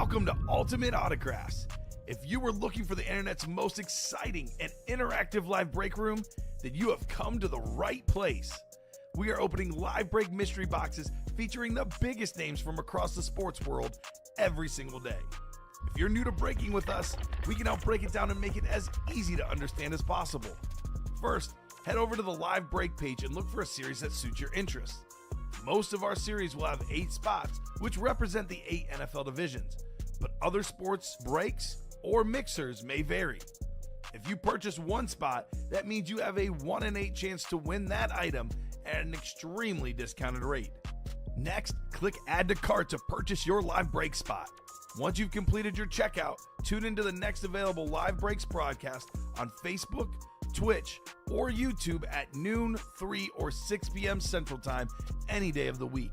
Welcome to Ultimate Autographs. If you were looking for the internet's most exciting and interactive live break room, then you have come to the right place. We are opening live break mystery boxes featuring the biggest names from across the sports world every single day. If you're new to breaking with us, we can help break it down and make it as easy to understand as possible. First, head over to the live break page and look for a series that suits your interests. Most of our series will have 8 spots, which represent the 8 NFL divisions, but other sports breaks or mixers may vary. If you purchase one spot, that means you have a 1 in 8 chance to win that item at an extremely discounted rate. Next, click Add to Cart to purchase your live break spot. Once you've completed your checkout, tune into the next available live breaks broadcast on Facebook, Twitch, or YouTube at noon, 3, or 6 p.m. Central Time any day of the week.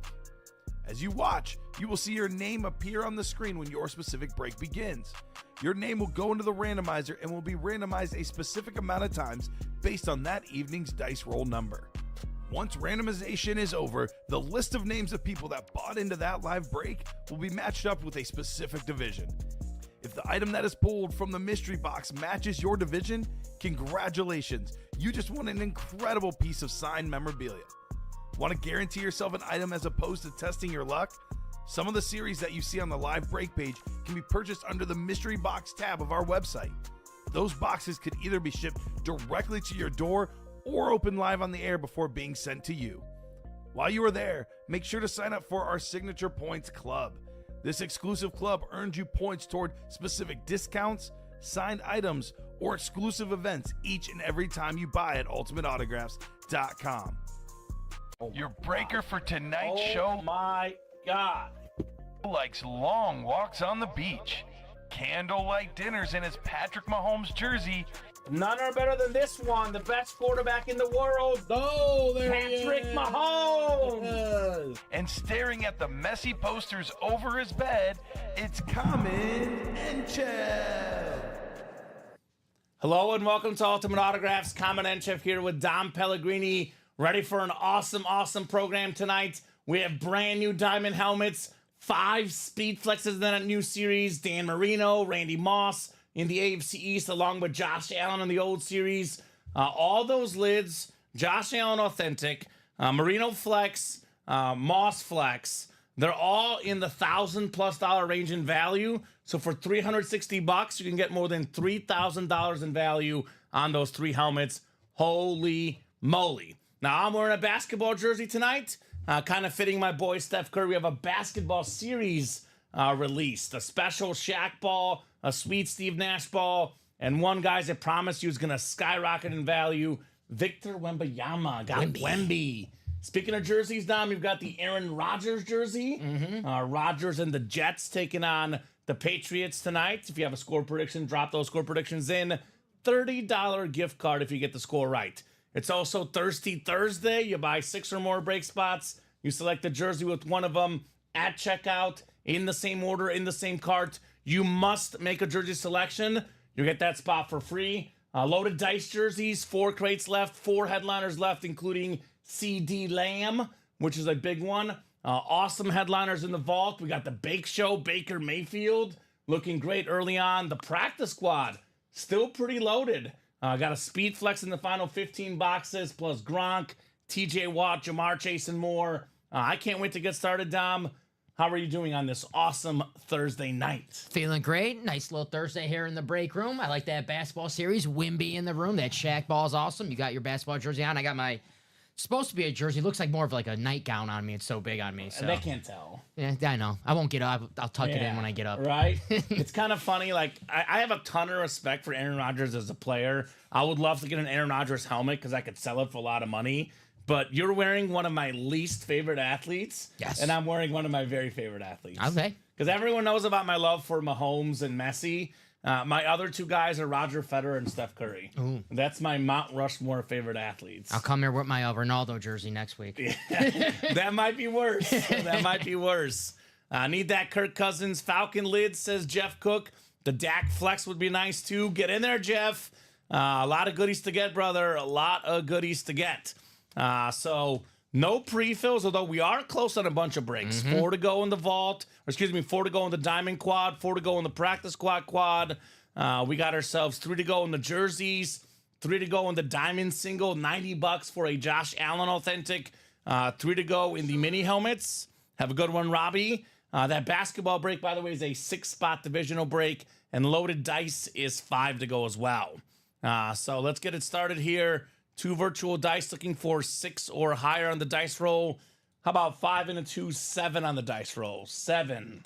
As you watch, you will see your name appear on the screen when your specific break begins. Your name will go into the randomizer and will be randomized a specific amount of times based on that evening's dice roll number. Once randomization is over, the list of names of people that bought into that live break will be matched up with a specific division. If the item that is pulled from the mystery box matches your division, congratulations, you just won an incredible piece of signed memorabilia. Want to guarantee yourself an item as opposed to testing your luck? Some of the series that you see on the live break page can be purchased under the mystery box tab of our website. Those boxes could either be shipped directly to your door or open live on the air before being sent to you. While you are there, make sure to sign up for our Signature Points Club. This exclusive club earns you points toward specific discounts, signed items, or exclusive events each and every time you buy at ultimateautographs.com. Your breaker for tonight's show. Oh my God. Likes long walks on the beach, candlelight dinners in his Patrick Mahomes jersey. None are better than this one, the best quarterback in the world. Oh, there Patrick he is. Mahomes. And staring at the messy posters over his bed, it's Kamen Entchev. Hello and welcome to Ultimate Autographs. Kamen Entchev here with Dom Pellegrini. Ready for an awesome program tonight. We have brand new diamond helmets, 5 speed flexes in that new series. Dan Marino, Randy Moss in the AFC East, along with Josh Allen in the old series. All those lids, Josh Allen Authentic, Marino Flex, Moss Flex, they're all in the $1,000+ range in value. So for $360, you can get more than $3,000 in value on those 3 helmets. Holy moly. Now, I'm wearing a basketball jersey tonight, kind of fitting my boy Steph Curry. We have a basketball series released, a special Shaq ball, a sweet Steve Nash ball, and one, guys, I promised you is going to skyrocket in value. Victor Wembanyama got Wemby. Speaking of jerseys, Dom, you've got the Aaron Rodgers jersey. Rodgers and the Jets taking on the Patriots tonight. If you have a score prediction, drop those score predictions in. $30 gift card if you get the score right. It's also Thirsty Thursday. You buy 6 or more break spots. You select the jersey with one of them at checkout, in the same order, in the same cart. You must make a jersey selection. You get that spot for free. Loaded dice jerseys, 4 crates left, 4 headliners left, including CD Lamb, which is a big one. Awesome headliners in the vault. We got the Bake Show, Baker Mayfield, looking great early on. The practice squad, still pretty loaded. Got a speed flex in the final 15 boxes, plus Gronk, TJ Watt, Jamar Chase, and more. I can't wait to get started, Dom. How are you doing on this awesome Thursday night? Feeling great. Nice little Thursday here in the break room. I like that basketball series. Wimby in the room. That Shaq ball is awesome. You got your basketball jersey on. I got my, supposed to be a jersey. Looks like more of like a nightgown on me. It's so big on me. So. They can't tell. Yeah, I know. I won't get up. I'll tuck it in when I get up. Right? It's kind of funny. Like, I have a ton of respect for Aaron Rodgers as a player. I would love to get an Aaron Rodgers helmet because I could sell it for a lot of money. But you're wearing one of my least favorite athletes. Yes. And I'm wearing one of my very favorite athletes. Okay. Because everyone knows about my love for Mahomes and Messi. My other 2 guys are Roger Federer and Steph Curry. Ooh. That's my Mount Rushmore favorite athletes. I'll come here with my Ronaldo jersey next week. Yeah. That might be worse. That might be worse. Need that Kirk Cousins Falcon lid, says Jeff Cook. The Dak Flex would be nice too. Get in there, Jeff. A lot of goodies to get, brother. A lot of goodies to get. So No pre-fills, although we are close on a bunch of breaks. 4 to go in the vault, or excuse me, 4 to go in the diamond quad, 4 to go in the practice quad. We got ourselves 3 to go in the jerseys, 3 to go in the diamond single, $90 for a Josh Allen authentic, 3 to go in the mini helmets. Have a good one, Robbie. That basketball break, by the way, is a 6-spot divisional break, and loaded dice is 5 to go as well. So let's get it started here. 2 virtual dice, looking for 6 or higher on the dice roll. How about 5 and a 2, 7 on the dice roll? 7.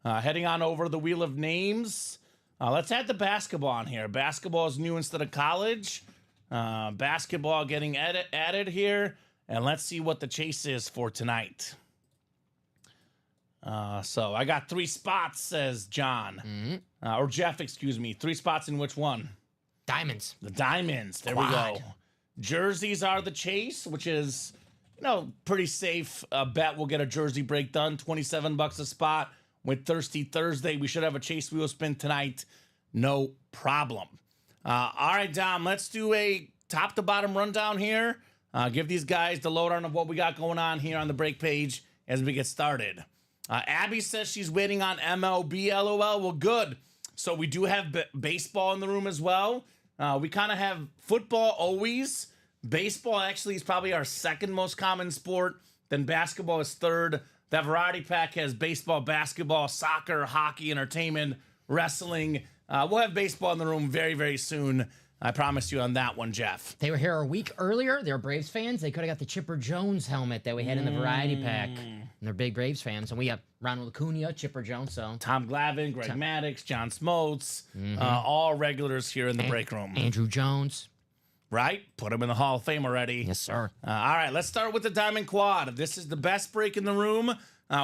Heading on over the wheel of names. Let's add the basketball on here. Basketball is new instead of college. Basketball getting added here. And let's see what the chase is for tonight. So I got 3 spots, says John. Or Jeff, excuse me. 3 spots in which one? Diamonds. The diamonds. There we go. Jerseys are the chase, which is, pretty safe. Bet we'll get a jersey break done. $27 a spot. With Thirsty Thursday, we should have a chase wheel spin tonight. No problem. All right, Dom, let's do a top to bottom rundown here. Give these guys the lowdown of what we got going on here on the break page as we get started. Abby says she's waiting on MLB, LOL. Well, good. So we do have baseball in the room as well. We kind of have football always. Baseball actually is probably our second most common sport. Then basketball is third. That variety pack has baseball, basketball, soccer, hockey, entertainment, wrestling. We'll have baseball in the room very, very soon. I promise you on that one, Jeff. They were here a week earlier. They're Braves fans. They could have got the Chipper Jones helmet that we had in the variety pack. And they're big Braves fans. And we got Ronald Acuna, Chipper Jones. So Tom Glavine, Greg Maddux, John Smoltz, all regulars here in the break room. Andrew Jones. Right? Put him in the Hall of Fame already. Yes, sir. All right, let's start with the Diamond Quad. This is the best break in the room.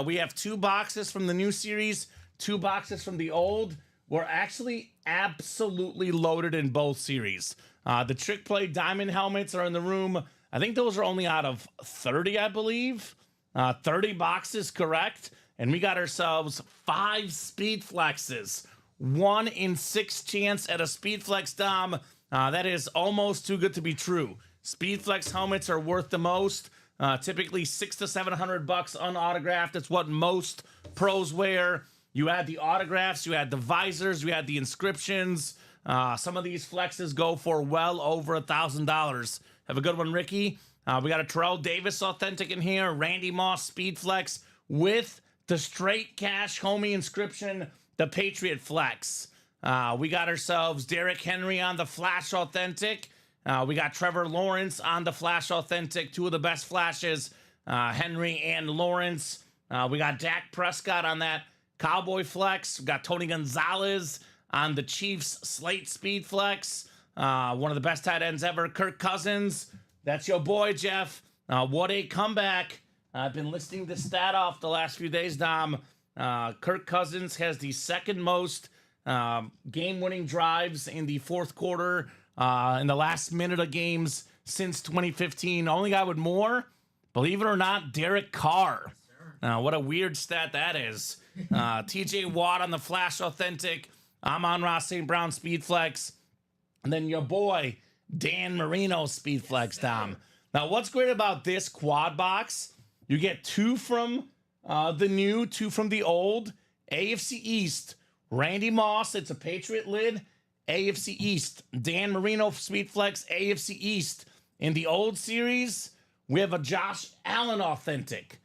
We have 2 boxes from the new series, 2 boxes from the old. We're actually absolutely loaded in both series. The Trick Play Diamond helmets are in the room. I think those are only out of 30, I believe. 30 boxes, correct. And we got ourselves 5 Speed Flexes. 1 in 6 chance at a Speed Flex, Dom. That is almost too good to be true. Speed Flex helmets are worth the most. Typically $600 to $700 unautographed. It's what most pros wear. You add the autographs, you add the visors, you add the inscriptions. Some of these flexes go for well over $1,000. Have a good one, Ricky. We got a Terrell Davis authentic in here. Randy Moss Speed Flex with the straight cash homie inscription, the Patriot Flex. We got ourselves Derrick Henry on the Flash authentic. We got Trevor Lawrence on the Flash authentic. 2 of the best flashes, Henry and Lawrence. We got Dak Prescott on that Cowboy Flex. We got Tony Gonzalez on the Chiefs Slate Speed Flex. One of the best tight ends ever, Kirk Cousins. That's your boy, Jeff. What a comeback. I've been listing this stat off the last few days, Dom. Kirk Cousins has the second most game-winning drives in the fourth quarter in the last minute of games since 2015. Only guy with more, believe it or not, Derek Carr. What a weird stat that is. TJ Watt on the Flash authentic. Amon-Ra St. Brown Speed Flex. And then your boy, Dan Marino Speed Flex, Dom. Now, what's great about this quad box, you get 2 from the new, 2 from the old. AFC East, Randy Moss, it's a Patriot lid. AFC East, Dan Marino Speed Flex, AFC East. In the old series, we have a Josh Allen authentic.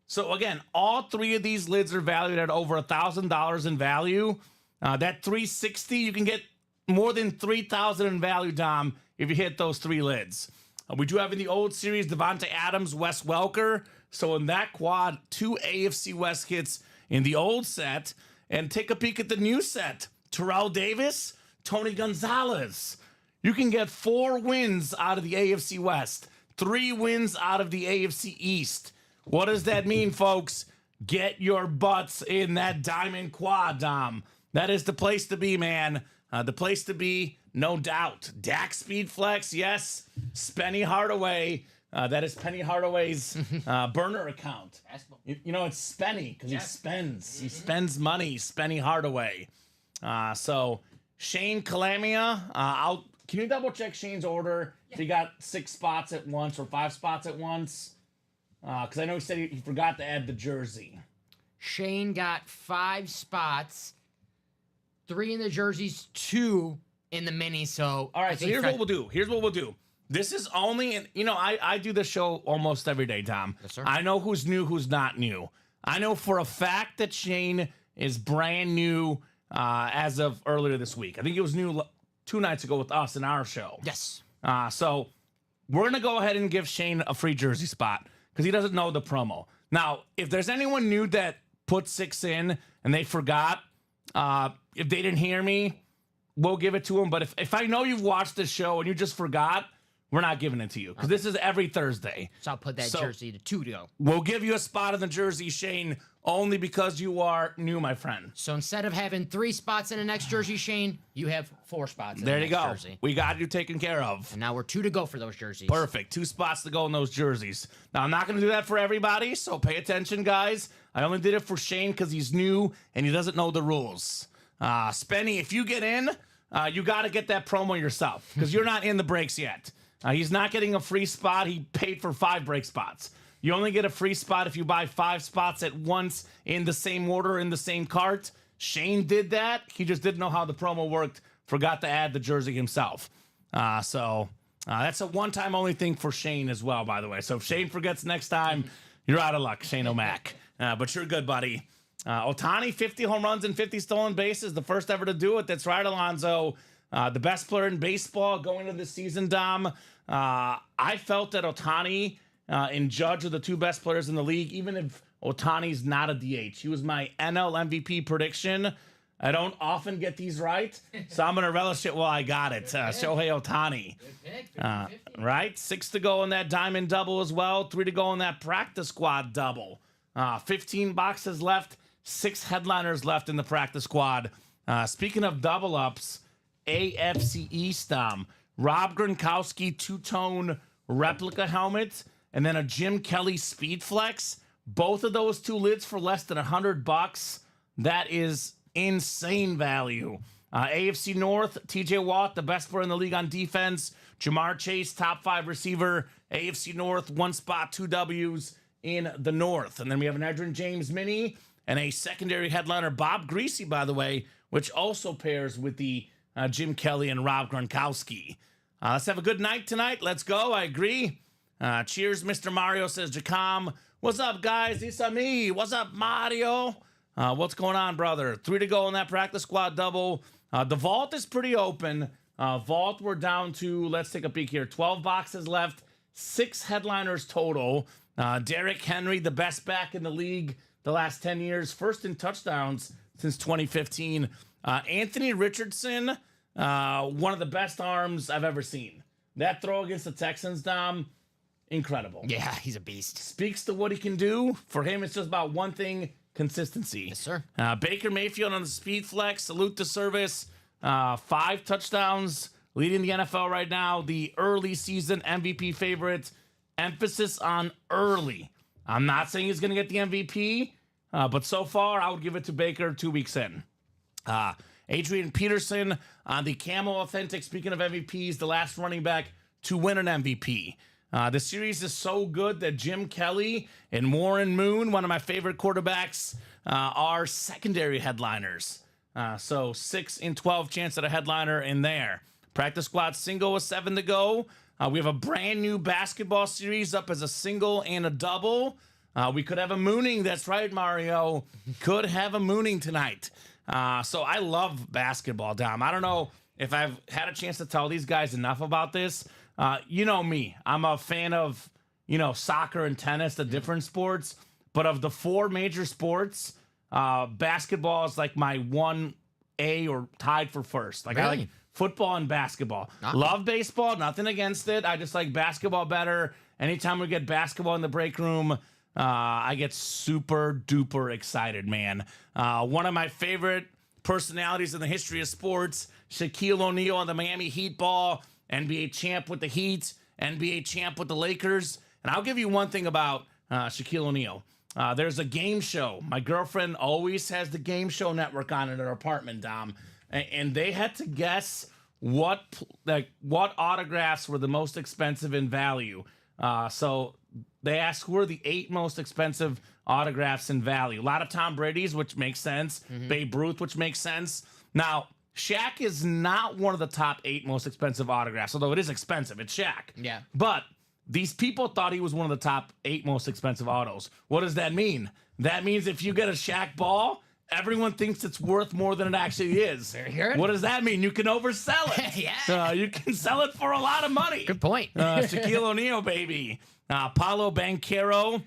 So again, all 3 of these lids are valued at over $1,000 in value. That 360, you can get more than $3,000 in value, Dom, if you hit those 3 lids. We do have in the old series Devontae Adams, Wes Welker. So in that quad, 2 AFC West hits in the old set. And take a peek at the new set. Terrell Davis, Tony Gonzalez. You can get 4 wins out of the AFC West, 3 wins out of the AFC East. What does that mean, folks? Get your butts in that diamond quad, Dom. That is the place to be, man. The place to be, no doubt. Dak Speed Flex, yes. Spenny Hardaway. That is Penny Hardaway's burner account. You know, it's Spenny because he spends. He spends money. Spenny Hardaway. So Shane Calamia, I'll Can you double check Shane's order if he got 6 spots at once or 5 spots at once? Because I know he said he forgot to add the jersey. Shane got 5 spots, 3 in the jerseys, 2 in the mini. So all right, so here's what we'll do. This is only, I do this show almost every day, Tom. Yes, sir. I know who's new, who's not new. I know for a fact that Shane is brand new as of earlier this week. I think he was new 2 nights ago with us in our show. Yes. So we're going to go ahead and give Shane a free jersey spot because he doesn't know the promo. Now, if there's anyone new that put 6 in and they forgot, if they didn't hear me, we'll give it to them. But if I know you've watched the show and you just forgot, we're not giving it to you because this is every Thursday. So I'll put that jersey to 2 to go. We'll give you a spot in the jersey, Shane, only because you are new, my friend. So instead of having 3 spots in the next jersey, Shane, you have 4 spots in the next jersey. We got you taken care of. And now we're 2 to go for those jerseys. Perfect. 2 spots to go in those jerseys. Now, I'm not going to do that for everybody, so pay attention, guys. I only did it for Shane because he's new and he doesn't know the rules. Spenny, if you get in, you got to get that promo yourself because you're not in the breaks yet. He's not getting a free spot. He paid for 5 break spots. You only get a free spot if you buy 5 spots at once in the same order, in the same cart. Shane did that. He just didn't know how the promo worked. Forgot to add the jersey himself. So that's a one-time only thing for Shane as well, by the way. So if Shane forgets next time, you're out of luck, Shane O'Mac. But you're good, buddy. Ohtani, 50 home runs and 50 stolen bases. The first ever to do it. That's right, Alonzo. The best player in baseball going into the season, Dom. I felt that Ohtani and Judge are the 2 best players in the league, even if Ohtani's not a DH. He was my NL MVP prediction. I don't often get these right, so I'm going to relish it while I got it. Shohei Ohtani. Right? 6 to go in that diamond double as well. 3 to go in that practice squad double. 15 boxes left. 6 headliners left in the practice squad. Speaking of double ups, AFC East, Rob Gronkowski 2-tone replica helmet, and then a Jim Kelly Speed Flex. Both of those 2 lids for less than $100. That is insane value. AFC North, TJ Watt, the best player in the league on defense. Jamar Chase, top 5 receiver. AFC North, 1 spot, 2 W's in the North. And then we have an Edgerrin James mini and a secondary headliner, Bob Greasy, by the way, which also pairs with the Jim Kelly and Rob Gronkowski. Let's have a good night tonight. Let's go. I agree. Cheers, Mr. Mario, says Jacom. What's up, guys? It's me. What's up, Mario? What's going on, brother? 3 to go in that practice squad double. The vault is pretty open. Vault, we're down to, let's take a peek here, 12 boxes left, 6 headliners total. Derrick Henry, the best back in the league the last 10 years, first in touchdowns since 2015. Anthony Richardson, one of the best arms I've ever seen. That throw against the Texans, Dom, incredible. Yeah, he's a beast. Speaks to what he can do. For him, it's just about one thing, consistency. Yes, sir. Baker Mayfield on the speed flex, salute to service. 5 touchdowns, leading the NFL right now. The early season MVP favorite. Emphasis on early. I'm not saying he's going to get the MVP, but so far, I would give it to Baker 2 weeks in. Adrian Peterson on the Camo Authentic. Speaking of MVPs, the last running back to win an MVP. The series is so good that Jim Kelly and Warren Moon, one of my favorite quarterbacks, are secondary headliners. So 6 in 12 chance at a headliner in there. Practice squad single with 7 to go. We have a brand new basketball series up as a single and a double. We could have a mooning. That's right, Mario. Could have a mooning tonight. So I love basketball, Dom. I don't know if I've had a chance to tell these guys enough about this. You know me. I'm a fan of, soccer and tennis, the different sports. But of the 4 major sports, basketball is like my 1A or tied for first. Like, really? I like football and basketball. Love baseball, nothing against it. I just like basketball better. Anytime we get basketball in the break room, I get super duper excited, man. One of my favorite personalities in the history of sports, Shaquille O'Neal on the Miami Heat ball, NBA champ with the Heat, NBA champ with the Lakers. And I'll give you one thing about Shaquille O'Neal. There's a game show. My girlfriend always has the Game Show Network on in her apartment, Dom. And they had to guess what autographs were the most expensive in value. So they asked who are the 8 most expensive autographs in value. A lot of Tom Brady's, which makes sense. Babe Ruth, which makes sense. Now, Shaq is not one of the top 8 most expensive autographs, although it is expensive. It's Shaq. Yeah. But these people thought he was one of the top 8 most expensive autos. What does that mean? That means if you get a Shaq ball, everyone thinks it's worth more than it actually is. Very good. What does that mean? You can oversell it. Yeah. You can sell it for a lot of money. Good point. Shaquille O'Neal, baby. Paulo Banchero,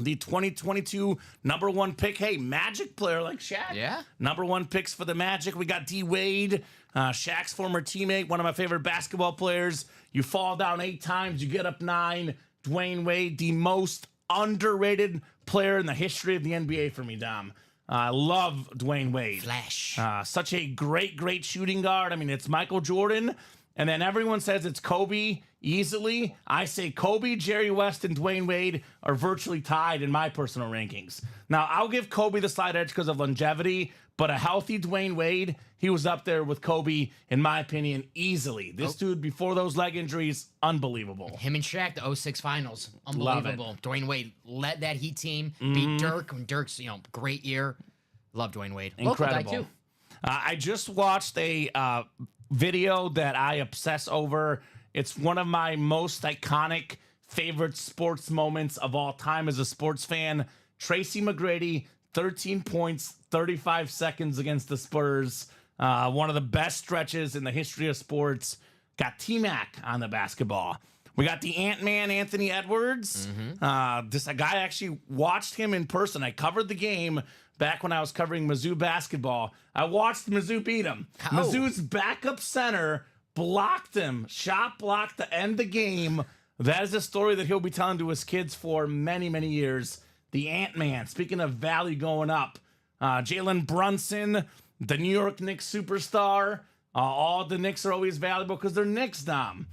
the 2022 number 1 pick. Hey, Magic player like Shaq. Yeah. Number 1 picks for the Magic. We got D Wade, Shaq's former teammate, one of my favorite basketball players. You fall down 8 times, you get up 9. Dwayne Wade, the most underrated player in the history of the NBA for me, Dom. I love Dwayne Wade. Flash. Such a great shooting guard. I mean, it's Michael Jordan, and then everyone says it's Kobe easily. I say Kobe, Jerry West, and Dwayne Wade are virtually tied in my personal rankings. Now, I'll give Kobe the slight edge because of longevity, but a healthy Dwayne Wade, he was up there with Kobe, in my opinion, easily. This dude, before those leg injuries, unbelievable. Him and Shaq, the 06 finals. Unbelievable. Dwayne Wade led that Heat team, beat Dirk. When Dirk's, great year. Love Dwayne Wade. Incredible. Local guy, too. I just watched a video that I obsess over. It's one of my most iconic favorite sports moments of all time as a sports fan. Tracy McGrady, 13 points, 35 seconds against the Spurs. One of the best stretches in the history of sports. Got T-Mac on the basketball. We got the Ant-Man, Anthony Edwards. This guy actually watched him in person. I covered the game back when I was covering Mizzou basketball. I watched Mizzou beat him. Mizzou's backup center blocked him, shot blocked to end the game. That is a story that he'll be telling to his kids for many, many years. The Ant-Man, speaking of value going up. Jalen Brunson, the New York Knicks superstar. All the Knicks are always valuable because they're Knicks, Dom.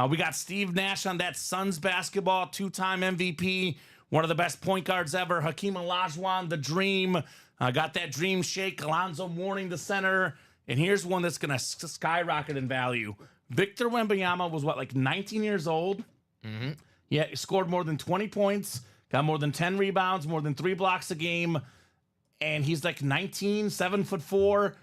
We got Steve Nash on that Suns basketball, 2-time MVP, one of the best point guards ever. Hakeem Olajuwon, the Dream. Got that Dream shake. Alonzo Mourning, the center. And here's one that's going to skyrocket in value. Victor Wembanyama was, 19 years old? Yeah, he scored more than 20 points, got more than 10 rebounds, more than 3 blocks a game. And he's 19, 7'4",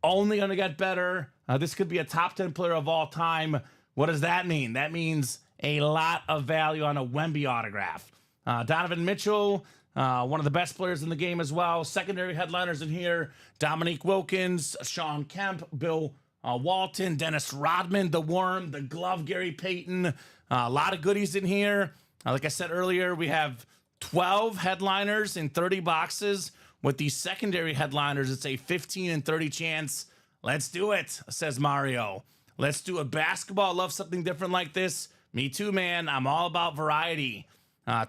only going to get better. This could be a top 10 player of all time. What does that mean? That means a lot of value on a Wemby autograph. Donovan Mitchell, one of the best players in the game as well. Secondary headliners in here: Dominique Wilkins, Sean Kemp, Bill Walton, Dennis Rodman, the Worm, the Glove, Gary Payton. A lot of goodies in here. Like I said earlier, we have 12 headliners in 30 boxes. With these secondary headliners, it's a 15 and 30 chance. Let's do it, says Mario. Let's do a basketball. Love something different like this. Me too, man. I'm all about variety.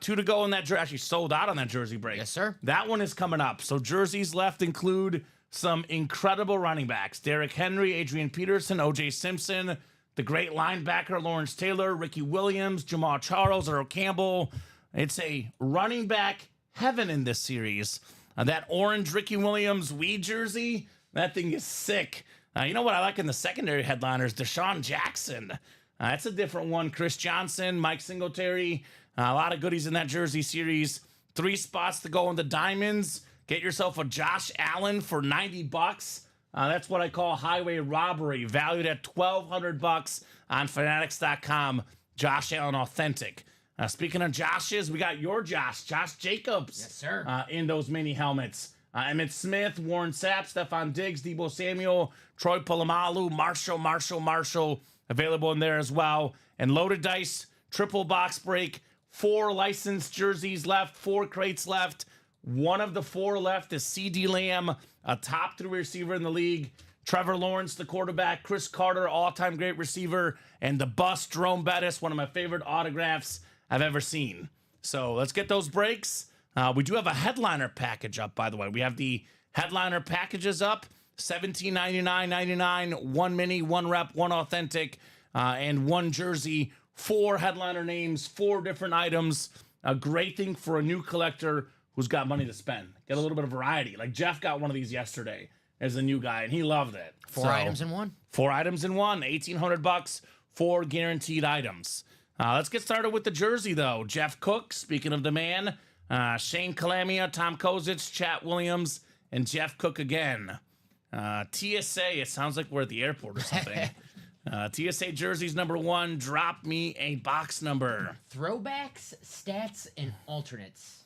2 to go in that jersey. Actually sold out on that jersey break. Yes, sir. That one is coming up. So jerseys left include some incredible running backs: Derrick Henry, Adrian Peterson, O.J. Simpson, the great linebacker Lawrence Taylor, Ricky Williams, Jamal Charles, Earl Campbell. It's a running back heaven in this series. That orange Ricky Williams weed jersey, that thing is sick. You know what I like in the secondary headliners? Deshaun Jackson. That's a different one. Chris Johnson, Mike Singletary. A lot of goodies in that jersey series. 3 spots to go in the diamonds. Get yourself a Josh Allen for $90. That's what I call highway robbery, valued at $1,200 on Fanatics.com. Josh Allen authentic. Speaking of Joshes, we got your Josh Jacobs. Yes, sir. In those mini helmets. Emmitt Smith, Warren Sapp, Stephon Diggs, Deebo Samuel, Troy Polamalu, Marshall, available in there as well. And loaded dice, triple box break, 4 licensed jerseys left, 4 crates left. One of the 4 left is C.D. Lamb, a top 3 receiver in the league. Trevor Lawrence, the quarterback. Chris Carter, all-time great receiver. And the bust, Jerome Bettis, one of my favorite autographs I've ever seen. So let's get those breaks. We do have a headliner package up, by the way. We have the headliner packages up. $17.99.99, 1 mini, 1 rep, 1 authentic, and 1 jersey. 4 headliner names, 4 different items. A great thing for a new collector who's got money to spend. Get a little bit of variety. Like Jeff got one of these yesterday. as a new guy, and he loved it. Four items in one. 4 items in one, $1,800, 4 guaranteed items. Let's get started with the jersey, though. Jeff Cook, speaking of the man, Shane Kalamia, Tom Kozich, Chat Williams, and Jeff Cook again. TSA, it sounds like we're at the airport or something. TSA jerseys number 1, drop me a box number. Throwbacks, stats, and alternates.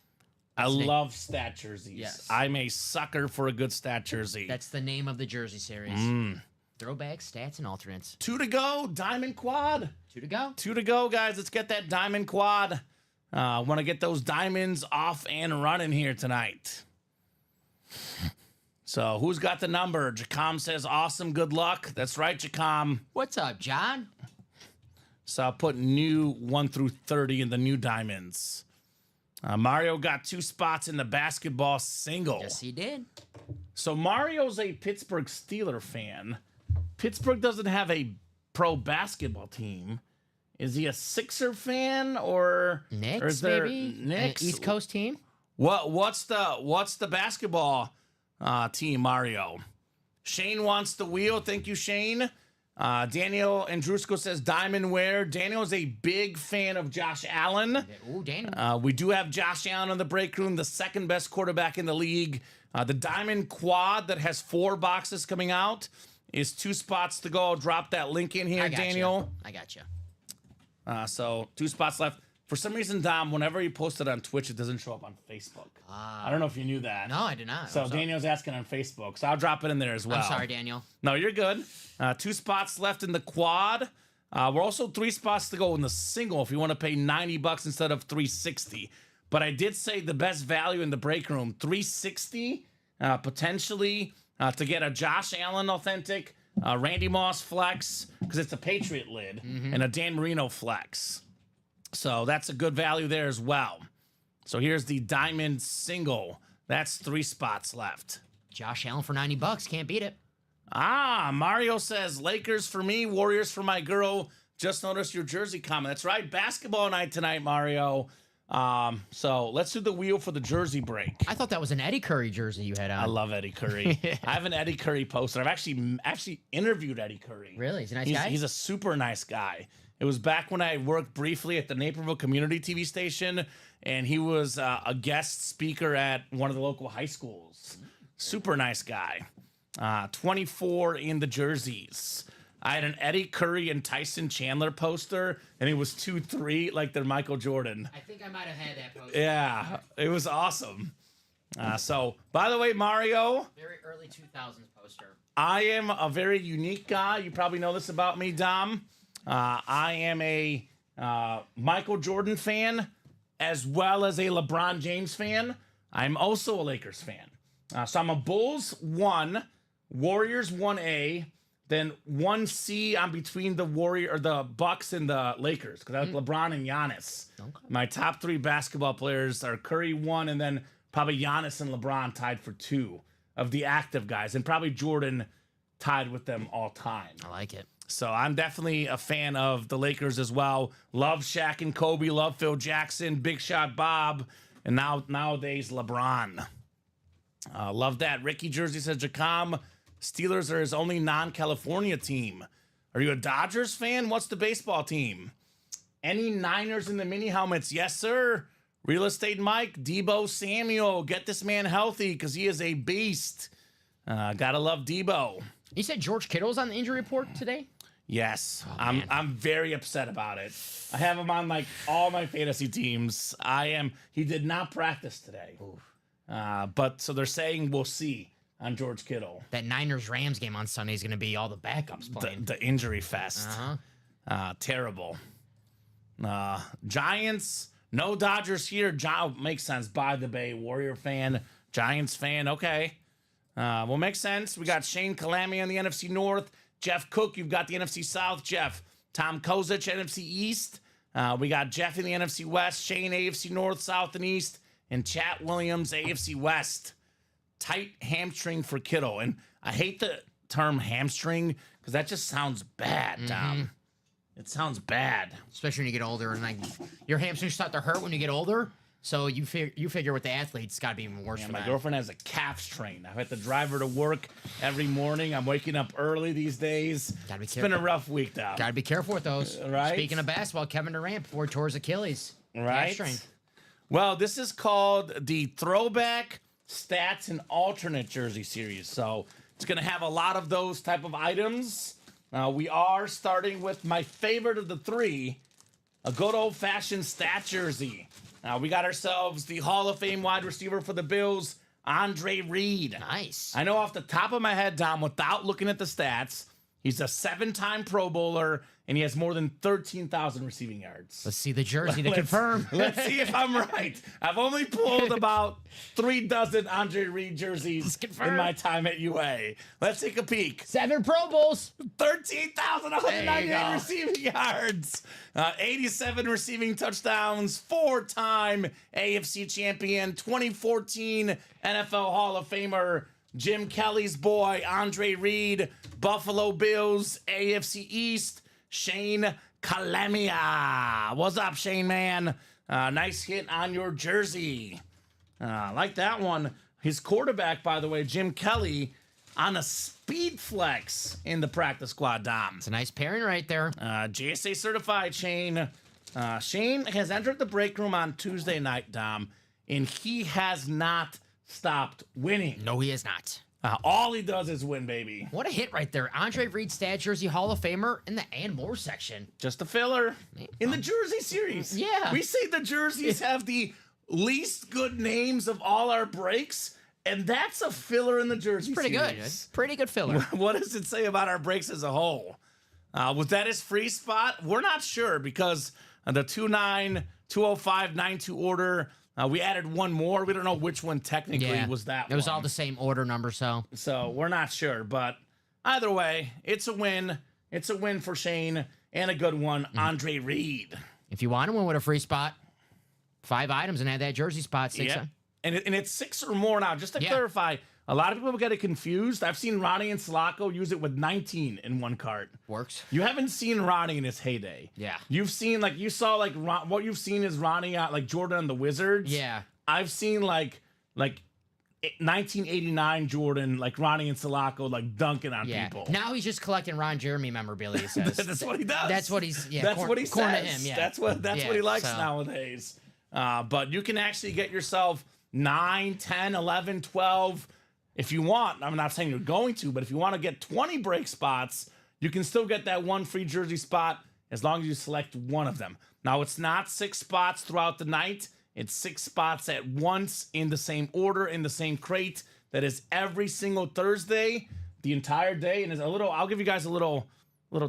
I love stat jerseys. Yes. I'm a sucker for a good stat jersey. That's the name of the jersey series. Throwbacks, stats, and alternates. 2 to go, Diamond Quad. 2 to go. 2 to go, guys. Let's get that Diamond Quad. Want to get those diamonds off and running here tonight. So who's got the number? Jacom says, awesome, good luck. That's right, Jacom. What's up, John? So I'll put new 1 through 30 in the new diamonds. Mario got 2 spots in the basketball single. Yes, he did. So Mario's a Pittsburgh Steeler fan. Pittsburgh doesn't have a pro basketball team. Is he a Sixer fan or Knicks, or is there maybe? Knicks? An East Coast team? What's the basketball team, Mario? Shane wants the wheel. Thank you, Shane. Daniel Andrusko says Diamond Wear. Daniel's a big fan of Josh Allen. Ooh, Daniel. We do have Josh Allen in the break room, the second best quarterback in the league. The Diamond Quad that has 4 boxes coming out is 2 spots to go. I'll drop that link in here, Daniel. I got you. So 2 spots left. For some reason, Dom, whenever you post it on Twitch, it doesn't show up on Facebook. I don't know if you knew that. No, I did not. So Daniel's asking on Facebook, so I'll drop it in there as well. I'm sorry, Daniel. No, you're good. 2 spots left in the quad. We're also 3 spots to go in the single if you want to pay $90 instead of $360. But I did say the best value in the break room, $360 potentially to get a Josh Allen authentic, Randy Moss flex because it's a Patriot lid, and a Dan Marino flex. So that's a good value there as well. So here's the diamond single. That's 3 spots left. Josh Allen for $90. Can't beat it. Mario says Lakers for me, Warriors for my girl. Just noticed your jersey comment. That's right. Basketball night tonight, Mario. So let's do the wheel for the jersey break. I thought that was an Eddie Curry jersey you had on. I love Eddie Curry. I have an Eddie Curry poster. I've actually interviewed Eddie Curry. Really? He's a nice guy? He's a super nice guy. It was back when I worked briefly at the Naperville Community TV station, and he was a guest speaker at one of the local high schools. Super nice guy. 24 in the jerseys. I had an Eddie Curry and Tyson Chandler poster, and it was 2-3 like they're Michael Jordan. I think I might have had that poster. Yeah, it was awesome. So, by the way, Mario. Very early 2000s poster. I am a very unique guy. You probably know this about me, Dom. I am a Michael Jordan fan as well as a LeBron James fan. I'm also a Lakers fan. So I'm a Bulls 1, Warriors 1A, then 1C. I'm between the Bucks and the Lakers because I like LeBron and Giannis. Okay. My top 3 basketball players are Curry 1, and then probably Giannis and LeBron tied for 2 of the active guys, and probably Jordan tied with them all time. I like it. So I'm definitely a fan of the Lakers as well. Love Shaq and Kobe. Love Phil Jackson, Big Shot Bob, and nowadays LeBron. Love that. Ricky Jersey says, Jacom, Steelers are his only non-California team. Are you a Dodgers fan? What's the baseball team? Any Niners in the mini helmets? Yes, sir. Real Estate Mike, Debo Samuel. Get this man healthy because he is a beast. Gotta love Debo. You said George Kittle's on the injury report today? Yes, Oh, I'm very upset about it. I have him on like all my fantasy teams. He did not practice today. But so they're saying we'll see on George Kittle. That Niners-Rams game on Sunday is going to be all the backups playing. The injury fest. Terrible. Giants, no Dodgers here. Makes sense. By the Bay, Warrior fan, Giants fan. Okay. Well, makes sense. We got Shane Kalami on the NFC North. Jeff Cook, you've got the NFC South. Jeff. Tom Kozich, NFC East. We got Jeff in the NFC West. Shane, AFC North, South, and East. And Chat Williams, AFC West. Tight hamstring for Kittle. And I hate the term hamstring because that just sounds bad, Tom. It sounds bad. Especially when you get older. And like your hamstrings start to hurt when you get older. So you figure with the athletes, it's got to be even worse Yeah, for my them. girlfriend has a calf strain. I've had to drive her to work every morning. I'm waking up early these days. Gotta be It's careful. been a rough week, Dom. Got to be careful with those. Right? Speaking of basketball, Kevin Durant before he tore his Achilles. Right? Hamstring. Well, this is called the Throwback Stats and Alternate Jersey Series. So it's going to have a lot of those type of items. We are starting with my favorite of the three, a good old-fashioned stat jersey. We got ourselves the Hall of Fame wide receiver for the Bills, Andre Reed. Nice. I know off the top of my head, Dom, without looking at the stats, he's a 7-time Pro Bowler, and he has more than 13,000 receiving yards. Let's see the jersey to confirm. Let's see if I'm right. I've only pulled about 3 dozen Andre Reed jerseys in my time at UA. Let's take a peek. 7 Pro Bowls. 13,198 receiving yards, 87 receiving touchdowns, 4-time AFC champion, 2014 NFL Hall of Famer, Jim Kelly's boy, Andre Reed, Buffalo Bills, AFC East, Shane Kalemia. What's up, Shane, man? Nice hit on your jersey. I like that one. His quarterback, by the way, Jim Kelly, on a speed flex in the practice squad, Dom. It's a nice pairing right there. JSA certified, Shane. Shane has entered the break room on Tuesday night, Dom, and he has not stopped winning. No, he is not. All he does is win, baby. What a hit right there. Andre Reed stat jersey Hall of Famer in the and more section. Just a filler in the jersey series. Yeah. We say the jerseys have the least good names of all our breaks, and that's a filler in the jersey Pretty good. series. Pretty good filler. What does it say about our breaks as a whole? Was that his free spot? We're not sure because the 2-9, 205, 9-2 order, we added one more. We don't know which one technically was that one. It was all the same order number, so we're not sure. But either way, it's a win. It's a win for Shane and a good one, Andre Reed. if you want to win with a free spot, 5 items and add that jersey spot. 6. Yeah. And it's 6 or more now. Just to Yeah. clarify, a lot of people get it confused. I've seen Ronnie and Sulaco use it with 19 in one cart. Works. You haven't seen Ronnie in his heyday. Yeah. You've seen, what you've seen is Ronnie, like Jordan and the Wizards. Yeah. I've seen, like 1989 Jordan, like Ronnie and Sulaco, like dunking on Yeah. people. Now he's just collecting Ron Jeremy memorabilia. He says. That's what he does. That's what he's. Yeah. That's what he corn says. to him. Yeah. That's what Yeah, he likes so- nowadays. But you can actually get yourself 9, 10, 11, 12 if you want. I'm not saying you're going to, but if you want to get 20 break spots, you can still get that one free jersey spot as long as you select one of them. Now, it's not 6 spots throughout the night. It's 6 spots at once in the same order, in the same crate. That is every single Thursday, the entire day. And it's I'll give you guys a little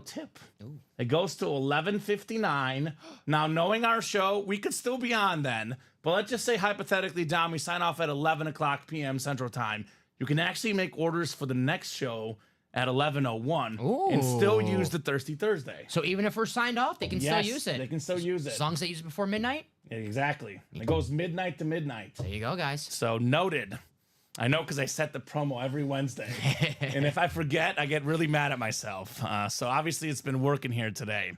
tip. Ooh. It goes to 11:59. Now, knowing our show, we could still be on then. But let's just say hypothetically, Dom, we sign off at 11 o'clock p.m. Central Time. You can actually make orders for the next show at 11:01 and still use the Thirsty Thursday. So even if we're signed off, they can still Yes, use it. they can still use it. As long as they use it before midnight. Exactly. It goes midnight to midnight. There you go, guys. So noted. I know because I set the promo every Wednesday. And if I forget, I get really mad at myself. So obviously it's been working here today.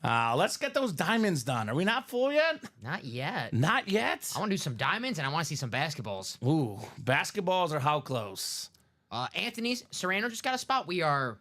Let's get those diamonds done. Are we not full yet? Not yet. Not yet? I want to do some diamonds and I want to see some basketballs. Ooh, basketballs are how close? Anthony Serrano just got a spot. We are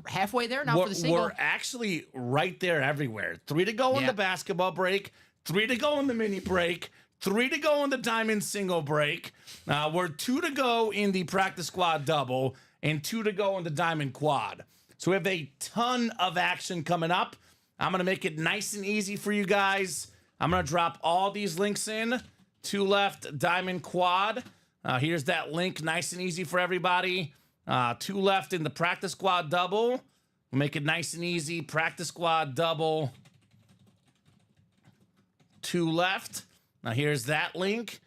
halfway there now for the single. We're actually right there everywhere. 3 to go in the basketball break, 3 to go in the mini break, 3 to go in the diamond single break. We're 2 to go in the practice squad double and 2 to go in the diamond quad. So we have a ton of action coming up. I'm going to make it nice and easy for you guys. I'm going to drop all these links in. 2 left, diamond quad. Here's that link, nice and easy for everybody. 2 left in the practice squad double. We'll make it nice and easy. Practice squad double. 2 left. Now here's that link.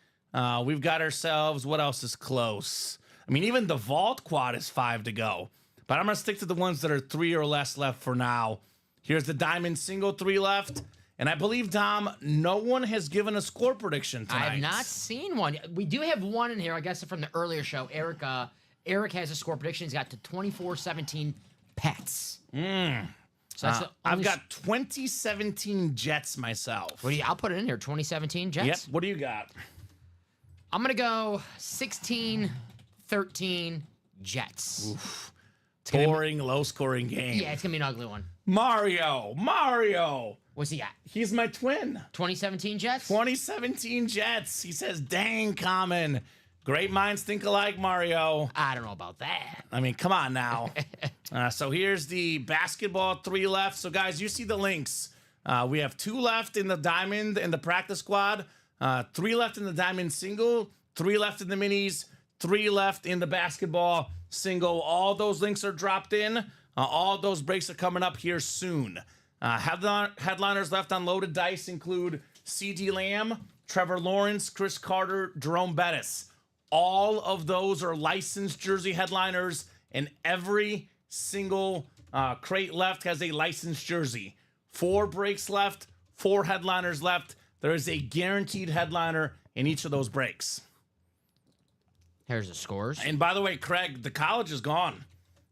We've got ourselves, what else is close? I mean, even the vault quad is 5 to go. But I'm going to stick to the ones that are 3 or less left for now. Here's the diamond single, 3 left. And I believe, Dom, no one has given a score prediction tonight. I have not seen one. We do have one in here, I guess, from the earlier show. Eric has a score prediction. He's got to 24-17 Pats. So that's the I've only got 2017 Jets myself. I'll put it in here. 2017 Jets. Yep. What do you got? I'm gonna go 16-13 Jets. Oof. Boring, low-scoring game. Yeah, it's gonna be an ugly one. Mario. What's he at? He's my twin. 2017 Jets. 2017 Jets. He says, "Dang, Kamen. Great minds think alike, Mario." I don't know about that. I mean, come on now. So here's the basketball, 3 left. So, guys, you see the links. We have 2 left in the diamond and the practice squad, 3 left in the diamond single, 3 left in the minis, 3 left in the basketball single. All those links are dropped in. All those breaks are coming up here soon. Headliners left on loaded dice include C.D. Lamb, Trevor Lawrence, Chris Carter, Jerome Bettis. All of those are licensed jersey headliners, and every single crate left has a licensed jersey. 4 breaks left, 4 headliners left. There is a guaranteed headliner in each of those breaks. Here's the scores. And by the way, Craig, the college is gone.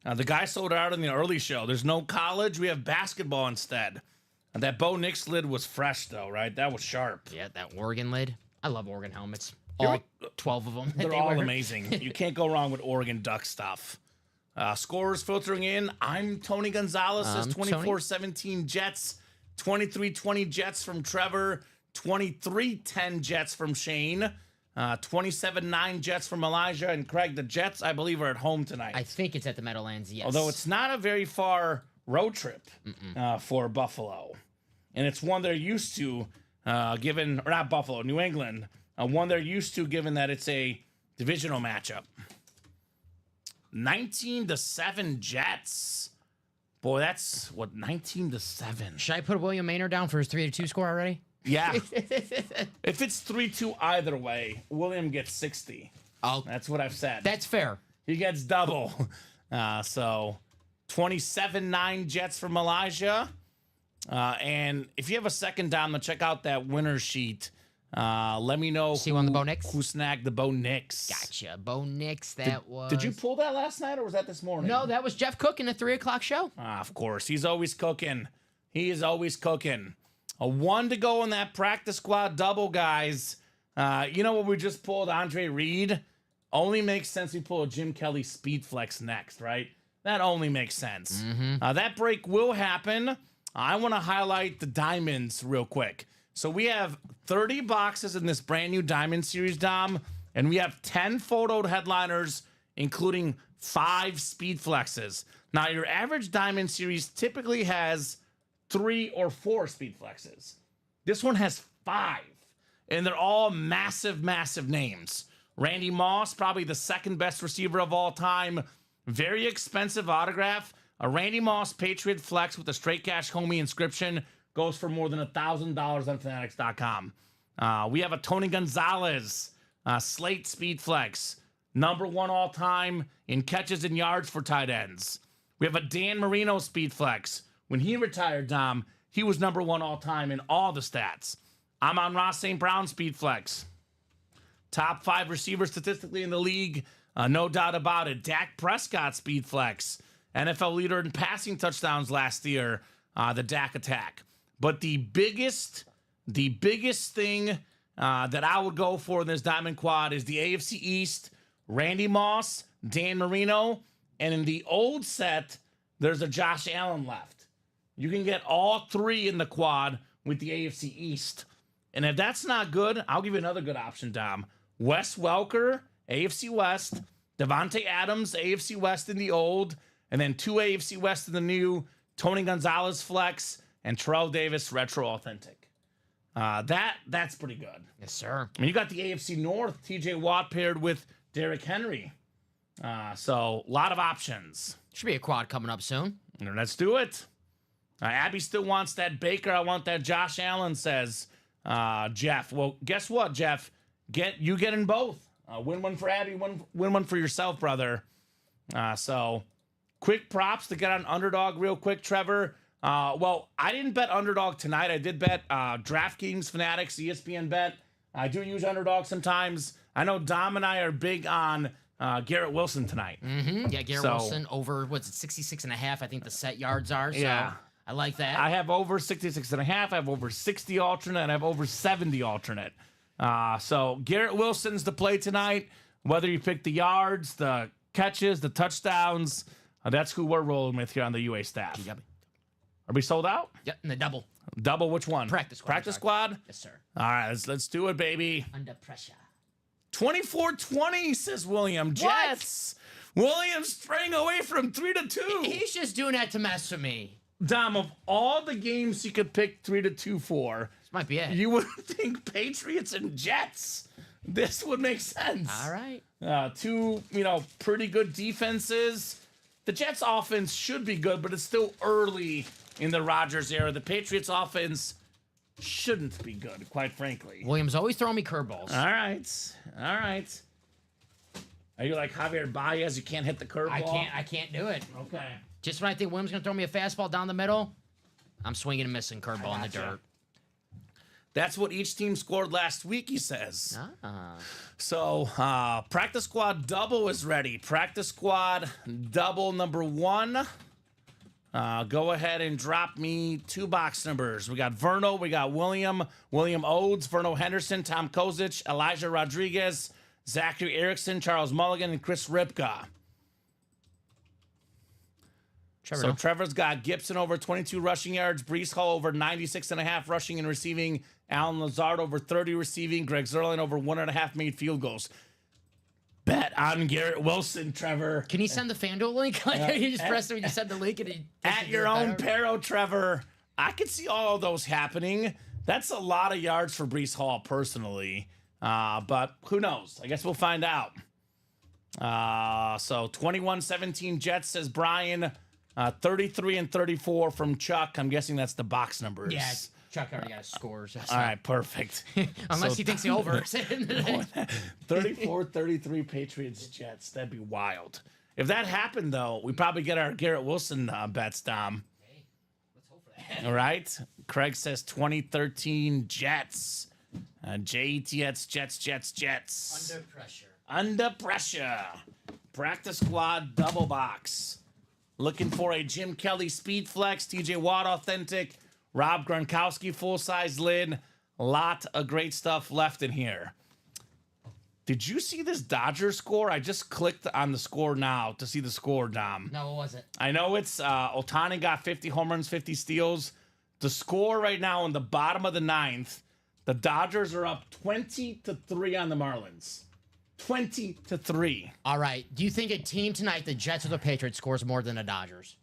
The guy sold out in the early show. There's no college. We have basketball instead. And that Bo Nix lid was fresh, though, right? That was sharp. Yeah, that Oregon lid. I love Oregon helmets. All 12 of them. They're all amazing. You can't go wrong with Oregon Duck stuff. Scores filtering in. I'm Tony Gonzalez. Says 24-17 Jets. 23-20 Jets from Trevor. 23-10 Jets from Shane. 27-9 Jets from Elijah. And Craig, the Jets, I believe, are at home tonight. I think it's at the Meadowlands, yes. Although it's not a very far road trip for Buffalo. And it's one they're used to, given, or not Buffalo, New England. One they're used to, given that it's a divisional matchup. 19-7 Jets. Boy, that's what, 19-7. Should I put William Maynard down for his 3-2 score already? Yeah. If it's 3-2 either way, William gets 60. Oh, That's what I've said. that's fair. He gets double. So 27-9 Jets from Elijah. And if you have a second down to check out that winner sheet, let me know See one of the Bo Nix? who snagged the Bo Nix. Gotcha. Bo Nix, Did you pull that last night or was that this morning? No, that was Jeff Cook in the 3 o'clock show. Of course. He's always cooking. He is always cooking. A 1 to go in that practice squad double, guys. You know what we just pulled? Andre Reed. Only makes sense we pull a Jim Kelly Speed Flex next, right? That only makes sense. That break will happen. I want to highlight the diamonds real quick. So we have 30 boxes in this brand new Diamond Series, Dom, and we have 10 photoed headliners, including 5 Speed Flexes. Now, your average Diamond Series typically has 3 or 4 Speed Flexes. This one has 5, and they're all massive, massive names. Randy Moss, probably the second best receiver of all time. Very expensive autograph. A Randy Moss Patriot Flex with a straight cash homie inscription goes for more than $1,000 on Fanatics.com. We have a Tony Gonzalez Slate Speed Flex, number 1 all time in catches and yards for tight ends. We have a Dan Marino Speed Flex. When he retired, Dom, he was number 1 all time in all the stats. I'm on Ross St. Brown Speed Flex. Top 5 receivers statistically in the league, no doubt about it. Dak Prescott Speed Flex. NFL leader in passing touchdowns last year, the Dak attack. But the biggest thing that I would go for in this Diamond Quad is the AFC East, Randy Moss, Dan Marino, and in the old set, there's a Josh Allen left. You can get all 3 in the quad with the AFC East. And if that's not good, I'll give you another good option, Dom. Wes Welker, AFC West, Devontae Adams, AFC West in the old, and then 2 AFC West in the new, Tony Gonzalez Flex, and Terrell Davis Retro Authentic. That's pretty good. Yes, sir. I mean, you got the AFC North, TJ Watt paired with Derrick Henry. So, a lot of options. Should be a quad coming up soon. Let's do it. Abby still wants that Baker. I want that Josh Allen, says Jeff. Well, guess what, Jeff? Get in both. Win one for Abby, win one for yourself, brother. So, quick props to get on Underdog real quick, Trevor. Well, I didn't bet Underdog tonight. I did bet DraftKings, Fanatics, ESPN Bet. I do use Underdog sometimes. I know Dom and I are big on Garrett Wilson tonight. Yeah, Garrett Wilson over, what's it, 66.5, I think the set yards are. So Yeah. I like that. I have over 66.5. I have over 60 alternate, and I have over 70 alternate. So Garrett Wilson's the play tonight. Whether you pick the yards, the catches, the touchdowns, that's who we're rolling with here on the UA staff. Yep. Are we sold out? Yep, and the double. Double which one? Practice squad. Practice squad? Yes, sir. All right, let's do it, baby. Under pressure. 24-20, says William. Jets. Williams straying away from 3-2. He's just doing that to mess with me. Dom, of all the games you could pick 3-2 for, This might be it. you would think Patriots and Jets. This would make sense. All right. Two, pretty good defenses. The Jets offense should be good, but it's still early in the Rodgers era. The Patriots offense shouldn't be good, quite frankly. Williams always throwing me curveballs. All right. Are you like Javier Baez? You can't hit the curveball? I can't do it. Okay. Just when I think Williams gonna throw me a fastball down the middle, I'm swinging and missing curveball in the dirt. That's what each team scored last week, he says. Ah. So, practice squad double is ready. Practice squad double number 1. Go ahead and drop me 2 box numbers. We got Verno, we got William Odes, Verno Henderson, Tom Kozic, Elijah Rodriguez, Zachary Erickson, Charles Mulligan, and Chris Ripka. Trevor's got Gibson over 22 rushing yards, Brees Hall over 96.5 rushing and receiving, Alan Lazard over 30 receiving, Greg Zerline over 1.5 made field goals. Bet on Garrett Wilson, Trevor. Can you send the FanDuel link? Like you just press it when you send the link and he at your own peril, Trevor. I could see all of those happening. That's a lot of yards for Brees Hall personally. But who knows? I guess we'll find out. So 21-17 Jets, says Brian. 33 and 34 from Chuck. I'm guessing that's the box numbers. Yeah, Chuck already got his scores. All right, perfect. Unless he thinks the over. 34-33 Patriots Jets. That'd be wild. If that happened, though, we probably get our Garrett Wilson bets, Dom. Hey, let's hope for that. All right. Craig says 2013 Jets. Jets. Under pressure. Under pressure. Practice squad double box. Looking for a Jim Kelly Speed Flex, TJ Watt Authentic, Rob Gronkowski full-size lid. A lot of great stuff left in here. Did you see this Dodgers score? I just clicked on the score now to see the score, Dom. No, what was it? I know it's Ohtani got 50 home runs, 50 steals. The score right now in the bottom of the 9th, the Dodgers are up 20-3 on the Marlins. 20-3. All right. Do you think a team tonight, the Jets or the Patriots, scores more than the Dodgers?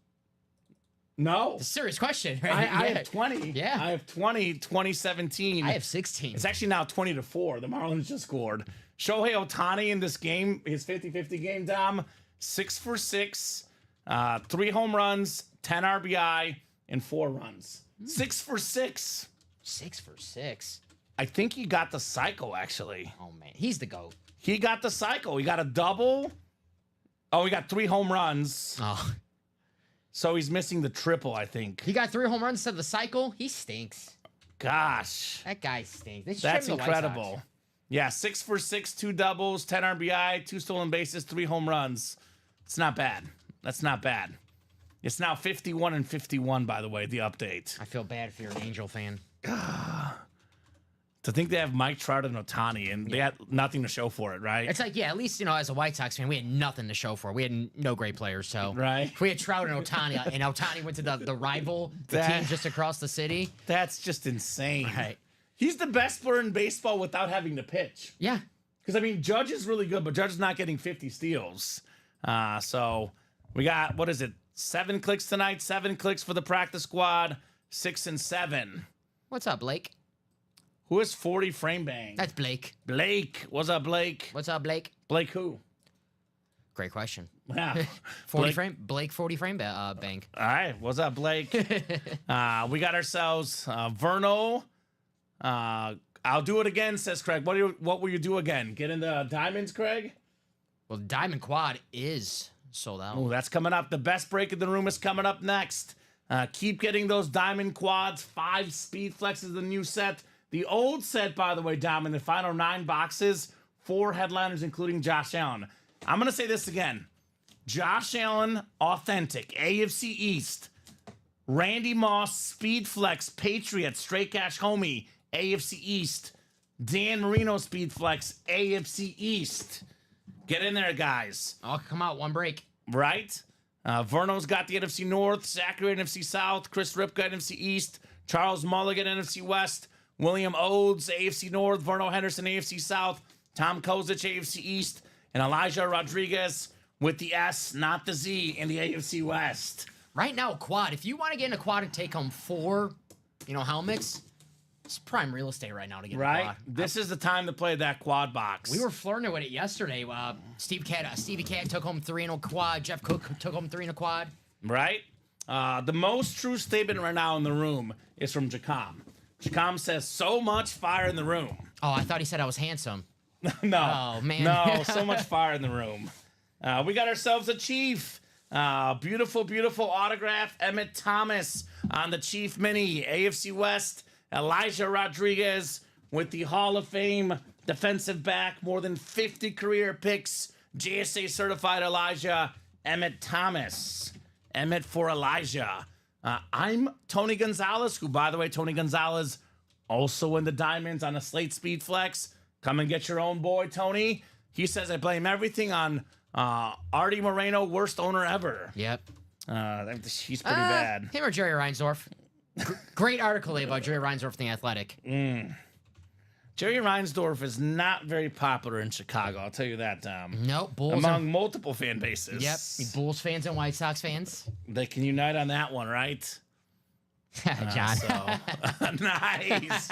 No. It's a serious question, right? I have 20. Yeah. I have 2017. I have 16. It's actually now 20-4. The Marlins just scored. Shohei Ohtani in this game, his 50-50 game, Dom, 6 for 6, 3 home runs, 10 RBI, and 4 runs. 6 for 6. 6 for 6. I think he got the cycle, actually. Oh, man. He's the GOAT. He got the cycle. He got a double. Oh, he got 3 home runs. Oh. So he's missing the triple, I think. He got 3 home runs instead of the cycle. He stinks. Gosh. That guy stinks. They should That's trim the White incredible. Sox. Yeah, 6 for 6, 2 doubles, 10 RBI, 2 stolen bases, 3 home runs. It's not bad. That's not bad. It's now 51-51, by the way, the update. I feel bad if you're an Angel fan. To think they have Mike Trout and Ohtani, and they had nothing to show for it, right? It's like, yeah, at least, as a White Sox fan, we had nothing to show for. We had no great players, so. Right. If we had Trout and Ohtani, and Ohtani went to the rival, the team just across the city. That's just insane. Right. He's the best player in baseball without having to pitch. Yeah. Because, Judge is really good, but Judge is not getting 50 steals. So we got, 7 clicks tonight, 7 clicks for the practice squad, 6 and 7. What's up, Blake? Who is 40 frame bang? That's Blake. Blake. What's up, Blake? What's up, Blake? Blake who? Great question. Yeah. 40 frame bank. All right. What's up, Blake? We got ourselves Verno. I'll do it again, says Craig. What will you do again? Get in the diamonds, Craig? Well, Diamond Quad is sold out. Oh, that's coming up. The best break in the room is coming up next. Keep getting those diamond quads. 5 speed flexes, the new set. The old set, by the way, Dom, in the final 9 boxes, 4 headliners, including Josh Allen. I'm going to say this again. Josh Allen, authentic, AFC East. Randy Moss, Speed Flex, Patriot, Straight Cash Homie, AFC East. Dan Marino, Speed Flex, AFC East. Get in there, guys. Oh, come out, one break. Right? Verno's got the NFC North, Zachary NFC South, Chris Ripka NFC East, Charles Mulligan NFC West, William Odes AFC North, Verno Henderson AFC South, Tom Kozic AFC East, and Elijah Rodriguez with the S, not the Z, in the AFC West. Right now, quad. If you want to get in a quad and take home 4, helmets, it's prime real estate right now to get in a Right? quad. This is the time to play that quad box. We were flirting with it yesterday. Stevie Cat took home 3 in a quad. Jeff Cook took home 3 in a quad. Right? The most true statement right now in the room is from Jacom. Jacom says, so much fire in the room. Oh, I thought he said I was handsome. No. Oh, man. No, so much fire in the room. We got ourselves a Chief. Beautiful, beautiful autograph. Emmett Thomas on the Chief Mini. AFC West, Elijah Rodriguez with the Hall of Fame defensive back. More than 50 career picks. JSA certified Elijah. Emmett Thomas. Emmett for Elijah. I'm Tony Gonzalez, who, by the way, Tony Gonzalez also in the Diamonds on a Slate Speed Flex. Come and get your own boy, Tony. He says, I blame everything on Artie Moreno, worst owner ever. Yep. He's pretty bad. Him or Jerry Reinsdorf. Great article about Jerry Reinsdorf, The Athletic. Jerry Reinsdorf is not very popular in Chicago, I'll tell you that, Dom. Nope. Bulls Among multiple fan bases. Yep. Bulls fans and White Sox fans. They can unite on that one, right? John. Nice.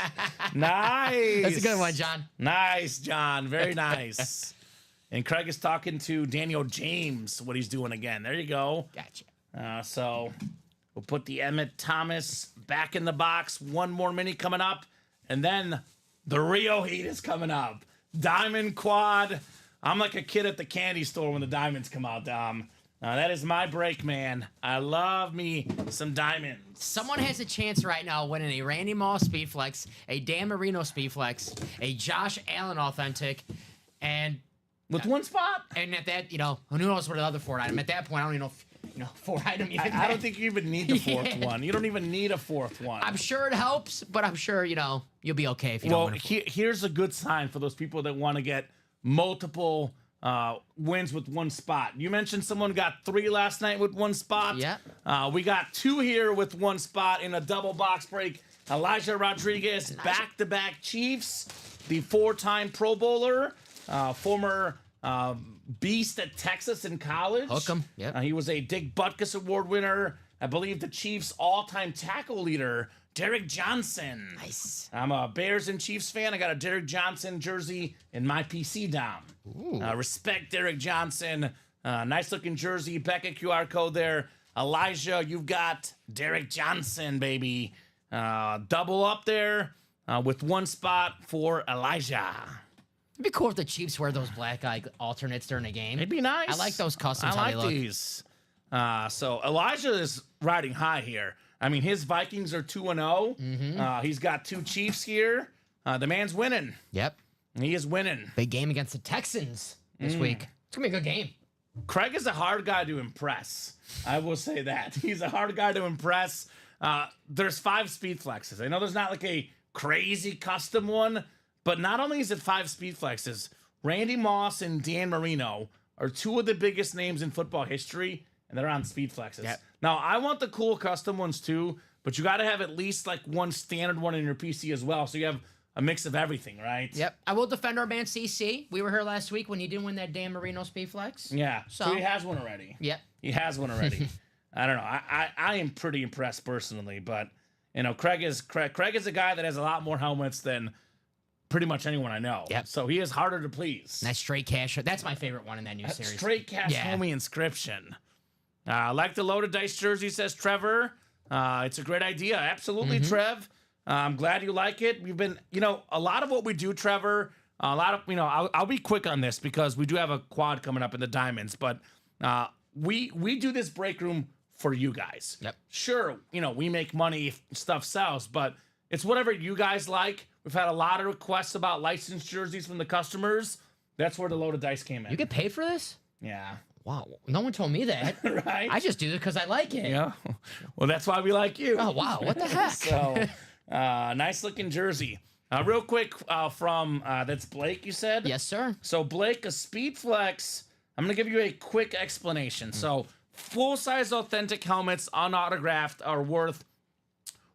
Nice. That's a good one, John. Nice, John. Very nice. And Craig is talking to Daniel James, what he's doing again. There you go. Gotcha. So we'll put the Emmett Thomas back in the box. One more mini coming up. And then the Rio Heat is coming up. Diamond Quad. I'm like a kid at the candy store when the diamonds come out, Dom. That is my break, man. I love me some diamonds. Someone has a chance right now winning a Randy Moss Speed Flex, a Dan Marino Speed Flex, a Josh Allen Authentic, and with one spot? And at that, who knows what the other 4th item. At that point, I don't even know if, 4 item even. I don't think you even need the 4th one. You don't even need a 4th one. I'm sure it helps, but I'm sure, you'll be okay if you don't win it. Here's a good sign for those people that want to get multiple wins with one spot. You mentioned someone got 3 last night with one spot. Yeah. We got 2 here with one spot in a double box break. Elijah Rodriguez, back-to-back Chiefs, the 4-time Pro Bowler, former beast at Texas in college. Hook 'em. Yep. He was a Dick Butkus Award winner. I believe the Chiefs' all-time tackle leader, Derek Johnson. Nice. I'm a Bears and Chiefs fan. I got a Derek Johnson jersey in my PC, Dom. Respect Derek Johnson. Nice-looking jersey. Becca QR code there. Elijah, you've got Derek Johnson, baby. Double up there with one spot for Elijah. It'd be cool if the Chiefs wear those black eye alternates during a game. It'd be nice. I like those customs. I how like they look. these. So Elijah is riding high here. I mean, his Vikings are 2-0. He's got 2 Chiefs here. The man's winning. Yep. He is winning. Big game against the Texans this week. It's gonna be a good game. Craig is a hard guy to impress. I will say that. He's a hard guy to impress. There's 5 speed flexes. I know there's not like a crazy custom one, but not only is it 5 speed flexes, Randy Moss and Dan Marino are 2 of the biggest names in football history, and they're on speed flexes. Yep. Now, I want the cool custom ones too, but you got to have at least like one standard one in your PC as well, so you have a mix of everything, right? Yep. I will defend our man CC. We were here last week when he didn't win that Dan Marino Speed Flex. Yeah. So he has one already. Yep. He has one already. I don't know. I am pretty impressed personally, but Craig is a guy that has a lot more helmets than pretty much anyone I know. Yep. So he is harder to please. That straight cash. That's my favorite one in that new series. Straight cash homie inscription. Like the loaded dice jersey, says Trevor. It's a great idea. Absolutely, Trev. I'm glad you like it. We've been, a lot of what we do, Trevor, a lot of, I'll be quick on this because we do have a quad coming up in the Diamonds, but we do this break room for you guys. Yep. Sure, we make money if stuff sells, but it's whatever you guys like. We've had a lot of requests about licensed jerseys from the customers. That's where the loaded dice came in. You get paid for this? Yeah. Wow, no one told me that. Right? I just do it because I like it. Yeah. Well, that's why we like you. Oh, wow, what the heck? So, nice looking jersey. Real quick from that's Blake, you said? Yes, sir. So, Blake, a Speed Flex. I'm going to give you a quick explanation. So, full-size authentic helmets unautographed are worth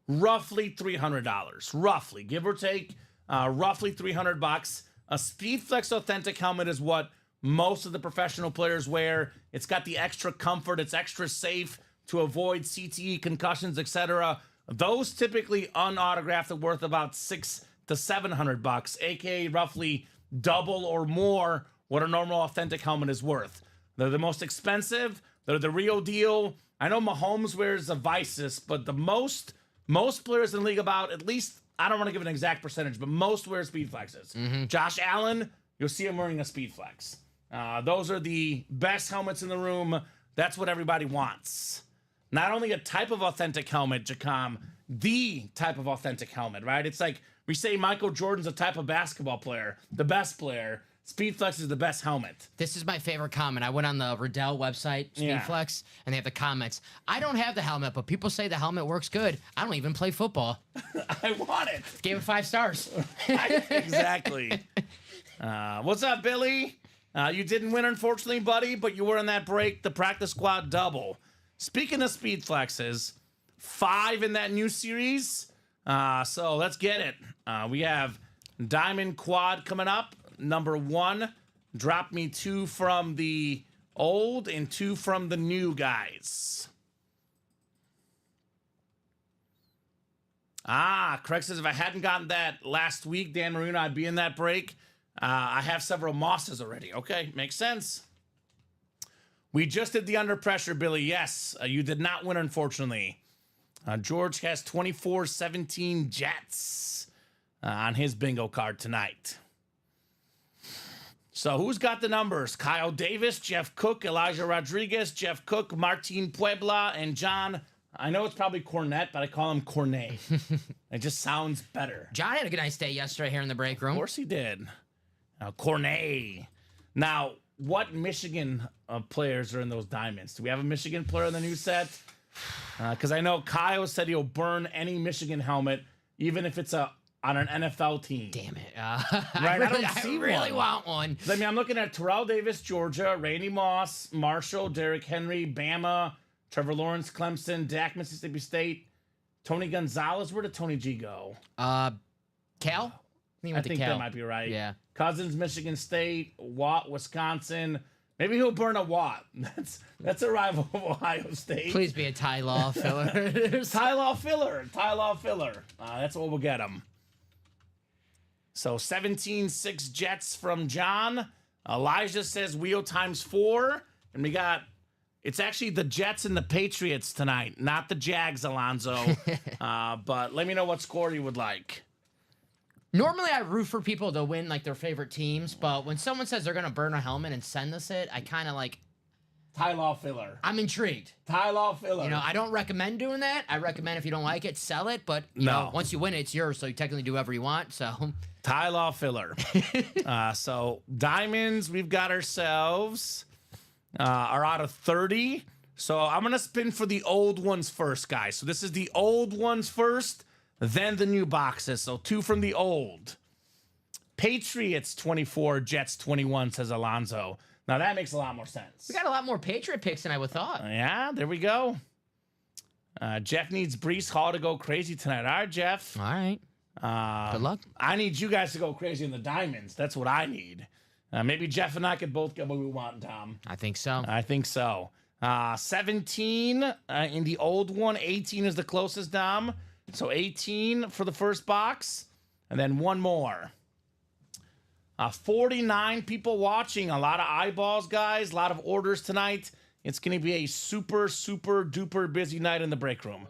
roughly $300. Roughly, give or take, roughly $300. A Speed Flex authentic helmet is what most of the professional players wear. It's got the extra comfort. It's extra safe to avoid CTE, concussions, etc. Those typically unautographed are worth about $600 to $700, aka roughly double or more what a normal authentic helmet is worth. They're the most expensive. They're the real deal. I know Mahomes wears a Visus, but the most players in the league, about at least, I don't want to give an exact percentage, but most wear Speed Flexes. Josh Allen, you'll see him wearing a Speed Flex. Those are the best helmets in the room. That's what everybody wants. Not only a type of authentic helmet, Jacom, the type of authentic helmet, right? It's like we say Michael Jordan's a type of basketball player, the best player. Speed Flex is the best helmet. This is my favorite comment. I went on the Riddell website, Speedflex, and they have the comments. I don't have the helmet, but people say the helmet works good. I don't even play football. I want it. Gave it 5 stars. Exactly. What's up, Billy? You didn't win, unfortunately, buddy, but you were in that break, the practice squad double. Speaking of Speed Flexes, 5 in that new series. So let's get it. We have Diamond Quad coming up. Number 1, drop me 2 from the old and 2 from the new guys. Craig says if I hadn't gotten that last week, Dan Marino, I'd be in that break. I have several Mosses already. Okay, makes sense. We just did the under pressure, Billy. Yes, you did not win, unfortunately. George has 24-17 Jets on his bingo card tonight. So who's got the numbers? Kyle Davis, Jeff Cook, Elijah Rodriguez, Jeff Cook, Martin Puebla, and John. I know it's probably Cornette, but I call him Cornet. It just sounds better. John had a nice day yesterday here in the break room. Of course he did. Cornet. Now, what Michigan players are in those diamonds? Do we have a Michigan player in the new set? Because I know Kyle said he'll burn any Michigan helmet, even if it's on an NFL team. Damn it. Right, I really want one. I mean, I'm looking at Terrell Davis, Georgia, Randy Moss, Marshall, Derrick Henry, Bama, Trevor Lawrence, Clemson, Dak, Mississippi State, Tony Gonzalez. Where did Tony G go? Cal? I think that might be right. Yeah. Cousins, Michigan State, Watt, Wisconsin. Maybe he'll burn a Watt. That's a rival of Ohio State. Please be a Ty Law filler. Ty Law filler. That's what we'll get him. So 17-6 Jets from John. Elijah says wheel times 4. And we got, it's actually the Jets and the Patriots tonight, not the Jags, Alonzo. But let me know what score you would like. Normally, I root for people to win like their favorite teams, but when someone says they're gonna burn a helmet and send us it, I kind of like. Ty Law filler. I'm intrigued. Ty Law filler. You know, I don't recommend doing that. I recommend if you don't like it, sell it. But you know, once you win it, it's yours, so you technically do whatever you want. So. Ty Law filler. So diamonds, we've got ourselves are out of 30. So I'm gonna spin for the old ones first, guys. So this is the old ones first. Then the new boxes. So 2 from the old. Patriots 24, Jets 21, says Alonzo. Now that makes a lot more sense. We got a lot more Patriot picks than I would thought. Yeah, there we go. Jeff needs Breece Hall to go crazy tonight. All right, Jeff. All right. Good luck. I need you guys to go crazy in the diamonds. That's what I need. Maybe Jeff and I could both get what we want, Tom. I think so. 17 in the old one. 18 is the closest, Dom. So 18 for the first box, and then one more. 49 people watching. A lot of eyeballs, guys. A lot of orders tonight. It's going to be a super, super duper busy night in the break room.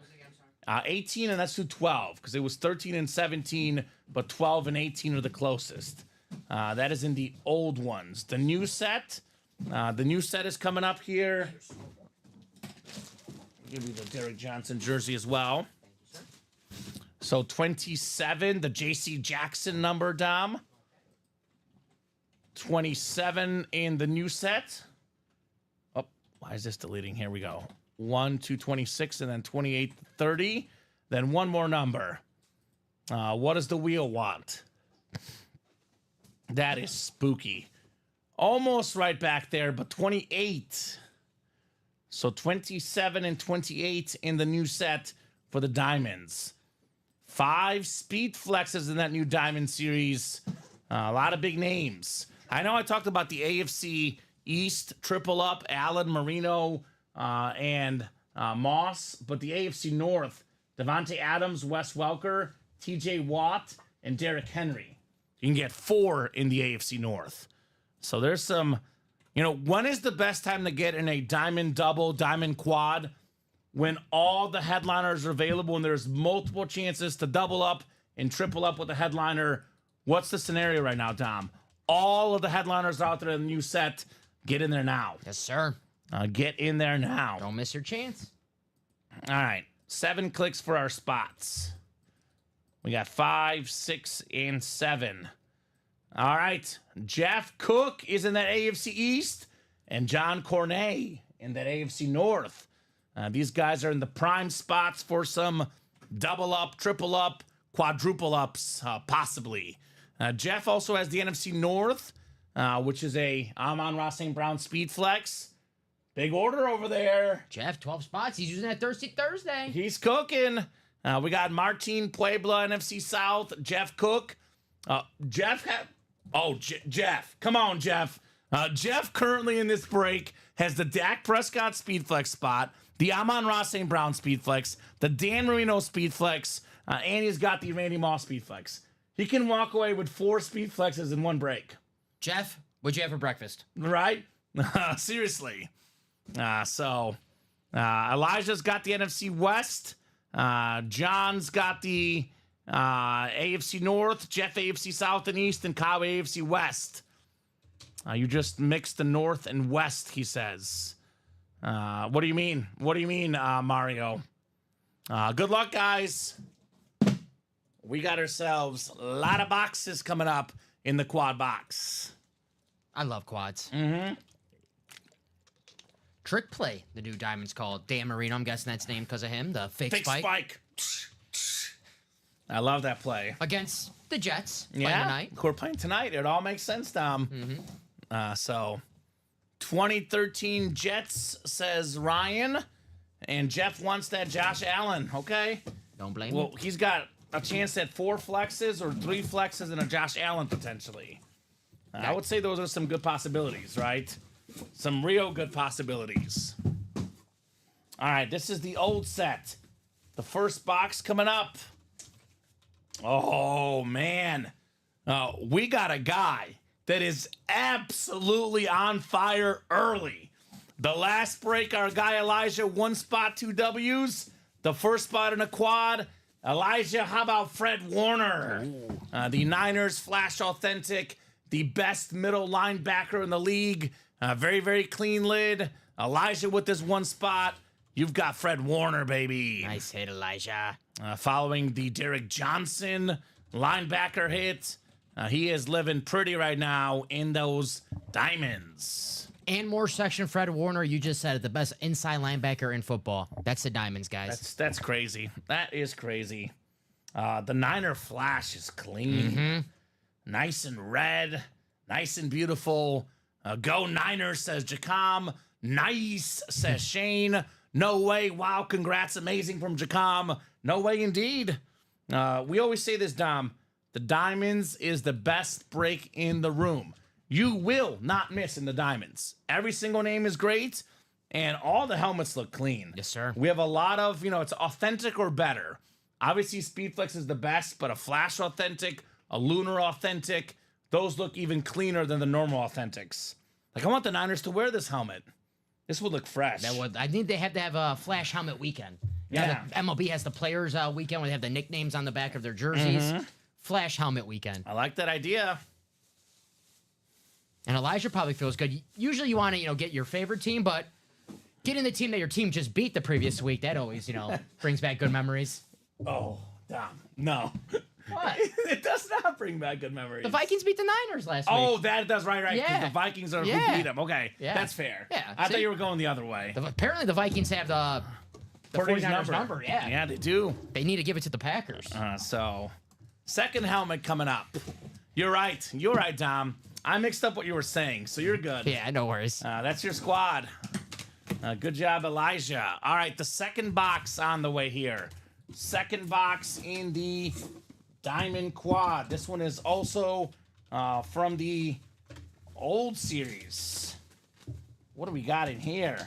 18, and that's to 12, because it was 13 and 17, but 12 and 18 are the closest. That is in the old ones. The new set is coming up here. I'll give you the Derek Johnson jersey as well. So 27, the J.C. Jackson number, Dom. 27 in the new set. Why is this deleting? Here we go. 1 to 26 and then 28 to 30. Then one more number. What does the wheel want? That is spooky. Almost right back there, but 28. So 27 and 28 in the new set for the Diamonds. 5 speed flexes in that new Diamond series. A lot of big names. I know I talked about the AFC East triple up, Allen, Marino, and Moss, but the AFC North, Devontae Adams, Wes Welker, TJ Watt, and Derrick Henry. You can get 4 in the AFC North. So there's some, when is the best time to get in a diamond double, diamond quad? When all the headliners are available and there's multiple chances to double up and triple up with a headliner. What's the scenario right now, Dom? All of the headliners out there in the new set. Get in there now. Yes, sir. Get in there now. Don't miss your chance. All right. 7 clicks for our spots. We got 5, 6, and 7. All right. Jeff Cook is in that AFC East, and John Cornet in that AFC North. These guys are in the prime spots for some double up, triple up, quadruple ups, possibly. Jeff also has the NFC North, which is a Amon-Ra St. Brown speed flex. Big order over there. Jeff, 12 spots. He's using that Thirsty Thursday. He's cooking. We got Martin Puebla, NFC South, Jeff Cook. Jeff. Come on, Jeff. Jeff currently in this break has the Dak Prescott speed flex spot, the Amon-Ra St. Brown speed flex, the Dan Marino speed flex, and he's got the Randy Moss speed flex. He can walk away with 4 speed flexes in one break. Jeff, what'd you have for breakfast? Right? Seriously. Elijah's got the NFC West. John's got the AFC North, Jeff AFC South and East, and Kyle AFC West. You just mixed the North and West, he says. What do you mean? What do you mean, Mario? Good luck, guys. We got ourselves a lot of boxes coming up in the quad box. I love quads. Mm-hmm. Trick play, the new Diamond's called. Dan Marino, I'm guessing that's named because of him. The fake spike. I love that play. Against the Jets. Yeah, tonight. We're playing tonight. It all makes sense, Dom. Mm-hmm. So 2013 Jets, says Ryan. And Jeff wants that Josh Allen, okay? Don't blame Well, him. he's got a chance at 4 flexes or 3 flexes and a Josh Allen potentially. I would say those are some good possibilities, right? Some real good possibilities. All right, this is the old set. The first box coming up. Oh, man. We got a guy that is absolutely on fire early. The last break, our guy Elijah, 1 spot, 2 W's. The first spot in a quad. Elijah, how about Fred Warner? The Niners Flash Authentic, the best middle linebacker in the league. Very, very clean lid. Elijah with this 1 spot. You've got Fred Warner, baby. Nice hit, Elijah. Following the Derek Johnson linebacker hit. He is living pretty right now in those diamonds. And more section, Fred Warner. You just said it, the best inside linebacker in football. That's the Diamonds, guys. That's crazy. That is crazy. The Niner Flash is clean. Mm-hmm. Nice and red. Nice and beautiful. Go Niners, says Jacom. Nice, says Shane. No way. Wow, congrats. Amazing from Jacom. No way indeed. We always say this, Dom. The Diamonds is the best break in the room. You will not miss in the Diamonds. Every single name is great, and all the helmets look clean. Yes, sir. We have a lot of, it's authentic or better. Obviously, Speedflex is the best, but a Flash Authentic, a Lunar Authentic, those look even cleaner than the normal Authentics. Like, I want the Niners to wear this helmet. This would look fresh. I think they have to have a Flash Helmet weekend. Yeah. The MLB has the Players weekend where they have the nicknames on the back of their jerseys. Mm-hmm. Flash Helmet weekend. I like that idea. And Elijah probably feels good. Usually you want to, get your favorite team, but getting the team that your team just beat the previous week, that always, brings back good memories. Oh, Dom. No. What? It does not bring back good memories. The Vikings beat the Niners last week. Oh, that does right. 'Cause Yeah. the Vikings are who Yeah. beat them. Okay, Yeah. that's fair. Yeah. I See? thought you were going the other way. Apparently, the Vikings have the Purdy's 49ers number. Yeah. Yeah, they do. They need to give it to the Packers. So, second helmet coming up. You're right. You're right, Dom. I mixed up what you were saying, so you're good. Yeah, no worries. That's your squad. Good job, Elijah. All right, the second box on the way here. Second box in the Diamond Quad. This one is also from the old series. What do we got in here?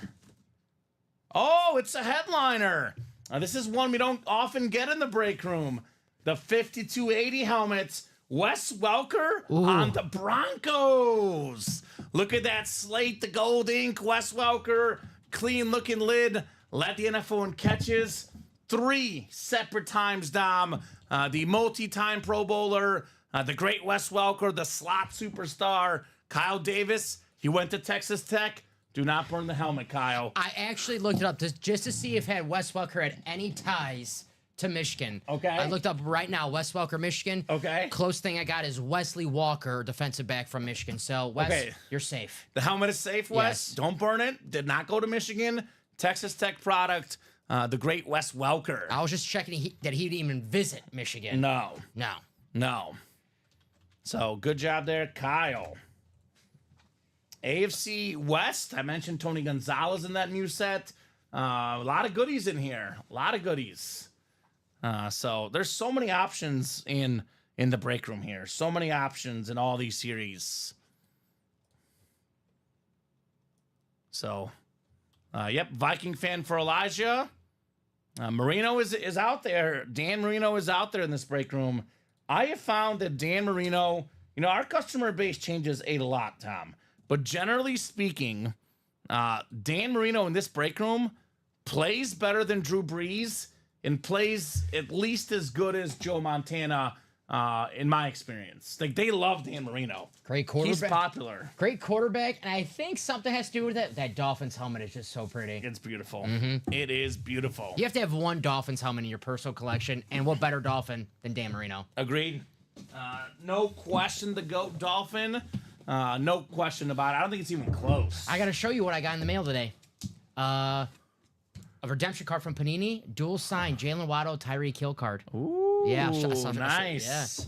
Oh, it's a headliner. This is one we don't often get in the break room. The 5280 helmet. Wes Welker on the Broncos. Look at that slate, the gold ink. Wes Welker, clean looking lid. Led the NFL in catches 3 separate times, Dom. The multi-time Pro Bowler, the great Wes Welker, the slot superstar, Kyle Davis. He went to Texas Tech. Do not burn the helmet, Kyle. I actually looked it up just to see if Wes Welker had any ties to Michigan. Okay. I looked up right now, Wes Welker, Michigan. Okay. Close thing I got is Wesley Walker, defensive back from Michigan. So, Wes, Okay. you're safe. The helmet is safe, Wes. Yes. Don't burn it. Did not go to Michigan. Texas Tech product. The great Wes Welker. I was just checking that he didn't even visit Michigan. No. No. So good job there, Kyle. AFC West. I mentioned Tony Gonzalez in that new set. A lot of goodies in here. A lot of goodies. So there's so many options in the break room here. So many options in all these series. So, yep, Viking fan for Elijah. Marino is out there. Dan Marino is out there in this break room. I have found that Dan Marino, our customer base changes a lot, Tom. But generally speaking, Dan Marino in this break room plays better than Drew Brees and plays at least as good as Joe Montana, in my experience. Like, they love Dan Marino. Great quarterback. He's popular. Great quarterback, and I think something has to do with it. That Dolphins helmet is just so pretty. It's beautiful. It is beautiful. You have to have one Dolphins helmet in your personal collection, and what better Dolphin than Dan Marino? Agreed. No question the GOAT Dolphin. No question about it. I don't think it's even close. I got to show you what I got in the mail today. A redemption card from Panini, dual sign Jalen Waddle, Tyreek Hill card. Ooh, Yeah, nice.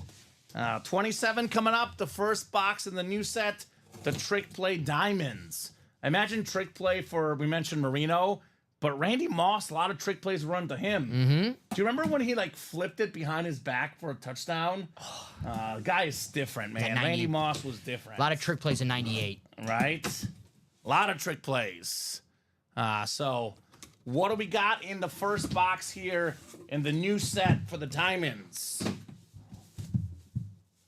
27 coming up. The first box in the new set, the Trick Play Diamonds. I imagine Trick Play we mentioned Marino, but Randy Moss, a lot of trick plays run to him. Do you remember when he flipped it behind his back for a touchdown? The guy is different, man. Randy Moss was different. A lot of trick plays in 98. Right? A lot of trick plays. So what do we got in the first box here in the new set for the Diamonds?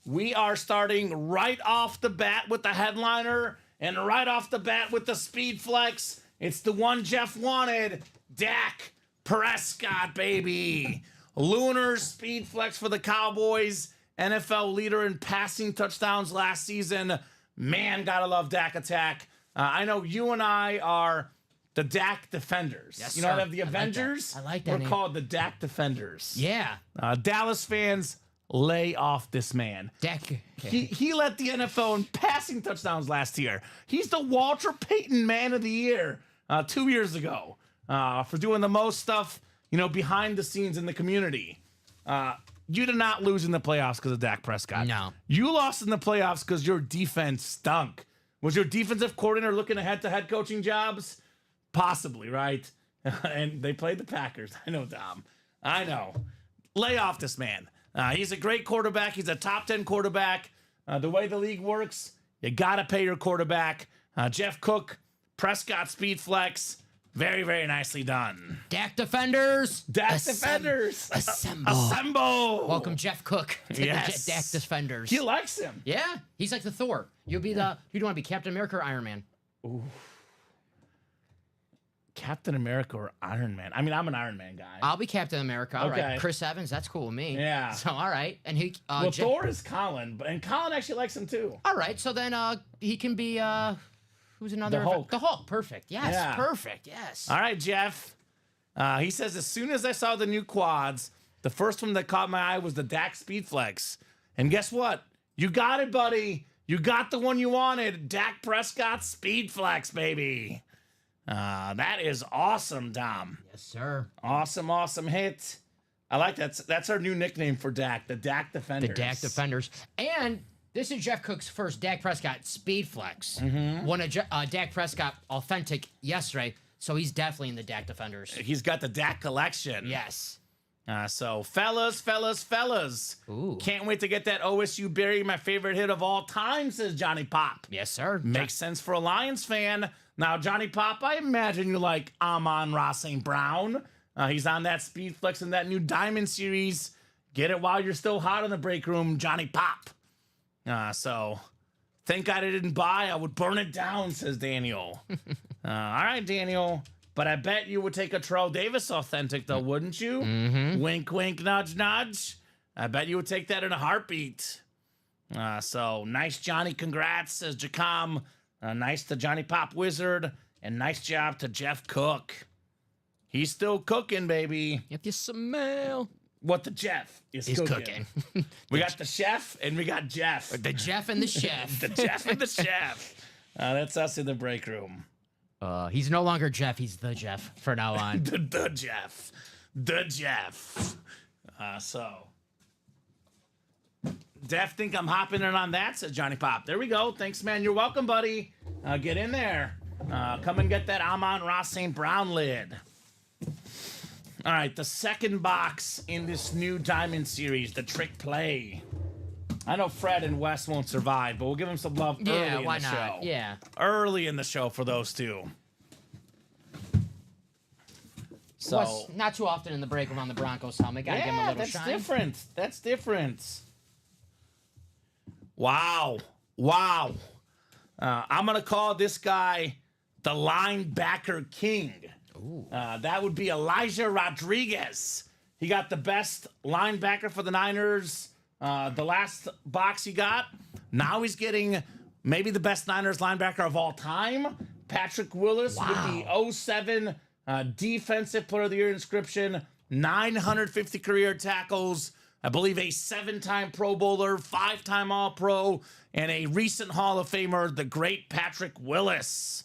We are starting right off the bat with the headliner and right off the bat with the Speed Flex. It's the one Jeff wanted, Dak Prescott, baby. Lunar Speed Flex for the Cowboys. NFL leader in passing touchdowns last season. Man, gotta love Dak Attack. I know you and I are the Dak Defenders. Yes, they sir. have the Avengers. I like that We're name. called the Dak Defenders. Yeah. Dallas fans, lay off this man. Dak. He led the NFL in passing touchdowns last year. He's the Walter Payton Man of the Year 2 years ago for doing the most stuff, behind the scenes in the community. You did not lose in the playoffs because of Dak Prescott. No. You lost in the playoffs because your defense stunk. Was your defensive coordinator looking at head-to-head coaching jobs? Possibly, right? And they played the Packers. I know, Dom. I know. Lay off this man. He's a great quarterback. He's a top 10 quarterback. The way the league works, you got to pay your quarterback. Jeff Cook, Prescott Speed Flex. Very, very nicely done. Dak Defenders. Defenders. Assemble. Assemble. Welcome, Jeff Cook, to Yes. the Dak Defenders. He likes him. Yeah, he's like the Thor. You'd want to be Captain America or Iron Man? Captain America or Iron Man? I mean, I'm an Iron Man guy. I'll be Captain America. All right. Okay. Chris Evans, that's cool with me. Yeah. So, all right. And he, well, Thor is Colin, and Colin actually likes him too. all right. So then he can be, who's another? The Hulk. The Hulk. Perfect. Yes. Yeah. Perfect. Yes. All right, Jeff. He says, as soon as I saw the new quads, The first one that caught my eye was the Dak Speed Flex. And guess what? You got it, buddy. You got the one you wanted. Dak Prescott Speed Flex, baby. That is awesome, Dom. Yes, sir. Awesome hit. I like that. That's our new nickname for Dak, the Dak Defenders. The Dak Defenders. And this is Jeff Cook's first Dak Prescott Speed Flex. Won a Dak Prescott Authentic yesterday, so he's definitely in the Dak Defenders. He's got the Dak collection. Yes. So, fellas. Ooh. Can't wait to get that OSU Berry, my favorite hit of all time, says Johnny Pop. Yes, sir. Makes sense for a Lions fan. Now, Johnny Pop, I imagine you like Amon-Ra St. Brown. He's on that Speed Flex in that new Diamond Series. Get it while you're still hot in the break room, Johnny Pop. So, thank God I didn't buy. I would burn it down, says Daniel. All right, Daniel. But I bet you would take a Terrell Davis Authentic, though, wouldn't you? Wink, wink, nudge, nudge. I bet you would take that in a heartbeat. So, nice, Johnny. Congrats, says Jacom. Nice to Johnny Pop Wizard. And nice job to Jeff Cook. He's still cooking, baby. If you smell what the Jeff is cooking. We got the chef and we got Jeff. the Jeff and the chef. The Jeff and the chef. That's us in the break room. He's no longer Jeff. He's the Jeff for now on. the Jeff. The Jeff. So. Def think I'm hopping in on that, says Johnny Pop. There we go. Thanks, man. You're welcome, buddy. Get in there. Come and get that Amon-Ra St. Brown lid. All right, the second box in this new Diamond Series, the Trick Play. I know Fred and Wes won't survive, but we'll give them some love early in why the not? show. Yeah. Early in the show for those two. So, Wes, not too often in the break room on the Broncos helmet. Gotta give him a little that's shine. different. That's different. Wow. I'm going to call this guy the linebacker king. That would be Elijah Rodriguez. He got the best linebacker for the Niners the last box he got. Now he's getting maybe the best Niners linebacker of all time. Patrick Willis with the 07 Defensive Player of the Year inscription. 950 career tackles. I believe a 7-time Pro Bowler, 5-time All-Pro, and a recent Hall of Famer, the great Patrick Willis.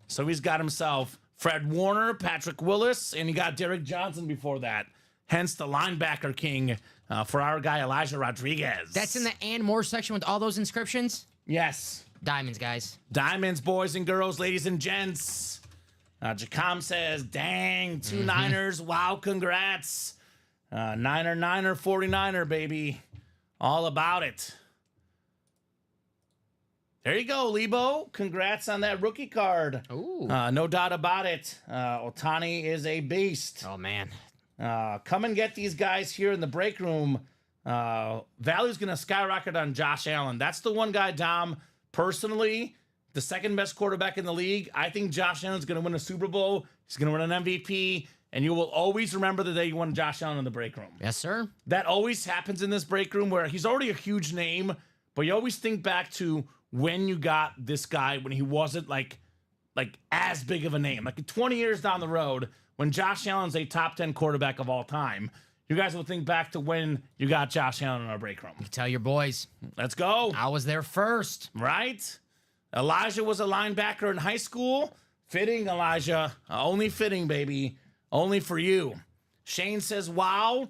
So he's got himself Fred Warner, Patrick Willis, and he got Derek Johnson before that. Hence the linebacker king for our guy Elijah Rodriguez. That's in the and more section with all those inscriptions? Yes. Diamonds, guys. Diamonds, boys and girls, ladies and gents. Jacom says, dang, 2 Niners. Wow, congrats. Niner, 49er, baby. All about it. There you go, Lebo. Congrats on that rookie card. Ooh. No doubt about it. Otani is a beast. Oh, man. Come and get these guys here in the break room. Value's going to skyrocket on Josh Allen. That's the one guy, Dom, personally, the second best quarterback in the league. I think Josh Allen's going to win a Super Bowl. He's going to win an MVP. And you will always remember the day you won Josh Allen in the break room. Yes, sir. That always happens in this break room where he's already a huge name, but you always think back to when you got this guy when he wasn't like as big of a name. Like 20 years down the road, when Josh Allen's a top 10 quarterback of all time, you guys will think back to when you got Josh Allen in our break room. Tell your boys. Let's go. I was there first. Right? Elijah was a linebacker in high school. Fitting, Elijah. Only fitting, baby. Only for you. Shane says, wow.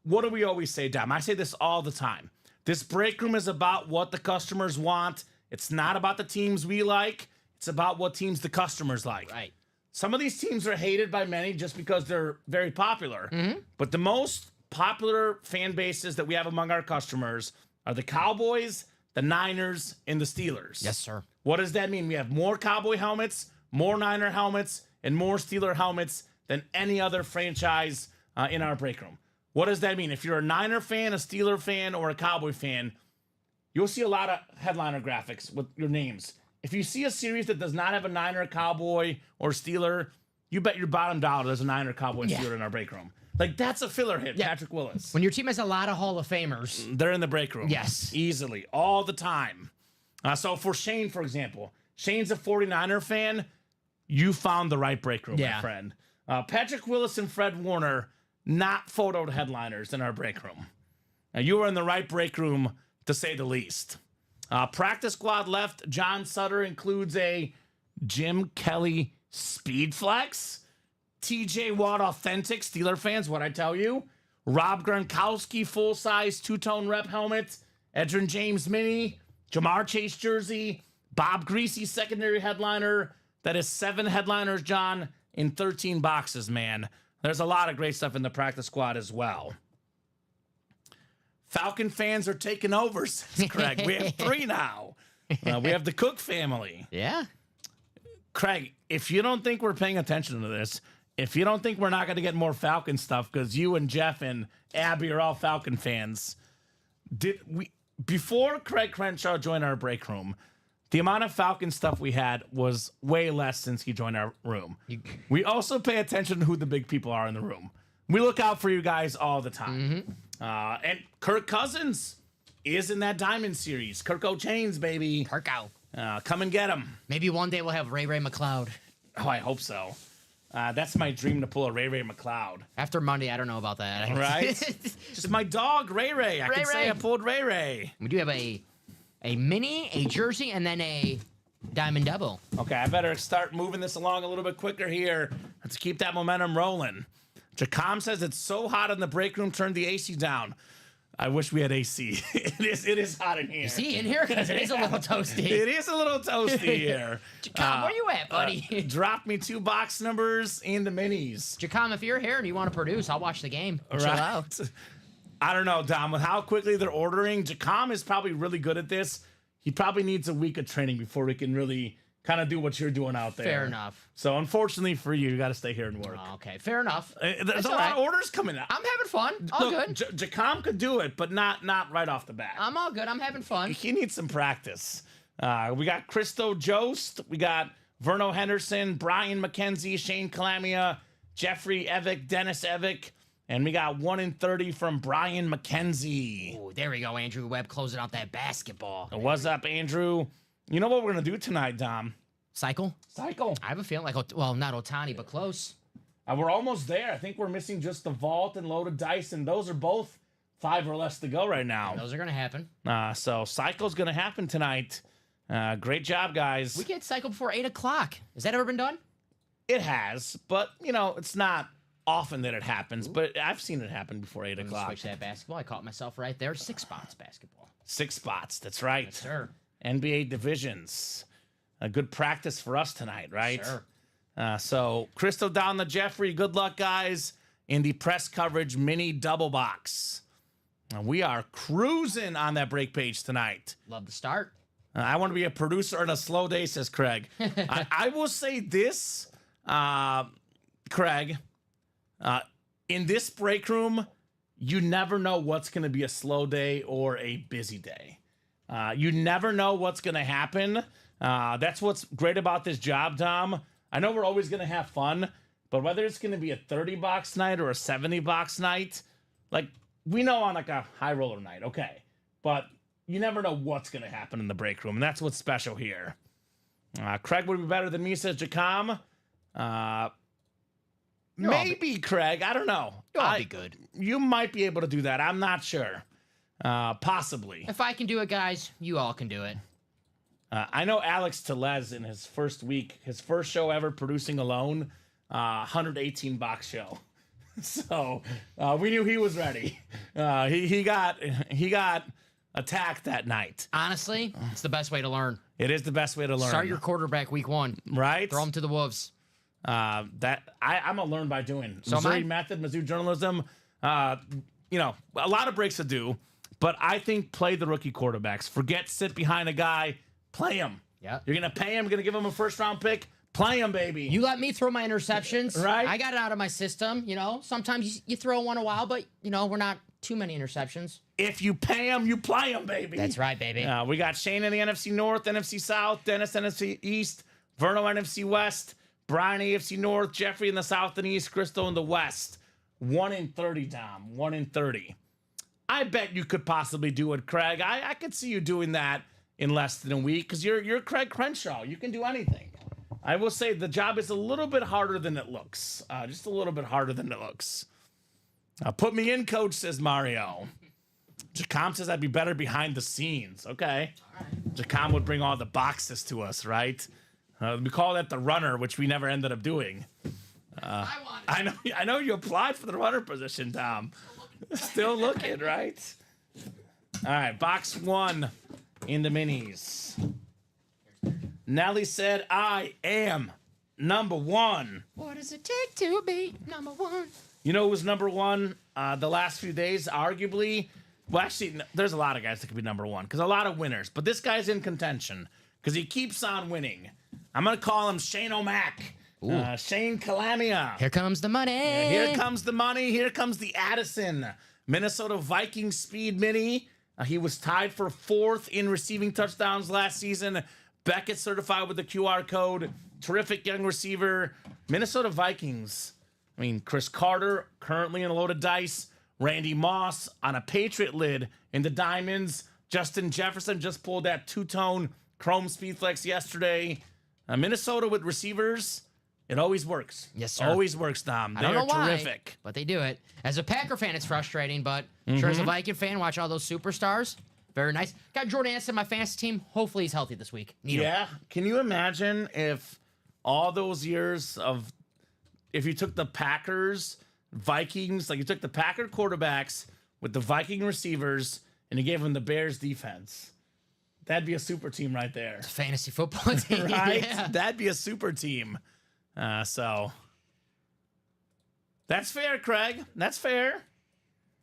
What do we always say, Dom? I say this all the time. This break room is about what the customers want. It's not about the teams we like. It's about what teams the customers like. Right. Some of these teams are hated by many just because they're very popular. But the most popular fan bases that we have among our customers are the Cowboys, the Niners, and the Steelers. Yes, sir. What does that mean? We have more Cowboy helmets, more Niner helmets, and more Steeler helmets than any other franchise in our break room. What does that mean? If you're a Niner fan, a Steeler fan, or a Cowboy fan, you'll see a lot of headliner graphics with your names. If you see a series that does not have a Niner, Cowboy, or Steeler, you bet your bottom dollar there's a Niner, Cowboy, and Steeler in our break room. Like, that's a filler hit, Patrick Willis. When your team has a lot of Hall of Famers. They're in the break room. Yes. Easily. All the time. So for Shane, for example, Shane's a 49er fan. You found the right break room, my friend. Patrick Willis and Fred Warner, not photoed headliners in our break room. Now, you were in the right break room, to say the least. Practice squad left, John Sutter includes a Jim Kelly Speed Flex, TJ Watt Authentic Steeler fans, what I tell you, Rob Gronkowski full-size two-tone rep helmet, Edgerrin James mini, Jamar Chase jersey, Bob Greasy secondary headliner. That is 7 headliners, John, in 13 boxes, man. There's a lot of great stuff in the practice squad as well. Falcon fans are taking over, says Craig. We have 3 now. We have the Cook family. Yeah. Craig, if you don't think we're paying attention to this, if you don't think we're not going to get more Falcon stuff, because you and Jeff and Abby are all Falcon fans, before Craig Crenshaw joined our break room, the amount of Falcon stuff we had was way less since he joined our room. We also pay attention to who the big people are in the room. We look out for you guys all the time. And Kirk Cousins is in that Diamond Series. Kirk O'Chains, baby. Kirko. Come and get him. Maybe one day we'll have Ray McLeod. Oh, I hope so. That's my dream, to pull a Ray McLeod. After Monday, I don't know about that. Right? Just my dog, Ray. I can say I pulled Ray. We do have a mini, a jersey, and then a diamond double. Okay, I better start moving this along a little bit quicker here to keep that momentum rolling. Jacom says it's so hot in the break room, turn the AC down. I wish we had AC. It is hot in here. See, in here, because it is a little toasty. It is a little toasty here. Jacom, where you at, buddy? Drop me 2 box numbers and the minis. Jacom, if you're here and you want to produce, I'll watch the game. Chill out. I don't know, Dom. With how quickly they're ordering, Jacom is probably really good at this. He probably needs a week of training before we can really kind of do what you're doing out there. Fair enough. So unfortunately for you, you got to stay here and work. Oh, okay, fair enough. There's a lot of orders coming out. I'm having fun. All good. Jacom could do it, but not right off the bat. I'm all good. I'm having fun. He needs some practice. We got Christo Jost. We got Verno Henderson, Brian McKenzie, Shane Calamia, Jeffrey Evick, Dennis Evick. And we got 1 in 30 from Brian McKenzie. Oh, there we go, Andrew Webb closing out that basketball. What's up, Andrew? You know what we're going to do tonight, Dom? Cycle? Cycle. I have a feeling like, well, not Otani, but close. We're almost there. I think we're missing just the vault and loaded dice, and those are both 5 or less to go right now. Those are going to happen. So Cycle's going to happen tonight. Great job, guys. We get Cycle before 8 o'clock. Has that ever been done? It has, but, it's not often that it happens, but I've seen it happen before 8 o'clock. Switch that basketball. I caught myself right there. 6 spots basketball. 6 spots. That's right. Yes, sir. NBA divisions. A good practice for us tonight, right? Sure. So, Crystal down the Jeffrey. Good luck, guys, in the press coverage mini double box. We are cruising on that break page tonight. Love the start. I want to be a producer on a slow day, says Craig. I will say this, Craig. In this break room, you never know what's going to be a slow day or a busy day. You never know what's going to happen. That's what's great about this job, Dom. I know we're always going to have fun, but whether it's going to be a 30-box night or a 70-box night, like, we know on like a high roller night, okay. But you never know what's going to happen in the break room, and that's what's special here. Craig would be better than me, says Jacom. Maybe, Craig. I don't know. I'll be good. You might be able to do that. I'm not sure. Possibly. If I can do it, guys, you all can do it. I know Alex Telez in his first week, his first show ever producing alone, 118-box show. So we knew he was ready. He got attacked that night. Honestly, it's the best way to learn. It is the best way to learn. Start your quarterback week 1. Right. Throw him to the wolves. I'm a learn by doing. So Missouri method, Mizzou journalism. A lot of breaks to do, but I think play the rookie quarterbacks. Forget sit behind a guy. Play him. Yeah. You're gonna pay him. Gonna give him a first-round pick. Play him, baby. You let me throw my interceptions. Right. I got it out of my system. Sometimes you throw one a while, but we're not too many interceptions. If you pay him, you play him, baby. That's right, baby. We got Shane in the NFC North, NFC South, Dennis NFC East, Verno NFC West, Brian AFC North, Jeffrey in the South and East, Crystal in the West. 1 in 30, Dom. 1 in 30. I bet you could possibly do it, Craig. I could see you doing that in less than a week because you're Craig Crenshaw. You can do anything. I will say the job is a little bit harder than it looks. Just a little bit harder than it looks. Put me in, coach, says Mario. Jacom says I'd be better behind the scenes. Okay. Jacom would bring all the boxes to us, right? We call that the runner, which we never ended up doing. I know you applied for the runner position, Tom. Still looking, right? All right, box 1 in the minis. Nelly said, I am number 1. What does it take to be number 1? You know who was number 1 the last few days, arguably? Well, actually, there's a lot of guys that could be number 1 because a lot of winners. But this guy's in contention because he keeps on winning. I'm going to call him Shane O'Mac. Shane Calamia. Here comes the money. Here comes the money. Here comes the Addison. Minnesota Vikings speed mini. He was tied for 4th in receiving touchdowns last season. Beckett certified with the QR code. Terrific young receiver. Minnesota Vikings. I mean, Chris Carter currently in a load of dice. Randy Moss on a Patriot lid in the diamonds. Justin Jefferson just pulled that 2-tone Chrome Speedflex yesterday. Minnesota with receivers, it always works. Yes, sir. Always works, Dom. I don't know why, terrific. but they do it. As a Packer fan, it's frustrating, but sure as a Viking fan, watch all those superstars. Very nice. Got Jordan Addison, my fantasy team. Hopefully he's healthy this week. Need him. Yeah. Can you imagine if all those years of, if you took the Packers, Vikings, like you took the Packer quarterbacks with the Viking receivers and you gave them the Bears defense? That'd be a super team right there. Fantasy football team. Right? Yeah. That'd be a super team. So that's fair, Craig. That's fair.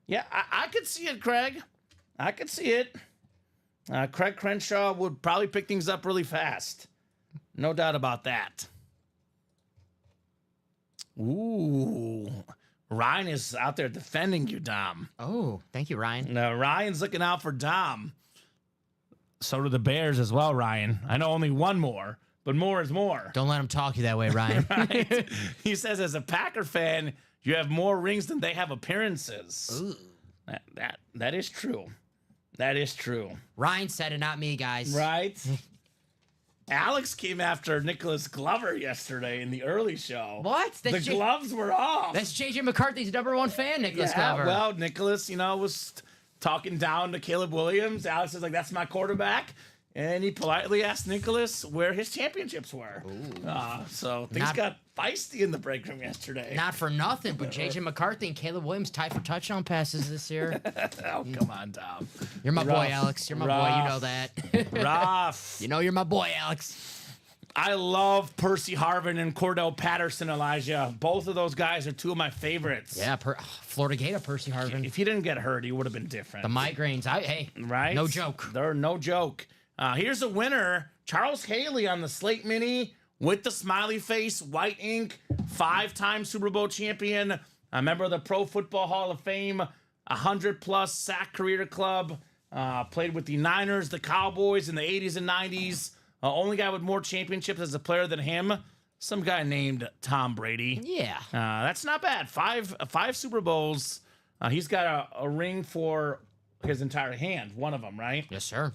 Yeah, I could see it, Craig. I could see it. Craig Crenshaw would probably pick things up really fast. No doubt about that. Ooh. Ryan is out there defending you, Dom. Oh, thank you, Ryan. No, Ryan's looking out for Dom. So do the Bears as well, Ryan. I know only one more, but more is more. Don't let him talk you that way, Ryan. Right? He says, as a Packer fan, you have more rings than they have appearances. Ooh. That is true. That is true. Ryan said it, not me, guys. Right? Alex came after Nicholas Glover yesterday in the early show. What? The gloves were off. That's J.J. McCarthy's #1 fan, Nicholas Glover. Well, Nicholas, was talking down to Caleb Williams. Alex is like, that's my quarterback. And he politely asked Nicholas where his championships were. So things got feisty in the break room yesterday. Not for nothing, but J.J. McCarthy and Caleb Williams tied for touchdown passes this year. Oh, come on, Tom. You're my boy, Alex. You're my boy. You know that. Rough. You know you're my boy, Alex. I love Percy Harvin and Cordell Patterson, Elijah. Both of those guys are two of my favorites. Yeah, Florida Gator, Percy Harvin. If he didn't get hurt, he would have been different. The migraines. Hey, right? No joke. They're no joke. Here's a winner. Charles Haley on the Slate Mini with the smiley face, white ink, 5-time Super Bowl champion, a member of the Pro Football Hall of Fame, 100-plus sack career club, played with the Niners, the Cowboys in the 80s and 90s. Only guy with more championships as a player than him, some guy named Tom Brady. Yeah. That's not bad. Five Super Bowls. He's got a ring for his entire hand, one of them, right? Yes, sir.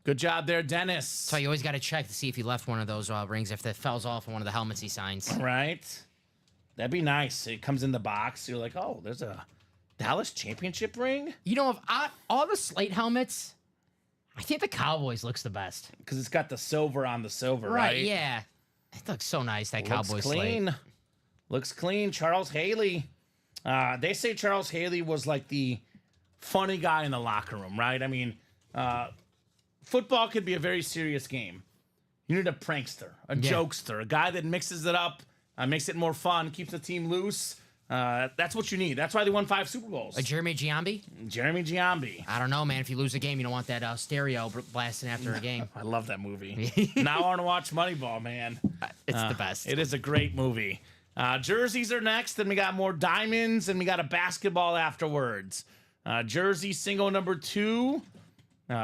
Good job there, Dennis. So you always got to check to see if he left one of those rings, if that falls off on one of the helmets he signs. Right. That'd be nice. It comes in the box. You're like, oh, there's a Dallas championship ring? You know, of all the Slate helmets, I think the Cowboys looks the best. Because it's got the silver on the silver, right? Yeah. It looks so nice, that Looks Cowboys clean. Slate. Looks clean. Charles Haley. They say Charles Haley was like the funny guy in the locker room, right? I mean, football could be a very serious game. You need a prankster, a jokester, a guy that mixes it up, makes it more fun, keeps the team loose. That's what you need. That's why they won 5 Super Bowls. A Jeremy Giambi? Jeremy Giambi. I don't know, man. If you lose a game, you don't want that stereo blasting after a game. I love that movie. Now I want to watch Moneyball, man. It's the best. It is a great movie. Jerseys are next, then we got more diamonds, and we got a basketball afterwards. Jersey single number 2.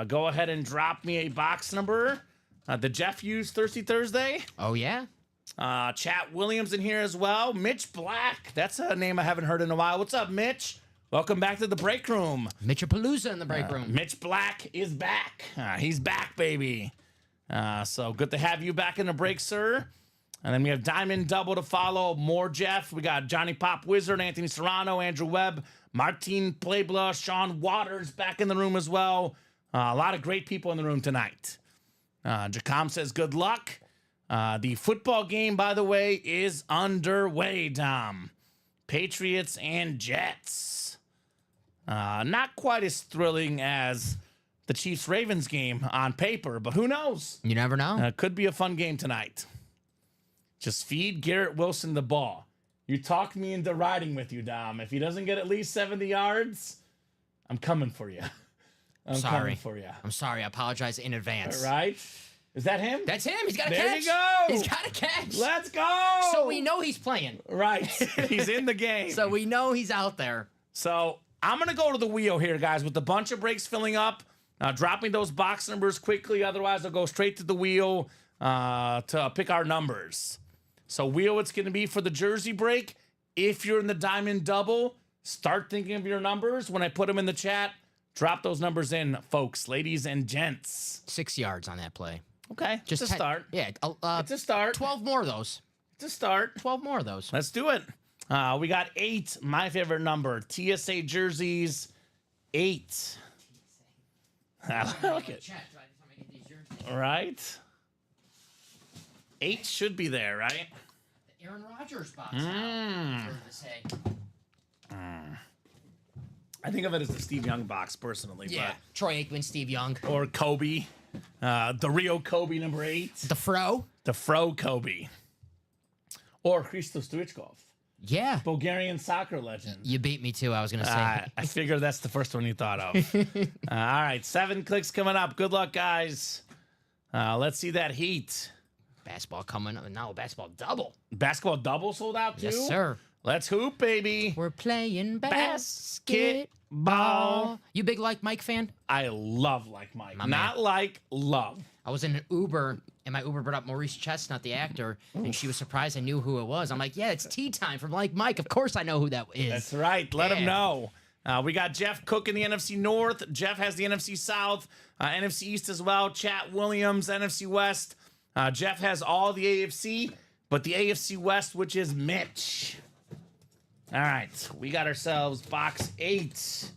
Go ahead and drop me a box number. The Jeff Hughes Thirsty Thursday. Oh, yeah? Chat Williams in here as well. Mitch Black. That's a name I haven't heard in a while. What's up, Mitch? Welcome back to the break room. Mitchapalooza in the break room. Mitch Black is back. He's back, baby. So good to have you back in the break, sir. And then we have Diamond Double to follow. More Jeff. We got Johnny Pop Wizard, Anthony Serrano, Andrew Webb, Martin Playbla, Sean Waters back in the room as well. A lot of great people in the room tonight. Jacom says good luck. The football game, by the way, is underway, Dom. Patriots and Jets. Not quite as thrilling as the Chiefs-Ravens game on paper, but who knows? You never know. Could be a fun game tonight. Just feed Garrett Wilson the ball. You talked me into riding with you, Dom. If he doesn't get at least 70 yards, I'm coming for you. I'm coming for you. I'm sorry. I apologize in advance. All right. Is that him? That's him. He's got a catch. There you go. He's got a catch. Let's go. So we know he's playing. Right. He's in the game. So we know he's out there. So I'm going to go to the wheel here, guys, with a bunch of breaks filling up. Drop me those box numbers quickly. Otherwise, I'll go straight to the wheel to pick our numbers. So wheel, it's going to be for the jersey break. If you're in the Diamond Double, start thinking of your numbers. When I put them in the chat, drop those numbers in, folks, ladies and gents. 6 yards on that play. Okay, just a start. Yeah, it's a start. 12 more of those. It's a start. 12 more of those. Let's do it. We got 8, my favorite number. TSA jerseys, 8. I like it. All right. 8 should be there, right? The Aaron Rodgers box. I think of it as the Steve Young box, personally. Yeah, Troy Aikman, Steve Young. Or Kobe. The Rio Kobe number 8. The Fro. The Fro Kobe. Or Christos Stoichkov. Yeah. Bulgarian soccer legend. You beat me too, I was going to say. I figured that's the first one you thought of. All right, 7 clicks coming up. Good luck, guys. Let's see that heat. Basketball coming up. Now basketball double. Basketball double sold out, too? Yes, sir. Let's hoop, baby. We're playing basketball. You big Like Mike fan? I love Like Mike. My Not man. like love. I was in an Uber, and my Uber brought up Maurice Chestnut, the actor, and she was surprised I knew who it was. I'm like, yeah, it's Tea Time from Like Mike. Of course I know who that is. That's right. Let him Yeah. know. We got Jeff Cook in the NFC North. Jeff has the NFC South, NFC East as well. Chat Williams, NFC West. Jeff has all the AFC, but the AFC West, which is Mitch. All right, we got ourselves box 8.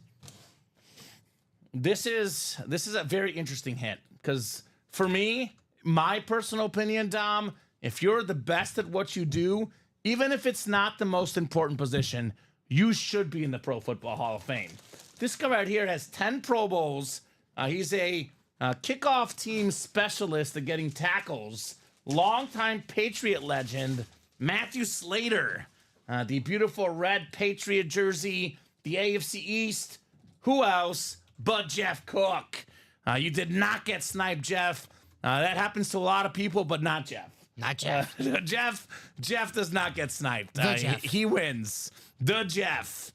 This is a very interesting hit because for me, my personal opinion, Dom, if you're the best at what you do, even if it's not the most important position, you should be in the Pro Football Hall of Fame. This guy right here has 10 Pro Bowls. He's a kickoff team specialist at getting tackles. Longtime Patriot legend, Matthew Slater. The beautiful red Patriot jersey, the AFC East. Who else but Jeff Cook? You did not get sniped, Jeff. That happens to a lot of people, but not Jeff. Not Jeff. Jeff does not get sniped. Jeff. He wins. The Jeff.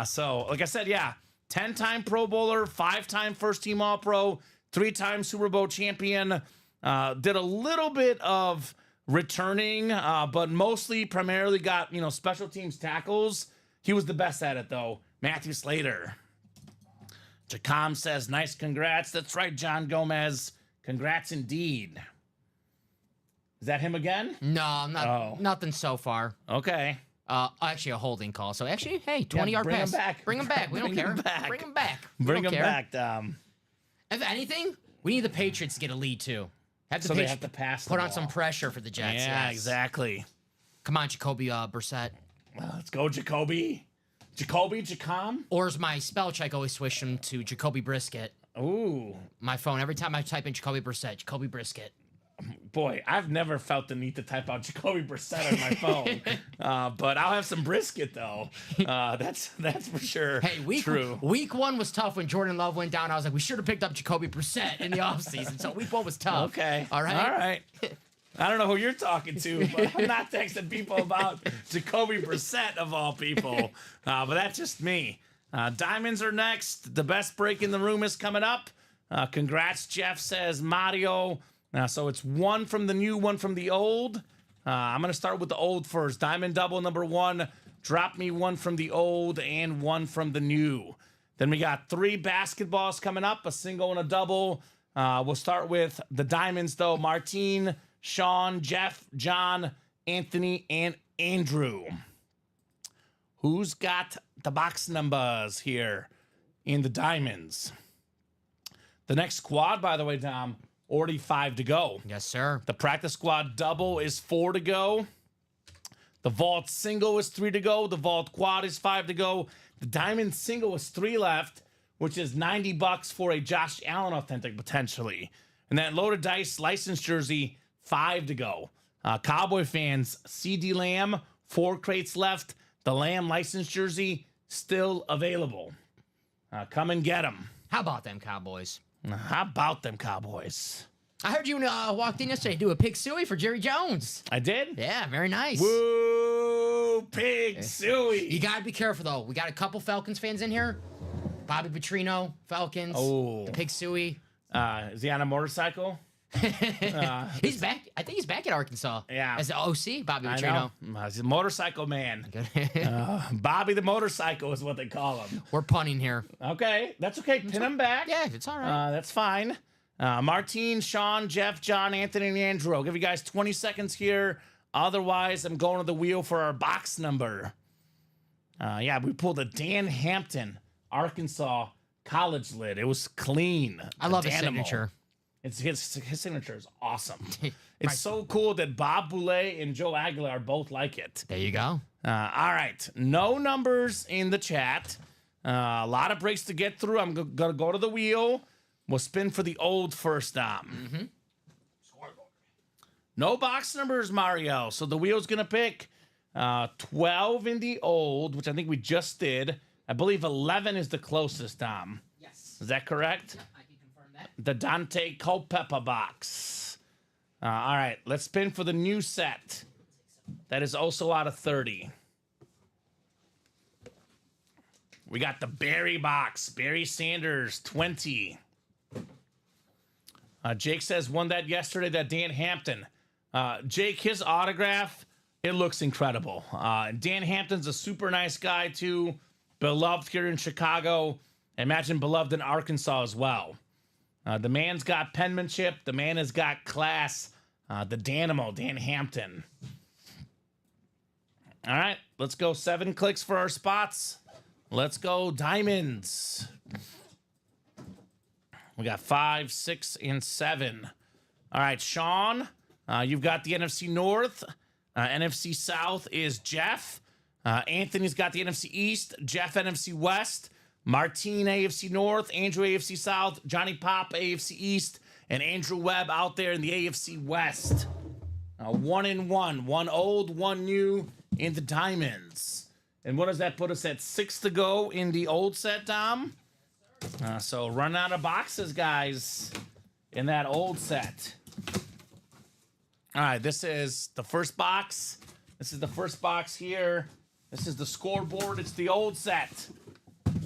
So, like I said, yeah, 10-time Pro Bowler, 5-time first-team All-Pro, 3-time Super Bowl champion. Did a little bit of returning, but primarily got, special teams tackles. He was the best at it, though. Matthew Slater. Jacom says, nice congrats. That's right, John Gomez. Congrats indeed. Is that him again? No, I'm not. Oh. Nothing so far. Okay. Actually, a holding call. So actually, hey, 20-yard bring pass. him back. Bring him back. We don't Bring care. him back. Bring him back. We Bring don't him care. back, Dom. If anything, we need the Patriots to get a lead too. Have the So they Patriots have to pass the put on ball. some pressure for the Jets. Yeah, yes. exactly. Come on, Jacoby Brissett. Let's go, Jacoby. Jacom? Or as my spell check always switch him to Jacoby Brisket. Ooh. My phone, every time I type in Jacoby Brissett, Jacoby Brisket. Boy, I've never felt the need to type out Jacoby Brissett on my phone. But I'll have some brisket, though. That's for sure. Hey, week 1 was tough when Jordan Love went down. I was like, we should have picked up Jacoby Brissett in the offseason. So week 1 was tough. Okay. All right. All right. I don't know who you're talking to, but I'm not texting people about Jacoby Brissett of all people. But that's just me. Diamonds are next. The best break in the room is coming up. Congrats, Jeff, says Mario. So it's 1 from the new, 1 from the old. I'm going to start with the old first. Diamond double number 1. Drop me 1 from the old and 1 from the new. Then we got 3 basketballs coming up, a single and a double. We'll start with the diamonds, though. Martine Sean, Jeff, John, Anthony, and Andrew. Who's got the box numbers here in the diamonds? The next squad, by the way, Dom, already 5 to go. Yes, sir. The practice squad double is 4 to go. The vault single is 3 to go. The vault quad is 5 to go. The diamond single is 3 left, which is $90 for a Josh Allen authentic potentially. And that loaded dice licensed jersey, 5 to go. Cowboy fans, CD Lamb, 4 crates left. The Lamb licensed jersey still available. Come and get them. How about them Cowboys? How about them Cowboys? I heard you walked in yesterday to do a pig suey for Jerry Jones. I did? Yeah, very nice. Woo, pig suey. You got to be careful, though. We got a couple Falcons fans in here. Bobby Petrino, Falcons. Oh. The pig suey. Is he on a motorcycle? He's back. I think he's back at Arkansas. Yeah. As the OC, Bobby I Petrino. know. He's a motorcycle man. Bobby the motorcycle is what they call him. We're punting here. Okay, that's okay. Pin him back. Yeah, it's all right. That's fine. Martine, Sean, Jeff, John, Anthony, and Andrew. I'll give you guys 20 seconds here. Otherwise, I'm going to the wheel for our box number. Yeah, we pulled a Dan Hampton, Arkansas college lid. It was clean. I love his Danimal. signature. His signature is awesome. It's so cool that Bob Boulay and Joe Aguilar both like it. There you go. All right. No numbers in the chat. A lot of breaks to get through. I'm going to go to the wheel. We'll spin for the old first dom. No box numbers, Mario. So the wheel's going to pick 12 in the old, which I think we just did. I believe 11 is the closest dom. Yes. Is that correct? I can confirm that. The Dante Culpepper box. All right, let's spin for the new set. That is also out of 30. We got the Barry box. Barry Sanders, 20. Jake says, won that yesterday, that Dan Hampton. Jake, his autograph, it looks incredible. Dan Hampton's a super nice guy, too. Beloved here in Chicago. Imagine beloved in Arkansas as well. The man's got penmanship. The man has got class. The Danimal, Dan Hampton. All right, let's go 7 clicks for our spots. Let's go diamonds. We got 5, 6, and 7. All right, Sean, you've got the NFC North. NFC South is Jeff. Anthony's got the NFC East. Jeff, NFC West. Martine, AFC North. Andrew, AFC South. Johnny Pop, AFC East. And Andrew Webb out there in the AFC West. 1 and 1. 1 old, 1 new in the diamonds. And what does that put us at? 6 to go in the old set, Dom? So run out of boxes, guys, in that old set. All right, this is the first box. This is the first box here. This is the scoreboard. It's the old set.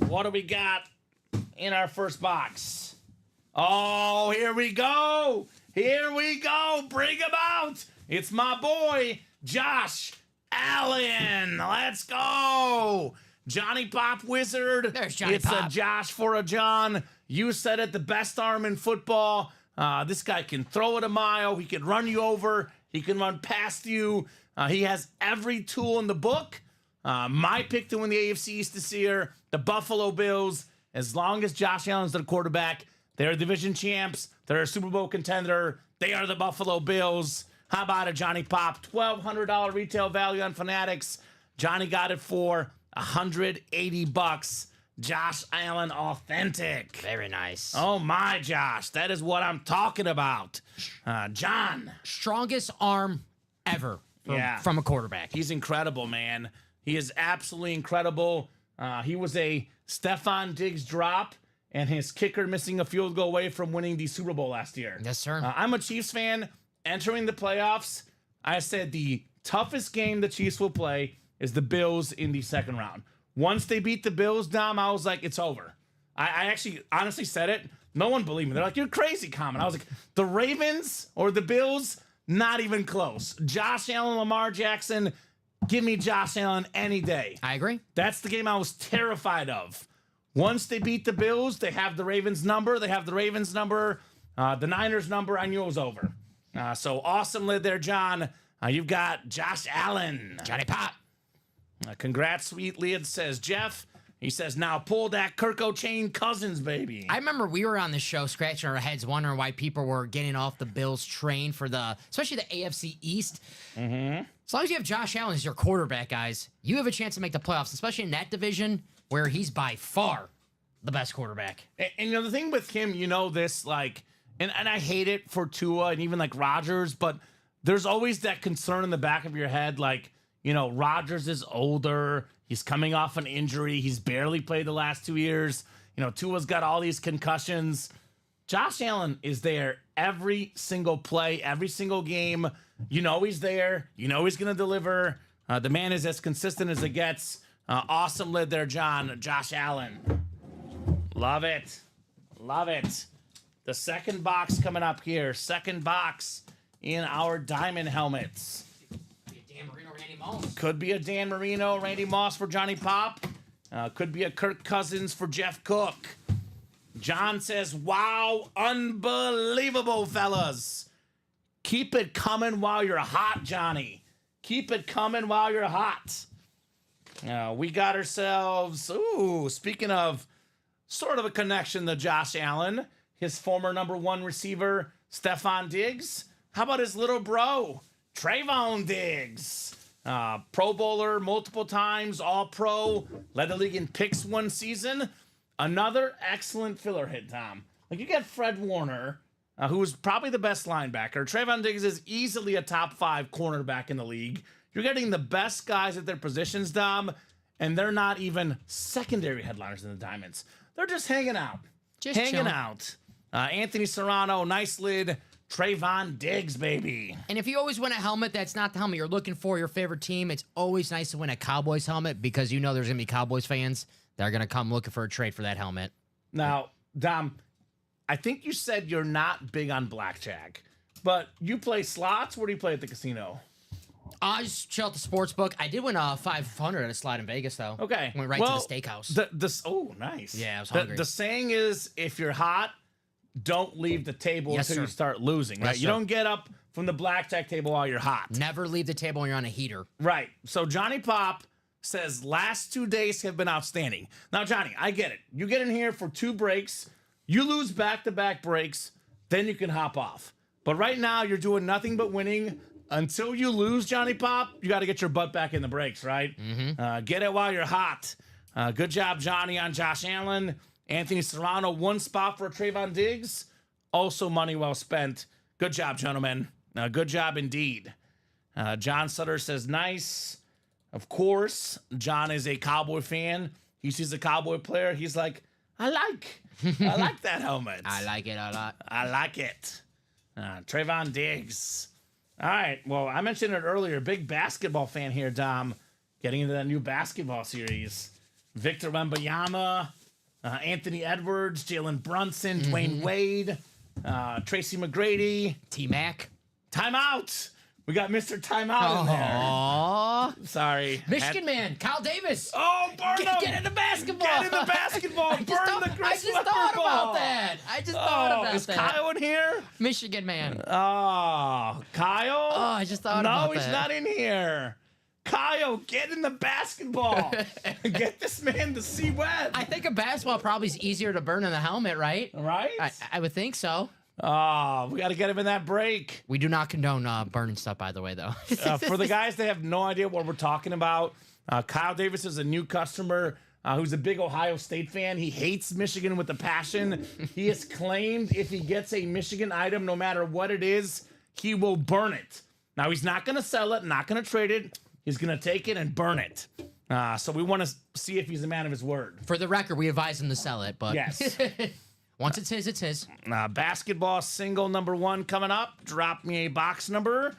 What do we got in our first box? Oh, here we go. Here we go. Bring him out. It's my boy, Josh Allen. Let's go. Johnny Pop Wizard. There's Johnny It's Pop. a Josh for a John. You said it, the best arm in football. This guy can throw it a mile. He can run you over. He can run past you. He has every tool in the book. My pick to win the AFC East this year, the Buffalo Bills. As long as Josh Allen's the quarterback, they're division champs. They're a Super Bowl contender. They are the Buffalo Bills. How about it, Johnny Pop? $1,200 retail value on Fanatics. Johnny got it for $180. Josh Allen authentic. Very nice. Oh my, Josh. That is what I'm talking about. John. Strongest arm ever from a quarterback. He's incredible, man. He is absolutely incredible. He was a Stephon Diggs drop and his kicker missing a field goal away from winning the Super Bowl last year. Yes, sir. I'm a Chiefs fan. Entering the playoffs, I said the toughest game the Chiefs will play is the Bills in the second round. Once they beat the Bills, Dom, I was like, it's over. I actually honestly said it. No one believed me. They're like, you're crazy, Kamen. I was like, the Ravens or the Bills, not even close. Josh Allen, Lamar Jackson, give me Josh Allen any day. I agree. That's the game I was terrified of. Once they beat the Bills, they have the Ravens number. The Niners number. I knew it was over. So awesome lid there, John. You've got Josh Allen. Johnny Pop. Congrats, sweet lid, says Jeff. He says, now pull that Kirko chain Cousins, baby. I remember we were on the show scratching our heads wondering why people were getting off the Bills train for especially the AFC East. Mm-hmm. As long as you have Josh Allen as your quarterback, guys, you have a chance to make the playoffs, especially in that division where he's by far the best quarterback. And the thing with him, this, and I hate it for Tua and even like Rodgers, but there's always that concern in the back of your head, Rodgers is older. He's coming off an injury. He's barely played the last 2 years. Tua's got all these concussions. Josh Allen is there every single play, every single game. He's there. He's going to deliver. The man is as consistent as it gets. Awesome lid there, John. Josh Allen. Love it. Love it. The second box coming up here. Second box in our diamond helmets. Dan Marino, Randy Moss. Could be a Dan Marino, Randy Moss for Johnny Pop. Could be a Kirk Cousins for Jeff Cook. John says, wow, unbelievable, fellas. Keep it coming while you're hot, Johnny. Keep it coming while you're hot. We got ourselves, speaking of sort of a connection to Josh Allen, his former number 1 receiver, Stephon Diggs. How about his little bro, Trayvon Diggs? Pro Bowler multiple times, All-Pro, led the league in picks one season. Another excellent filler hit, Tom. You got Fred Warner, who's probably the best linebacker. Trayvon Diggs is easily a top 5 cornerback in the league. You're getting the best guys at their positions, Dom, and they're not even secondary headliners in the Diamonds. They're just hanging out. Hanging out. Anthony Serrano, nice lid. Trayvon Diggs, baby. And if you always win a helmet that's not the helmet you're looking for, your favorite team, it's always nice to win a Cowboys helmet because there's going to be Cowboys fans that are going to come looking for a trade for that helmet. Now, Dom, I think you said you're not big on blackjack, but you play slots? Where do you play at the casino? I just chill at the sports book. I did win a 500 at a slot in Vegas, though. Okay. Went right to the steakhouse. Oh, nice. Yeah, I was hungry. The saying is, if you're hot, don't leave the table until you start losing, right? Yes, you don't get up from the blackjack table while you're hot. Never leave the table when you're on a heater. Right. So Johnny Pop says last 2 days have been outstanding. Now, Johnny, I get it. You get in here for 2 breaks. You lose back-to-back breaks. Then you can hop off. But right now, you're doing nothing but winning. Until you lose, Johnny Pop, you got to get your butt back in the breaks, right? Mm-hmm. Get it while you're hot. Good job, Johnny, on Josh Allen. Anthony Serrano, 1 spot for Trayvon Diggs. Also money well spent. Good job, gentlemen. Good job indeed. John Sutter says, nice. Of course, John is a Cowboy fan. He sees a Cowboy player. He's like, I like that helmet. I like it a lot. I like it. Trayvon Diggs. All right. Well, I mentioned it earlier. Big basketball fan here, Dom. Getting into that new basketball series. Victor Wembanyama, Anthony Edwards, Jalen Brunson, Dwayne Wade, Tracy McGrady. T-Mac. Timeout. We got Mr. Timeout in there. Aww. Sorry. Michigan man, Kyle Davis. Oh, burn him. Get into basketball. Get into basketball. Burn the Chris I just Webber thought ball. about that. I just thought about is that. Kyle in here? Michigan man. Oh, Kyle? Oh, I just thought about that. No, he's not in here. Kyle, get in the basketball. Get this man to see Webb. I think a basketball probably is easier to burn than the helmet, right? Right? I would think so. Oh, we got to get him in that break. We do not condone burning stuff, by the way, though. For the guys that have no idea what we're talking about, Kyle Davis is a new customer who's a big Ohio State fan. He hates Michigan with a passion. He has claimed if he gets a Michigan item, no matter what it is, he will burn it. Now, he's not going to sell it, not going to trade it. He's going to take it and burn it. So we want to see if he's a man of his word. For the record, we advise him to sell it, but yes. Once it's his, it's his. Basketball single number 1 coming up. Drop me a box number.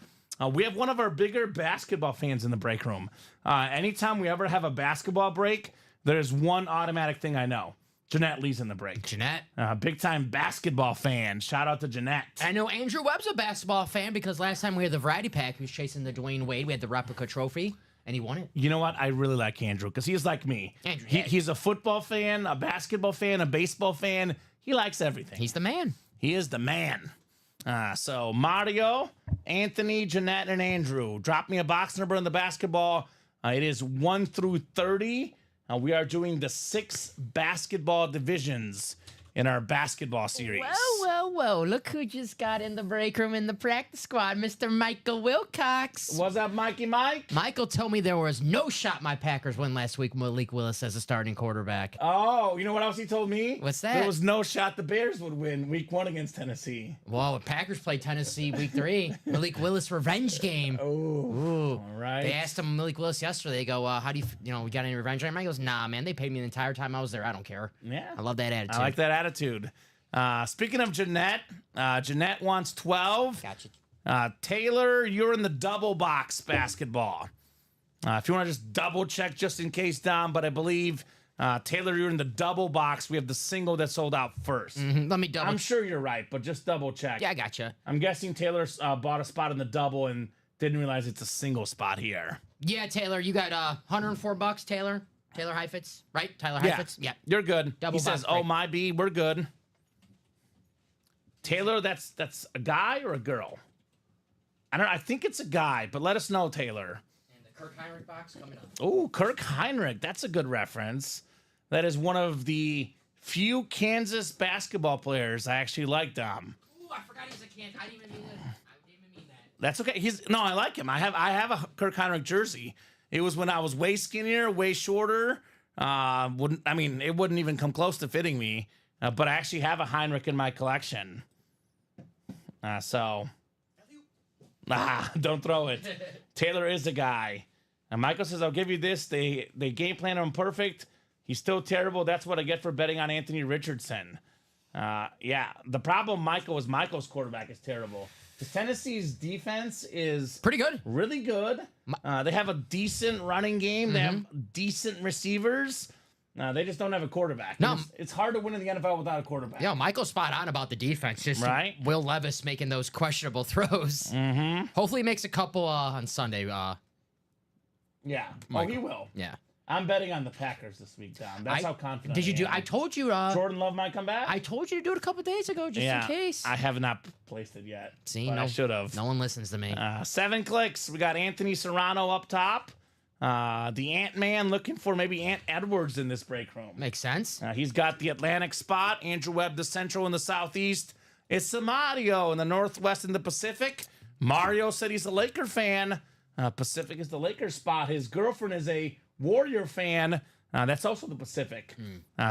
We have one of our bigger basketball fans in the break room. Anytime we ever have a basketball break, there's one automatic thing I know. Jeanette Lee's in the break. Jeanette? Big time basketball fan. Shout out to Jeanette. I know Andrew Webb's a basketball fan because last time we had the variety pack, he was chasing the Dwayne Wade. We had the replica trophy, and he won it. You know what? I really like Andrew because he's like me. Andrew, he's a football fan, a basketball fan, a baseball fan. He likes everything. He's the man. He is the man. So Mario, Anthony, Jeanette, and Andrew. Drop me a box number in the basketball. It is 1 through 30. We are doing the 6 basketball divisions in our basketball series. Whoa. Look who just got in the break room in the practice squad, Mr. Michael Wilcox. What's up, Mikey Mike? Michael told me there was no shot my Packers win last week with Malik Willis as a starting quarterback. Oh, you know what else he told me? What's that? There was no shot the Bears would win week 1 against Tennessee. Well, Packers play Tennessee week 3. Malik Willis revenge game. Ooh. All right. They asked him Malik Willis yesterday. They go, how do we got any revenge on him? He goes, nah, man, they paid me the entire time I was there. I don't care. Yeah. I love that attitude. I like that attitude. Speaking of Jeanette, Jeanette wants 12. Gotcha. Taylor, you're in the double box basketball. If you want to just double check just in case, Dom, but I believe, Taylor, you're in the double box. We have the single that sold out first. Let me double. I'm sure you're right, but just double check. Yeah, I gotcha. I'm guessing Taylor bought a spot in the double and didn't realize it's a single spot here. Yeah, Taylor, you got $104, Taylor. Taylor Heifetz, right? Tyler Heifetz? Yeah. You're good. Double he says, box break. oh, my B, we're good. Taylor, that's a guy or a girl? I don't know. I think it's a guy, but let us know, Taylor. And the Kirk Heinrich box coming up. Oh, Kirk Heinrich. That's a good reference. That is one of the few Kansas basketball players I actually like, Dom. Ooh, I forgot he's a Kansas. I didn't even mean that. That's okay. I like him. I have a Kirk Heinrich jersey. It was when I was way skinnier, way shorter. It wouldn't even come close to fitting me. But I actually have a Heinrich in my collection. Don't throw it. Taylor is the guy. And Michael says, I'll give you this. They game plan him perfect. He's still terrible. That's what I get for betting on Anthony Richardson. The problem, Michael, is Michael's quarterback is terrible. Tennessee's defense is Pretty good. really good. They have a decent running game. They have decent receivers. They just don't have a quarterback. No. It's hard to win in the NFL without a quarterback. Yeah, Michael's spot on about the defense. Just Right. Will Levis making those questionable throws. Hopefully he makes a couple on Sunday. Yeah. Michael. He will. Yeah. I'm betting on the Packers this week, Tom. That's how confident Did you I do? am. I told you. Jordan Love might come back? I told you to do it a couple days ago, just in case. I have not placed it yet. See, but no, I should have. No one listens to me. 7 clicks. We got Anthony Serrano up top. The Ant-Man looking for maybe Ant Edwards in this break room. Makes sense. He's got the Atlantic spot. Andrew Webb, the Central and the Southeast. It's Mario in the Northwest and the Pacific. Mario said he's a Laker fan. Pacific is the Lakers spot. His girlfriend is a Warrior fan. That's also the Pacific.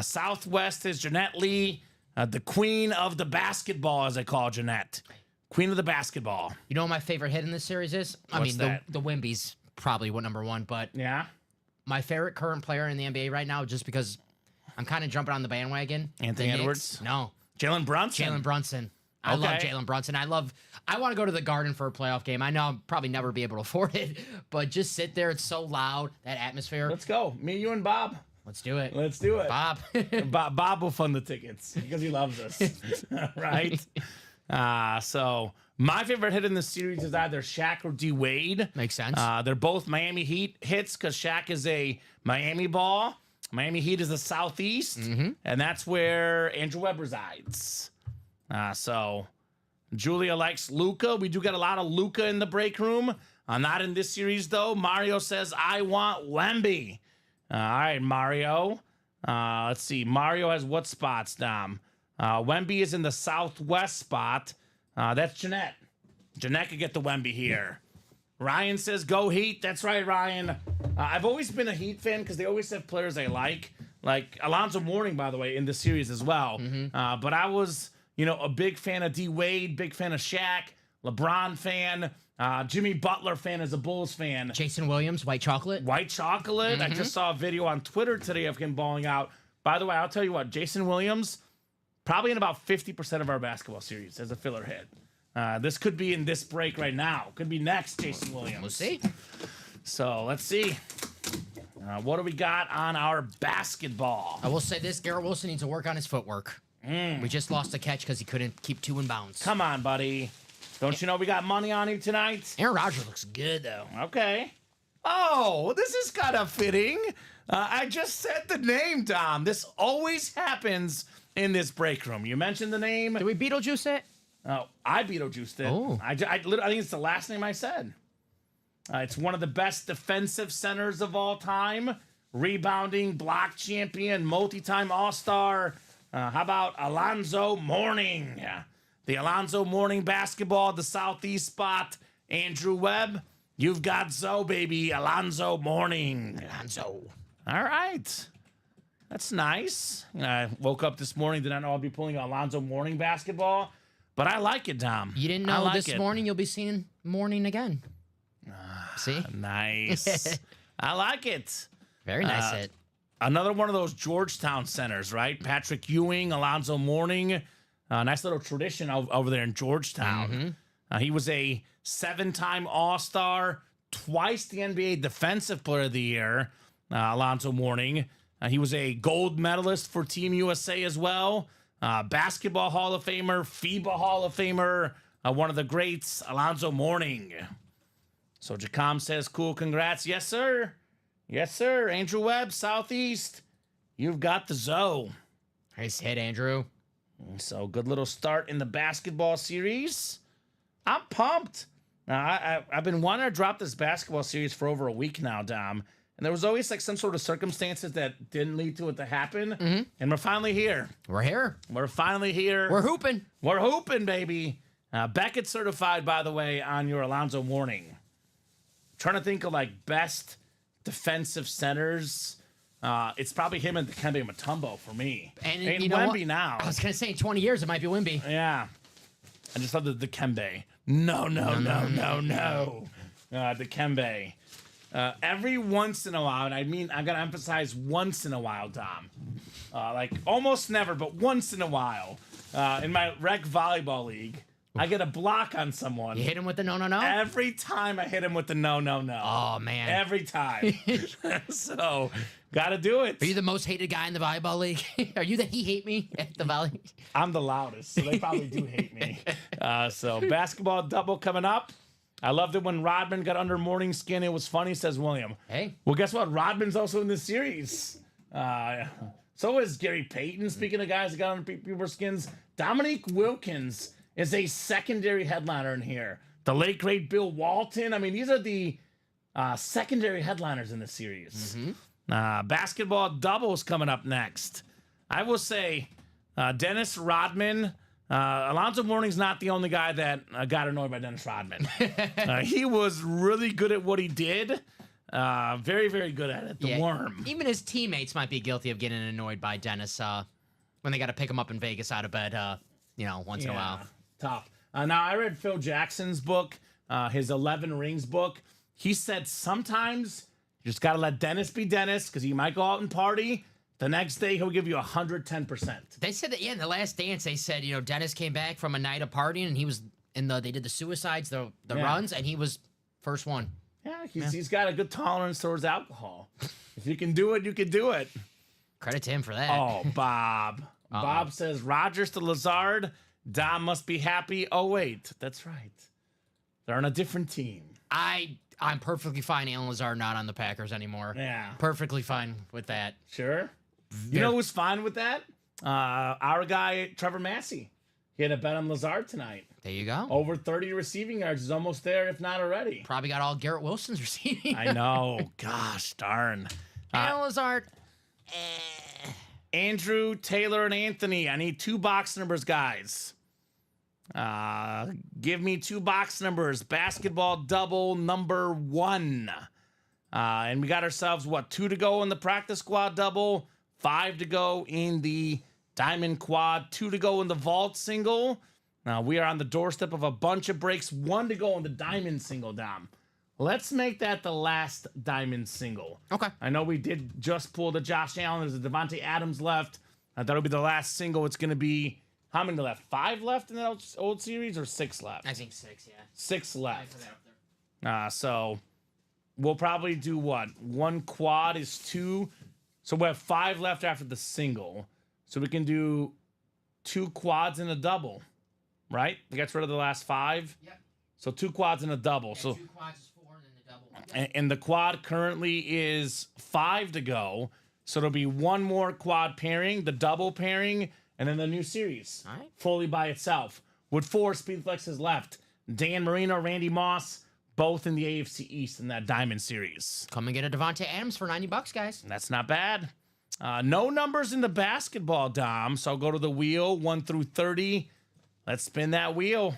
Southwest is Jeanette Lee, the queen of the basketball, as I call Jeanette. Queen of the basketball. You know what my favorite hit in this series is? What's that? The Wimby's probably number one, but Yeah? my favorite current player in the NBA right now, just because I'm kind of jumping on the bandwagon. Anthony the Knicks. Edwards? No. Jalen Brunson. Jalen Brunson. I love Okay. Jalen Brunson. I want to go to the Garden for a playoff game. I know I'll probably never be able to afford it, but just sit there. It's so loud, that atmosphere. Let's go. Me, you, and Bob. Let's do it. Let's do it. Bob. Bob will fund the tickets because he loves us. Right? So my favorite hit in the series is either Shaq or D Wade. Makes sense. They're both Miami Heat hits because Shaq is a Miami ball. Miami Heat is the Southeast, and that's where Andrew Webb resides. So Julia likes Luca. We do get a lot of Luca in the break room. Not in this series, though. Mario says, I want Wemby. All right, Mario. Let's see. Mario has what spots, Dom? Wemby is in the Southwest spot. That's Jeanette. Jeanette could get the Wemby here. Ryan says, go Heat. That's right, Ryan. I've always been a Heat fan because they always have players I like. Like Alonzo Mourning, by the way, in the series as well. But I was, a big fan of D Wade, big fan of Shaq, LeBron fan, Jimmy Butler fan as a Bulls fan. Jason Williams, White Chocolate. White Chocolate. I just saw a video on Twitter today of him balling out. By the way, I'll tell you what, Jason Williams, probably in about 50% of our basketball series as a filler hit. This could be in this break right now. Could be next, Jason Williams. We'll see. So let's see. What do we got on our basketball? I will say this, Garrett Wilson needs to work on his footwork. We just lost a catch because he couldn't keep 2 in bounds. Come on, buddy. Don't you know we got money on him tonight? Aaron Rodgers looks good, though. Okay. Oh, this is kind of fitting. I just said the name, Dom. This always happens in this break room. You mentioned the name. Did we Beetlejuice it? I Beetlejuiced it. Oh. I think it's the last name I said. It's one of the best defensive centers of all time. Rebounding, block champion, multi-time All-Star. How about Alonzo Mourning? The Alonzo Mourning basketball, the southeast spot. Andrew Webb, you've got Zoe, baby. Alonzo Mourning. Alonzo. All right. That's nice. I woke up this morning, did not know I'd be pulling Alonzo Mourning basketball, but I like it, Dom. You didn't know this morning you'll be seeing Mourning again. See? Nice. I like it. Very nice hit. Another one of those Georgetown centers, right? Patrick Ewing, Alonzo Mourning. Nice little tradition over there in Georgetown. He was a 7-time All-Star, twice the NBA Defensive Player of the Year, Alonzo Mourning. He was a gold medalist for Team USA as well. Basketball Hall of Famer, FIBA Hall of Famer, one of the greats, Alonzo Mourning. So Jacom says, cool, congrats. Yes, sir. Yes, sir. Andrew Webb, Southeast. You've got the Zoe. Nice hit, Andrew. So good little start in the basketball series. I'm pumped. Now, I've been wanting to drop this basketball series for over a week now, Dom. And there was always like some sort of circumstances that didn't lead to it to happen. And we're finally here. We're here. We're finally here. We're hooping. We're hooping, baby. Beckett certified, by the way, on your Alonzo Mourning. Trying to think of like best defensive centers. It's probably him and Dikembe Mutombo for me. And you know Wemby now. I was going to say in 20 years it might be Wemby. Yeah. I just love the Dikembe. No. Dikembe. Every once in a while, and I mean, I gotta emphasize once in a while, Dom. Like almost never, but once in a while, in my rec volleyball league, I get a block on someone. You hit him with the no. Every time I hit him with the no. Oh man. Every time. So, gotta do it. Are you the most hated guy in the volleyball league? Are you the he hate me at the volley? I'm the loudest, so they probably do hate me. So basketball double coming up. I loved it when Rodman got under Mourning's skin. It was funny, says William. Hey. Well, guess what? Rodman's also in this series. So is Gary Payton. Speaking of guys that got under people's skins, Dominique Wilkins is a secondary headliner in here. The late, great Bill Walton. I mean, these are the secondary headliners in this series. Basketball doubles coming up next. I will say Dennis Rodman. Alonzo Mourning's not the only guy that got annoyed by Dennis Rodman. He was really good at what he did. Very, very good at it. The worm. Even his teammates might be guilty of getting annoyed by Dennis when they got to pick him up in Vegas out of bed, once in a while. Tough. Now, I read Phil Jackson's book, his 11 Rings book. He said sometimes you just got to let Dennis be Dennis because he might go out and party. The next day, he'll give you 110%. They said that, in the Last Dance, they said, Dennis came back from a night of partying, and he was they did the suicides, the runs, and he was first one. Yeah, he's got a good tolerance towards alcohol. If you can do it, you can do it. Credit to him for that. Oh, Bob. Bob says, Rogers to Lazard. Dom must be happy. Oh, wait. That's right. They're on a different team. I'm perfectly fine Alan Lazard not on the Packers anymore. Yeah. Perfectly fine with that. Sure. You know who's fine with that? Our guy, Trevor Massey. He had a bet on Lazard tonight. There you go. Over 30 receiving yards. Is almost there, if not already. Probably got all Garrett Wilson's receiving. I know. Gosh, darn. Alan Lazard. Andrew, Taylor, and Anthony. I need 2 box numbers, guys. Give me 2 box numbers. Basketball double number 1. And we got ourselves, 2 to go in the practice squad double, 5 to go in the diamond quad, 2 to go in the vault single. Now we are on the doorstep of a bunch of breaks, 1 to go in the diamond single, Dom. Let's make that the last diamond single. Okay. I know we did just pull the Josh Allen. There's a Devontae Adams left. That'll be the last single. It's going to be, how many left? 5 left in that old series or 6 left? I think 6, yeah. 6 left. So we'll probably do 1 quad is 2. So we have 5 left after the single. So we can do 2 quads and a double, right? That gets rid of the last 5. Yep. So 2 quads and a double. And so 2 quads is 4 and then the double. Yep. and the quad currently is 5 to go. So there'll be 1 more quad pairing, the double pairing, and then the new series. All right. Fully by itself. with 4 speed flexes left. Dan Marino, Randy Moss, both in the AFC East in that Diamond Series. Come and get a Devontae Adams for $90, guys. That's not bad. No numbers in the basketball, Dom. So I'll go to the wheel, 1 through 30. Let's spin that wheel.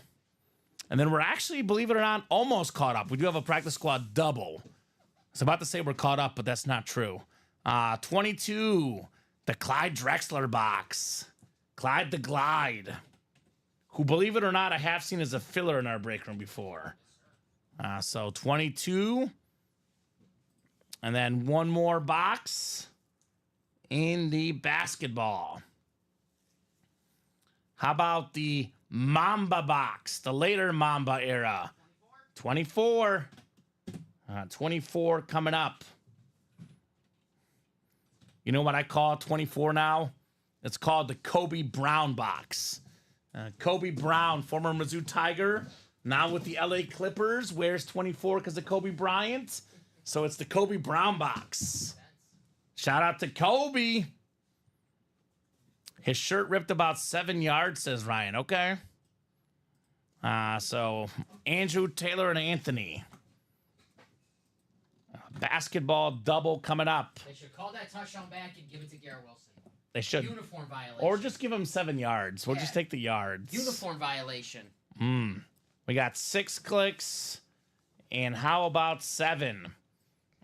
And then we're actually, believe it or not, almost caught up. We do have a practice squad double. I was about to say we're caught up, but that's not true. 22, the Clyde Drexler box. Clyde the Glide, who, believe it or not, I have seen as a filler in our break room before. So 22. And then one more box in the basketball. How about the Mamba box, the later Mamba era? 24. 24 coming up. You know what I call 24 now? It's called the Kobe Brown box. Kobe Brown, former Mizzou Tiger, now with the LA Clippers, wears 24 because of Kobe Bryant. So it's the Kobe Brown box. Shout out to Kobe. His shirt ripped about 7 yards, says Ryan. Okay. So Andrew, Taylor, and Anthony. Basketball double coming up. They should call that touchdown back and give it to Garrett Wilson. They should. Uniform violation. Or just give him 7 yards. We'll just take the yards. Uniform violation. We got 6 clicks. And how about 7?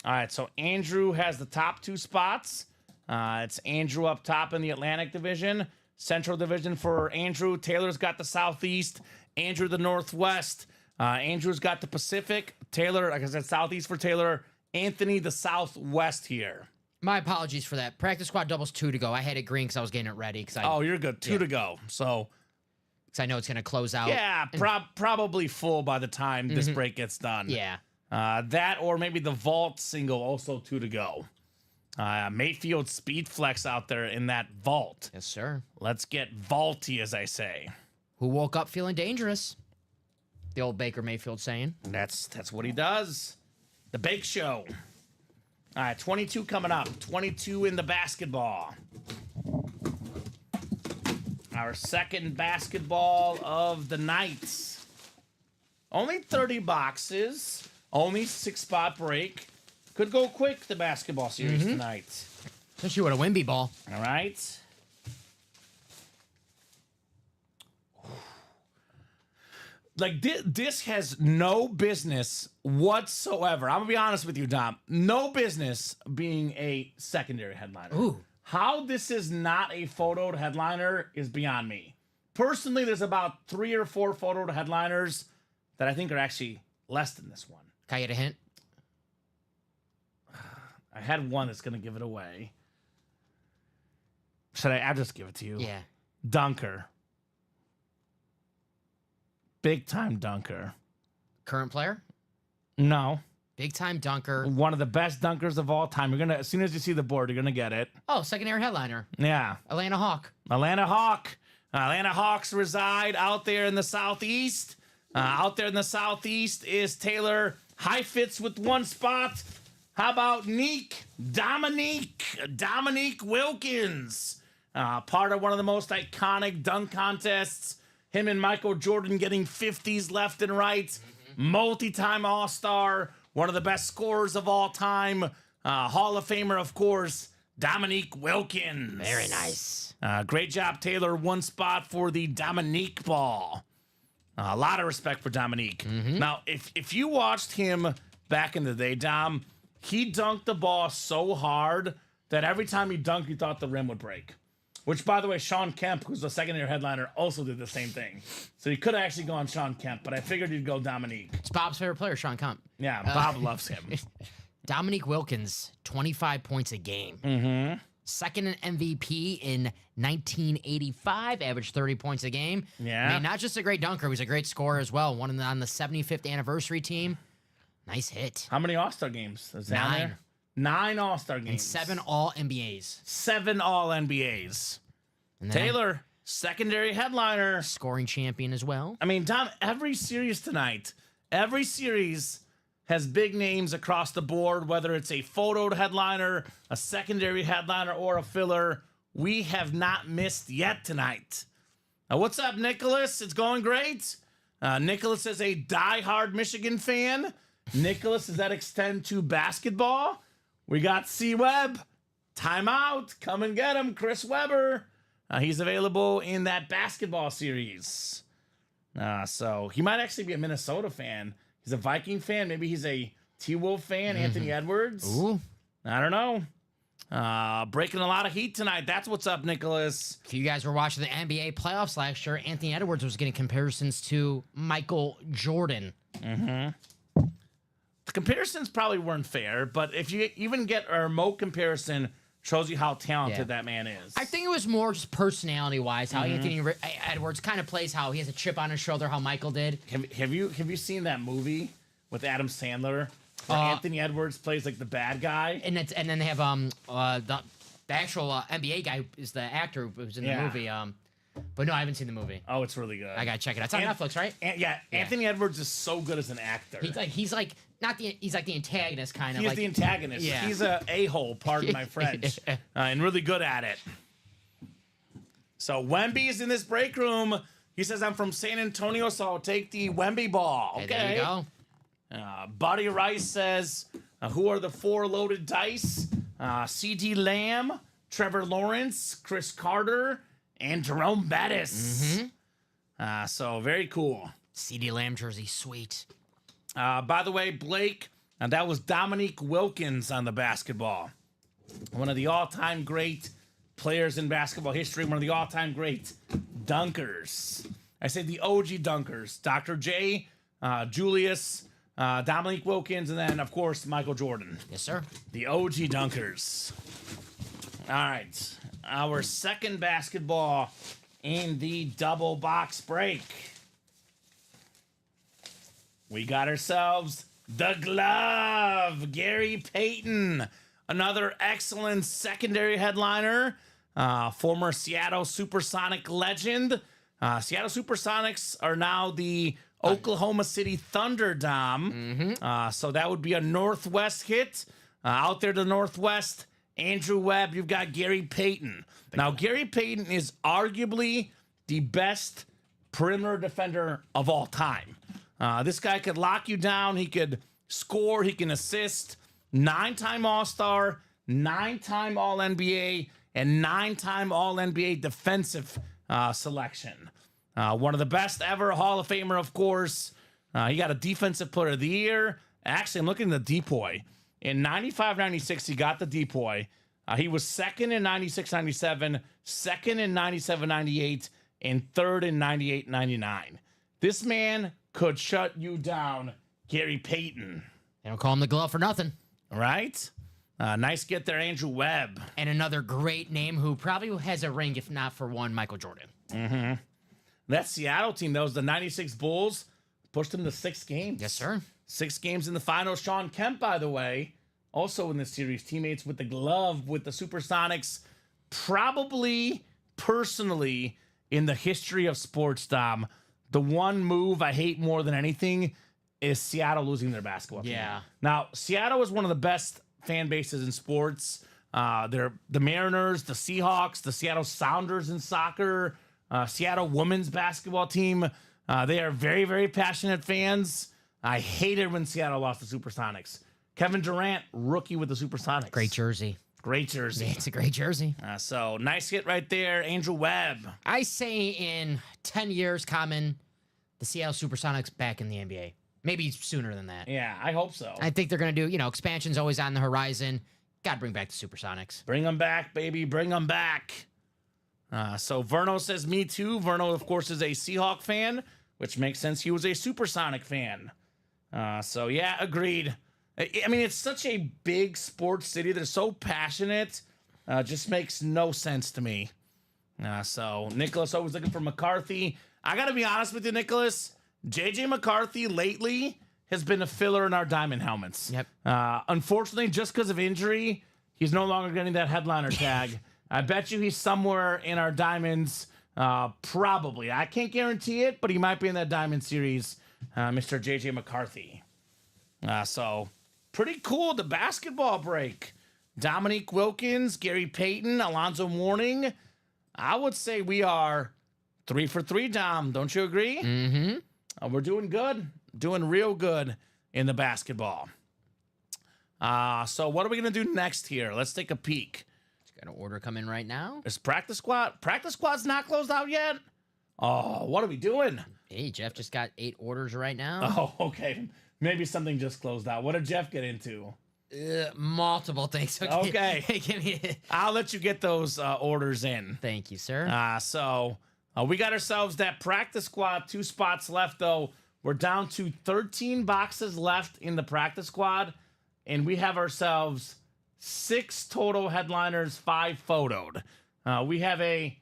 All right, so Andrew has the top 2 spots. It's Andrew up top in the Atlantic Division. Central Division for Andrew. Taylor's got the Southeast. Andrew the Northwest. Andrew's got the Pacific. Taylor, like I said, Southeast for Taylor. Anthony the Southwest here. My apologies for that. Practice squad doubles 2 to go. I had it green because I was getting it ready. Oh, you're good. 2 to go. So, because I know it's going to close out. yeah, probably full by the time this break gets done. Yeah. That or maybe the vault single, also 2 to go. Mayfield Speed Flex out there in that vault. Yes, sir. Let's get vaulty, as I say. Who woke up feeling dangerous? The old Baker Mayfield saying. That's what he does. The Bake Show. All right, 22 coming up. 22 in the basketball. Our second basketball of the night. Only 30 boxes. Only 6-spot break. Could go quick, the basketball series tonight. Especially with a Wimby ball. All right. Like, this has no business whatsoever. I'm going to be honest with you, Dom. No business being a secondary headliner. Ooh. How this is not a photoed headliner is beyond me. Personally, there's about 3 or 4 photoed headliners that I think are actually less than this one. Can I get a hint? I had one that's going to give it away. Should I'll just give it to you. Yeah. Dunker. Big time dunker. Current player? No. Big time dunker. One of the best dunkers of all time. You're gonna, as soon as you see the board, you're gonna get it. Oh, secondary headliner. Yeah. Atlanta Hawk. Atlanta Hawk. Atlanta Hawks reside out there in the Southeast. Out there in the Southeast is Taylor Heifetz with 1 spot. How about Dominique Wilkins? Part of one of the most iconic dunk contests. Him and Michael Jordan getting 50s left and right. Multi-time All-Star. One of the best scorers of all time. Hall of Famer, of course, Dominique Wilkins. Very nice. Great job, Taylor. 1 spot for the Dominique ball. A lot of respect for Dominique. Now, if you watched him back in the day, Dom, he dunked the ball so hard that every time he dunked, you thought the rim would break. Which, by the way, Sean Kemp, who's the secondary headliner, also did the same thing. So you could have actually gone Sean Kemp, but I figured you'd go Dominique. It's Bob's favorite player, Sean Kemp. Yeah, Bob loves him. Dominique Wilkins, 25 points a game. Second in MVP in 1985, averaged 30 points a game. Yeah. I mean, not just a great dunker, he was a great scorer as well. One on the 75th anniversary team. Nice hit. How many All-Star games is that 9. there? 9 All-Star games. And 7 All-NBAs. 7 All-NBAs. And then Taylor, secondary headliner. scoring champion as well. I mean, Dom, every series tonight, every series has big names across the board, whether it's a photoed headliner, a secondary headliner, or a filler. We have not missed yet tonight. What's up, Nicholas? It's going great. Nicholas is a diehard Michigan fan. Nicholas, does that extend to basketball? We got C-Web. Timeout. Come and get him, Chris Webber. He's available in that basketball series. So he might actually be a Minnesota fan. He's a Viking fan. Maybe he's a T-Wolf fan, Anthony Edwards. Ooh. I don't know. Breaking a lot of heat tonight. That's what's up, Nicholas. If you guys were watching the NBA playoffs last year, Anthony Edwards was getting comparisons to Michael Jordan. The comparisons probably weren't fair, but if you even get a remote comparison, shows you how talented that man is. I think it was more just personality-wise, how Anthony Edwards kind of plays, how he has a chip on his shoulder, how Michael did. Have you seen that movie with Adam Sandler where Anthony Edwards plays like the bad guy? And then they have the actual NBA guy is the actor who was in the movie. But no, I haven't seen the movie. Oh, it's really good. I gotta check it out. It's on Netflix, right? Anthony Edwards is so good as an actor. He's like the antagonist kind of. He's the antagonist. Yeah. He's a hole, pardon my French, and really good at it. So Wemby is in this break room. He says, I'm from San Antonio, so I'll take the Wemby ball. Okay. Hey, there you go. Buddy Rice says, who are the 4 loaded dice? C.D. Lamb, Trevor Lawrence, Chris Carter, and Jerome Bettis. So very cool. C.D. Lamb jersey, sweet. By the way, Blake, that was Dominique Wilkins on the basketball. One of the all-time great players in basketball history. One of the all-time great dunkers. I say the OG dunkers. Dr. J, Julius, Dominique Wilkins, and then, of course, Michael Jordan. Yes, sir. The OG dunkers. All right. Our second basketball in the double box break. We got ourselves the glove, Gary Payton, another excellent secondary headliner, former Seattle Supersonic legend. Seattle Supersonics are now the Oklahoma City Thunder, Dom. So that would be a Northwest hit. Out there to the Northwest, Andrew Webb, you've got Gary Payton. Now, Gary Payton is arguably the best perimeter defender of all time. This guy could lock you down. He could score. He can assist. 9-time All-Star, 9-time All-NBA, and 9-time All-NBA defensive selection. One of the best ever, Hall of Famer, of course. He got a Defensive Player of the Year. Actually, I'm looking at the DPOY. In 95-96, he got the DPOY. He was second in 96-97, second in 97-98, and third in 98-99. This man could shut you down, Gary Payton. They don't call him the glove for nothing. Right? Nice get there, Andrew Webb. And another great name who probably has a ring, if not for one, Michael Jordan. That Seattle team, that was the 96 Bulls, pushed them to 6 games. Yes, sir. 6 games in the finals. Sean Kemp, by the way, also in this series, teammates with the glove with the Supersonics. Probably, personally, in the history of sports, Dom, the one move I hate more than anything is Seattle losing their basketball team. Yeah. Now, Seattle is one of the best fan bases in sports. They're the Mariners, the Seahawks, the Seattle Sounders in soccer, Seattle women's basketball team. They are very, very passionate fans. I hated when Seattle lost the Supersonics. Kevin Durant, rookie with the Supersonics. Great jersey. Great jersey. It's a great jersey. So nice hit right there, Andrew Webb. I say in 10 years, Kamen, the Seattle Supersonics back in the NBA. Maybe sooner than that. Yeah, I hope so. I think they're going to do, expansion's always on the horizon. Got to bring back the Supersonics. Bring them back, baby. Bring them back. So Verno says, me too. Verno, of course, is a Seahawk fan, which makes sense. He was a Supersonic fan. So, yeah, agreed. I mean, it's such a big sports city. They're so passionate. Just makes no sense to me. So Nicholas always looking for McCarthy. I got to be honest with you, Nicholas. JJ McCarthy lately has been a filler in our diamond helmets. Yep. Unfortunately, just because of injury, he's no longer getting that headliner tag. I bet you he's somewhere in our diamonds. Probably. I can't guarantee it, but he might be in that diamond series, Mr. JJ McCarthy. So pretty cool, the basketball break. Dominique Wilkins, Gary Payton, Alonzo Mourning. I would say we are 3 for 3, Dom. Don't you agree? Mm-hmm. We're doing good. Doing real good in the basketball. So what are we going to do next here? Let's take a peek. Got an order coming right now. Is practice squad? Practice squad's not closed out yet? Oh, what are we doing? Hey, Jeff just got 8 orders right now. Oh, okay. Maybe something just closed out. What did Jeff get into? Multiple things. Okay. Give me. I'll let you get those orders in. Thank you, sir. So we got ourselves that practice squad. 2 spots left, though. We're down to 13 boxes left in the practice squad, and we have ourselves 6 total headliners, 5 photoed. We have a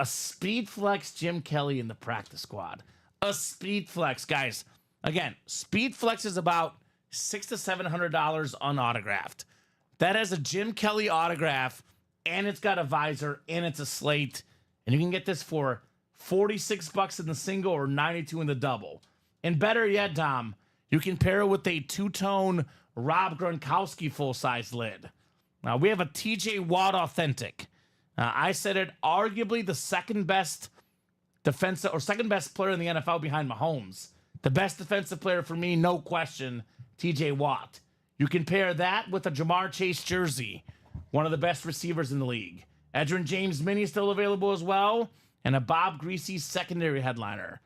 Speed Flex Jim Kelly in the practice squad. A Speed Flex, guys. Again, Speed Flex is about $600 to $700 unautographed. That has a Jim Kelly autograph, and it's got a visor, and it's a slate, and you can get this for $46 in the single or $92 in the double. And better yet, Dom, you can pair it with a 2-tone Rob Gronkowski full-size lid. Now, we have a TJ Watt Authentic. I said it, arguably the second best defensive or second best player in the NFL behind Mahomes. The best defensive player for me, no question, TJ Watt. You can pair that with a Jamar Chase jersey, one of the best receivers in the league. Edgerrin James Mini still available as well, and a Bob Greasy secondary headliner.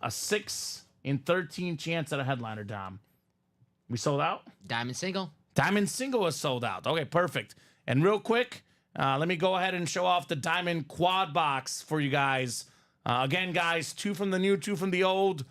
A 6 in 13 chance at a headliner, Dom. We sold out? Diamond single. Diamond single is sold out. Okay, perfect. And real quick, let me go ahead and show off the Diamond quad box for you guys. Again, guys, 2 from the new, 2 from the old.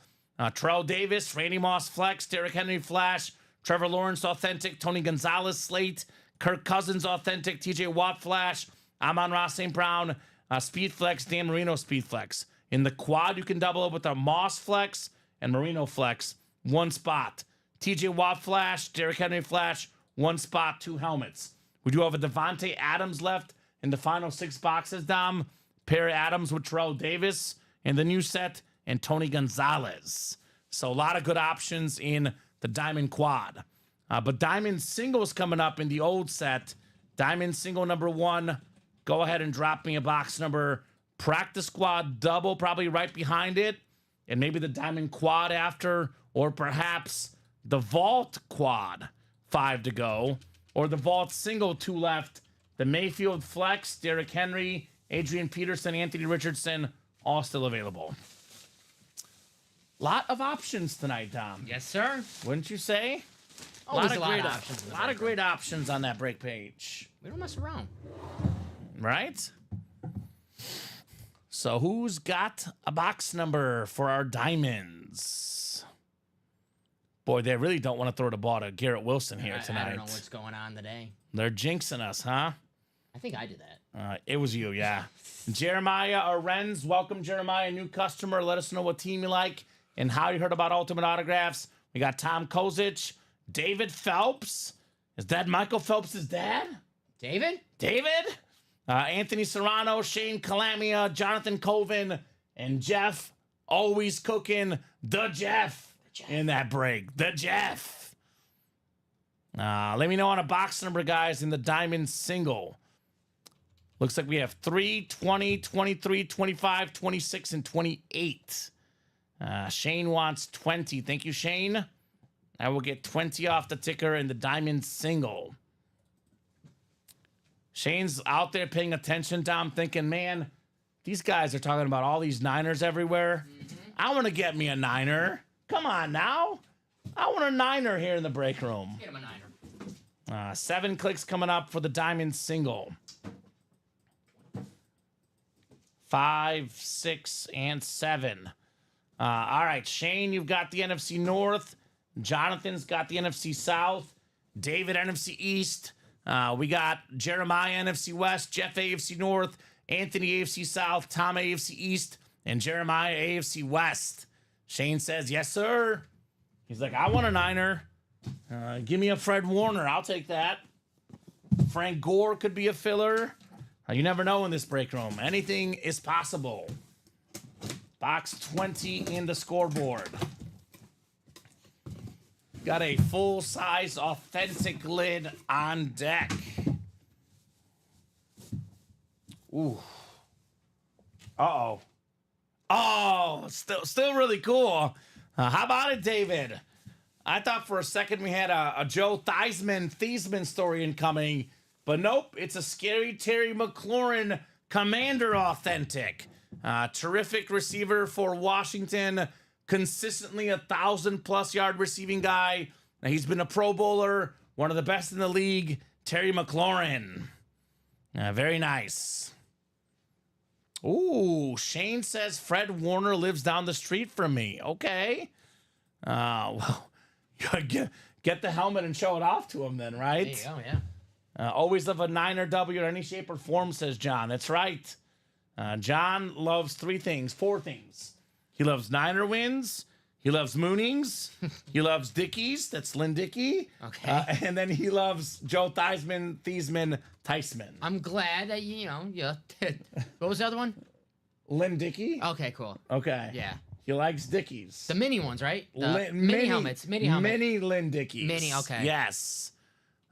Terrell Davis, Randy Moss Flex, Derrick Henry Flash, Trevor Lawrence Authentic, Tony Gonzalez Slate, Kirk Cousins Authentic, TJ Watt Flash, Amon-Ra St. Brown, Speed Flex, Dan Marino Speed Flex. In the quad, you can double up with a Moss Flex and Marino Flex, 1 spot. TJ Watt Flash, Derrick Henry Flash, 1 spot, 2 helmets. We do have a Devontae Adams left in the final 6 boxes, Dom. Pair Adams with Terrell Davis in the new set and Tony Gonzalez. So a lot of good options in the Diamond quad. But Diamond singles coming up in the old set. Diamond single number 1. Go ahead and drop me a box number. Practice squad double probably right behind it. And maybe the Diamond quad after. Or perhaps the Vault quad, 5 to go. Or the Vault single, 2 left. The Mayfield Flex, Derrick Henry, Adrian Peterson, Anthony Richardson, all still available. Lot of options tonight, Dom. Yes, sir. Wouldn't you say? Always a lot of options. A lot of great options on that break page. We don't mess around. Right? So who's got a box number for our diamonds? Boy, they really don't want to throw the ball to Garrett Wilson here tonight. I don't know what's going on today. They're jinxing us, huh? I think I did that. It was you, yeah. Jeremiah Arenz, welcome, Jeremiah, new customer. Let us know what team you like and how you heard about Ultimate Autographs. We got Tom Kozich, David Phelps. Is that Michael Phelps' dad? David? Anthony Serrano, Shane Calamia, Jonathan Colvin, and Jeff, always cooking the Jeff in that break. The Jeff. Let me know on a box number, guys, in the Diamond single. Looks like we have 3, 20, 23, 25, 26, and 28. Shane wants 20. Thank you, Shane. I will get 20 off the ticker in the Diamond single. Shane's out there paying attention, Dom, thinking, man, these guys are talking about all these Niners everywhere. I want to get me a Niner. Come on now. I want a Niner here in the break room. Get him a Niner. 7 clicks coming up for the Diamond single. 5, 6, and 7. All right, Shane, you've got the NFC North. Jonathan's got the NFC South. David, NFC East. We got Jeremiah, NFC West. Jeff, AFC North. Anthony, AFC South. Tom, AFC East. And Jeremiah, AFC West. Shane says, yes, sir. He's like, I want a Niner. Give me a Fred Warner. I'll take that. Frank Gore could be a filler. You never know in this break room. Anything is possible. Box 20 in the scoreboard. Got a full-size authentic lid on deck. Ooh. Uh-oh. Oh, still really cool. How about it, David? I thought for a second we had a Joe Theismann story incoming, but nope, it's a scary Terry McLaurin Commander authentic. Terrific receiver for Washington, consistently 1,000+ yard receiving guy. Now, he's been a Pro Bowler, one of the best in the league. Terry McLaurin. Very nice. Ooh, Shane says Fred Warner lives down the street from me. Okay. Well, get the helmet and show it off to him then, right? There you go, yeah. Always love a Niner W in any shape or form, says John. That's right. John loves four things. He loves Niner wins. He loves Moonings. He loves Dickies. That's Lynn Dickey. Okay. And then he loves Joe Theismann. I'm glad that, yeah. What was the other one? Lynn Dickey? Okay, cool. Okay. Yeah. He likes Dickies. The mini ones, right? Mini helmets. Mini helmet. Mini Lynn Dickies. Mini, okay. Yes.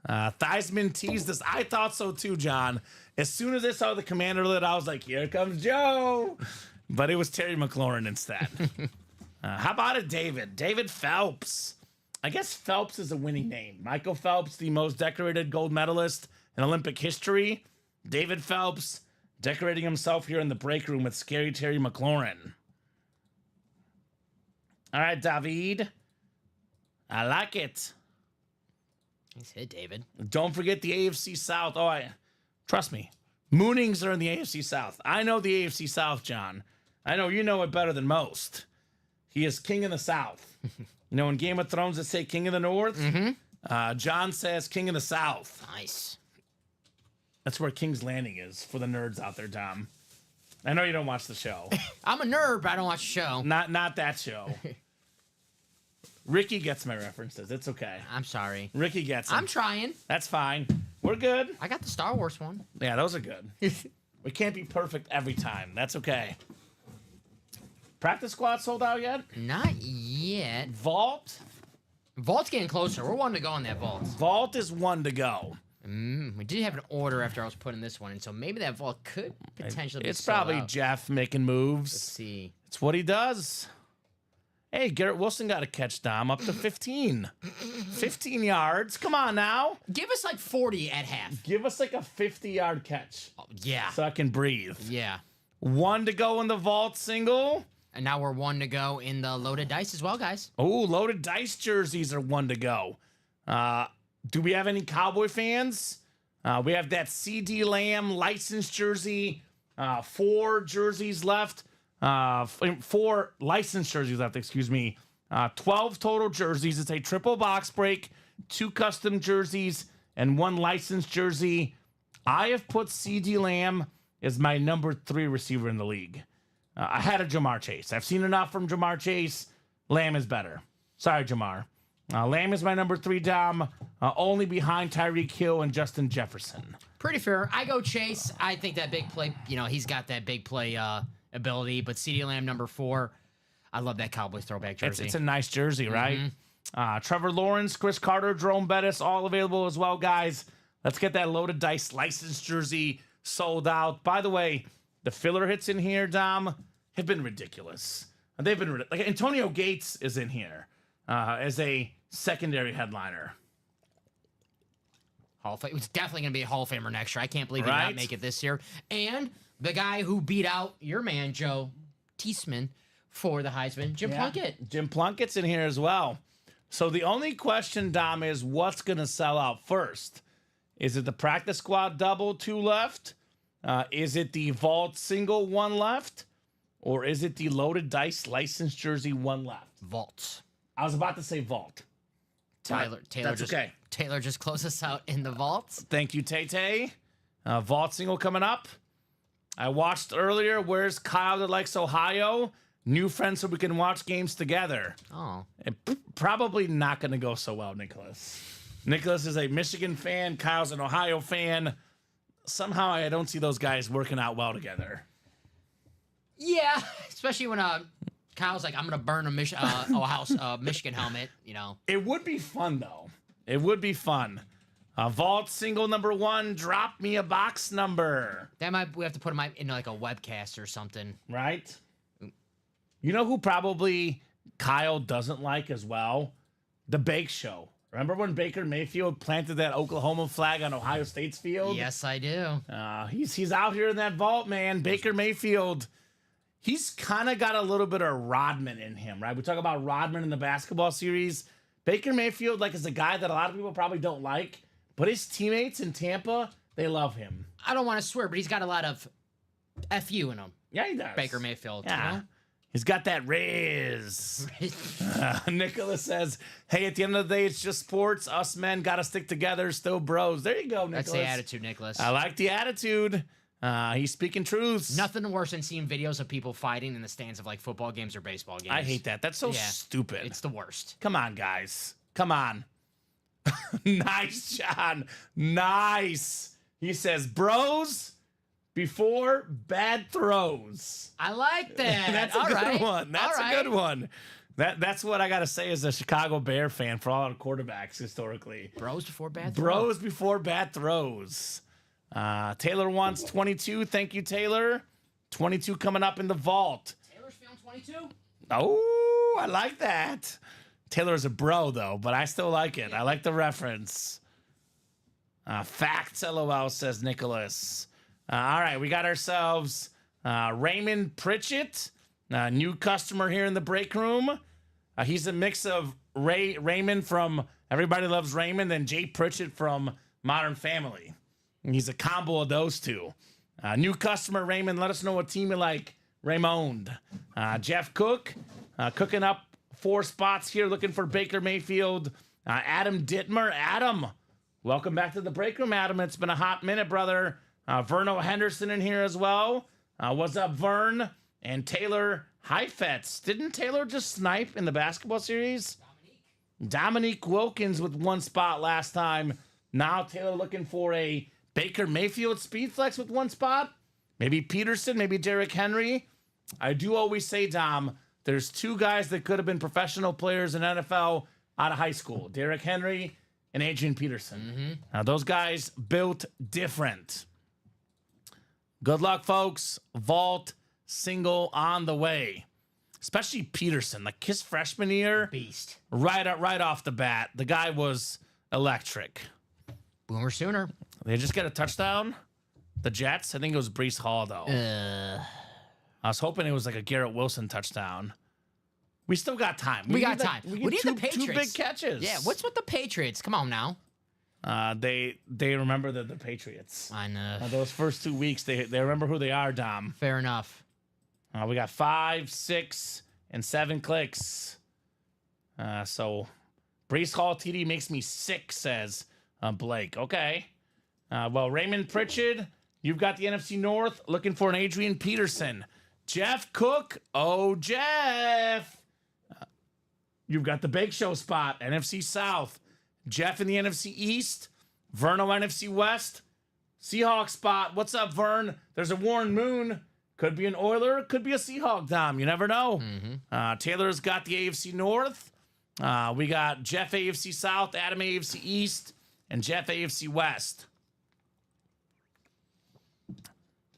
Theismann teased us. I thought so too, John. As soon as I saw the commander lid, I was like, here comes Joe. But it was Terry McLaurin instead. How about it, David? David Phelps. I guess Phelps is a winning name. Michael Phelps, the most decorated gold medalist in Olympic history. David Phelps decorating himself here in the break room with scary Terry McLaurin. All right, David. I like it. Nice hit, David. Don't forget the AFC South. Trust me. Moonings are in the AFC South. I know the AFC South, John. I know you know it better than most. He is king of the South. In Game of Thrones, they say king of the North. Mm-hmm. John says king of the South. Nice. That's where King's Landing is for the nerds out there, Dom. I know you don't watch the show. I'm a nerd, but I don't watch the show. Not that show. Ricky gets my references. It's okay. I'm sorry. Ricky gets them. I'm trying. That's fine. We're good. I got the Star Wars one. Yeah, those are good. We can't be perfect every time. That's okay. Practice squad sold out yet? Not yet. Vault? Vault's getting closer. We're one to go on that vault. Vault is one to go. We did have an order after I was putting this one in, so maybe that vault could potentially be It's sold probably out. Jeff making moves. Let's see. It's what he does. Hey, Garrett Wilson got a catch, Dom, up to 15. 15 yards. Come on now. Give us like 40 at half. Give us like a 50-yard catch Oh, yeah. so I can breathe. Yeah. One to go in the vault single. And now we're one to go in the loaded dice as well, guys. Oh, loaded dice jerseys are one to go. Do we have any Cowboy fans? We have that CD Lamb licensed jersey. 4 jerseys left. 4 licensed jerseys left, excuse me. 12 total jerseys. It's a triple box break, 2 custom jerseys, and 1 licensed jersey. I have put CD Lamb as my number 3 receiver in the league. I had a Jamar Chase. I've seen enough from Jamar Chase. Lamb is better. Sorry, Jamar. Lamb is my number 3, Dom, only behind Tyreek Hill and Justin Jefferson. Pretty fair. I go Chase. I think that big play, he's got that big play ability, but CeeDee Lamb number 4. I love that Cowboys throwback jersey. It's a nice jersey, right? Trevor Lawrence, Chris Carter, Jerome Bettis, all available as well, guys. Let's get that loaded dice licensed jersey sold out. By the way, the filler hits in here, Dom, have been ridiculous. They've been like Antonio Gates is in here as a secondary headliner. Hall of Fame. It's definitely going to be a Hall of Famer next year. I can't believe he did not make it this year. And the guy who beat out your man, Joe Theismann, for the Heisman, Jim Plunkett. Jim Plunkett's in here as well. So the only question, Dom, is what's going to sell out first? Is it the practice squad double 2 left? Is it the vault single 1 left? Or is it the loaded dice licensed jersey 1 left? Vault. I was about to say vault. Taylor That's okay. Taylor just closed us out in the vaults. Thank you, Tay. Vault single coming up. I watched earlier. Where's Kyle that likes Ohio? New friends so we can watch games together. Oh. Probably not going to go so well, Nicholas. Nicholas is a Michigan fan. Kyle's an Ohio fan. Somehow I don't see those guys working out well together. Yeah, especially when Kyle's like, I'm going to burn a Michigan helmet, It would be fun, though. It would be fun. Vault single number 1, drop me a box number. We have to put him in like a webcast or something. Right? You know who probably Kyle doesn't like as well? The Bake Show. Remember when Baker Mayfield planted that Oklahoma flag on Ohio State's field? Yes, I do. He's out here in that vault, man. Baker Mayfield, he's kind of got a little bit of Rodman in him, right? We talk about Rodman in the basketball series. Baker Mayfield, like, is a guy that a lot of people probably don't like, but his teammates in Tampa, they love him. I don't want to swear, but he's got a lot of FU in him. Yeah, he does. Baker Mayfield. Yeah. You know? He's got that riz. Nicholas says, hey, at the end of the day, it's just sports. Us men got to stick together. Still bros. There you go, Nicholas. That's the attitude, Nicholas. I like the attitude. He's speaking truths. Nothing worse than seeing videos of people fighting in the stands of like football games or baseball games. I hate that. That's so stupid. It's the worst. Come on, guys. Come on. Nice, John. Nice. He says, bros before bad throws. I like that. That's a All good right. one. That's All a good one. That's what I got to say as a Chicago Bear fan for all our quarterbacks historically. Bros before bad throws. Bros before bad throws. Taylor wants 22. Thank you, Taylor. 22 coming up in the vault. Taylor's feeling 22? Oh, I like that. Taylor's a bro, though, but I still like it. I like the reference. Facts, LOL, says Nicholas. All right, we got ourselves Raymond Pritchett, new customer here in the break room. He's a mix of Raymond from Everybody Loves Raymond and Jay Pritchett from Modern Family. He's a combo of those two. New customer, Raymond, let us know what team you like. Raymond. Jeff Cook, cooking up 4 spots here, looking for Baker Mayfield. Adam Dittmer. Adam, welcome back to the break room, Adam. It's been a hot minute, brother. Verno Henderson in here as well. What's up, Vern? And Taylor Heifetz. Didn't Taylor just snipe in the basketball series? Dominique Wilkins with 1 spot last time. Now Taylor looking for a Baker Mayfield speed flex with 1 spot. Maybe Peterson, maybe Derrick Henry. I do always say, Dom, there's 2 guys that could have been professional players in NFL out of high school. Derrick Henry and Adrian Peterson. Now, those guys built different. Good luck, folks. Vault single on the way. Especially Peterson, like his freshman year. Beast. Right off the bat, the guy was electric. Boomer Sooner. They just get a touchdown? The Jets? I think it was Breece Hall, though. I was hoping it was like a Garrett Wilson touchdown. We still got time. We got time. We need need the Patriots. 2 big catches. Yeah, what's with the Patriots? Come on now. They remember the Patriots. I know. Those first 2 weeks, they remember who they are, Dom. Fair enough. We got 5, 6, and 7 clicks. So Breece Hall TD makes me sick, says Blake. Okay. Well, Raymond Pritchett, you've got the NFC North looking for an Adrian Peterson. Jeff Cook. Oh, Jeff. You've got the Bake Show spot, NFC South. Jeff in the NFC East. Verno, NFC West. Seahawks spot. What's up, Vern? There's a Warren Moon. Could be an Oiler. Could be a Seahawk, Dom. You never know. Taylor's got the AFC North. We got Jeff AFC South, Adam AFC East, and Jeff AFC West.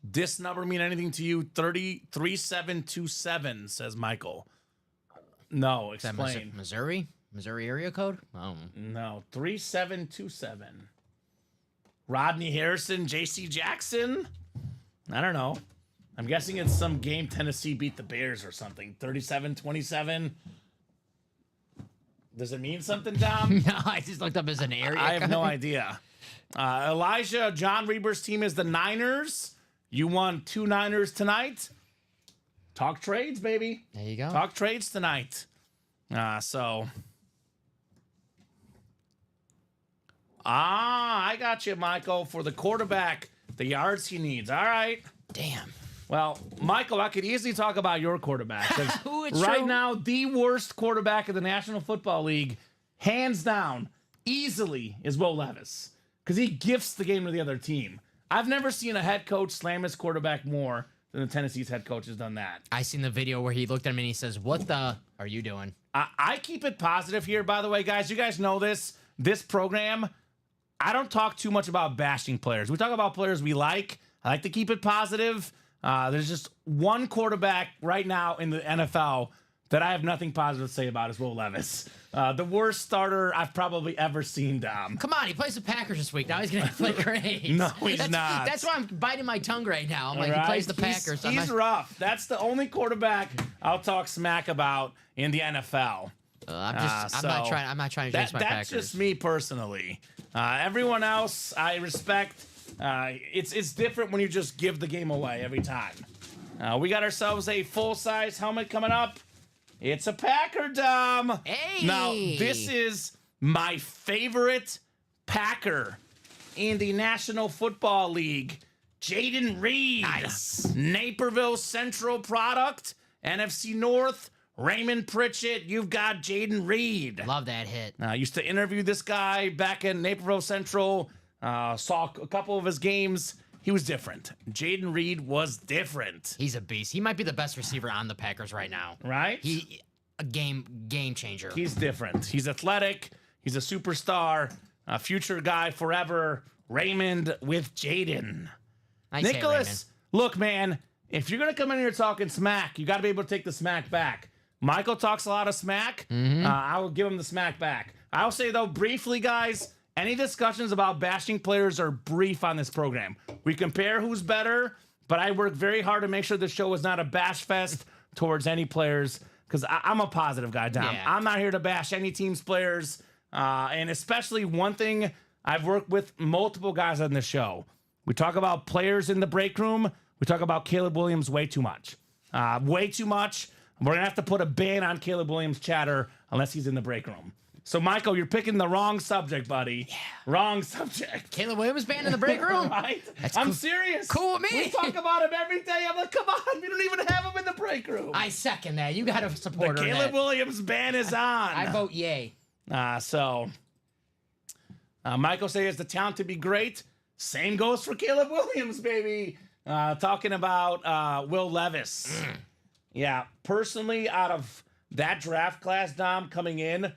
This number mean anything to you? 3727, says Michael. No, explain. Missouri? Missouri area code? Oh. No, 3727. Rodney Harrison, JC Jackson? I don't know. I'm guessing it's some game Tennessee beat the Bears or something. 37-27. Does it mean something, Dom? No, I just looked up as an area I have code. no idea. Elijah, John Reber's team is the Niners. You won 2 Niners tonight. Talk trades, baby. There you go. Talk trades tonight. I got you, Michael, for the quarterback, the yards he needs. All right. Damn. Well, Michael, I could easily talk about your quarterback. 'Cause It's right true. now, the worst quarterback in the National Football League, hands down, easily, is Will Levis. Because he gifts the game to the other team. I've never seen a head coach slam his quarterback more than the Tennessee's head coach has done that. I seen the video where he looked at him and he says, "What the are you doing?" I keep it positive here, by the way, guys. You guys know this. This program, I don't talk too much about bashing players. We talk about players we like. I like to keep it positive. There's just one quarterback right now in the NFL that I have nothing positive to say about is Will Levis. The worst starter I've probably ever seen, Dom. Come on, he plays the Packers this week. Now he's going to play great. No, he's not. That's why I'm biting my tongue right now. I'm like, he plays the Packers. He's rough. That's the only quarterback I'll talk smack about in the NFL. I'm not trying to jinx my Packers. That's just me personally. Everyone else, I respect. It's different when you just give the game away every time. We got ourselves a full-size helmet coming up. It's a Packer, Dom. Hey! Now, this is my favorite Packer in the National Football League. Jaden Reed. Nice. Naperville Central product. NFC North. Raymond Pritchett. You've got Jaden Reed. Love that hit. I used to interview this guy back in Naperville Central. Saw a couple of his games. He was different. Jaden Reed was different. He's a beast. He might be the best receiver on the Packers right now. Right? He a game changer. He's different. He's athletic. He's a superstar. A future guy forever. Raymond with Jaden. Nice Nicholas, look, man, if you're going to come in here talking smack, you got to be able to take the smack back. Michael talks a lot of smack. I will give him the smack back. I'll say, though, briefly, guys, any discussions about bashing players are brief on this program. We compare who's better, but I work very hard to make sure the show is not a bash fest towards any players because I'm a positive guy, Dom. Yeah. I'm not here to bash any team's players. And especially one thing, I've worked with multiple guys on this show. We talk about players in the break room. We talk about Caleb Williams way too much. Way too much. We're going to have to put a ban on Caleb Williams chatter unless he's in the break room. So, Michael, you're picking the wrong subject, buddy. Yeah. Wrong subject. Caleb Williams banned in the break room? Right? That's I'm cool. serious. Cool with me. We talk about him every day. I'm like, come on. We don't even have him in the break room. I second that. You got to support The her. Caleb Williams ban is on. I vote yay. Michael says he has the talent to be great. Same goes for Caleb Williams, baby. Talking about Will Levis. Yeah, personally, out of that draft class, Dom, coming in,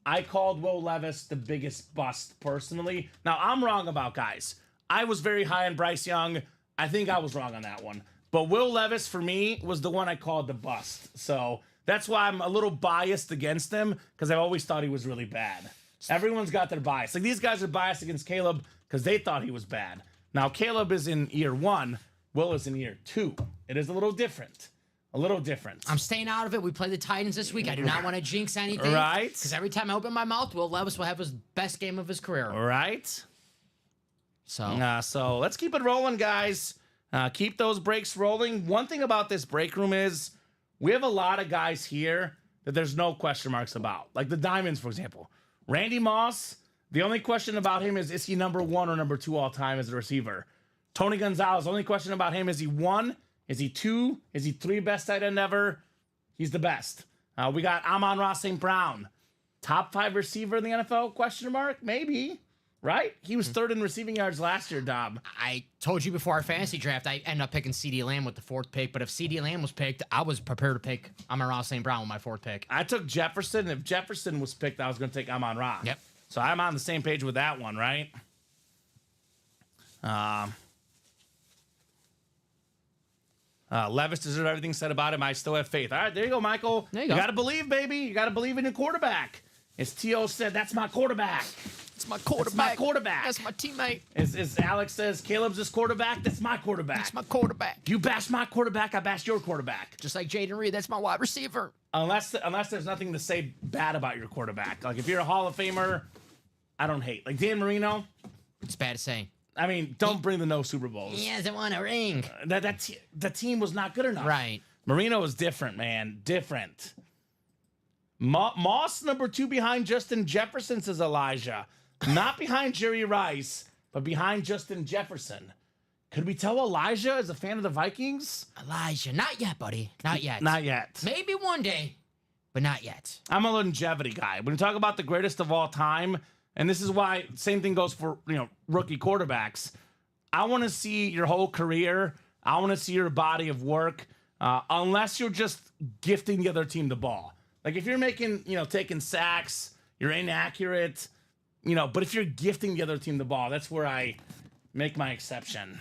I called Will Levis the biggest bust, personally. Now, I'm wrong about guys. I was very high on Bryce Young. I think I was wrong on that one. But Will Levis, for me, was the one I called the bust. So that's why I'm a little biased against him, because I've always thought he was really bad. Everyone's got their bias. Like, these guys are biased against Caleb because they thought he was bad. Now, Caleb is in year 1. Will is in year 2. It is a little different. A little different. I'm staying out of it. We play the Titans this week. I do not want to jinx anything. Right. Because every time I open my mouth, Will Levis will have his best game of his career. Right. So let's keep it rolling, guys. Keep those breaks rolling. One thing about this break room is we have a lot of guys here that there's no question marks about. Like the Diamonds, for example. Randy Moss, the only question about him is he number 1 or number 2 all time as a receiver? Tony Gonzalez, the only question about him is he 1? Is he 2? Is he 3 best tight end ever? He's the best. We got Amon-Ra St. Brown. Top 5 receiver in the NFL? Question mark? Maybe. Right? He was 3rd in receiving yards last year, Dom. I told you before our fantasy draft, I ended up picking CeeDee Lamb with the 4th pick. But if CeeDee Lamb was picked, I was prepared to pick Amon-Ra St. Brown with my 4th pick. I took Jefferson. If Jefferson was picked, I was going to take Amon-Ra. Yep. So I'm on the same page with that one, right? Levis deserves everything said about him. I still have faith. All right, there you go, Michael. There you go. Got to believe, baby. You got to believe in your quarterback. As T.O. said, that's my quarterback. It's my quarterback. That's my quarterback. That's my teammate. As Alex says, Caleb's his quarterback. That's my quarterback. That's my quarterback. You bash my quarterback, I bash your quarterback. Just like Jaden Reed, that's my wide receiver. Unless there's nothing to say bad about your quarterback. Like if you're a Hall of Famer, I don't hate. Like Dan Marino. It's bad to say. I mean, don't bring the no Super Bowls. He hasn't won a ring. The team was not good enough. Right. Marino was different, man. Different. Moss, number 2 behind Justin Jefferson, says Elijah. Not behind Jerry Rice, but behind Justin Jefferson. Could we tell Elijah is a fan of the Vikings? Elijah. Not yet, buddy. Not yet. Not yet. Maybe one day, but not yet. I'm a longevity guy. When you talk about the greatest of all time, and this is why same thing goes for rookie quarterbacks. I want to see your whole career. I want to see your body of work. Unless you're just gifting the other team the ball. Like if you're making, taking sacks, you're inaccurate, but if you're gifting the other team the ball, that's where I make my exception.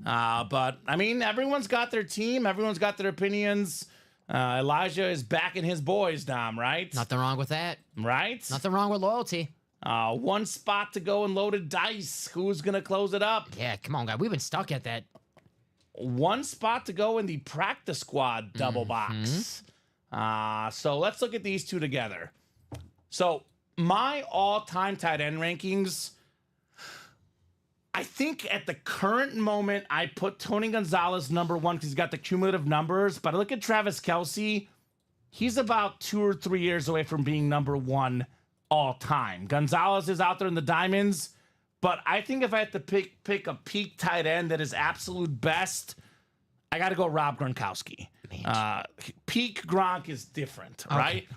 But, I mean, everyone's got their team. Everyone's got their opinions. Elijah is backing his boys, Dom, right? Nothing wrong with that. Right? Nothing wrong with loyalty. One spot to go in loaded dice. Who's going to close it up? Yeah, come on, guy. We've been stuck at that. One spot to go in the practice squad double box. So let's look at these two together. So my all-time tight end rankings, I think at the current moment, I put Tony Gonzalez number 1 because he's got the cumulative numbers. But I look at Travis Kelce, he's about 2 or 3 years away from being number 1 all time. Gonzalez is out there in the diamonds. But I think if I had to pick a peak tight end that is absolute best, I got to go Rob Gronkowski. Peak Gronk is different, right?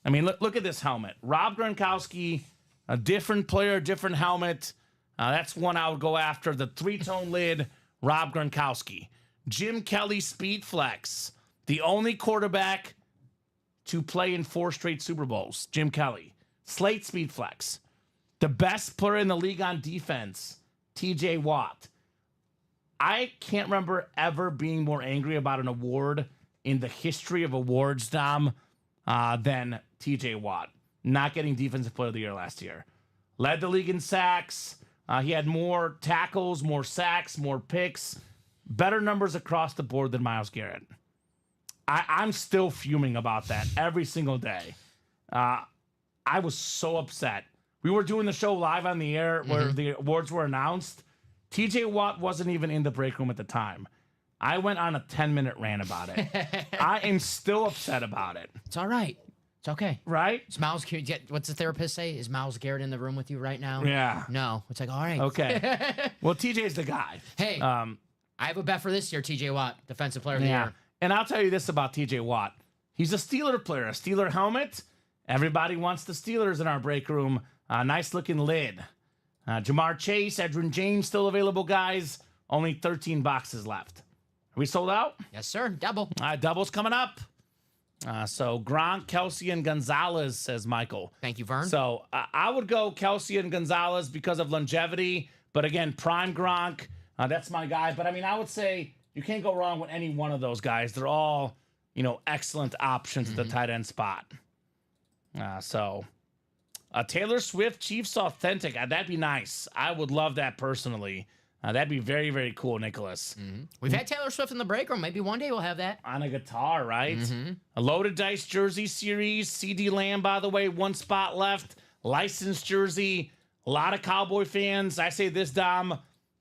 I mean, look at this helmet. Rob Gronkowski, a different player, different helmet. That's one I would go after. The 3-tone lid, Rob Gronkowski. Jim Kelly, Speed Flex. The only quarterback to play in 4 straight Super Bowls, Jim Kelly. Slate Speed Flex. The best player in the league on defense, TJ Watt. I can't remember ever being more angry about an award in the history of awards, Dom, than TJ Watt. Not getting Defensive Player of the Year last year. Led the league in sacks. He had more tackles, more sacks, more picks. Better numbers across the board than Myles Garrett. I'm still fuming about that every single day. I was so upset. We were doing the show live on the air where the awards were announced. TJ Watt wasn't even in the break room at the time. I went on a 10-minute rant about it. I am still upset about it. It's all right. It's okay. Right? Is Miles, what's the therapist say? Is Myles Garrett in the room with you right now? Yeah. No. It's like, all right. Okay. Well, TJ's the guy. Hey, I have a bet for this year, TJ Watt, Defensive Player of the Year. And I'll tell you this about TJ Watt. He's a Steeler player, a Steeler helmet. Everybody wants the Steelers in our break room. Nice looking lid. Jamar Chase, Edgerrin James still available, guys. Only 13 boxes left. Are we sold out? Yes, sir. Double. Double's coming up. So Gronk, Kelce, and Gonzalez, says Michael. Thank you, Vern. So I would go Kelce and Gonzalez because of longevity. But again, prime Gronk, that's my guy. But I mean, I would say you can't go wrong with any one of those guys. They're all, excellent options at the tight end spot. Taylor Swift, Chiefs Authentic. That'd be nice. I would love that personally. That'd be very, very cool, Nicholas. We've had Taylor Swift in the break room. Maybe one day we'll have that. On a guitar, right? A loaded dice jersey series. CD Lamb, by the way, 1 spot left. Licensed jersey. A lot of Cowboy fans. I say this, Dom.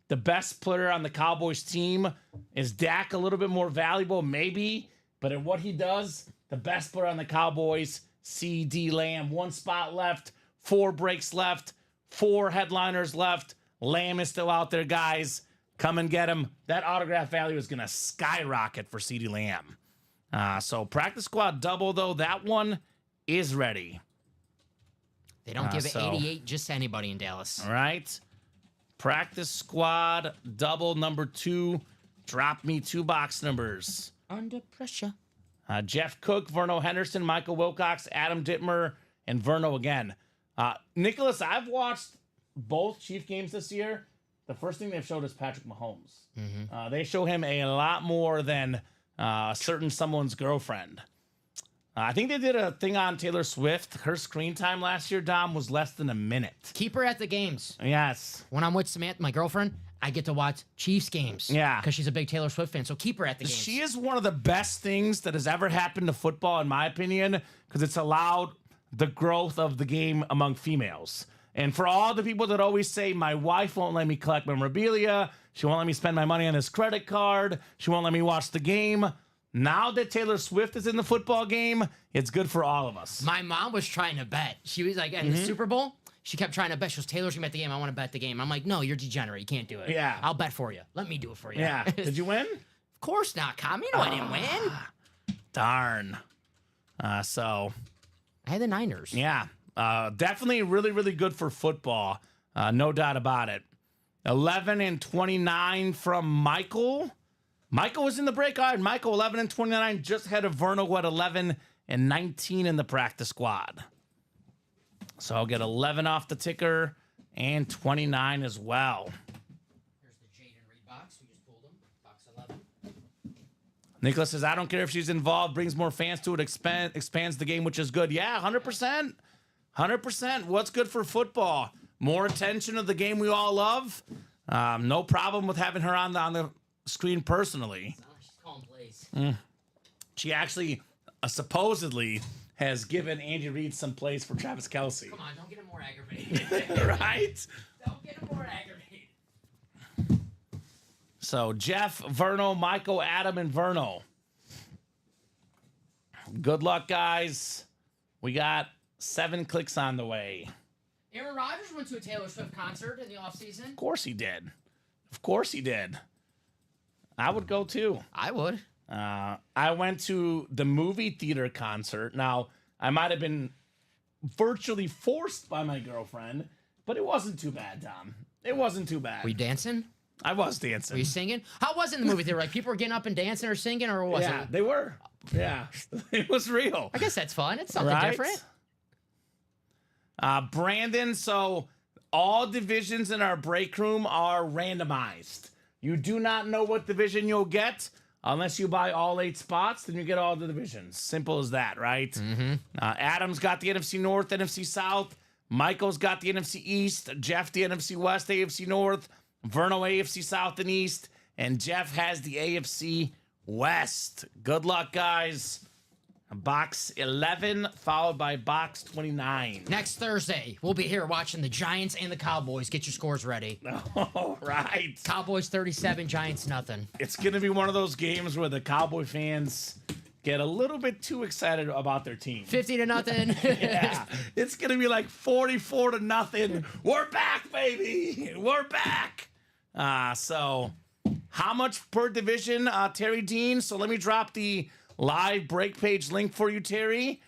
The best player on the Cowboys team is Dak. A little bit more valuable, maybe. But in what he does, the best player on the Cowboys, CD Lamb. 1 spot left. 4 breaks left. 4 headliners left. Lamb is still out there, guys. Come and get him. That autograph value is going to skyrocket for CeeDee Lamb. So practice squad double, though. That one is ready. They don't give it 88 just to anybody in Dallas. All right. Practice squad double number 2. Drop me 2 box numbers. Under pressure. Jeff Cook, Verno Henderson, Michael Wilcox, Adam Dittmer, and Verno again. Nicholas, I've watched both Chief games this year. The first thing they've showed is Patrick Mahomes. They show him a lot more than certain someone's girlfriend. I think they did a thing on Taylor Swift. Her screen time last year, Dom, was less than a minute. Keep her at the games. Yes. When I'm with Samantha, my girlfriend, I get to watch Chiefs games. Yeah. Because she's a big Taylor Swift fan, so keep her at the games. She is one of the best things that has ever happened to football, in my opinion, because it's allowed the growth of the game among females. And for all the people that always say, my wife won't let me collect memorabilia, she won't let me spend my money on this credit card, she won't let me watch the game. Now that Taylor Swift is in the football game, it's good for all of us. My mom was trying to bet. She was like, at the Super Bowl, she kept trying to bet. She goes, Taylor's going to bet the game. I want to bet the game. I'm like, no, you're degenerate. You can't do it. Yeah. I'll bet for you. Let me do it for you. Yeah. Did you win? Of course not, Kamen. I didn't win. Darn. So. I had the Niners. Yeah. Definitely really, really good for football. No doubt about it. 11 and 29 from Michael. Michael was in the break. All right, Michael, 11 and 29, just ahead of Verno at 11 and 19 in the practice squad. So I'll get 11 off the ticker and 29 as well. Here's the Jaden Reed box. We just pulled them. Nicholas says, I don't care if she's involved, brings more fans to it, expands the game, which is good. Yeah, 100%. 100%. What's good for football? More attention of the game we all love. No problem with having her on the screen personally. Oh, she's calling plays. She actually supposedly has given Andy Reid some plays for Travis Kelce. Come on, don't get him more aggravated. Right? Don't get him more aggravated. So Jeff, Verno, Michael, Adam, and Verno. Good luck, guys. We got 7 clicks on the way. Aaron Rodgers went to a Taylor Swift concert in the offseason. Of course he did. Of course he did. I would go too. I would. I went to the movie theater concert. Now, I might have been virtually forced by my girlfriend, but it wasn't too bad, Tom. It wasn't too bad. Were you dancing? I was dancing. Were you singing? How was it in the movie theater? Like people were getting up and dancing or singing, or what was Yeah, it? they were. Yeah, it was real. I guess that's fun. It's something different. Brandon, so all divisions in our break room are randomized. You do not know what division you'll get unless you buy all 8 spots, then you get all the divisions. Simple as that, right? Mm-hmm. Adam's got the NFC North, NFC South. Michael's got the NFC East. Jeff, the NFC West, AFC North. Verno, AFC South and East. And Jeff has the AFC West. Good luck, guys. Box 11, followed by box 29. Next Thursday, we'll be here watching the Giants and the Cowboys. Get your scores ready. All right. Cowboys 37, Giants nothing. It's going to be one of those games where the Cowboy fans get a little bit too excited about their team. 50-0. Yeah. It's going to be like 44-0. We're back, baby. We're back. So how much per division, Terry Dean? So let me drop the live break page link for you, Terry.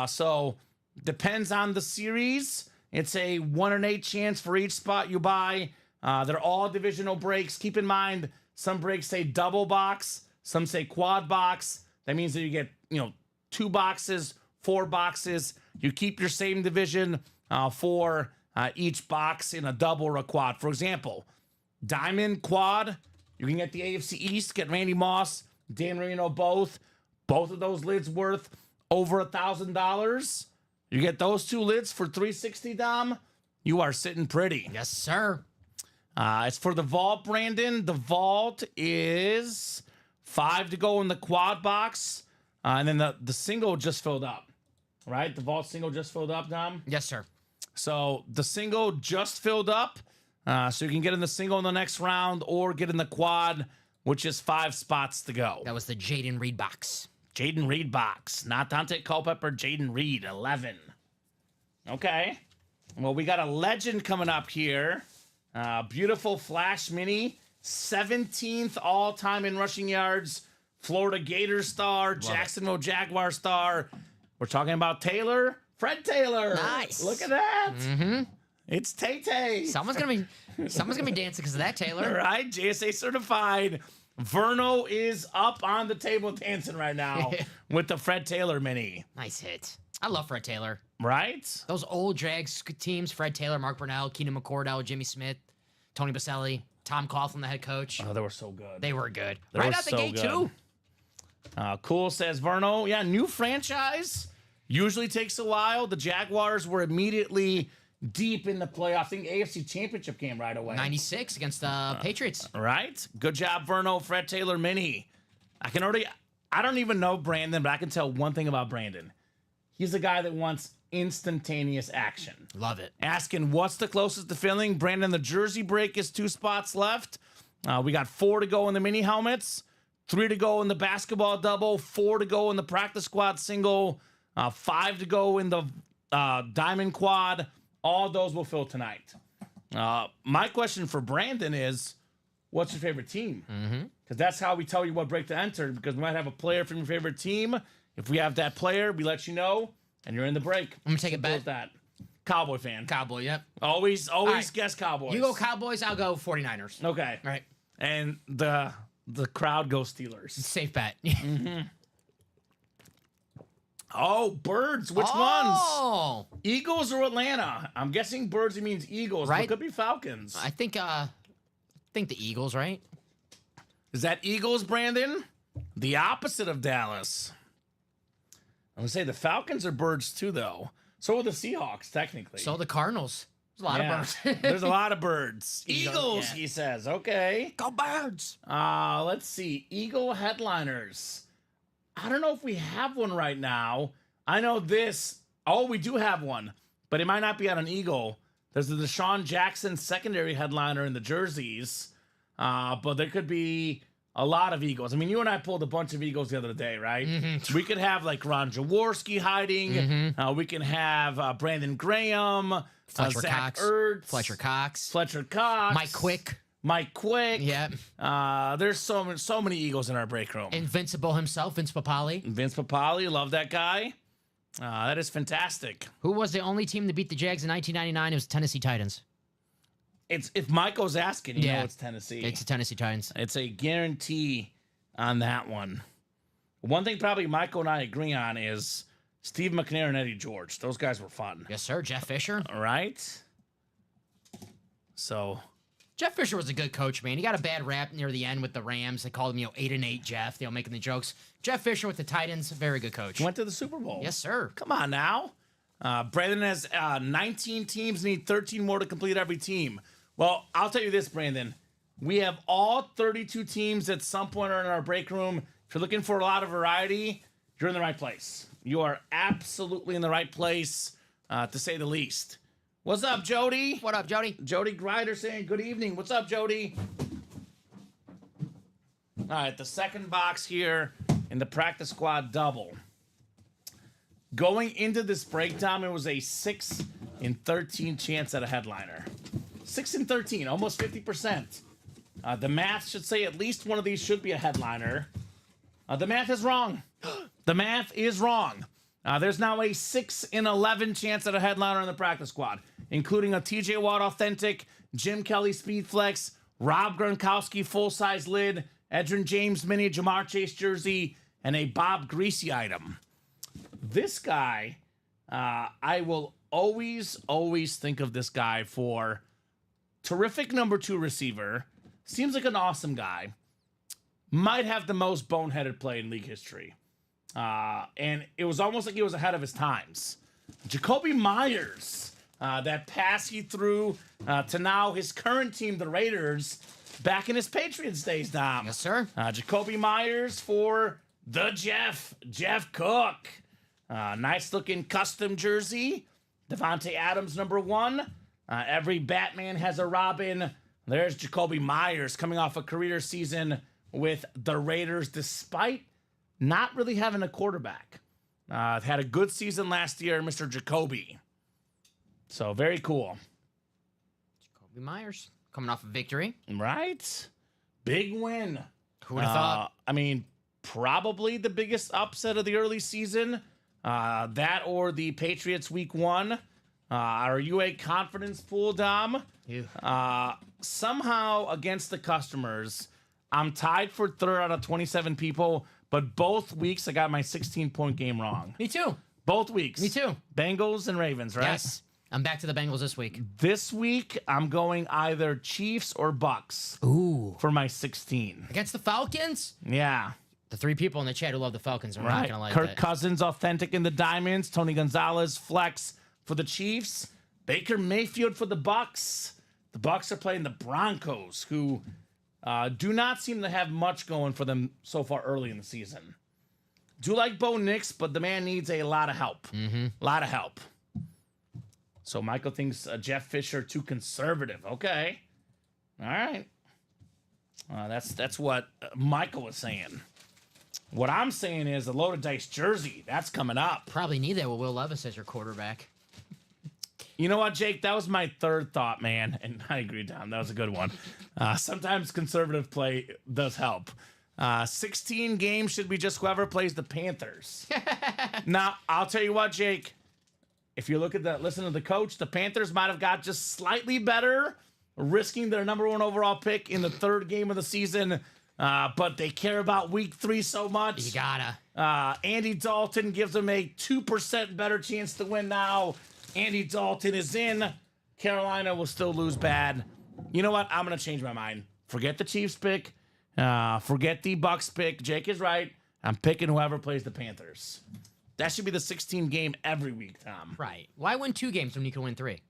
So depends on the series. It's a 1 in 8 chance for each spot you buy. They're all divisional breaks. Keep in mind, some breaks say double box, some say quad box. That means that you get 2 boxes, 4 boxes. You keep your same division for each box in a double or a quad. For example, Diamond quad, you can get the AFC East, get Randy Moss, Dan Marino both. Both of those lids worth over $1,000. You get those 2 lids for $360, Dom. You are sitting pretty. Yes, sir. It's for the vault, Brandon. The vault is 5 to go in the quad box. And then the single just filled up, right? The vault single just filled up, Dom. Yes, sir. So the single just filled up. So you can get in the single in the next round or get in the quad, which is 5 spots to go. That was the Jaden Reed box. Jaden Reed box. Not Dante Culpepper, Jaden Reed, 11. Okay. Well, we got a legend coming up here. Beautiful Flash Mini. 17th all-time in rushing yards. Florida Gators star. Jacksonville Jaguar star. We're talking about Taylor. Fred Taylor. Nice. Look at that. Mm-hmm. It's Tay-Tay. Someone's gonna be dancing because of that, Taylor. Right, JSA certified. Verno is up on the table dancing right now with the Fred Taylor mini. Nice hit. I love Fred Taylor. Right? Those old Jags teams, Fred Taylor, Mark Brunell, Keenan McCordell, Jimmy Smith, Tony Baselli, Tom Coughlin, the head coach. Oh, they were so good. They were good. They right were out the so gate, good. too. Cool, says Verno. Yeah, new franchise. Usually takes a while. The Jaguars were immediately deep in the playoff. I think AFC Championship game right away. 96 against the Patriots. Right? Good job, Verno. Fred Taylor mini. I don't even know Brandon, but I can tell one thing about Brandon. He's a guy that wants instantaneous action. Love it. Asking what's the closest to filling. Brandon, the jersey break is 2 spots left. We got 4 to go in the mini helmets, 3 to go in the basketball double, 4 to go in the practice squad single, 5 to go in the diamond quad. All those will fill tonight. My question for Brandon is, what's your favorite team? Because that's how we tell you what break to enter, because we might have a player from your favorite team. If we have that player, we let you know, and you're in the break. I'm going to take a Simple as bet. that. Cowboy fan. Cowboy, yep. Always right. guess Cowboys. You go Cowboys, I'll go 49ers. Okay. All right. And the crowd goes Steelers. Safe bet. Oh, birds. Which ones? Oh! Eagles or Atlanta? I'm guessing birds, it means Eagles. But Right. it could be Falcons. I think the Eagles, right? Is that Eagles, Brandon? The opposite of Dallas. I'm going to say the Falcons are birds too, though. So are the Seahawks, technically. So the Cardinals. There's a lot of birds. There's a lot of birds. Eagles, Eagles, yeah. he says. Okay. Go Birds. Let's see. Eagle headliners. I don't know if we have one right now. I know this. Oh, we do have one, but it might not be on an Eagle. There's the Deshaun Jackson secondary headliner in the jerseys, but there could be a lot of Eagles. I mean, you and I pulled a bunch of Eagles the other day, right? Mm-hmm. We could have like Ron Jaworski hiding. Mm-hmm. We can have Brandon Graham, Fletcher Zach Cox, Ertz, Fletcher Cox, Mike Quick. Yeah. There's so many Eagles in our break room. Invincible himself, Vince Papale. Vince Papale, love that guy. That is fantastic. Who was the only team to beat the Jags in 1999? It was Tennessee Titans. It's if Michael's asking, you know it's Tennessee. It's the Tennessee Titans. It's a guarantee on that one. One thing probably Michael and I agree on is Steve McNair and Eddie George. Those guys were fun. Yes, sir. Jeff Fisher. All right. So Jeff Fisher was a good coach, man. He got a bad rap near the end with the Rams. They called him, 8-8 Jeff. Making the jokes. Jeff Fisher with the Titans, very good coach. Went to the Super Bowl. Yes, sir. Come on now. Brandon has 19 teams, need 13 more to complete every team. Well, I'll tell you this, Brandon. We have all 32 teams at some point in our break room. If you're looking for a lot of variety, you're in the right place. You are absolutely in the right place, to say the least. What's up, Jody? What up, Jody? Jody Grider saying good evening. What's up, Jody? All right, the second box here in the practice squad double. Going into this breakdown, it was a 6 in 13 chance at a headliner. 6 in 13, almost 50%. The math should say at least one of these should be a headliner. The math is wrong. The math is wrong. There's now a 6 in 11 chance at a headliner in the practice squad, including a TJ Watt Authentic, Jim Kelly Speedflex, Rob Gronkowski full-size lid, Edgerrin James Mini, Jamar Chase jersey, and a Bob Greasy item. This guy, I will always think of this guy for terrific number 2 receiver. Seems like an awesome guy. Might have the most boneheaded play in league history. And it was almost like he was ahead of his times. Jacoby Myers, that pass he threw to now his current team, the Raiders, back in his Patriots days, Dom. Yes, sir. Jacoby Myers for the Jeff Cook. Nice looking custom jersey. Devontae Adams, number 1. Every Batman has a Robin. There's Jacoby Myers coming off a career season with the Raiders, despite not really having a quarterback. Had a good season last year, Mr. Jacoby. So very cool. Jacoby Myers coming off a victory. Right? Big win. Who would have thought? I mean, probably the biggest upset of the early season. That or the Patriots week 1. Are you a confidence pool, Dom? Yeah. Somehow against the customers, I'm tied for 3rd out of 27 people, but both weeks I got my 16-point game wrong. Me too. Both weeks. Me too. Bengals and Ravens, right? Yes. I'm back to the Bengals this week. This week, I'm going either Chiefs or Bucks. Ooh. For my 16. Against the Falcons? Yeah. The 3 people in the chat who love the Falcons are not Right. going to like Kirk that. Cousins, Authentic in the Diamonds. Tony Gonzalez, Flex for the Chiefs. Baker Mayfield for the Bucks. The Bucks are playing the Broncos, who do not seem to have much going for them so far early in the season. Do like Bo Nix, but the man needs a lot of help. A lot of help. So Michael thinks Jeff Fisher too conservative. Okay. All right. That's what Michael was saying. What I'm saying is a loaded dice jersey. That's coming up. Probably need that with Will Levis as your quarterback. You know what, Jake? That was my 3rd thought, man. And I agree, Tom. That was a good one. Sometimes conservative play does help. 16 games should be just whoever plays the Panthers. Now, I'll tell you what, Jake. If you listen to the coach, the Panthers might have got just slightly better, risking their number 1 overall pick in the 3rd game of the season. But they care about week 3 so much. You gotta. Andy Dalton gives them a 2% better chance to win now. Andy Dalton is in. Carolina will still lose bad. You know what? I'm going to change my mind. Forget the Chiefs pick. Forget the Bucks pick. Jake is right. I'm picking whoever plays the Panthers. That should be the 16 game every week, Tom. Right. Why win 2 games when you can win 3?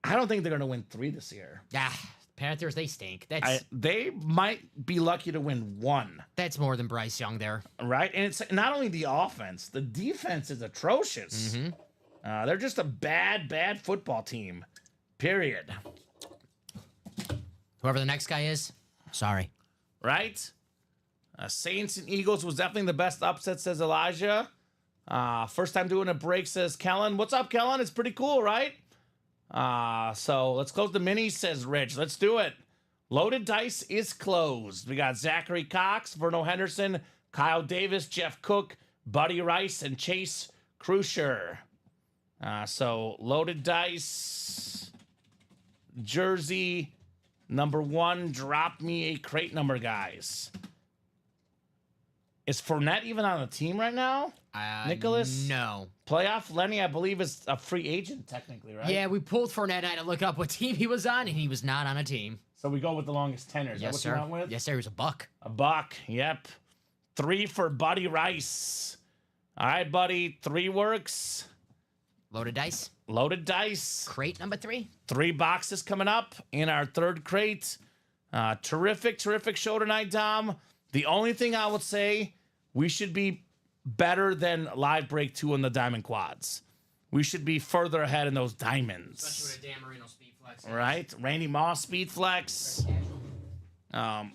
I don't think they're going to win 3 this year. Ah, Panthers, they stink. They might be lucky to win 1. That's more than Bryce Young there. Right? And it's not only the offense, the defense is atrocious. They're just a bad football team. Period. Whoever the next guy is, sorry. Right? Saints and Eagles was definitely the best upset, says Elijah. First time doing a break, says Kellen. What's up, Kellen? It's pretty cool, right? So let's close the mini, says Rich. Let's do it. Loaded dice is closed. We got Zachary Cox, Verno Henderson, Kyle Davis, Jeff Cook, Buddy Rice, and Chase Krusher. So loaded dice, jersey number 1. Drop me a crate number, guys. Is Fournette even on the team right now? Nicholas? No. Playoff Lenny, I believe, is a free agent, technically, right? Yeah, we pulled Fournette and I had to look up what team he was on, and he was not on a team. So we go with the longest tenure. Is Yes, that what sir. you went with? Yes, sir. He was a buck. A buck, yep. 3 for Buddy Rice. All right, buddy, 3 works. Loaded dice. Loaded dice. Crate number 3. 3 boxes coming up in our 3rd crate. Terrific show tonight, Dom. The only thing I would say, we should be better than Live Break 2 on the Diamond Quads. We should be further ahead in those diamonds. Especially with a Dan Marino speed flex. Right? Randy Moss speed flex. And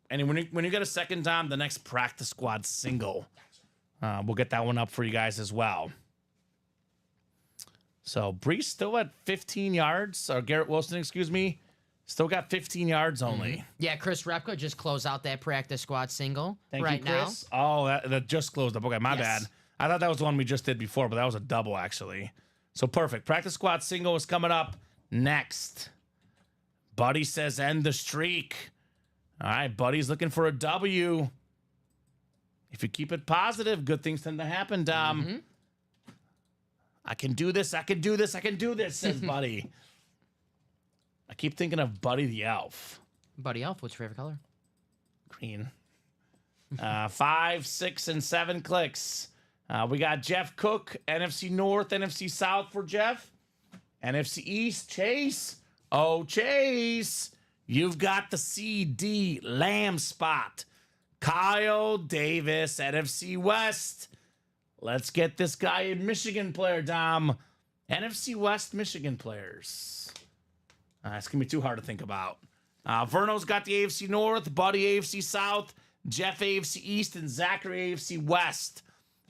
when you get a second time, the next practice squad single, we'll get that one up for you guys as well. So Brees still at 15 yards, or Garrett Wilson, excuse me, still got 15 yards only. Yeah, Chris Repka just closed out that practice squad single Thank right you, Chris. Oh, that just closed up. Okay, my Yes. bad. I thought that was the one we just did before, but that was a double, actually. So perfect. Practice squad single is coming up next. Buddy says end the streak. All right, Buddy's looking for a W. If you keep it positive, good things tend to happen, Dom. I can do this, I can do this, I can do this, says Buddy. I keep thinking of Buddy the Elf. Buddy Elf, what's your favorite color? Green. 5, 6, and 7 clicks. We got Jeff Cook, NFC North, NFC South for Jeff. NFC East, Chase. Oh, Chase. You've got the CD Lamb spot. Kyle Davis, NFC West. Let's get this guy a Michigan player, Dom. NFC West Michigan players. It's going to be too hard to think about. Verno's got the AFC North, Buddy AFC South, Jeff AFC East, and Zachary AFC West.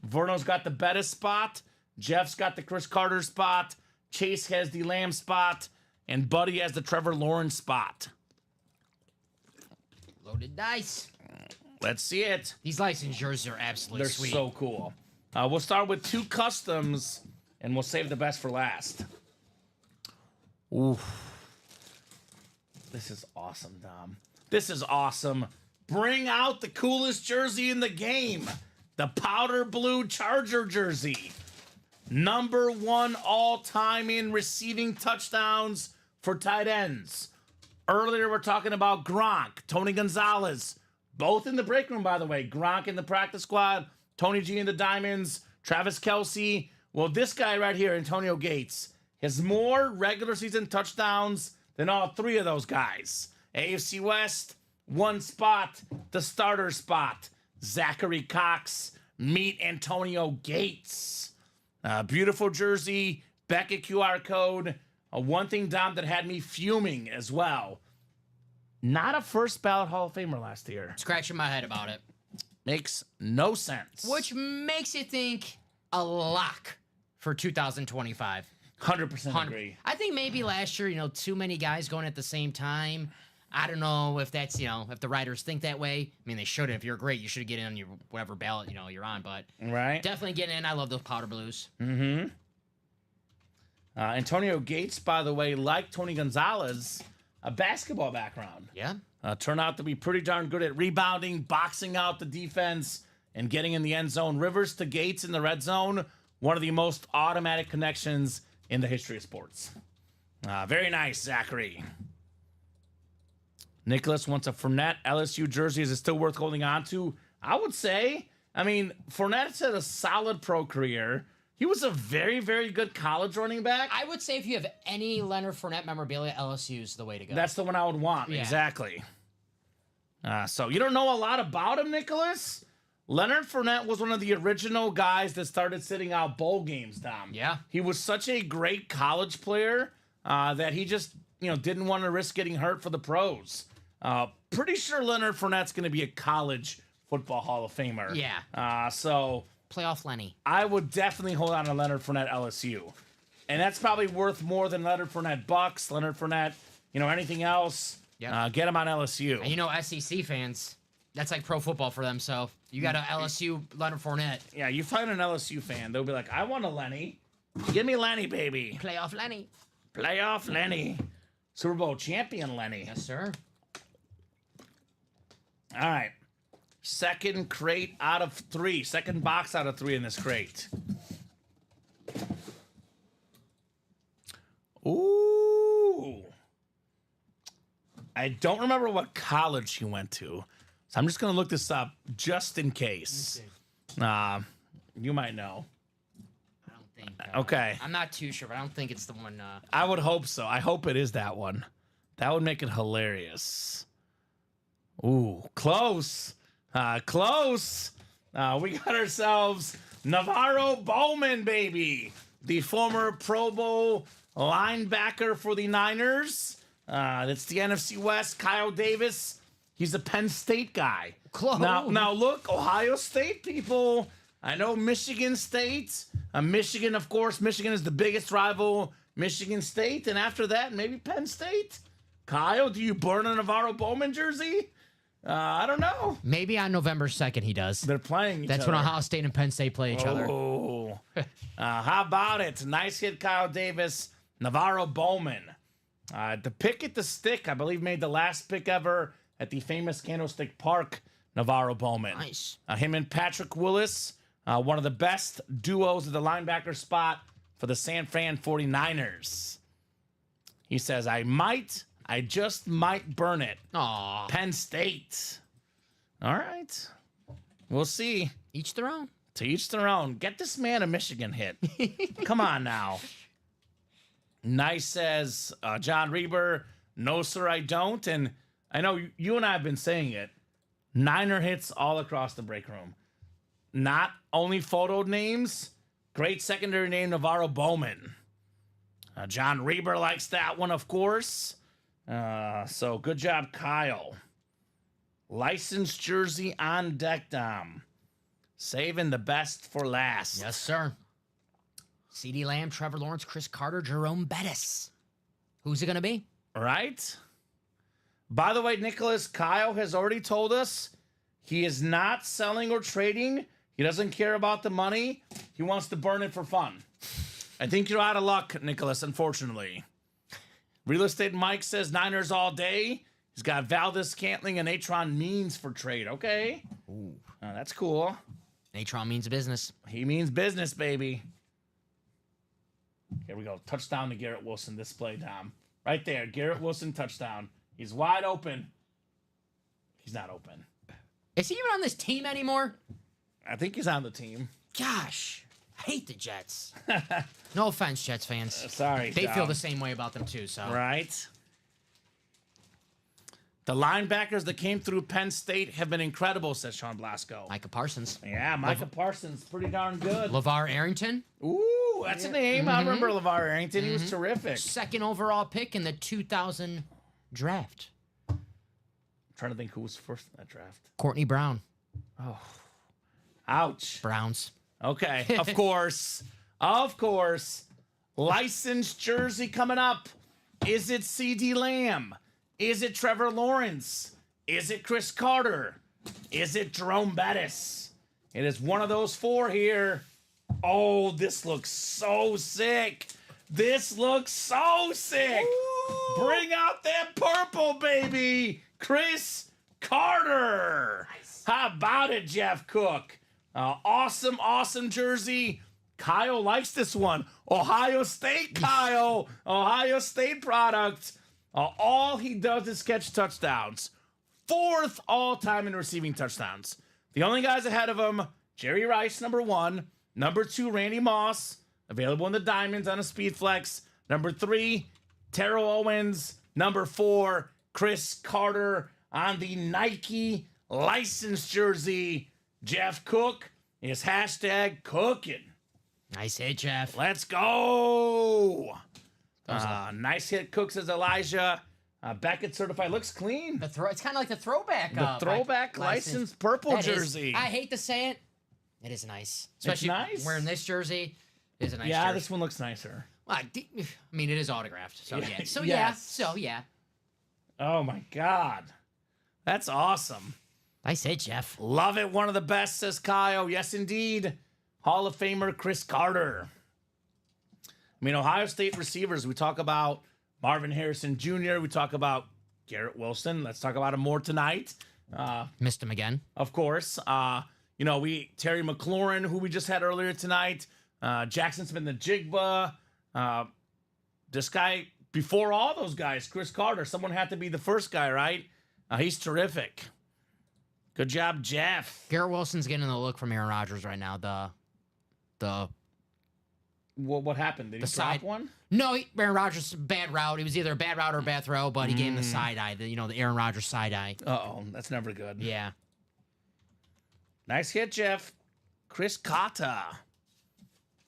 Verno's got the Bettis spot. Jeff's got the Chris Carter spot. Chase has the Lamb spot. And Buddy has the Trevor Lawrence spot. Loaded dice. Let's see it. These license jerseys are absolutely They're sweet. so cool. We'll start with 2 customs, and we'll save the best for last. Oof. This is awesome, Dom. This is awesome. Bring out the coolest jersey in the game. The powder blue Charger jersey. Number 1 all-time in receiving touchdowns for tight ends. Earlier, we're talking about Gronk, Tony Gonzalez. Both in the break room, by the way. Gronk in the practice squad. Tony G in the Diamonds. Travis Kelce. Well, this guy right here, Antonio Gates, has more regular season touchdowns than all 3 of those guys. AFC West, 1 spot, the starter spot. Zachary Cox, meet Antonio Gates. Beautiful jersey, Beckett QR code. One thing, Dom, that had me fuming as well. Not a first ballot Hall of Famer last year. Scratching my head about it. Makes no sense. Which makes you think a lock for 2025. 100% agree. I think maybe last year, too many guys going at the same time. I don't know if that's, if the writers think that way. I mean, they should. If you're great, you should get in on your whatever ballot, you're on. But right. Definitely get in. I love those powder blues. Mm-hmm. Antonio Gates, by the way, like Tony Gonzalez, a basketball background. Yeah. Turned out to be pretty darn good at rebounding, boxing out the defense, and getting in the end zone. Rivers to Gates in the red zone, one of the most automatic connections in the history of sports. Very nice, Zachary. Nicholas wants a Fournette LSU jersey. Is it still worth holding on to? I would say. I mean, Fournette's had a solid pro career. He was a very, very good college running back. I would say if you have any Leonard Fournette memorabilia, LSU is the way to go. That's the one I would want. Yeah. Exactly. So you don't know a lot about him, Nicholas? Leonard Fournette was one of the original guys that started sitting out bowl games, Dom. Yeah. He was such a great college player that he just, didn't want to risk getting hurt for the pros. Pretty sure Leonard Fournette's going to be a college football Hall of Famer. Yeah. So Playoff Lenny. I would definitely hold on to Leonard Fournette LSU. And that's probably worth more than Leonard Fournette Bucks, Leonard Fournette, anything else. Yeah. Get him on LSU. And SEC fans, that's like pro football for them. So you got a LSU Leonard Fournette. Yeah, you find an LSU fan, they'll be like, I want a Lenny. Give me Lenny, baby. Playoff Lenny. Playoff Lenny. Super Bowl champion Lenny. Yes, sir. All right. Second crate out of 3. Second box out of 3 in this crate. Ooh. I don't remember what college he went to. So I'm just going to look this up just in case. You might know. I don't think. Okay. I'm not too sure, but I don't think it's the one. I would hope so. I hope it is that one. That would make it hilarious. Ooh, close. Close. We got ourselves Navarro Bowman, baby. The former Pro Bowl linebacker for the Niners. That's the NFC West. Kyle Davis. He's a Penn State guy. Close. Now look, Ohio State people. I know Michigan State. Michigan, of course. Michigan is the biggest rival. Michigan State. And after that, maybe Penn State. Kyle, do you burn a Navarro Bowman jersey? I don't know. Maybe on November 2nd he does. They're playing each That's other. when Ohio State and Penn State play each other. Oh. How about it? Nice hit, Kyle Davis. Navarro Bowman. The pick at the stick, I believe, made the last pick ever at the famous Candlestick Park. Navarro Bowman. Nice. Him and Patrick Willis, one of the best duos at the linebacker spot for the San Fran 49ers. He says, I just might burn it. Aw. Penn State. All right. We'll see. Each their own. To each their own. Get this man a Michigan hit. Come on now. Nice says John Reber. No, sir, I don't. And I know you and I have been saying it. Niner hits all across the break room. Not only photo names. Great secondary name, Navarro Bowman. John Reber likes that one, of course. So good job, Kyle. Licensed jersey on deck, Dom. Saving the best for last. Yes, sir. CeeDee Lamb, Trevor Lawrence, Chris Carter, Jerome Bettis. Who's it going to be? Right? By the way, Nicholas, Kyle has already told us he is not selling or trading. He doesn't care about the money. He wants to burn it for fun. I think you're out of luck, Nicholas, unfortunately. Real Estate Mike says Niners all day. He's got Valdez Scantling and Atron Means for trade. Okay. Ooh. That's cool. Natron means business. He means business, baby. Here we go. Touchdown to Garrett Wilson. This play, Dom. Right there. Garrett Wilson touchdown. He's wide open. He's not open. Is he even on this team anymore? I think he's on the team. Gosh. I hate the Jets. No offense, Jets fans. Sorry, They Dom. feel the same way about them too, so. Right. The linebackers that came through Penn State have been incredible, says Sean Blasco. Micah Parsons. Yeah, Micah Parsons, pretty darn good. LeVar Arrington. Ooh, that's a name. I remember LeVar Arrington. He was terrific. Second overall pick in the 2000 draft. I'm trying to think who was first in that draft. Courtney Brown. Ouch. Browns. Okay, of course. Of course. Licensed jersey coming up. Is it CeeDee Lamb? Is it Trevor Lawrence? Is it Chris Carter? Is it Jerome Bettis? It is one of those 4 here. Oh, this looks so sick. This looks so sick. Ooh. Bring out that purple, baby. Chris Carter. Nice. How about it, Jeff Cook? Awesome, awesome jersey. Kyle likes this one. Ohio State, Kyle. Ohio State product. All he does is catch touchdowns. 4th all-time in receiving touchdowns. The only guys ahead of him, Jerry Rice, number 1. Number 2, Randy Moss, available in the Diamonds on a speed flex. Number 3, Terrell Owens. Number 4, Chris Carter on the Nike license jersey. Jeff Cook is hashtag cooking. Nice hit, Jeff. Let's go. Nice hit, Cook, says Elijah. Beckett certified. Looks clean. It's kind of like the throwback. The throwback license purple jersey. I hate to say it. It is nice. Especially nice. wearing this jersey. It is a nice jersey. Yeah, this one looks nicer. Well, I mean, it is autographed. So, yeah. So, Yes. yeah. Oh, my God. That's awesome. Nice hit, Jeff. Love it. One of the best, says Kyle. Yes, indeed. Hall of Famer Chris Carter. I mean, Ohio State receivers, we talk about Marvin Harrison Jr., we talk about Garrett Wilson. Let's talk about him more tonight. Missed him again. Of course. Terry McLaurin, who we just had earlier tonight. Jackson Smith and Jigba. This guy, before all those guys, Chris Carter, someone had to be the first guy, right? He's terrific. Good job, Jeff. Garrett Wilson's getting the look from Aaron Rodgers right now. What happened? Did he drop one? No, Aaron Rodgers, bad route. It was either a bad route or a bad throw, but he gave him the side eye, the Aaron Rodgers side eye. Uh-oh, that's never good. Yeah. Nice hit, Jeff. Chris Kata.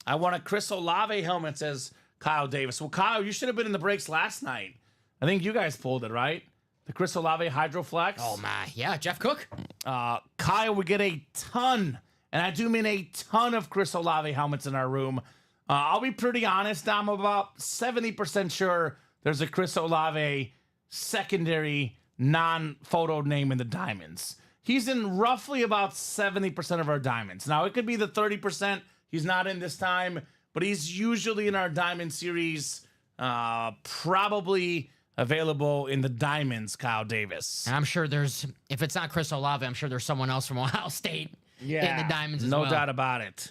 I want a Chris Olave helmet, says Kyle Davis. Well, Kyle, you should have been in the breaks last night. I think you guys pulled it, right? The Chris Olave Hydroflex. Oh, my. Yeah, Jeff Cook. Kyle, we get a ton, and I do mean a ton of Chris Olave helmets in our room. I'll be pretty honest. I'm about 70% sure there's a Chris Olave secondary non-photo name in the Diamonds. He's in roughly about 70% of our Diamonds. Now, it could be the 30% he's not in this time, but he's usually in our Diamond series, probably available in the Diamonds, Kyle Davis. And I'm sure if it's not Chris Olave, I'm sure there's someone else from Ohio State in the Diamonds as well. No doubt about it.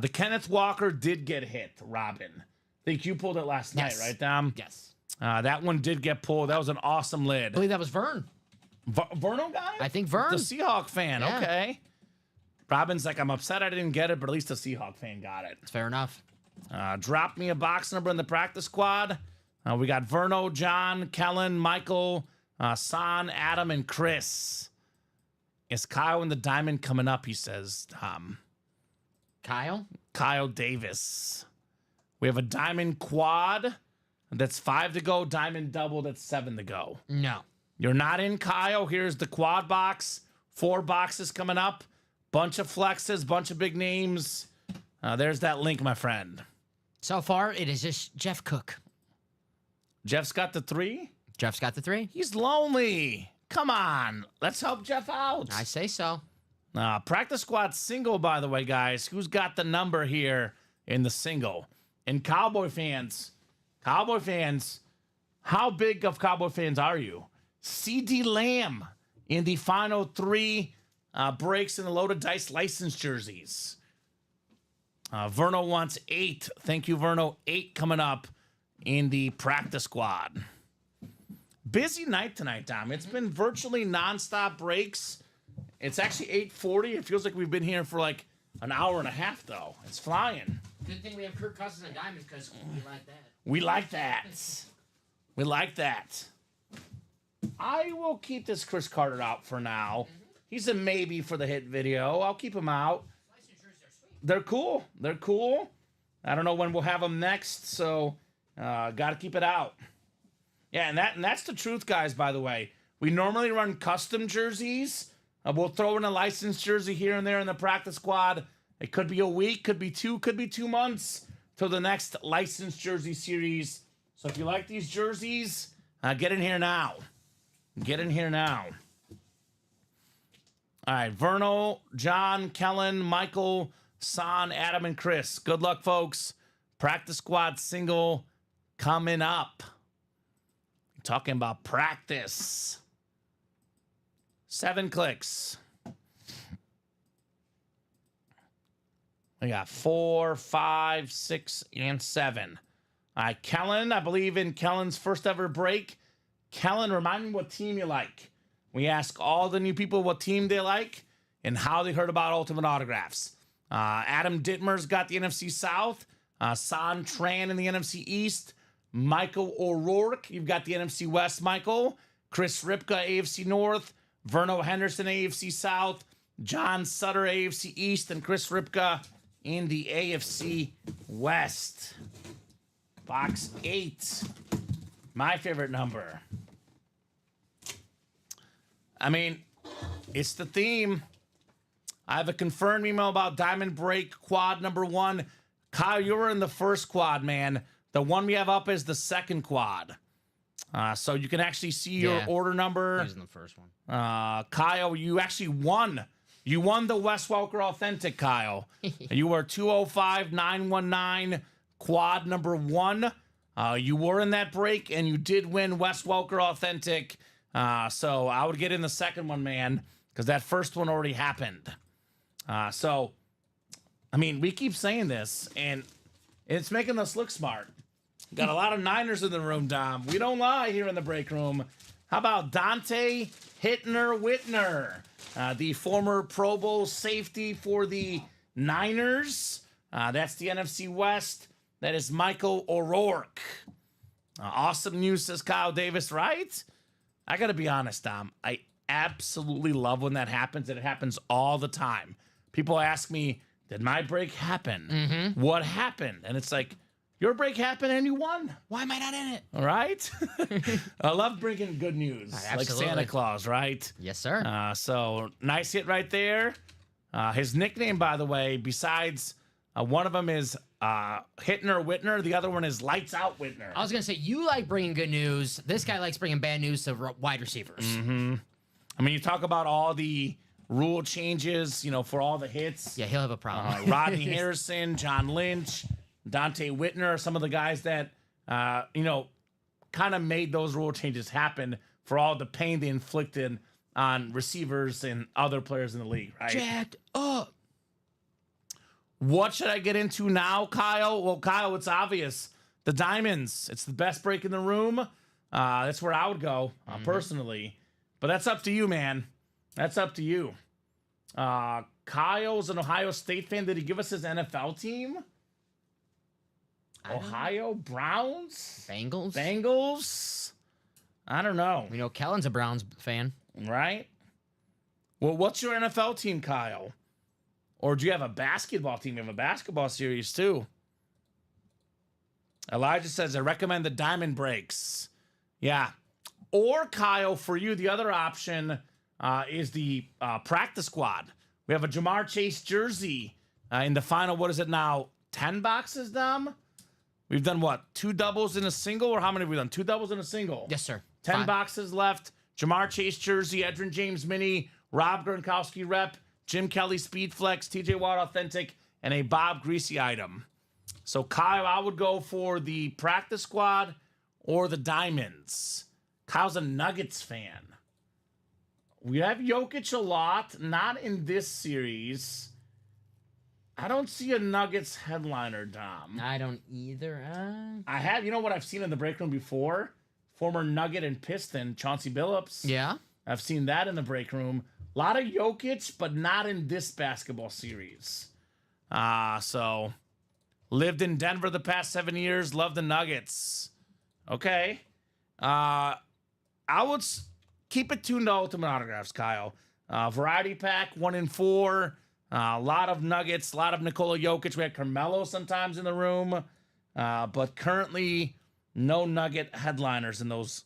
The Kenneth Walker did get hit, Robin. I think you pulled it last night, right, Dom? Yes. That one did get pulled. That was an awesome lid. I believe that was Vern. Verno got it? I think Vern. The Seahawk fan, Yeah. Okay. Robin's like, I'm upset I didn't get it, but at least the Seahawk fan got it. Fair enough. Drop me a box number in the practice squad. We got Verno, John, Kellen, Michael, San, Adam, and Chris. Is Kyle in the Diamond coming up, he says. Kyle Davis. We have a Diamond quad. That's 5 to go. Diamond double. That's 7 to go. No. You're not in, Kyle. Here's the quad box. 4 boxes coming up. Bunch of flexes. Bunch of big names. There's that link, my friend. So far, it is just Jeff Cook. Jeff's got the 3? Jeff's got the 3. He's lonely. Come on. Let's help Jeff out. I say so. Practice squad single, by the way, guys. Who's got the number here in the single? And Cowboy fans, how big of Cowboy fans are you? CD Lamb in the final 3 breaks in the loaded dice license jerseys. Verno wants 8. Thank you, Verno. 8 coming up in the practice squad. Busy night tonight, Dom. It's been virtually nonstop breaks. It's actually 8:40. It feels like we've been here for like an hour and a half, though. It's flying. Good thing we have Kirk Cousins and Diamonds because we like that. We like that. We like that. I will keep this Chris Carter out for now. He's a maybe for the hit video. I'll keep him out. They're cool. They're cool. I don't know when we'll have them next, so got to keep it out. Yeah, and that's the truth, guys, by the way. We normally run custom jerseys. We'll throw in a licensed jersey here and there in the practice squad. It could be a week, could be 2 months till the next licensed jersey series. So if you like these jerseys, get in here now. Get in here now. All right, Verno, John, Kellen, Michael, San, Adam, and Chris. Good luck, folks. Practice squad single coming up. Talking about practice. 7 clicks. We got 4, 5, 6, and 7. Kellen, I believe in Kellen's first ever break. Kellen, remind me what team you like. We ask all the new people what team they like and how they heard about Ultimate Autographs. Adam Dittmer's got the NFC South. San Tran in the NFC East. Michael O'Rourke, you've got the NFC West, Michael. Chris Ripka, AFC North. Verno Henderson, AFC South. John Sutter, AFC East. And Chris Ripka in the AFC West. Box 8. My favorite number. I mean, it's the theme. I have a confirmed email about Diamond Break quad number 1. Kyle, you were in the first quad, man. The one we have up is the second quad. So you can actually see your order number. He was in the first one. Kyle, you actually won. You won the Wes Welker Authentic, Kyle. You were 205919 quad number 1. You were in that break, and you did win Wes Welker Authentic. So I would get in the second one, man, because that first one already happened. So, I mean, we keep saying this, and it's making us look smart. Got a lot of Niners in the room, Dom. We don't lie here in the break room. How about Dante Hittner-Whitner, the former Pro Bowl safety for the Niners? That's the NFC West. That is Michael O'Rourke. Awesome news, says Kyle Davis, right? I got to be honest, Dom. I absolutely love when that happens, and it happens all the time. People ask me, did my break happen? Mm-hmm. What happened? And it's like, your break happened and you won. Why am I not in it? All right? I love bringing good news. Absolutely. Like Santa Claus, right? Yes, sir. So, nice hit right there. His nickname, by the way, besides one of them is Hittner-Whitner. The other one is Lights Out Whitner. I was going to say, you like bringing good news. This guy likes bringing bad news to wide receivers. Mm-hmm. I mean, you talk about all the rule changes, you know, for all the hits. Yeah, he'll have a problem. Rodney Harrison, John Lynch, Dante Whitner, some of the guys that, you know, kind of made those rule changes happen for all the pain they inflicted on receivers and other players in the league, right? Jacked up. What should I get into now, Kyle? Well, Kyle, it's obvious. The Diamonds. It's the best break in the room. That's where I would go, personally. But that's up to you, man. That's up to you. Kyle's an Ohio State fan. Did he give us his NFL team? Ohio Browns? Bengals? I don't know. We know Kellen's a Browns fan. Right? Well, what's your NFL team, Kyle? Or do you have a basketball team? You have a basketball series, too. Elijah says, I recommend the Diamond Breaks. Yeah. Or, Kyle, for you, the other option is the practice squad. We have a Jamar Chase jersey in the final, what is it now, 10 boxes, Dom? We've done what? 2 doubles in a single, or how many have we done? 2 doubles in a single. Yes, sir. 10 boxes left. Jamar Chase jersey, Edrin James mini, Rob Gronkowski rep, Jim Kelly Speed Flex, TJ Watt Authentic, and a Bob Greasy item. So, Kyle, I would go for the practice squad or the Diamonds. Kyle's a Nuggets fan. We have Jokic a lot, not in this series. I don't see a Nuggets headliner, Dom. I don't either. I have, you know what I've seen in the break room before? Former Nugget and Piston, Chauncey Billups. Yeah? I've seen that in the break room. A lot of Jokic, but not in this basketball series. So, lived in Denver the past 7 years, love the Nuggets. Okay. I would keep it tuned to Ultimate Autographs, Kyle. Variety pack, 1 in 4. A lot of Nuggets, a lot of Nikola Jokic. We had Carmelo sometimes in the room. But currently, no Nugget headliners in those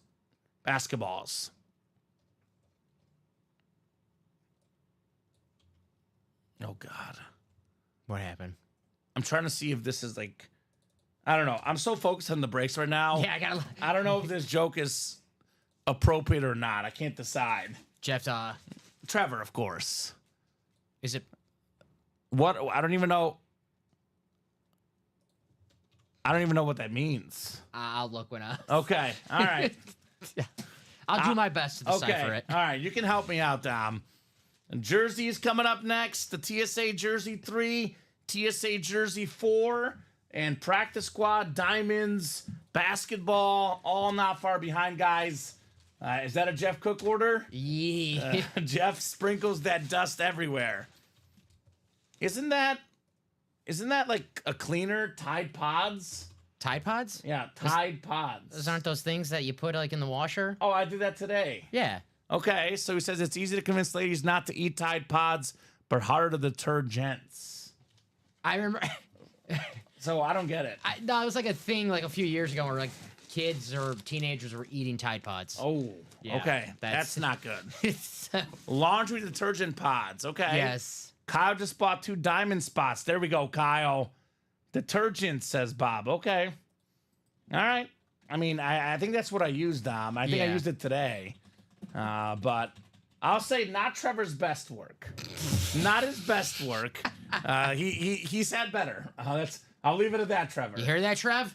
basketballs. Oh, God. What happened? I'm trying to see if this is like... I don't know. I'm so focused on the breaks right now. Yeah, I don't know if this joke is appropriate or not. I can't decide. Jeff, Trevor, of course. is it... What? I don't even know. I don't even know what that means. I'll look when I... Okay. All right. I'll do my best to decipher Okay. it. All right. You can help me out, Dom. Jerseys coming up next. The TSA Jersey 3, TSA Jersey 4, and practice squad, diamonds, basketball, all not far behind, guys. Is that a Jeff Cook order? Yeah. Jeff sprinkles that dust everywhere. Isn't that like a cleaner? Tide Pods? Tide Pods? Yeah, Tide Pods. Those aren't those things that you put like in the washer? Oh, I did that today. Yeah. Okay, so he says it's easy to convince ladies not to eat Tide Pods, but harder to deter gents. I remember. So I don't get it. No, it was like a thing like a few years ago where like kids or teenagers were eating Tide Pods. Oh, Yeah, okay. that's- That's not good. So, Laundry detergent pods. Okay. yes. Kyle just bought 2 diamond spots. There we go, Kyle. Detergent, says Bob. Okay. All right. I mean, I think that's what I used, Dom. I think I Yeah. used it today. But I'll say not Trevor's best work. Not his best work. He's had better. I'll leave it at that, Trevor. You hear that, Trev?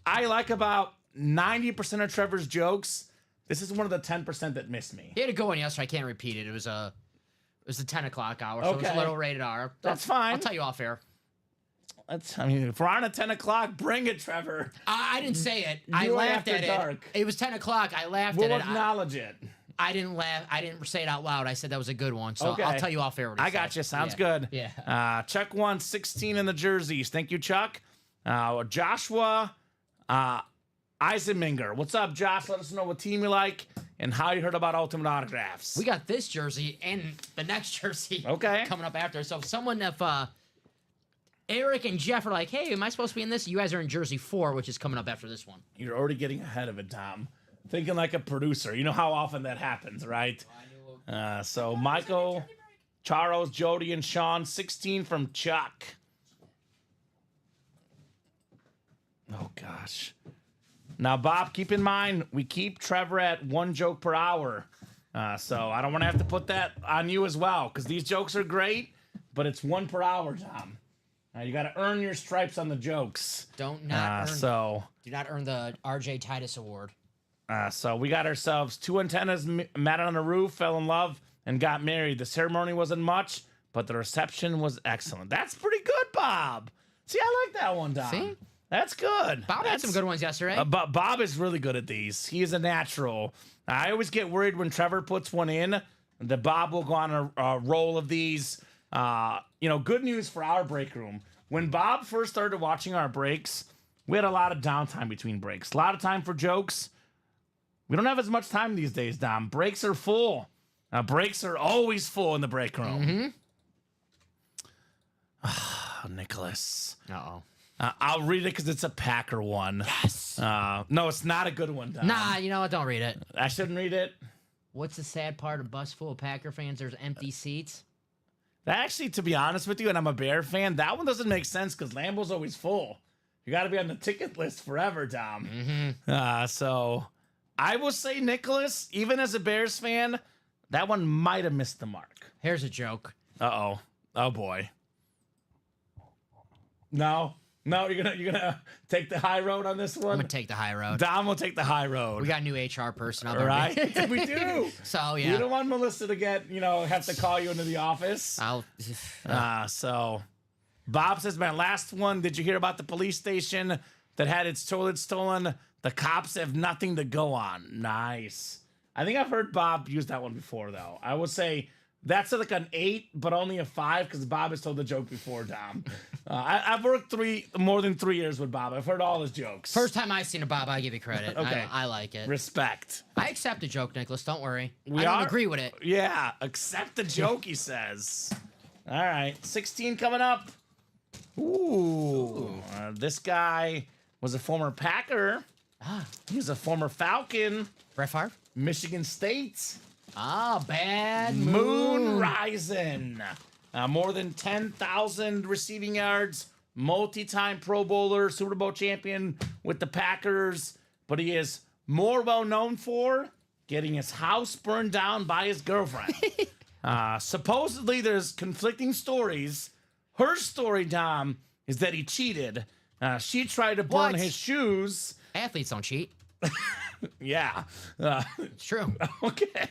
I like about 90% of Trevor's jokes. This is one of the 10% that missed me. He had a good one yesterday. I can't repeat it. It was the 10 o'clock hour, so it was a Okay. little rated R. That's fine. I'll tell you off air. If we're on at 10 o'clock, bring it, Trevor. I didn't say it. I You laughed after at dark. it. It was 10 o'clock. I laughed We'll at it. acknowledge it. I didn't laugh. I didn't say it out loud. I said that was a good one. So Okay. I'll tell you off air what he I got said. you. Sounds Yeah. good. Yeah. Chuck won 16 in the jerseys. Thank you, Chuck. Joshua Eisenminger. What's up, Josh? Let us know what team you like and how you heard about Ultimate Autographs. We got this jersey and the next jersey Okay. coming up after. So if Eric and Jeff are like, hey, am I supposed to be in this? You guys are in jersey 4, which is coming up after this one. You're already getting ahead of it, Tom. Thinking like a producer. You know how often that happens, right? So Michael, Charles, Jody, and Sean, 16 from Chuck. Oh, gosh. Now, Bob, keep in mind, we keep Trevor at 1 joke per hour. So I don't want to have to put that on you as well, because these jokes are great, but it's 1 per hour, Tom. You got to earn your stripes on the jokes. Do not earn the RJ Titus Award. So we got ourselves 2 antennas, met on a roof, fell in love, and got married. The ceremony wasn't much, but the reception was excellent. That's pretty good, Bob. See, I like that one, Dom. See? That's good. Bob had some good ones yesterday. But Bob is really good at these. He is a natural. I always get worried when Trevor puts one in that Bob will go on a roll of these. Good news for our break room. When Bob first started watching our breaks, we had a lot of downtime between breaks. A lot of time for jokes. We don't have as much time these days, Dom. Breaks are full. Breaks are always full in the break room. Nicholas. Uh-oh. I'll read it because it's a Packer one. Yes. No, it's not a good one, Dom. Nah, you know what? Don't read it. I shouldn't read it. What's the sad part? A bus full of Packer fans, there's empty seats. Actually, to be honest with you, and I'm a Bear fan, that one doesn't make sense because Lambeau's always full. You got to be on the ticket list forever, Dom. So I will say, Nicholas, even as a Bears fan, that one might have missed the mark. Here's a joke. Uh-oh. Oh, boy. No, you're gonna take the high road on this one. I'm gonna take the high road. Dom will take the high road. We got a new HR person out All there. right? We do. So We yeah, don't want Melissa to get, have to call you into the office. So Bob says, my last one, did you hear about the police station that had its toilet stolen? The cops have nothing to go on. Nice. I think I've heard Bob use that one before, though. I would say that's like an 8, but only a 5 because Bob has told the joke before, Dom. I've worked more than 3 years with Bob. I've heard all his jokes. First time I seen a Bob, I give you credit. Okay. I like it. Respect. I accept the joke, Nicholas. Don't worry. We I don't are? agree with it. Yeah, accept the joke, he says. All right, 16 coming up. Ooh. This guy was a former Packer. He was a former Falcon. Brett Favre? Michigan State. Bad Moon Rising. More than 10,000 receiving yards. Multi-time Pro Bowler, Super Bowl champion with the Packers. But he is more well known for getting his house burned down by his girlfriend. Supposedly, there's conflicting stories. Her story, Dom, is that he cheated. She tried to burn What? his shoes. Athletes don't cheat. Yeah. It's true. Okay.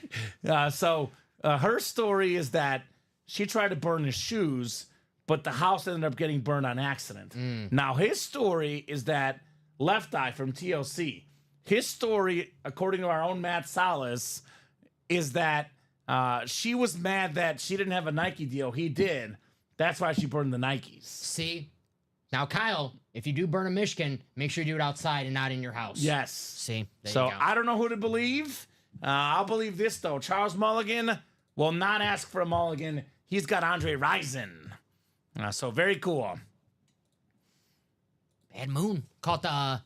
So her story is that she tried to burn his shoes, but the house ended up getting burned on accident. Now, his story is that Left Eye from TLC, his story, according to our own Matt Salas, is that she was mad that she didn't have a Nike deal. He did. That's why she burned the Nikes. See? Now, Kyle, if you do burn a Michigan, make sure you do it outside and not in your house. Yes. See? There So you go. I don't know who to believe. I'll believe this, though. Charles Mulligan will not ask for a mulligan. He's got Andre Rison. So very cool. Bad Moon caught the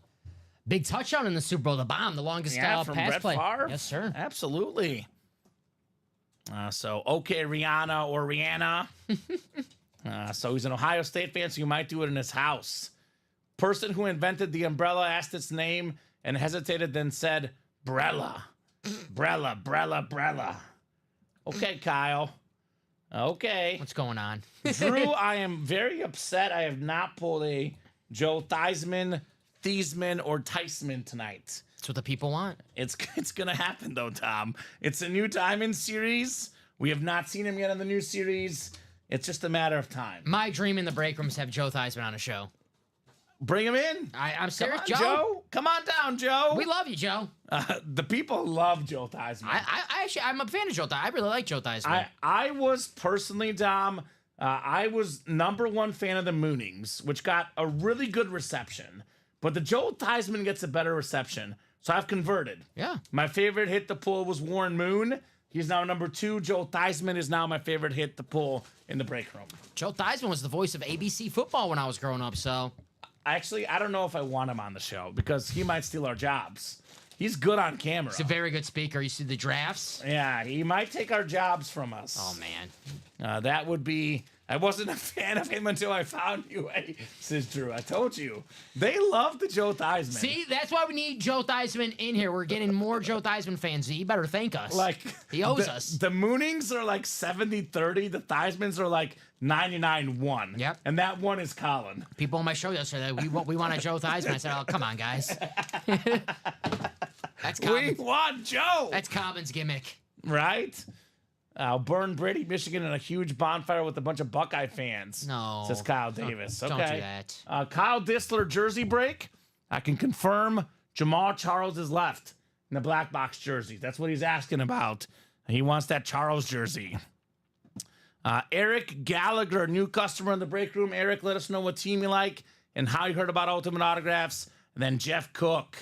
big touchdown in the Super Bowl, the bomb, the longest Yeah, from pass Brett play. Favre. Yes, sir. Absolutely. So, okay, Rihanna or Rihanna. So he's an Ohio State fan, so you might do it in his house. Person who invented the umbrella asked its name and hesitated, then said, Brella. Brella, Brella, Brella. Okay, Kyle. Okay. What's going on? Drew, I am very upset. I have not pulled a Joe Theismann, or Theismann tonight. That's what the people want. It's going to happen, though, Tom. It's a new Diamond series. We have not seen him yet in the new series. It's just a matter of time. My dream in the break room is to have Joe Theismann on a show. Bring him in. I'm Come serious, on, Joe. Come on down, Joe. We love you, Joe. The people love Joe Theismann. I'm a fan of Joe Theismann. I really like Joe Theismann. I was personally, Dom, I was #1 fan of the Moonings, which got a really good reception. But the Joe Theismann gets a better reception. So I've converted. Yeah. My favorite hit to pull was Warren Moon. He's now #2. Joe Theismann is now my favorite hit to pull in the break room. Joe Theismann was the voice of ABC football when I was growing up, so. Actually, I don't know if I want him on the show because he might steal our jobs. He's good on camera. He's a very good speaker. You see the drafts? Yeah, he might take our jobs from us. Oh, man. That would be... I wasn't a fan of him until I found you, says Drew. I told you. They love the Joe Theismann. See, that's why we need Joe Theismann in here. We're getting more Joe Theismann fans. You better thank us. Like he owes us. The Moonings are like 70-30. The Theismanns are like 99-1. Yep. And that one is Colin. People on my show yesterday, we want a Joe Theismann. I said, oh, come on, guys. That's We Cobbin's, want Joe. that's Cobbin's gimmick. Right? Burn Brady, Michigan in a huge bonfire with a bunch of Buckeye fans. No. Says Kyle Davis. Don't Okay. do that. Kyle Dissler jersey break. I can confirm Jamal Charles is left in the black box jersey. That's what he's asking about. He wants that Charles jersey. Eric Gallagher, new customer in the break room. Eric, let us know what team you like and how you heard about Ultimate Autographs. And then Jeff Cook,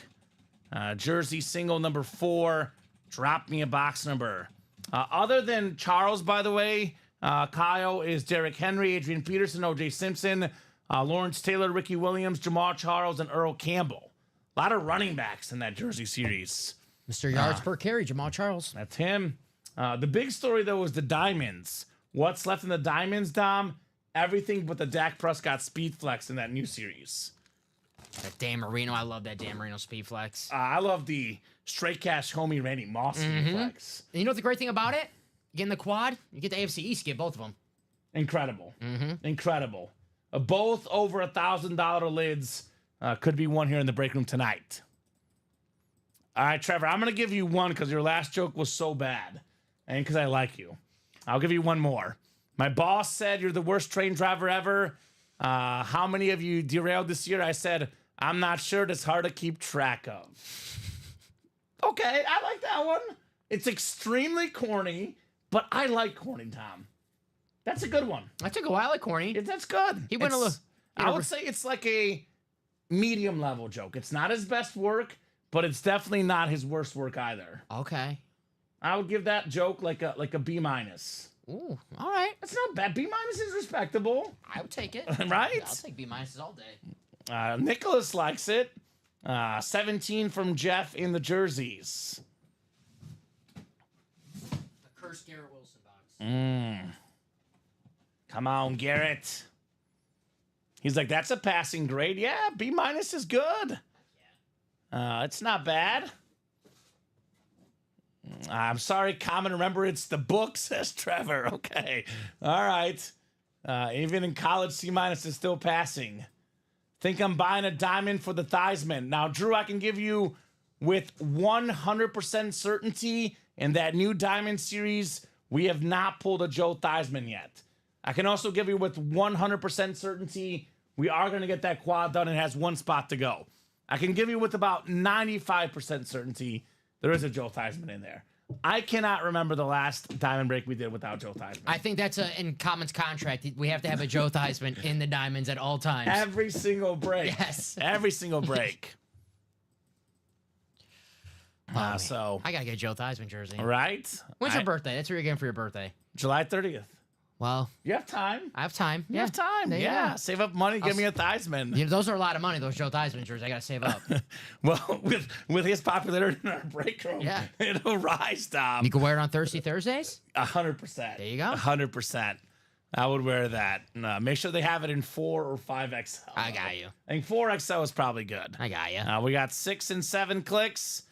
jersey single number 4. Drop me a box number. Other than Charles, by the way, Kyle is Derrick Henry, Adrian Peterson, O.J. Simpson, Lawrence Taylor, Ricky Williams, Jamal Charles, and Earl Campbell. A lot of running backs in that jersey series. Mr. Yards per carry, Jamal Charles. That's him. The big story, though, is the Diamonds. What's left in the Diamonds, Dom? Everything but the Dak Prescott Speed Flex in that new series. That Dan Marino, I love that Dan Marino speed flex. I love the straight cash homie Randy Moss Speed Flex. And you know what the great thing about it? You get in the quad, you get the AFC East, you get both of them. Incredible. Incredible. Both over $1,000 lids. Could be one here in the break room tonight. All right, Trevor, I'm going to give you one because your last joke was so bad. And because I like you. I'll give you one more. My boss said you're the worst train driver ever. How many of you derailed this year? I said, I'm not sure. It's hard to keep track of. Okay, I like that one. It's extremely corny, but I like corny, Tom. That's a good one. I took a while at corny. That's good. He went a little. I would say it's like a medium level joke. It's not his best work, but it's definitely not his worst work either. Okay. I would give that joke like a B minus. Ooh, all right. That's not bad. B minus is respectable, I would take it. right? I'll take B minuses all day. Nicholas likes it. 17 from Jeff in the jerseys. The cursed Garrett Wilson box. Come on, Garrett. He's like, that's a passing grade. Yeah, B minus is good. It's not bad. I'm sorry, Common. Remember, it's the book, says Trevor. Okay. All right. Even in college, C minus is still passing. Think I'm buying a diamond for the Theismann. Now, Drew, I can give you with 100% certainty in that new diamond series, we have not pulled a Joe Theismann yet. I can also give you with 100% certainty, we are going to get that quad done. It has one spot to go. I can give you with about 95% certainty, there is a Joe Theismann in there. I cannot remember the last diamond break we did without Joe Theismann. I think that's in Kamen's contract. We have to have a Joe Theismann in the diamonds at all times. Every single break. Yes. Every single break. So I gotta get a Joe Theismann jersey. Right? When's your birthday? That's what you're getting for your birthday. July 30th. Well, You have time. I have time. You have time. There you Yeah. go. Save up money. Give me a Theismann. You know, those are a lot of money. Those Joe Theismann jerseys. I gotta save up. Well, with his popularity in our break room, Yeah. it'll rise, Tom. You can wear it on Thursdays. 100%. There you go. 100%. I would wear that. Make sure they have it in 4 or 5XL. I got you. I think 4XL is probably good. I got you. We got 6 and 7 clicks.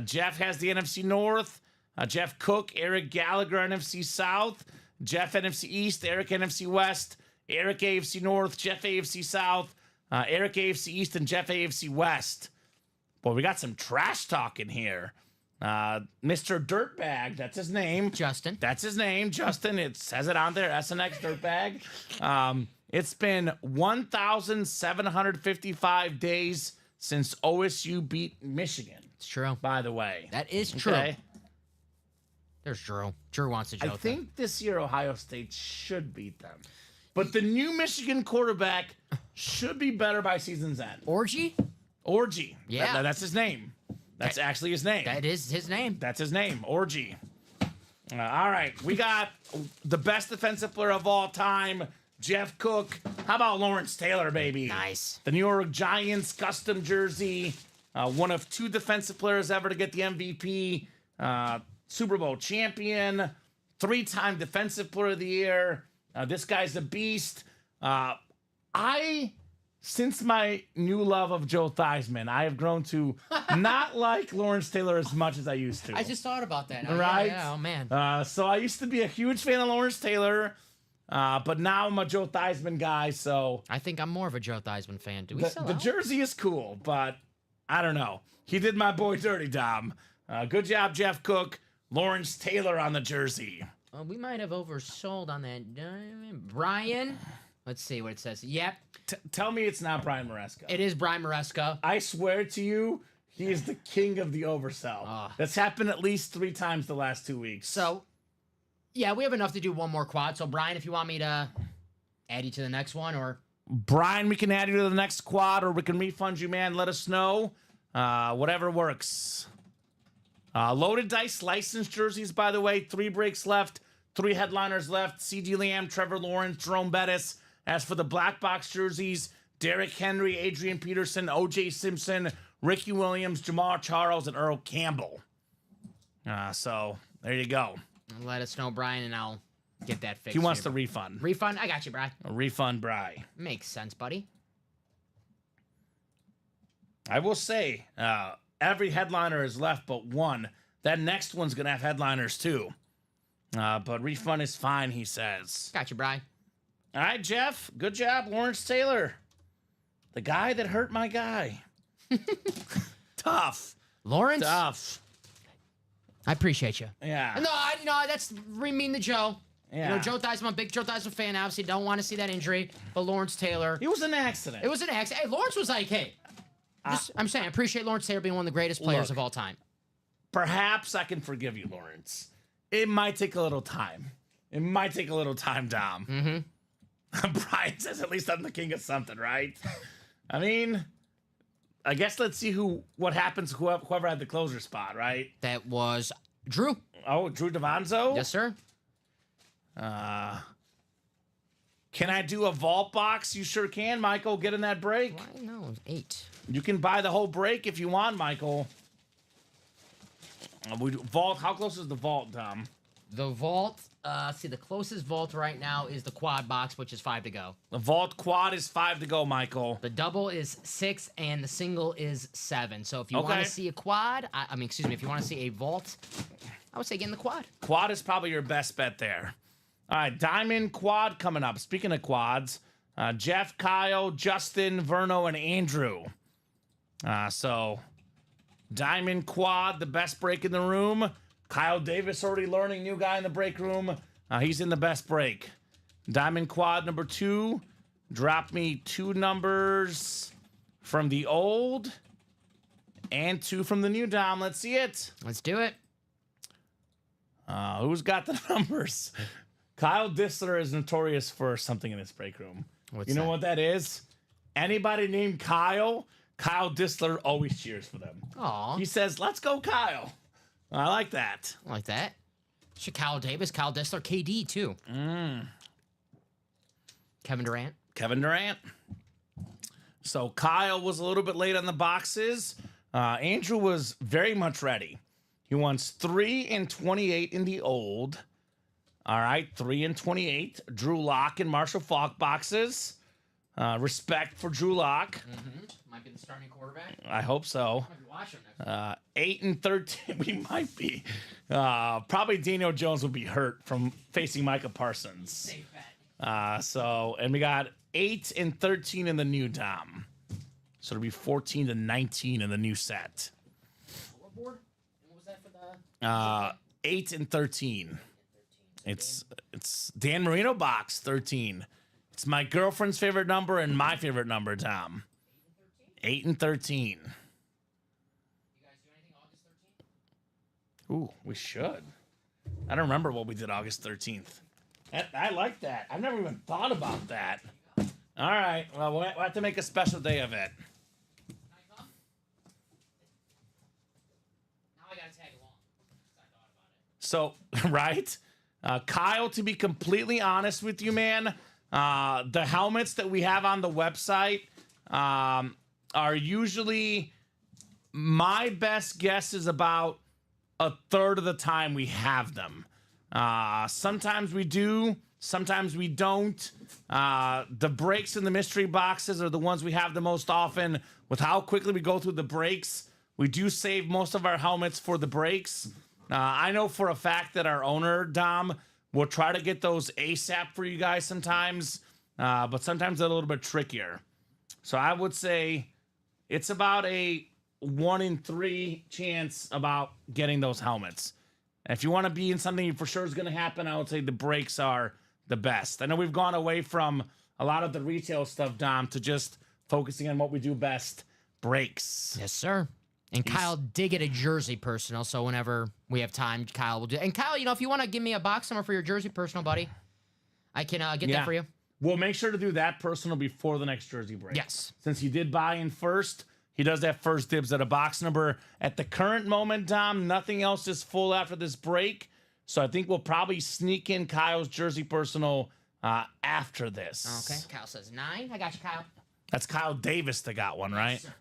Jeff has the NFC North. Jeff Cook, Eric Gallagher, NFC South. Jeff NFC East, Eric NFC West. Eric AFC North, Jeff AFC South. Eric AFC East, and Jeff AFC West. Boy, we got some trash talk in here. Mr. Dirtbag, that's his name. Justin. That's his name, Justin. It says it on there, SNX Dirtbag. It's been 1,755 days since OSU beat Michigan, It's true. by the way. That is true. Okay. There's Drew. Drew wants a Joe. I think this year Ohio State should beat them. But the new Michigan quarterback should be better by season's end. Orgy. Orgy. Yeah. That's his name. That's actually his name. That is his name. That's his name, Orgy. All right, we got the best defensive player of all time, Jeff Cook. How about Lawrence Taylor, baby? Nice. The New York Giants custom jersey. One of 2 defensive players ever to get the MVP. Super Bowl champion. 3-time defensive player of the year. This guy's a beast. Since my new love of Joe Theismann, I have grown to not like Lawrence Taylor as much as I used to. I just thought about that. Right? Yeah, oh man. So I used to be a huge fan of Lawrence Taylor, but now I'm a Joe Theismann guy. So I think I'm more of a Joe Theismann fan. Do we the, sell the out? jersey is cool, but I don't know. He did my boy dirty, Dom. Good job, Jeff Cook. Lawrence Taylor on the jersey. We might have oversold on that diamond. Brian. Let's see what it says. Yep. Tell me it's not Brian Maresca. It is Brian Maresca. I swear to you, he is the king of the oversell. That's happened at least 3 times the last 2 weeks. So, yeah, we have enough to do one more quad. So, Brian, if you want me to add you to the next one, or Brian, we can add you to the next quad, or we can refund you, man. Let us know. Whatever works. Loaded dice licensed jerseys, by the way. 3 breaks left. 3 headliners left. C.D. Lamb, Trevor Lawrence, Jerome Bettis. As for the black box jerseys, Derrick Henry, Adrian Peterson, O.J. Simpson, Ricky Williams, Jamal Charles, and Earl Campbell. So there you go. let us know, Brian, and I'll get that fixed. He wants here. the refund. Refund? I got you, Brian. A refund, Bry. Makes sense, buddy. I will say, every headliner is left but one. That next one's going to have headliners too. But refund is fine, he says. Got you, Brian. All right, Jeff. Good job, Lawrence Taylor. The guy that hurt my guy. Tough. Lawrence? Tough. I appreciate you. Yeah. No, that's mean to Joe. Yeah. You know, Joe Theismann, I'm a big Joe Theismann fan. Obviously, don't want to see that injury. But Lawrence Taylor, It was an accident. it was an accident. Hey, Lawrence was like, hey, I'm saying, I appreciate Lawrence Taylor being one of the greatest players Look. of all time. Perhaps I can forgive you, Lawrence. It might take a little time. It might take a little time, Dom. Mm-hmm. Brian says at least I'm the king of something, right? I mean, I guess let's see what happens whoever had the closer spot, right? That was Drew. Oh, Drew Davanzo? Yes, sir. Can I do a vault box? You sure can, Michael. Get in that break. Why no? 8. You can buy the whole break if you want, Michael. Vault. How close is the vault, Dom? The vault. See, the closest vault right now is the quad box, which is 5 to go. The vault quad is 5 to go, Michael. The double is 6, and the single is 7. So if you want Okay. to see a quad, if you want to see a vault, I would say get in the quad. Quad is probably your best bet there. All right, Diamond Quad coming up. Speaking of quads, Jeff, Kyle, Justin, Verno, and Andrew. So, Diamond Quad, the best break in the room. Kyle Davis already learning, new guy in the break room. He's in the best break. Diamond quad number 2. Drop me 2 numbers from the old and 2 from the new, Dom. Let's see it. Let's do it. Who's got the numbers? Kyle Dissler is notorious for something in this break room. What's you know that? what that is? Anybody named Kyle Dissler always cheers for them. Aw, He says, let's go, Kyle. I like that. I like that. Should Kyle Davis, Kyle Dissler, KD too. Kevin Durant. Kevin Durant. So Kyle was a little bit late on the boxes. Andrew was very much ready. He wants 3 and 28 in the old. All right, 3 and 28. Drew Lock and Marshall Faulk boxes. Respect for Drew Lock. Might be the starting quarterback. I hope so. Might be watching next. 8 and 13. We might be. Probably Daniel Jones will be hurt from facing Micah Parsons. Safe bet. And we got 8 and 13 in the new Dom. So it'll be 14 to 19 in the new set. Scoreboard? And what was that for the? 8 and 13. It's Dan Marino box 13. It's my girlfriend's favorite number and my favorite number, Tom. 8 and 13. You guys do anything August 13th? Ooh, we should. I don't remember what we did August 13th. I like that. I've never even thought about that. All right. Well, we'll have to make a special day of it. Can I come? Now I gotta tag along. I thought about it. So, right? Kyle, to be completely honest with you, man, the helmets that we have on the website are usually, my best guess is about a third of the time we have them. Sometimes we do, sometimes we don't. The breaks in the mystery boxes are the ones we have the most often. With how quickly we go through the breaks, we do save most of our helmets for the breaks. I know for a fact that our owner, Dom, will try to get those ASAP for you guys sometimes, but sometimes they're a little bit trickier. So I would say it's about a 1 in 3 chance about getting those helmets. And if you want to be in something you for sure is going to happen, I would say the breaks are the best. I know we've gone away from a lot of the retail stuff, Dom, to just focusing on what we do best, breaks. Yes, sir. And Kyle did get a jersey personal, so whenever we have time, Kyle will do. And Kyle, if you want to give me a box number for your jersey personal, buddy, I can get that for you. We'll make sure to do that personal before the next jersey break. Yes. Since he did buy in first, he does have first dibs at a box number. At the current moment, Dom, nothing else is full after this break. So I think we'll probably sneak in Kyle's jersey personal after this. Okay. Kyle says 9. I got you, Kyle. That's Kyle Davis that got one, right? Yes, sir.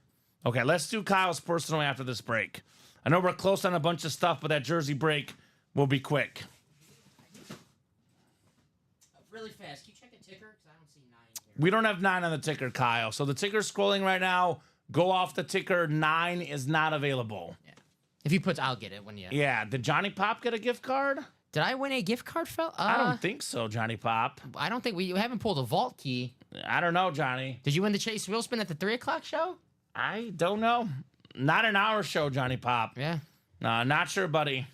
Okay, let's do Kyle's personal after this break. I know we're close on a bunch of stuff, but that jersey break will be quick. Really fast. Can you check a ticker? Because I don't see 9 here. We don't have 9 on the ticker, Kyle. So the ticker's scrolling right now. Go off the ticker. 9 is not available. Yeah. If you put, I'll get it when you. Yeah. Did Johnny Pop get a gift card? Did I win a gift card, Phil? I don't think so, Johnny Pop. I don't think you haven't pulled a vault key. I don't know, Johnny. Did you win the Chase Wheel Spin at the 3 o'clock show? I don't know. Not an hour show, Johnny Pop. Yeah. Not sure, buddy.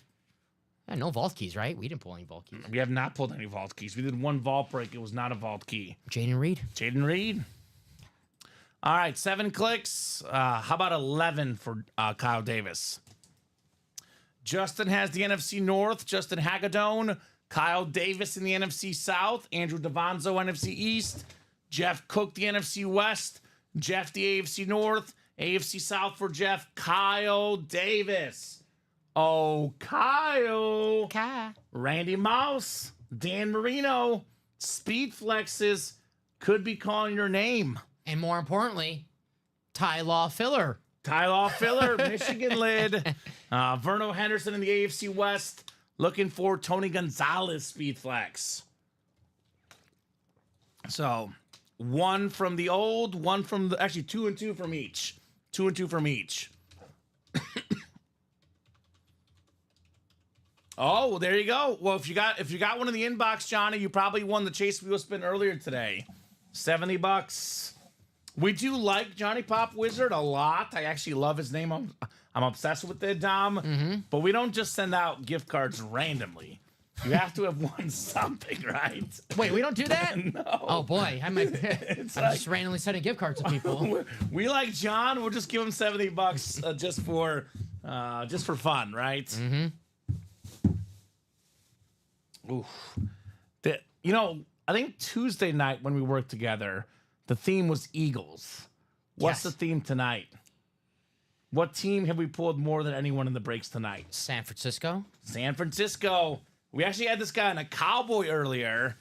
Yeah, no vault keys, right? We didn't pull any vault keys. We have not pulled any vault keys. We did one vault break. It was not a vault key. Jaden Reed. Jaden Reed. All right, 7 clicks. How about 11 for Kyle Davis? Justin has the NFC North. Justin Hagedorn. Kyle Davis in the NFC South. Andrew Davanzo, NFC East. Jeff Cook, the NFC West. Jeff, the AFC North. AFC South for Jeff. Kyle Davis. Oh, Kyle. Randy Mouse. Dan Marino. Speed Flexes could be calling your name. And more importantly, Ty Law Filler. Ty Law Filler, Michigan lid. Verno Henderson in the AFC West. Looking for Tony Gonzalez Speed Flex. So, 1 from the old, 1 from the, actually 2 and 2 from each. 2 and 2 from each. Oh, well, there you go. Well, if you got one in the inbox, Johnny, you probably won the Chase Wheel Spin earlier today. $70. We do like Johnny Pop Wizard a lot. I actually love his name. I'm obsessed with it, Dom. But we don't just send out gift cards randomly. You have to have won something, right? Wait, we don't do that? No. Oh boy, I'm just randomly sending gift cards to people. We like John. We'll just give him $70 just for fun, right? Mm-hmm. Oof. I think Tuesday night when we worked together, the theme was Eagles. What's Yes. the theme tonight? What team have we pulled more than anyone in the breaks tonight? San Francisco. San Francisco. We actually had this guy on a Cowboy earlier.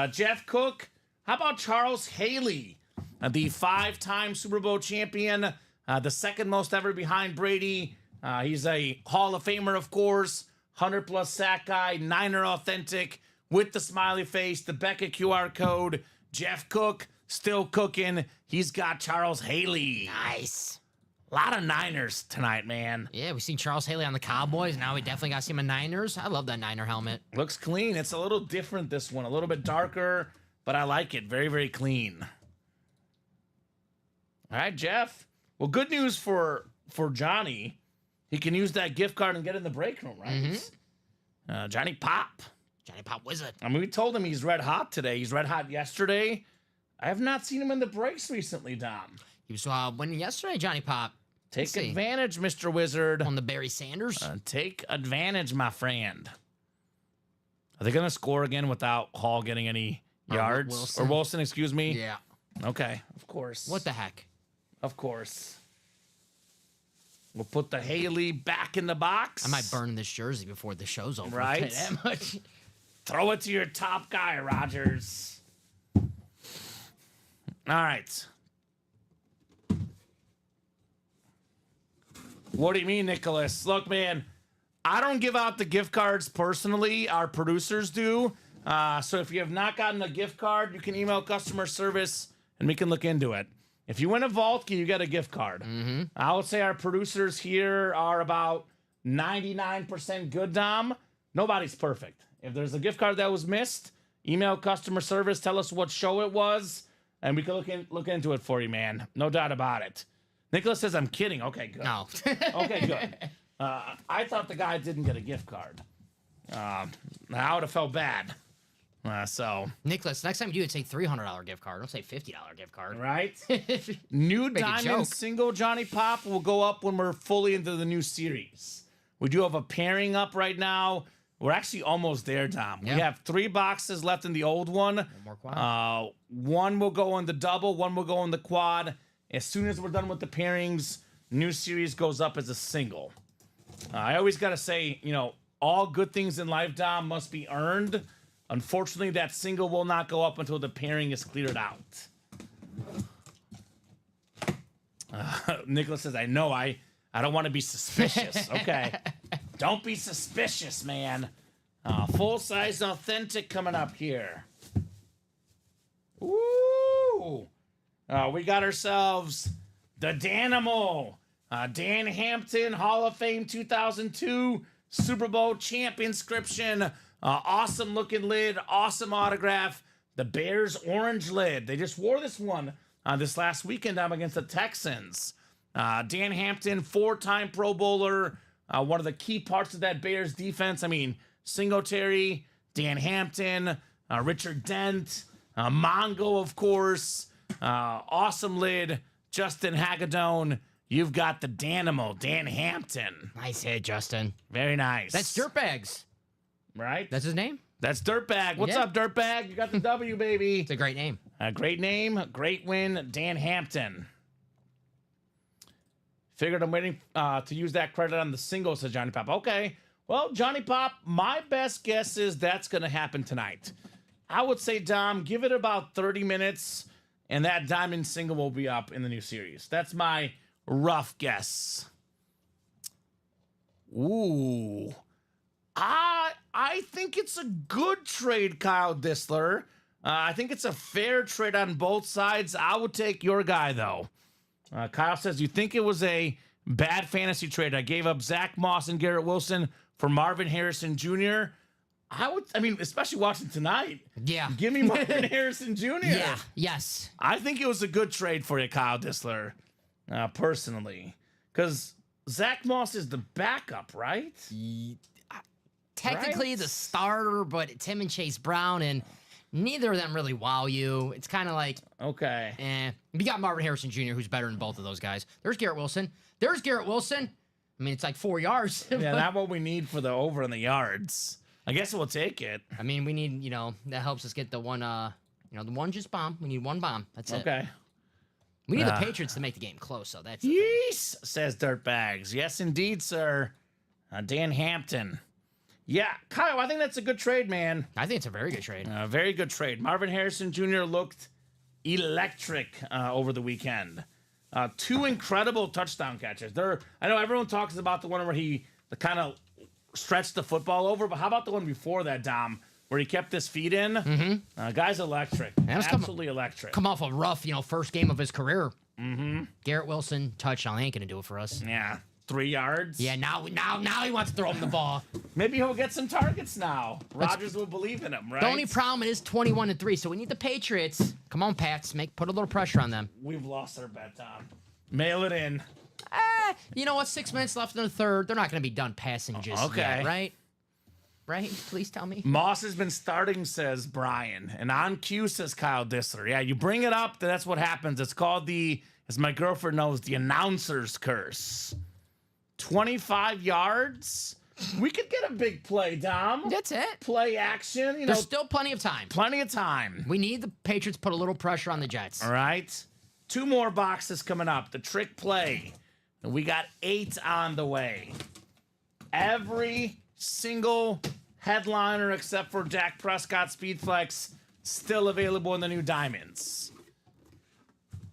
Jeff Cook. How about Charles Haley, the 5-time Super Bowl champion, the second most ever behind Brady. He's a Hall of Famer, of course. 100+ sack guy, Niner authentic, with the smiley face, the Beckett QR code. Jeff Cook, still cooking. He's got Charles Haley. Nice. A lot of Niners tonight, man. Yeah, we've seen Charles Haley on the Cowboys. Now we definitely got to see him in Niners. I love that Niner helmet. Looks clean. It's a little different, this one. A little bit darker, but I like it. Very, very clean. All right, Jeff. Well, good news for Johnny. He can use that gift card and get in the break room, right? Mm-hmm. Johnny Pop. Johnny Pop Wizard. I mean, we told him he's red hot today. He's red hot yesterday. I have not seen him in the breaks recently, Dom. He was winning yesterday, Johnny Pop. Take advantage, Mr. Wizard. On the Barry Sanders. Take advantage, my friend. Are they going to score again without Hall getting any yards? Wilson. Or Wilson, excuse me? Yeah. Okay, of course. What the heck? Of course. We'll put the Haley back in the box. I might burn this jersey before the show's over. Right? I'll tell you that much. Throw it to your top guy, Rodgers. All right. What do you mean, Nicholas? Look, man, I don't give out the gift cards personally. Our producers do. So if you have not gotten a gift card, you can email customer service and we can look into it. If you win a vault key, you get a gift card. Mm-hmm. I would say our producers here are about 99% good, Dom. Nobody's perfect. If there's a gift card that was missed, email customer service, tell us what show it was, and we can look into it for you, man. No doubt about it. Nicholas says I'm kidding. Okay, good. No. Okay, good. I thought the guy didn't get a gift card. I would have felt bad. Nicholas, next time you do it, say $300 gift card. Don't say $50 gift card. Right? New Make a Diamond joke. single Johnny Pop will go up when we're fully into the new series. We do have a pairing up right now. We're actually almost there, Tom. Yeah. We have 3 boxes left in the old one. One more quad. One will go in the double, one will go in the quad. As soon as we're done with the pairings, new series goes up as a single. I always got to say, all good things in life, Dom, must be earned. Unfortunately, that single will not go up until the pairing is cleared out. Nicholas says, I know, I don't want to be suspicious. Okay. Don't be suspicious, man. Full-size authentic coming up here. Ooh. We got ourselves the Danimal. Dan Hampton, Hall of Fame 2002 Super Bowl champ inscription. Awesome looking lid, awesome autograph. The Bears orange lid. They just wore this one this last weekend against the Texans. Dan Hampton, 4-time Pro Bowler. One of the key parts of that Bears defense. I mean, Singletary, Dan Hampton, Richard Dent, Mongo, of course. Awesome lid, Justin Hagedorn. You've got the Danimal, Dan Hampton. Nice hit, Justin. Very nice. That's Dirtbags. Right? That's his name? That's Dirtbag. What's Yeah. up, Dirtbag? You got the W, baby. It's a great name. Great name, great win, Dan Hampton. Figured I'm waiting to use that credit on the single, says Johnny Pop. Okay. Well, Johnny Pop, my best guess is that's going to happen tonight. I would say, Dom, give it about 30 minutes, and that diamond single will be up in the new series. That's my rough guess. Ooh. I think it's a good trade, Kyle Disler. I think it's a fair trade on both sides. I would take your guy, though. Kyle says, you think it was a bad fantasy trade? I gave up Zach Moss and Garrett Wilson for Marvin Harrison Jr. I mean, especially watching tonight. Yeah. Give me Marvin Harrison Jr. Yeah. Yes. I think it was a good trade for you, Kyle Disler, personally. Because Zach Moss is the backup, right? technically Right? the starter, but Tim and Chase Brown, and neither of them really wow you. It's kind of like, Okay. We got Marvin Harrison Jr., who's better than both of those guys. There's Garrett Wilson. I mean, it's like 4 yards. Yeah, not what we need for the over in the yards. I guess we'll take it. I mean, we need, that helps us get the one, the one just bomb. We need one bomb. That's it. Okay. We need the Patriots to make the game close, so that's Yes, says Dirtbags. Yes, indeed, sir. Dan Hampton. Yeah, Kyle, I think that's a good trade, man. I think it's a very good trade. Very good trade. Marvin Harrison Jr. looked electric over the weekend. 2 incredible touchdown catches. I know everyone talks about the one where he kind of stretched the football over, but how about the one before that, Dom, where he kept his feet in? Mm-hmm. Guy's electric. Absolutely electric. Come off a rough, first game of his career. Mm-hmm. Garrett Wilson touchdown ain't gonna do it for us. Yeah, 3 yards. Yeah, now he wants to throw him the ball. Maybe he'll get some targets now. Rodgers will believe in him, right? The only problem is 21-3, so we need the Patriots. Come on, Pats, put a little pressure on them. We've lost our bet, Tom. Mail it in. You know what? 6 minutes left in the third. They're not going to be done passing just yet, right? Right? Please tell me. Moss has been starting, says Brian. And on cue, says Kyle Dissler. Yeah, you bring it up, that's what happens. It's called as my girlfriend knows, the announcer's curse. 25 yards. We could get a big play, Dom. That's it. Play action. There's still plenty of time. Plenty of time. We need the Patriots to put a little pressure on the Jets. All right. 2 more boxes coming up. The trick play. And we got 8 on the way. Every single headliner except for Dak Prescott Speed Flex still available in the new diamonds.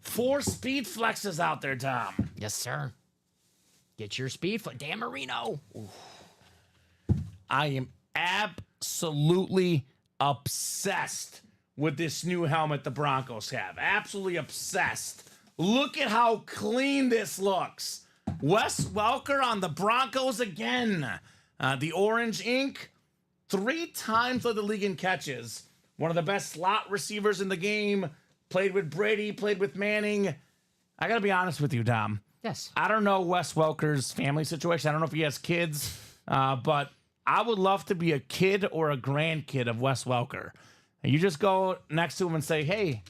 4 Speed Flexes out there, Tom. Yes, sir. Get your speed foot. Dan Marino. I am absolutely obsessed with this new helmet the Broncos have. Absolutely obsessed. Look at how clean this looks. Wes Welker on the Broncos again. The orange ink, 3 times led the league in catches. One of the best slot receivers in the game. Played with Brady, played with Manning. I got to be honest with you, Dom. Yes. I don't know Wes Welker's family situation. I don't know if he has kids, but I would love to be a kid or a grandkid of Wes Welker. And you just go next to him and say, hey,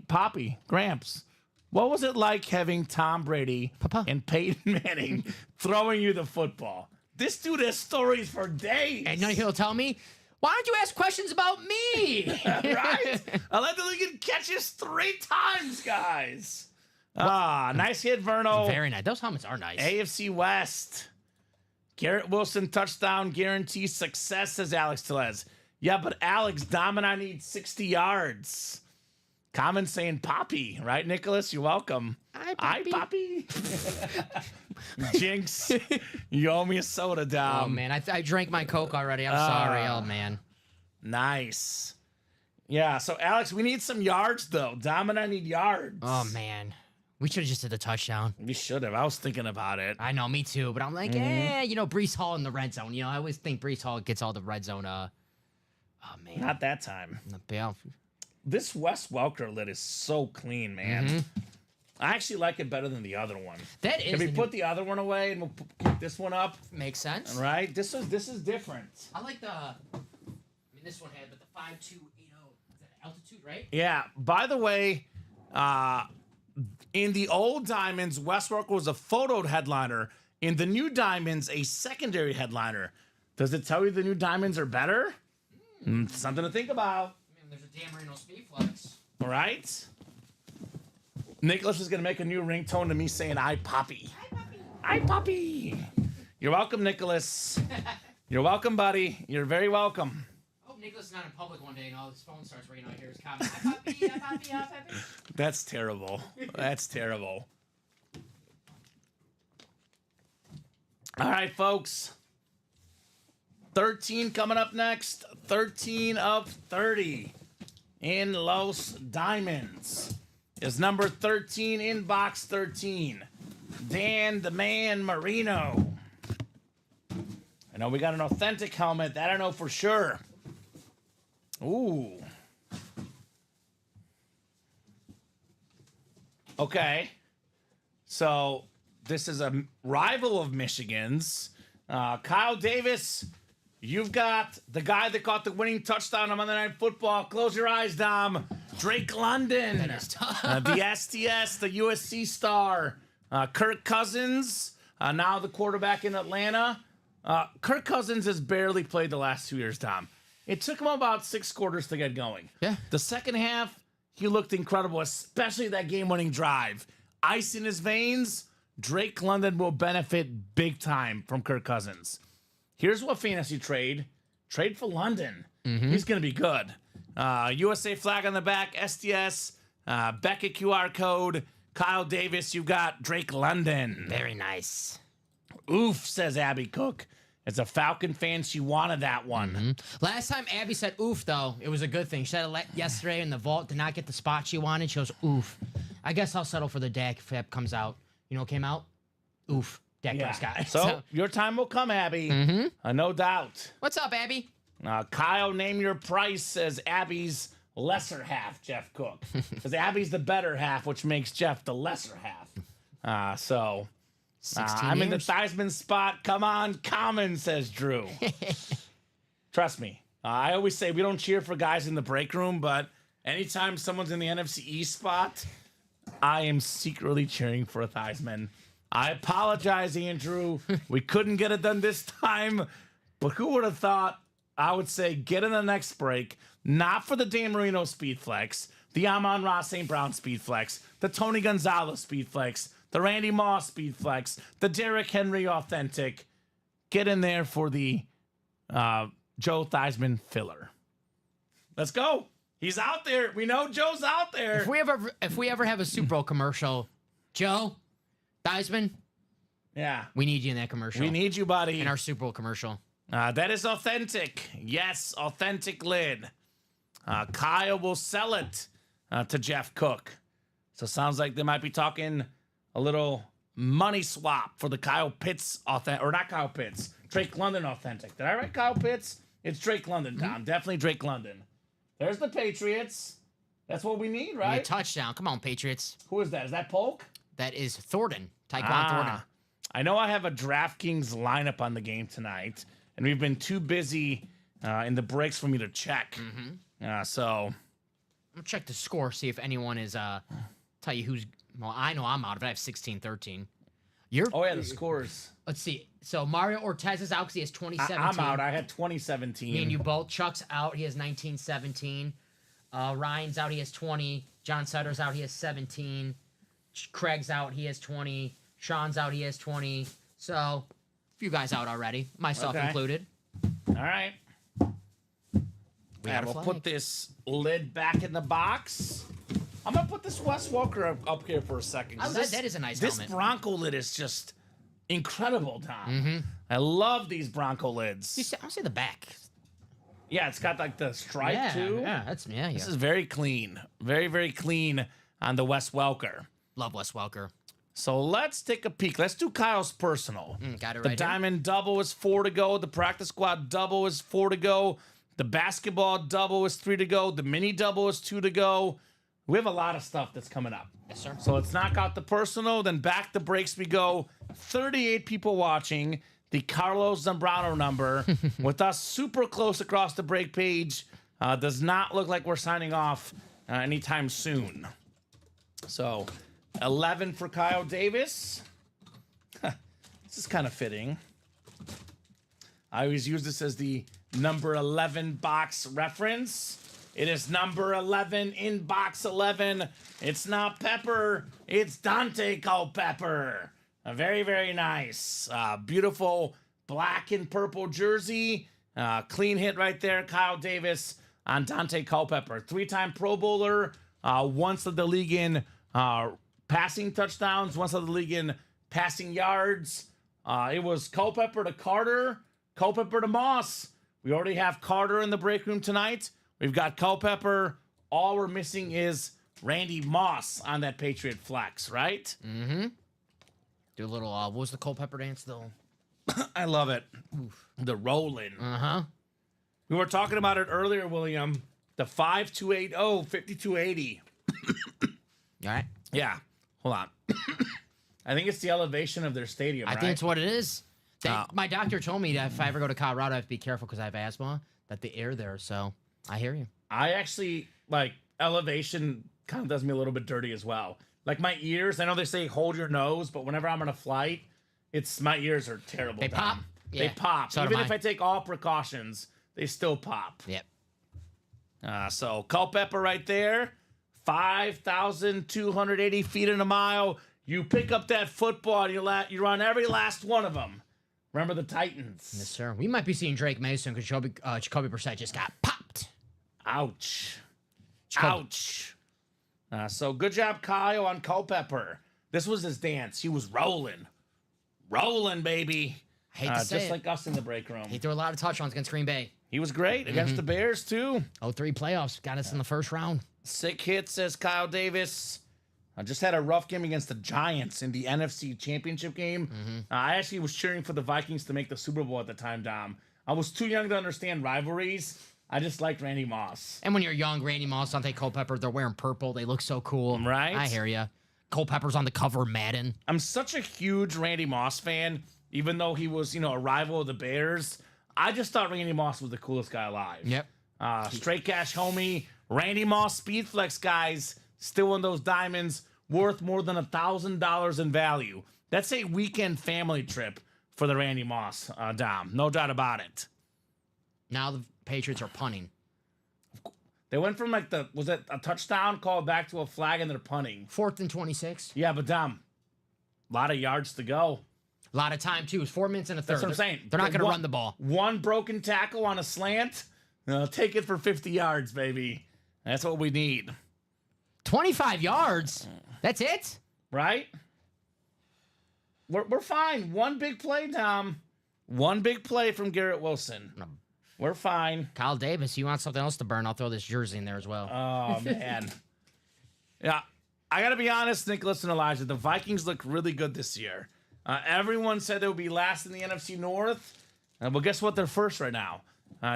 Poppy, Gramps, what was it like having Tom Brady Papa. and Peyton Manning throwing you the football? This dude has stories for days. And now he'll tell me, why don't you ask questions about me? Right? I led the league in catches 3 times, guys. Nice hit, Verno. Very nice. Those helmets are nice. AFC West. Garrett Wilson touchdown guarantees success, says Alex Telez. Yeah, but Alex, Dom and I need 60 yards. Kamen saying Poppy, right, Nicholas? You're welcome. Hi, Poppy. Jinx, you owe me a soda, Dom. Oh, man. I drank my Coke already. I'm sorry. Oh, man. Nice. Yeah, so, Alex, we need some yards, though. Dom and I need yards. Oh, man. We should have just did the touchdown. We should have. I was thinking about it. I know, me too. But I'm like, Breece Hall in the red zone. I always think Breece Hall gets all the red zone. Oh, man. Not that time. Yeah. This Wes Welker lid is so clean, man. I actually like it better than the other one. That is. Can we put the other one away and we'll pick this one up? Makes sense. Right? This is different. I like this one had, but the 5280. Is that altitude, right? Yeah. By the way, in the old Diamonds, Wes Welker was a photoed headliner. In the new Diamonds, a secondary headliner. Does it tell you the new Diamonds are better? Something to think about. There's a Dan Marino Speed Flex. All right. Nicholas is going to make a new ringtone to me saying, "I Poppy." Hi, Poppy. Hi, Poppy. You're welcome, Nicholas. You're welcome, buddy. You're very welcome. I hope Nicholas is not in public one day and all his phone starts ringing. I hear his comment. Hi, Poppy. Hi, Poppy. Hi, Poppy. That's terrible. That's terrible. All right, folks. 13 coming up next. 13 of 30 in Los Diamonds is number 13 in box 13. Dan the Man Marino. I know we got an authentic helmet. That I know for sure. Ooh. Okay. So this is a rival of Michigan's. Kyle Davis, You've got the guy that caught the winning touchdown on Monday Night Football. Close your eyes, Dom. Drake London. That is tough. The STS, the USC star. Kirk Cousins, now the quarterback in Atlanta. Kirk Cousins has barely played the last 2 years, Dom. It took him about 6 quarters to get going. Yeah. The second half, he looked incredible, especially that game-winning drive. Ice in his veins. Drake London will benefit big time from Kirk Cousins. Here's what fantasy trade for London. He's going to be good. USA flag on the back, STS, Beckett QR code, Kyle Davis. You've got Drake London. Very nice. Oof, says Abby Cook. As a Falcon fan, she wanted that one. Last time Abby said oof, though, it was a good thing. She said it yesterday in the vault, did not get the spot she wanted. She goes, oof. I guess I'll settle for the Dak if that comes out. You know what came out? Oof. Dak Prescott. So your time will come, Abby. No doubt. What's up, Abby? Kyle, name your price, says Abby's lesser half, Jeff Cook. Because Abby's the better half, which makes Jeff the lesser half. 16 I'm in the years. Theismann spot. Come on, Kamen, says Drew. Trust me. I always say we don't cheer for guys in the break room, but anytime someone's in the NFC East spot, I am secretly cheering for a Theismann. I apologize, Andrew. We couldn't get it done this time, but who would have thought? I would say get in the next break, not for the Dan Marino Speed Flex, the Amon-Ra St. Brown Speed Flex, the Tony Gonzalez Speed Flex, the Randy Moss Speed Flex, the Derrick Henry Authentic. Get in there for the Joe Theismann filler. Let's go. He's out there. We know Joe's out there. If we ever have a Super Bowl commercial, Joe Theismann, Yeah. we need you in that commercial. We need you, buddy. in our Super Bowl commercial. That is authentic. Yes, authentic lid. Kyle will sell it to Jeff Cook. So sounds like they might be talking a little money swap for the Kyle Pitts authentic, or not Kyle Pitts, Drake London authentic. Did I write Kyle Pitts? It's Drake London, Tom. Definitely Drake London. There's the Patriots. That's what we need, A right? touchdown. Come on, Patriots. Who is that? Is that Polk? That is Thornton. Taekwon Thornton. I know I have a DraftKings lineup on the game tonight, and we've been too busy in the breaks for me to check. So I'm going to check the score, see if anyone is, tell you who's, well, I know I'm out of it. I have 16-13. You're, oh yeah, the scores. let's see. So Mario Ortez is out because he has 2017. I'm out. I had 2017. Me and you both. Chuck's out. He has 19-17. Ryan's out. He has 20. John Sutter's out. He has 17. Craig's out. He has 20. Sean's out. He has 20. So, a few guys out already, myself Okay. included. All right. We got a We'll flag. put this lid back in the box. I'm gonna put this Wes Welker up here for a second. 'cause Oh, that is a nice This helmet. Bronco lid is just incredible, Tom. I love these Bronco lids. I'll say the back. Yeah, it's got like the stripe Yeah, too. yeah. This is very clean. Very, very clean on the Wes Welker. Love Wes Welker. So let's take a peek. Let's do Kyle's personal. Got it The right here. Diamond double is 4 to go. The Practice Squad double is 4 to go. The Basketball double is 3 to go. The Mini double is 2 to go. We have a lot of stuff that's coming up. Yes, sir. So let's knock out the personal, then back to breaks we go. 38 people watching. The Carlos Zambrano number with us super close across the break page. Does not look like we're signing off anytime soon. So 11 for Kyle Davis. This is kind of fitting. I always use this as the number 11 box reference. It is number 11 in box 11. It's not Pepper. It's Dante Culpepper. Very, very nice. Beautiful black and purple jersey. Clean hit right there. Kyle Davis on Dante Culpepper. 3-time Pro Bowler. Once led the league in passing touchdowns. Once led the league in passing yards. It was Culpepper to Carter. Culpepper to Moss. We already have Carter in the break room tonight. We've got Culpepper. All we're missing is Randy Moss on that Patriot flex, right? Do a little, what was the Culpepper dance, though? I love it. The rolling. Uh-huh. We were talking about it earlier, William. The 5280, 5280. All right. Yeah. Hold on. I think it's the elevation of their stadium, I right? think it's what it is. My doctor told me that if I ever go to Colorado, I have to be careful because I have asthma, that the air there. So I hear you. I actually, like, elevation kind of does me a little bit dirty as well. Like, my ears, I know they say hold your nose, but whenever I'm on a flight, my ears are terrible. They pop? They Yeah. pop. So do Even mine. if I take all precautions, they still pop. Yep. So Culpeper right there, 5,280 feet in a mile. You pick up that football, and you run every last one of them. Remember the Titans. Yes, sir. We might be seeing Drake Mason because Jacoby Brissett just got popped. Ouch. Jacoby. Ouch. So good job, Kyle, on Culpeper. This was his dance. He was rolling. Rolling, baby. Hate to say just it. like us in the break room. He threw a lot of touchdowns against Green Bay. He was great against the Bears, too. 0-3 playoffs. Got us in the first round. Sick hit, says Kyle Davis. I just had a rough game against the Giants in the NFC Championship game. I actually was cheering for the Vikings to make the Super Bowl at the time, Dom. I was too young to understand rivalries. I just liked Randy Moss. And when you're young, Randy Moss, Dante Culpepper, they're wearing purple. They look so cool. Right? I hear you. Culpepper's on the cover of Madden. I'm such a huge Randy Moss fan, even though he was, a rival of the Bears. I just thought Randy Moss was the coolest guy alive. Yep. Straight cash homie. Randy Moss Speed Flex guys still in those diamonds, worth more than $1,000 in value. That's a weekend family trip for the Randy Moss, Dom. No doubt about it. Now the Patriots are punting. They went from was it a touchdown called back to a flag and they're punting? 4th and 26. Yeah, but Dom, a lot of yards to go. A lot of time, too. It's 4 minutes and a third. That's what I'm saying. They're not going to run the ball. One broken tackle on a slant. Take it for 50 yards, baby. That's what we need. 25 yards? That's it? Right? We're fine. One big play, Tom. One big play from Garrett Wilson. We're fine. Kyle Davis, you want something else to burn? I'll throw this jersey in there as well. Oh, man. Yeah, I got to be honest, Nicholas and Elijah, the Vikings look really good this year. Everyone said they would be last in the NFC North. Well, guess what? They're first right now.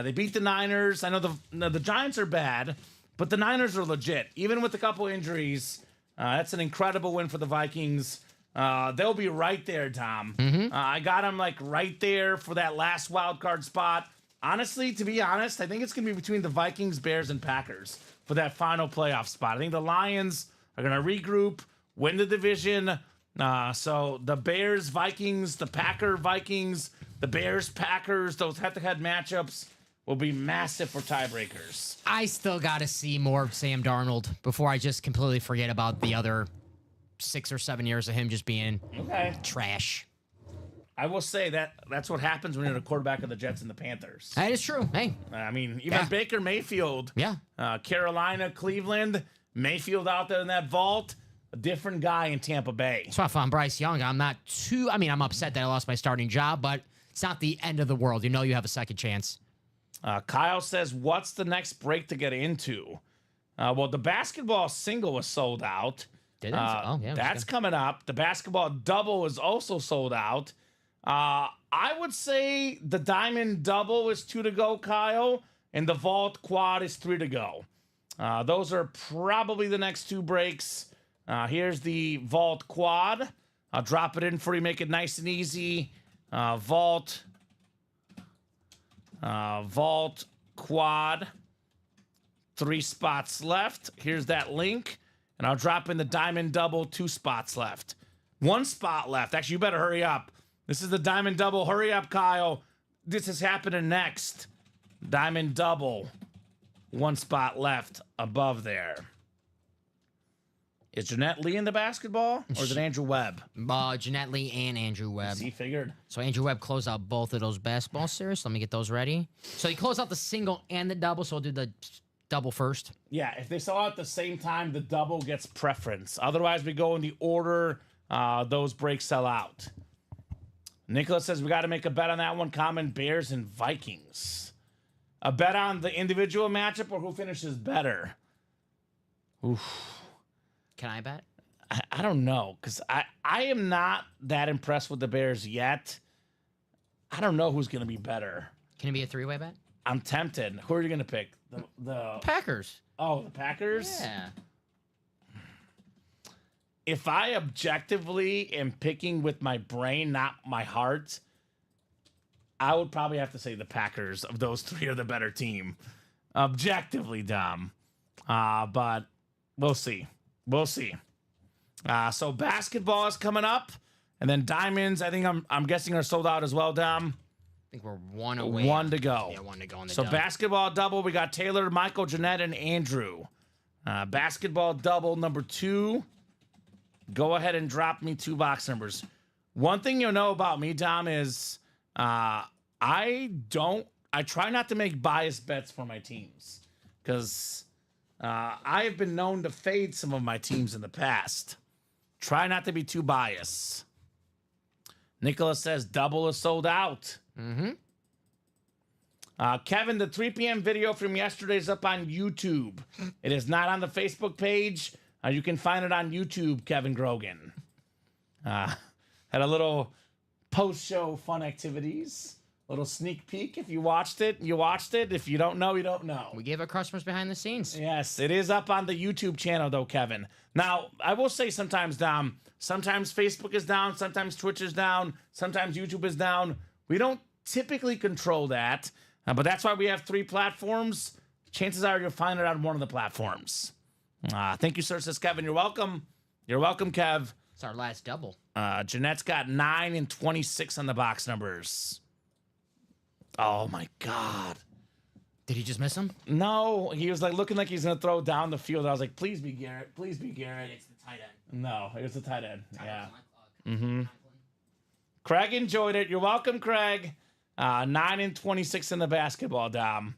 They beat the Niners. I know the Giants are bad, but the Niners are legit. Even with a couple injuries, that's an incredible win for the Vikings. They'll be right there, Tom. I got them right there for that last wild card spot. Honestly, to be honest, I think it's going to be between the Vikings, Bears, and Packers for that final playoff spot. I think the Lions are going to regroup, win the division. So the Bears, Vikings, the Packer, Vikings, the Bears, Packers, those head-to-head matchups will be massive for tiebreakers. I still got to see more of Sam Darnold before I just completely forget about the other 6 or 7 years of him just being trash. I will say that's what happens when you're the quarterback of the Jets and the Panthers. That is true. Hey. I mean, even Baker Mayfield, Carolina, Cleveland, Mayfield out there in that vault, a different guy in Tampa Bay. So if I'm Bryce Young, I'm upset that I lost my starting job, but it's not the end of the world. You know you have a second chance. Kyle says, what's the next break to get into? Well, the basketball single was sold out. Did it? That's coming up. The basketball double is also sold out. I would say the diamond double is 2 to go, Kyle, and the vault quad is 3 to go. Those are probably the next 2 breaks. Here's the vault quad. I'll drop it in for you, make it nice and easy. Vault quad. 3 spots left. Here's that link. And I'll drop in the diamond double, 2 spots left. 1 spot left. Actually, you better hurry up. This is the diamond double. Hurry up, Kyle. This is happening next. Diamond double. 1 spot left above there. Is Jeanette Lee in the basketball, or is it Andrew Webb? Jeanette Lee and Andrew Webb. He figured. So Andrew Webb closed out both of those basketball series. Let me get those ready. So he closed out the single and the double, so we'll do the double first. Yeah, if they sell out at the same time, the double gets preference. Otherwise, we go in the order those breaks sell out. Nicholas says we got to make a bet on that one. Kamen Bears and Vikings. A bet on the individual matchup or who finishes better? Oof. Can I bet? I don't know, because I am not that impressed with the Bears yet. I don't know who's going to be better. Can it be a 3-way bet? I'm tempted. Who are you going to pick? The Packers. Oh, the Packers? Yeah. If I objectively am picking with my brain, not my heart, I would probably have to say the Packers of those three are the better team. Objectively, Dom. But we'll see. We'll see. So basketball is coming up. And then diamonds, I think I'm guessing are sold out as well, Dom. I think we're one away. One to go. Yeah, one to go on the So dub. basketball double, we got Taylor, Michael, Jeanette, and Andrew. Basketball double number 2. Go ahead and drop me 2 box numbers. One thing you'll know about me, Dom, is I try not to make biased bets for my teams because I have been known to fade some of my teams in the past. Try not to be too biased. Nicholas says double is sold out. Mm-hmm. Kevin, the 3 p.m. video from yesterday is up on YouTube. It is not on the Facebook page. You can find it on YouTube, Kevin Grogan. Had a little post-show fun activities. Little sneak peek. If you watched it, you watched it. If you don't know, you don't know. We gave our customers behind the scenes. Yes, it is up on the YouTube channel, though, Kevin. Now, I will say sometimes, Dom, sometimes Facebook is down, sometimes Twitch is down, sometimes YouTube is down. We don't typically control that, but that's why we have 3 platforms. Chances are you'll find it on one of the platforms. Thank you, sir, says Kevin. You're welcome. You're welcome, Kev. It's our last double. Jeanette's got 9 and 26 on the box numbers. Oh, my God. Did he just miss him? No, he was like looking like he's going to throw down the field. I was like, please be Garrett. Please be Garrett. It's the tight end. No, it was the tight end. Yeah. Mm-hmm. Craig enjoyed it. You're welcome, Craig. 9 and 26 in the basketball, Dom.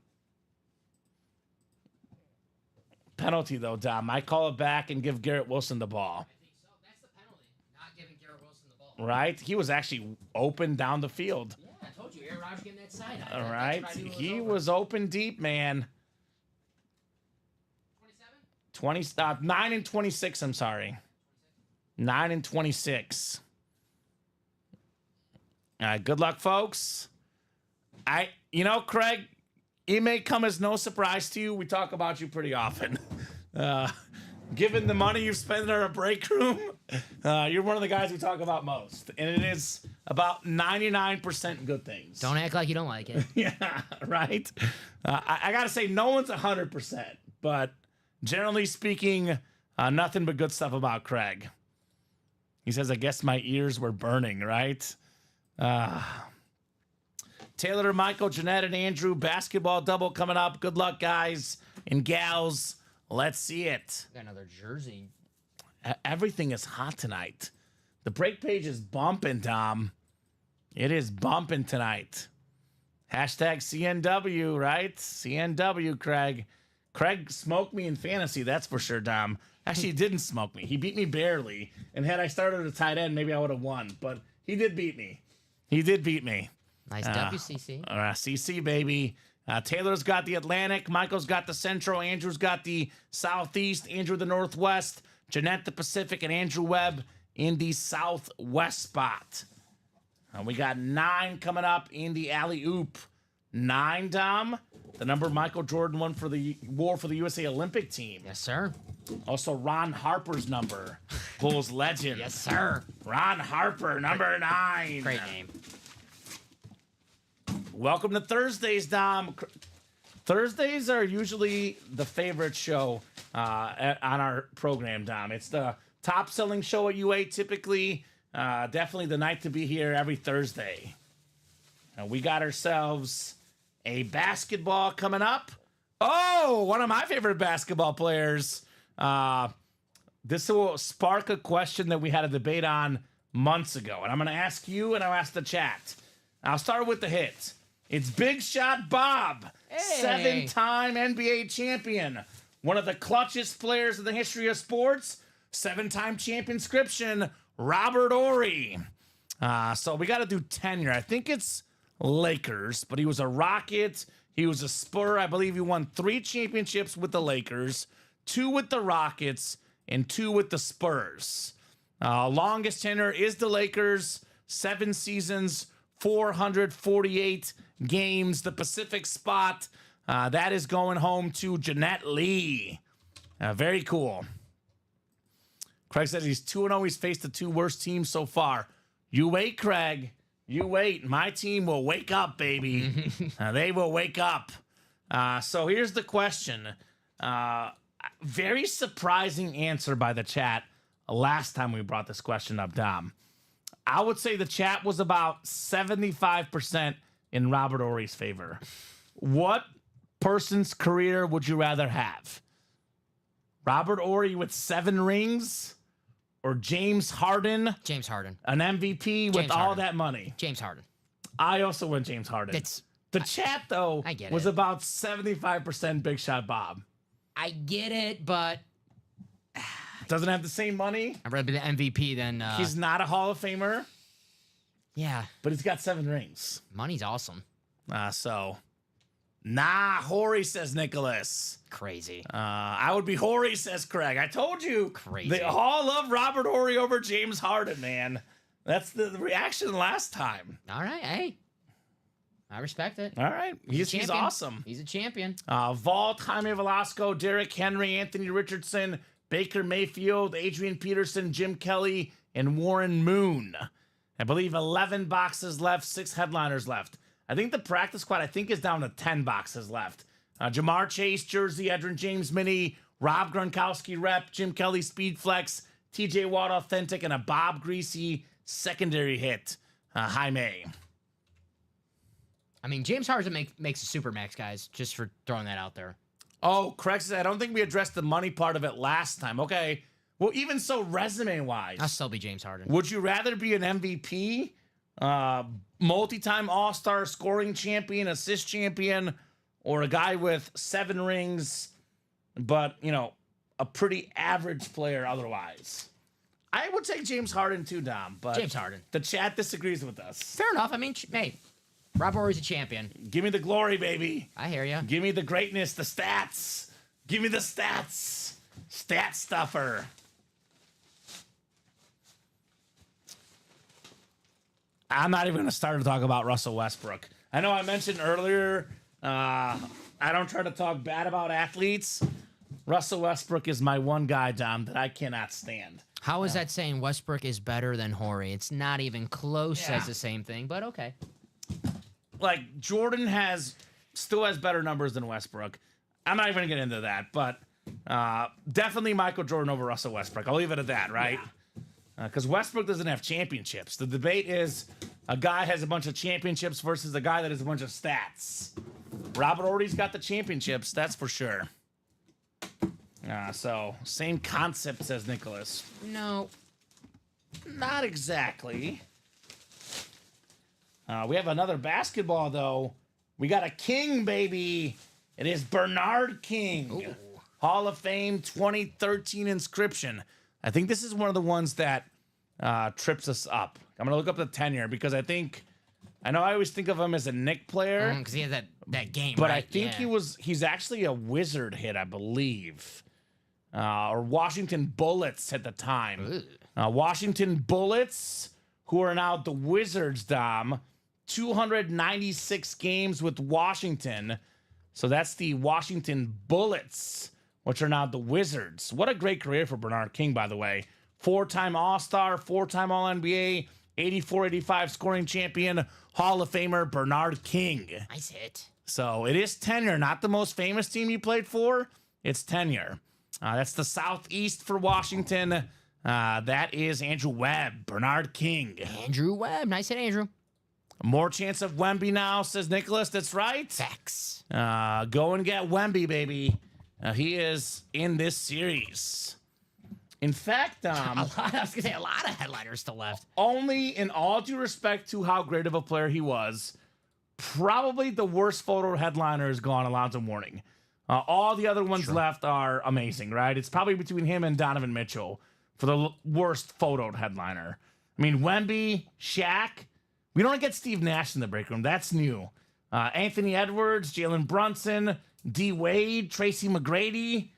Penalty, though, Dom. I call it back and give Garrett Wilson the ball. I think so. That's the penalty. Not giving Garrett Wilson the ball. Right? He was actually open down the field. Yeah, I told you. Aaron Rodgers getting that side. All right. He was open deep, man. 9 and 26, I'm sorry. 9 and 26. Good luck, folks. Craig, it may come as no surprise to you. We talk about you pretty often. Given the money you've spent in our break room, you're one of the guys we talk about most. And it is about 99% good things. Don't act like you don't like it. Yeah, right? I got to say, no one's 100%. But generally speaking, nothing but good stuff about Craig. He says, I guess my ears were burning, right? Taylor, Michael, Jeanette, and Andrew, basketball double coming up. Good luck, guys and gals. Let's see it. Got another jersey. Everything is hot tonight. The break page is bumping, Dom. It is bumping tonight. Hashtag CNW, right? CNW, Craig. Craig smoked me in fantasy, that's for sure, Dom. Actually, he didn't smoke me. He beat me barely. And had I started at tight end, maybe I would have won. But he did beat me. He did beat me. Nice WCC. CC, baby. Taylor's got the Atlantic. Michael's got the Central. Andrew's got the Southeast. Andrew the Northwest. Jeanette the Pacific. And Andrew Webb in the Southwest spot. We got 9 coming up in the alley-oop. 9, Dom. The number Michael Jordan wore for the USA Olympic team. Yes, sir. Also, Ron Harper's number. Bulls legend. Yes, sir. Ron Harper, number 9. Great name. Welcome to Thursdays, Dom. Thursdays are usually the favorite show on our program, Dom. It's the top-selling show at UA, typically. Definitely the night to be here every Thursday. We got ourselves a basketball coming up. Oh, one of my favorite basketball players. This will spark a question that we had a debate on months ago. And I'm going to ask you and I'll ask the chat. I'll start with the hit. It's Big Shot Bob, Hey. 7-time NBA champion. One of the clutchest players in the history of sports. 7-time championscription, Robert Horry. So we got to do tenure. I think it's Lakers, but he was a Rocket. He was a Spur. I believe he won 3 championships with the Lakers, 2 with the Rockets, and 2 with the Spurs. Longest tenure is the Lakers, 7 seasons, 448 games. The Pacific spot, that is going home to Jeanette Lee. Very cool. Craig says he's 2-0. He's faced the 2 worst teams so far. You wait, Craig. You wait. My team will wake up, baby. They will wake up. So here's the question. Very surprising answer by the chat last time we brought this question up, Dom. I would say the chat was about 75% in Robert Horry's favor. What person's career would you rather have? Robert Horry with 7 rings or James Harden? James Harden. An MVP with all that money. James Harden. I also went James Harden. The chat, though, was about 75% Big Shot Bob. I get it, but... Doesn't have the same money. I'd rather be the MVP than... He's not a Hall of Famer. Yeah. But he's got 7 rings. Money's awesome. Nah, Horry, says Nicholas. Crazy. I would be Horry, says Craig. I told you. Crazy. They all love Robert Horry over James Harden, man. That's the reaction last time. All right, hey. I respect it. All right. He's awesome. He's a champion. Vault, Jaime Velasco, Derrick Henry, Anthony Richardson, Baker Mayfield, Adrian Peterson, Jim Kelly, and Warren Moon. I believe 11 boxes left, 6 headliners left. I think the practice squad, is down to 10 boxes left. Jamar Chase, Jersey, Edrin James Mini, Rob Gronkowski Rep, Jim Kelly Speed Flex, TJ Watt Authentic, and a Bob Greasy secondary hit. Jaime. I mean, James Harden makes a Supermax, guys, just for throwing that out there. Oh, Craig says, I don't think we addressed the money part of it last time. Okay. Well, even so, resume-wise. I'll still be James Harden. Would you rather be an MVP, multi-time All-Star scoring champion, assist champion, or a guy with 7 rings, but, a pretty average player otherwise? I would take James Harden too, Dom, but James Harden. The chat disagrees with us. Fair enough. I mean, hey, Rob Horry's a champion. Give me the glory, baby. I hear you. Give me the greatness, the stats. Give me the stats. Stat stuffer. I'm not even going to start to talk about Russell Westbrook. I know I mentioned earlier, I don't try to talk bad about athletes. Russell Westbrook is my one guy, Dom, that I cannot stand. How is that saying Westbrook is better than Horry? It's not even close as the same thing, but okay. Like, Jordan still has better numbers than Westbrook. I'm not even going to get into that, but definitely Michael Jordan over Russell Westbrook. I'll leave it at that, right? Because Westbrook doesn't have championships. The debate is a guy has a bunch of championships versus a guy that has a bunch of stats. Robert Horry's got the championships, that's for sure. So, same concept, says Nicholas. No. Not exactly. We have another basketball, though. We got a king, baby. It is Bernard King. Ooh. Hall of Fame 2013 inscription. I think this is one of the ones that trips us up. I'm going to look up the tenure because I know I always think of him as a Knick player. Because he has that game, but right? I think he's actually a Wizard hit, I believe. Or Washington Bullets at the time. Washington Bullets, who are now the Wizards, Dom. 296 games with Washington. So that's the Washington Bullets, which are now the Wizards. What a great career for Bernard King, by the way. 4-time All-Star, 4-time All-NBA, 84-85 scoring champion, Hall of Famer Bernard King. Nice hit. So it is tenure, not the most famous team he played for. It's tenure. That's the Southeast for Washington. That is Andrew Webb, Bernard King. Andrew Webb. Nice hit, Andrew. More chance of Wemby now, says Nicholas. That's right. Facts. Go and get Wemby, baby. He is in this series. In fact, I was going to say a lot of headliners still left. Only in all due respect to how great of a player he was, probably the worst photo headliner is gone, Alonzo Mourning. All the other ones left are amazing, right? It's probably between him and Donovan Mitchell for the worst photoed headliner. I mean, Wemby, Shaq. We don't get Steve Nash in the break room. That's new. Anthony Edwards, Jalen Brunson, D. Wade, Tracy McGrady.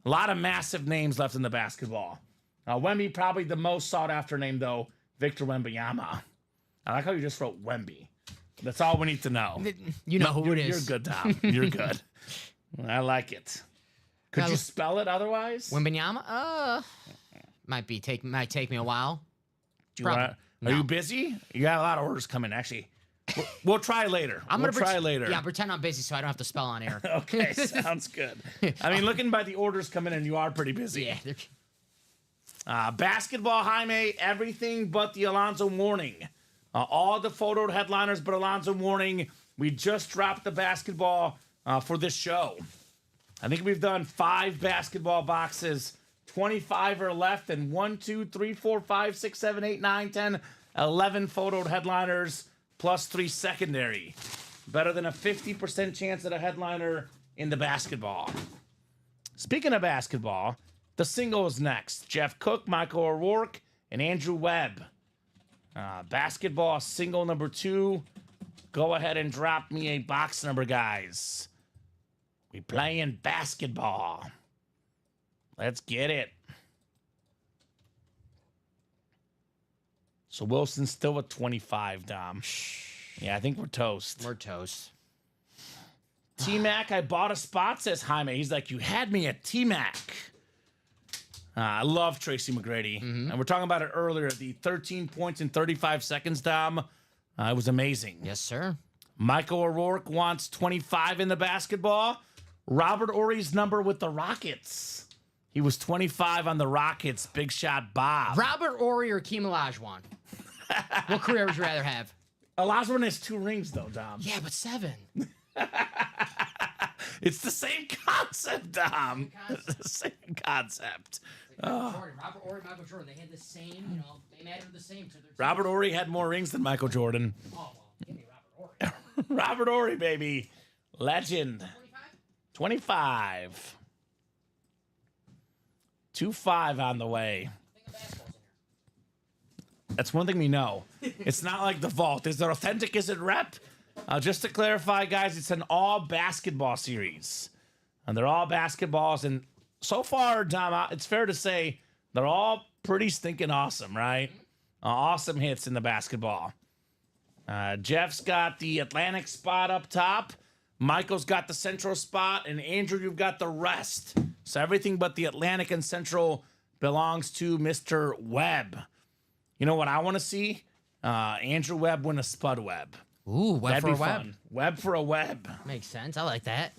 A lot of massive names left in the basketball. Wemby, probably the most sought-after name, though, Victor Wembanyama. I like how you just wrote Wemby. That's all we need to know. You know who it is. You're good, Tom. You're good. I like it. Could you spell it otherwise? Wembanyama? Might take me a while. Are you busy? You got a lot of orders coming, actually. We'll try later. We'll try later. Yeah, pretend I'm busy so I don't have to spell on air. Okay, sounds good. I mean, looking by the orders coming in, you are pretty busy. Yeah. Basketball, Jaime, everything but the Alonzo Mourning. All the photoed headliners but Alonzo Mourning. We just dropped the basketball for this show. I think we've done 5 basketball boxes. 25 are left, and 1, 2, 3, 4, 5, 6, 7, 8, 9, 10, 11 photoed headliners. Plus 3 secondary. Better than a 50% chance at a headliner in the basketball. Speaking of basketball, the singles next. Jeff Cook, Michael O'Rourke, and Andrew Webb. Basketball single number 2. Go ahead and drop me a box number, guys. We playing basketball. Let's get it. So Wilson's still at 25, Dom. Yeah, I think we're toast. We're toast. T-Mac, I bought a spot, says Jaime. He's like, you had me at T-Mac. I love Tracy McGrady. And we're talking about it earlier. The 13 points in 35 seconds, Dom. It was amazing. Yes, sir. Michael O'Rourke wants 25 in the basketball. Robert Ory's number with the Rockets. He was 25 on the Rockets. Big shot Bob. Robert Ory or Hakeem Olajuwon? What career would you rather have? Olajuwon has 2 rings, though, Dom. Yeah, but 7. It's the same concept, Dom. It's the same concept. Jordan, Robert Ory, Michael Jordan, they had the same, they mattered the same to their team. Robert Ory had more rings than Michael Jordan. Oh, well, give me Robert Ory. Robert Ory, baby. Legend. 25. 2-5 on the way. That's one thing we know. It's not like the vault. Is it authentic? Is it rep? Just to clarify, guys, it's an all basketball series. And they're all basketballs. And so far, Dom, it's fair to say they're all pretty stinking awesome, right? Awesome hits in the basketball. Jeff's got the Atlantic spot up top. Michael's got the Central spot. And Andrew, you've got the rest. So everything but the Atlantic and Central belongs to Mr. Webb. You know what I want to see? Andrew Webb win a Spud Webb. Ooh, Webb That'd for a be Webb. fun. Webb for a Webb. Makes sense. I like that.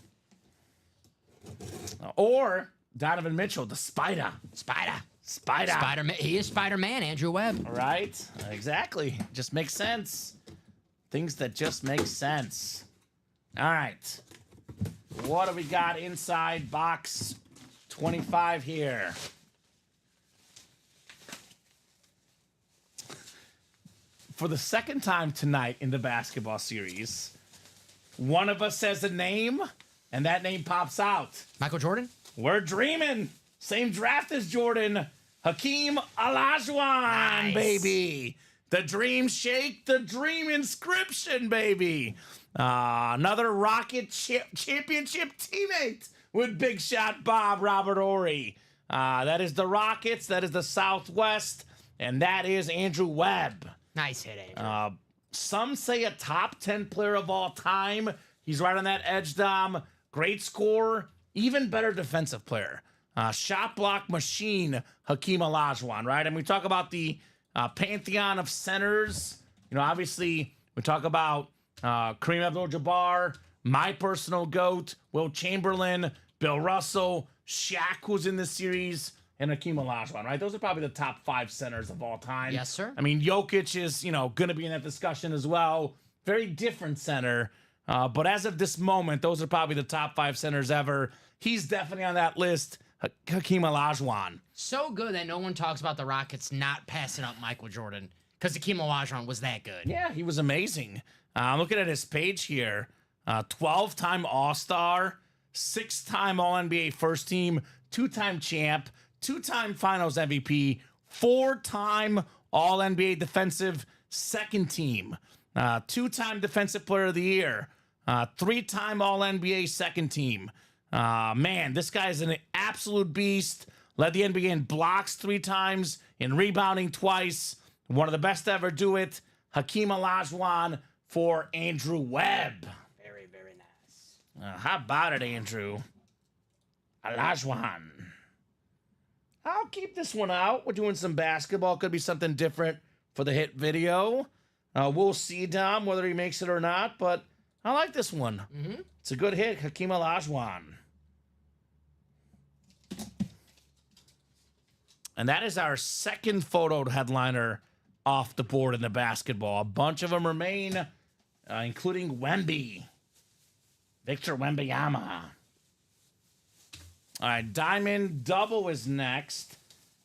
Or Donovan Mitchell, the Spider. Spider-Man. He is Spider-Man, Andrew Webb. Right? Exactly. Just makes sense. Things that just make sense. All right. What do we got inside box 25 here? For the second time tonight in the basketball series, one of us says a name, and that name pops out. Michael Jordan? We're dreaming. Same draft as Jordan. Hakeem Olajuwon, baby. The dream shake, the dream inscription, baby. Another Rocket championship teammate with big shot Bob Robert Ory. That is the Rockets. That is the Southwest. And that is Andrew Webb. Nice hit, Andrew. Some say a top 10 player of all time. He's right on that edge, Dom. Great scorer. Even better defensive player. Shot block machine, Hakeem Olajuwon, right? And we talk about the pantheon of centers. Obviously, we talk about Kareem Abdul-Jabbar, my personal GOAT, Will Chamberlain, Bill Russell, Shaq, who's in this series, and Hakeem Olajuwon, right? Those are probably the top 5 centers of all time. Yes, sir. I mean, Jokic is, going to be in that discussion as well. Very different center. But as of this moment, those are probably the top 5 centers ever. He's definitely on that list. Hakeem Olajuwon. So good that no one talks about the Rockets not passing up Michael Jordan because Hakeem Olajuwon was that good. Yeah, he was amazing. I'm looking at his page here. 12-time All-Star, 6-time All-NBA first team, 2-time champ, 2-time Finals MVP, 4-time All-NBA defensive second team, 2-time Defensive Player of the Year, 3-time All-NBA second team. Man, this guy is an absolute beast. Led the NBA in blocks 3 times, in rebounding twice. One of the best to ever do it. Hakeem Olajuwon for Andrew Webb. Very, very nice. How about it, Andrew? Olajuwon. I'll keep this one out. We're doing some basketball. Could be something different for the hit video. We'll see, Dom, whether he makes it or not, but I like this one. It's a good hit, Hakeem Olajuwon. And that is our second photo headliner off the board in the basketball. A bunch of them remain, including Wemby. Victor Wembanyama. All right, Diamond Double is next.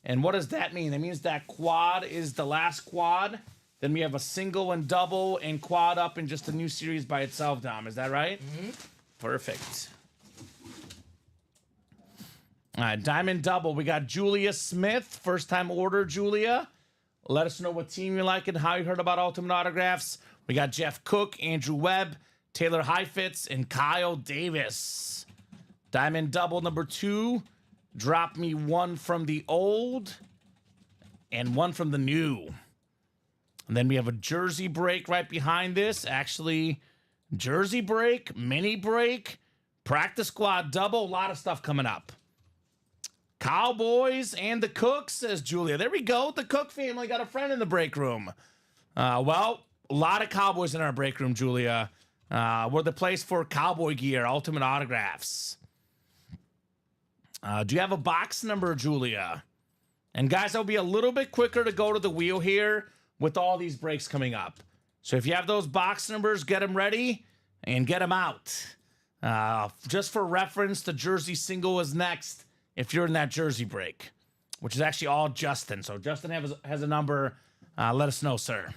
And what does that mean? That means that quad is the last quad. Then we have a single and double and quad up in just a new series by itself, Dom. Is that right? Perfect. All right, Diamond Double. We got Julia Smith. First time order, Julia. Let us know what team you like and how you heard about Ultimate Autographs. We got Jeff Cook, Andrew Webb, Taylor Heifetz, and Kyle Davis. Diamond Double number 2. Drop me one from the old and one from the new. And then we have a jersey break right behind this. Actually, jersey break, mini break, practice squad double. A lot of stuff coming up. Cowboys and the Cooks, says Julia. There we go. The Cook family got a friend in the break room. Well, a lot of Cowboys in our break room, Julia. We're the place for cowboy gear, ultimate autographs. Do you have a box number, Julia? And guys, I'll be a little bit quicker to go to the wheel here with all these breaks coming up. So if you have those box numbers, get them ready and get them out. Just for reference, the jersey single is next if you're in that jersey break, which is actually all Justin. So Justin has a number. Let us know, sir.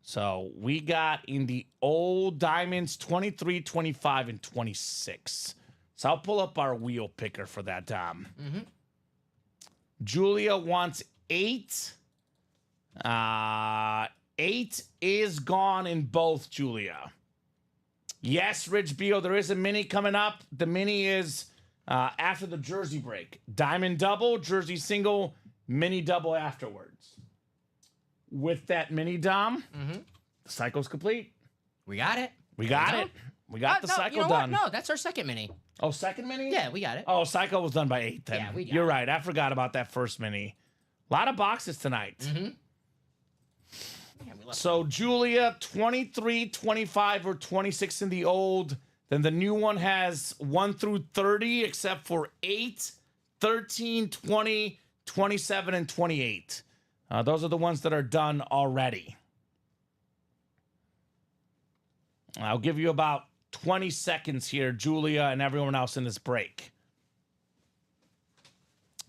So we got in the old diamonds 23, 25, and 26. So I'll pull up our wheel picker for that, Dom. Julia wants 8. 8 is gone in both, Julia. Yes, Rich Beal, there is a mini coming up. The mini is after the jersey break. Diamond double, jersey single, mini double afterwards. With that mini, Dom, the cycle's complete. We got it. We got it. We got the cycle you know done. What? No, that's our second mini. Oh, second mini? Yeah, we got it. Oh, cycle was done by 8 then. Yeah, we got You're it. right. I forgot about that first mini. A lot of boxes tonight. So, Julia, 23, 25, or 26 in the old. Then the new one has 1 through 30, except for 8, 13, 20, 27, and 28. Those are the ones that are done already. I'll give you about 20 seconds here, Julia, and everyone else in this break.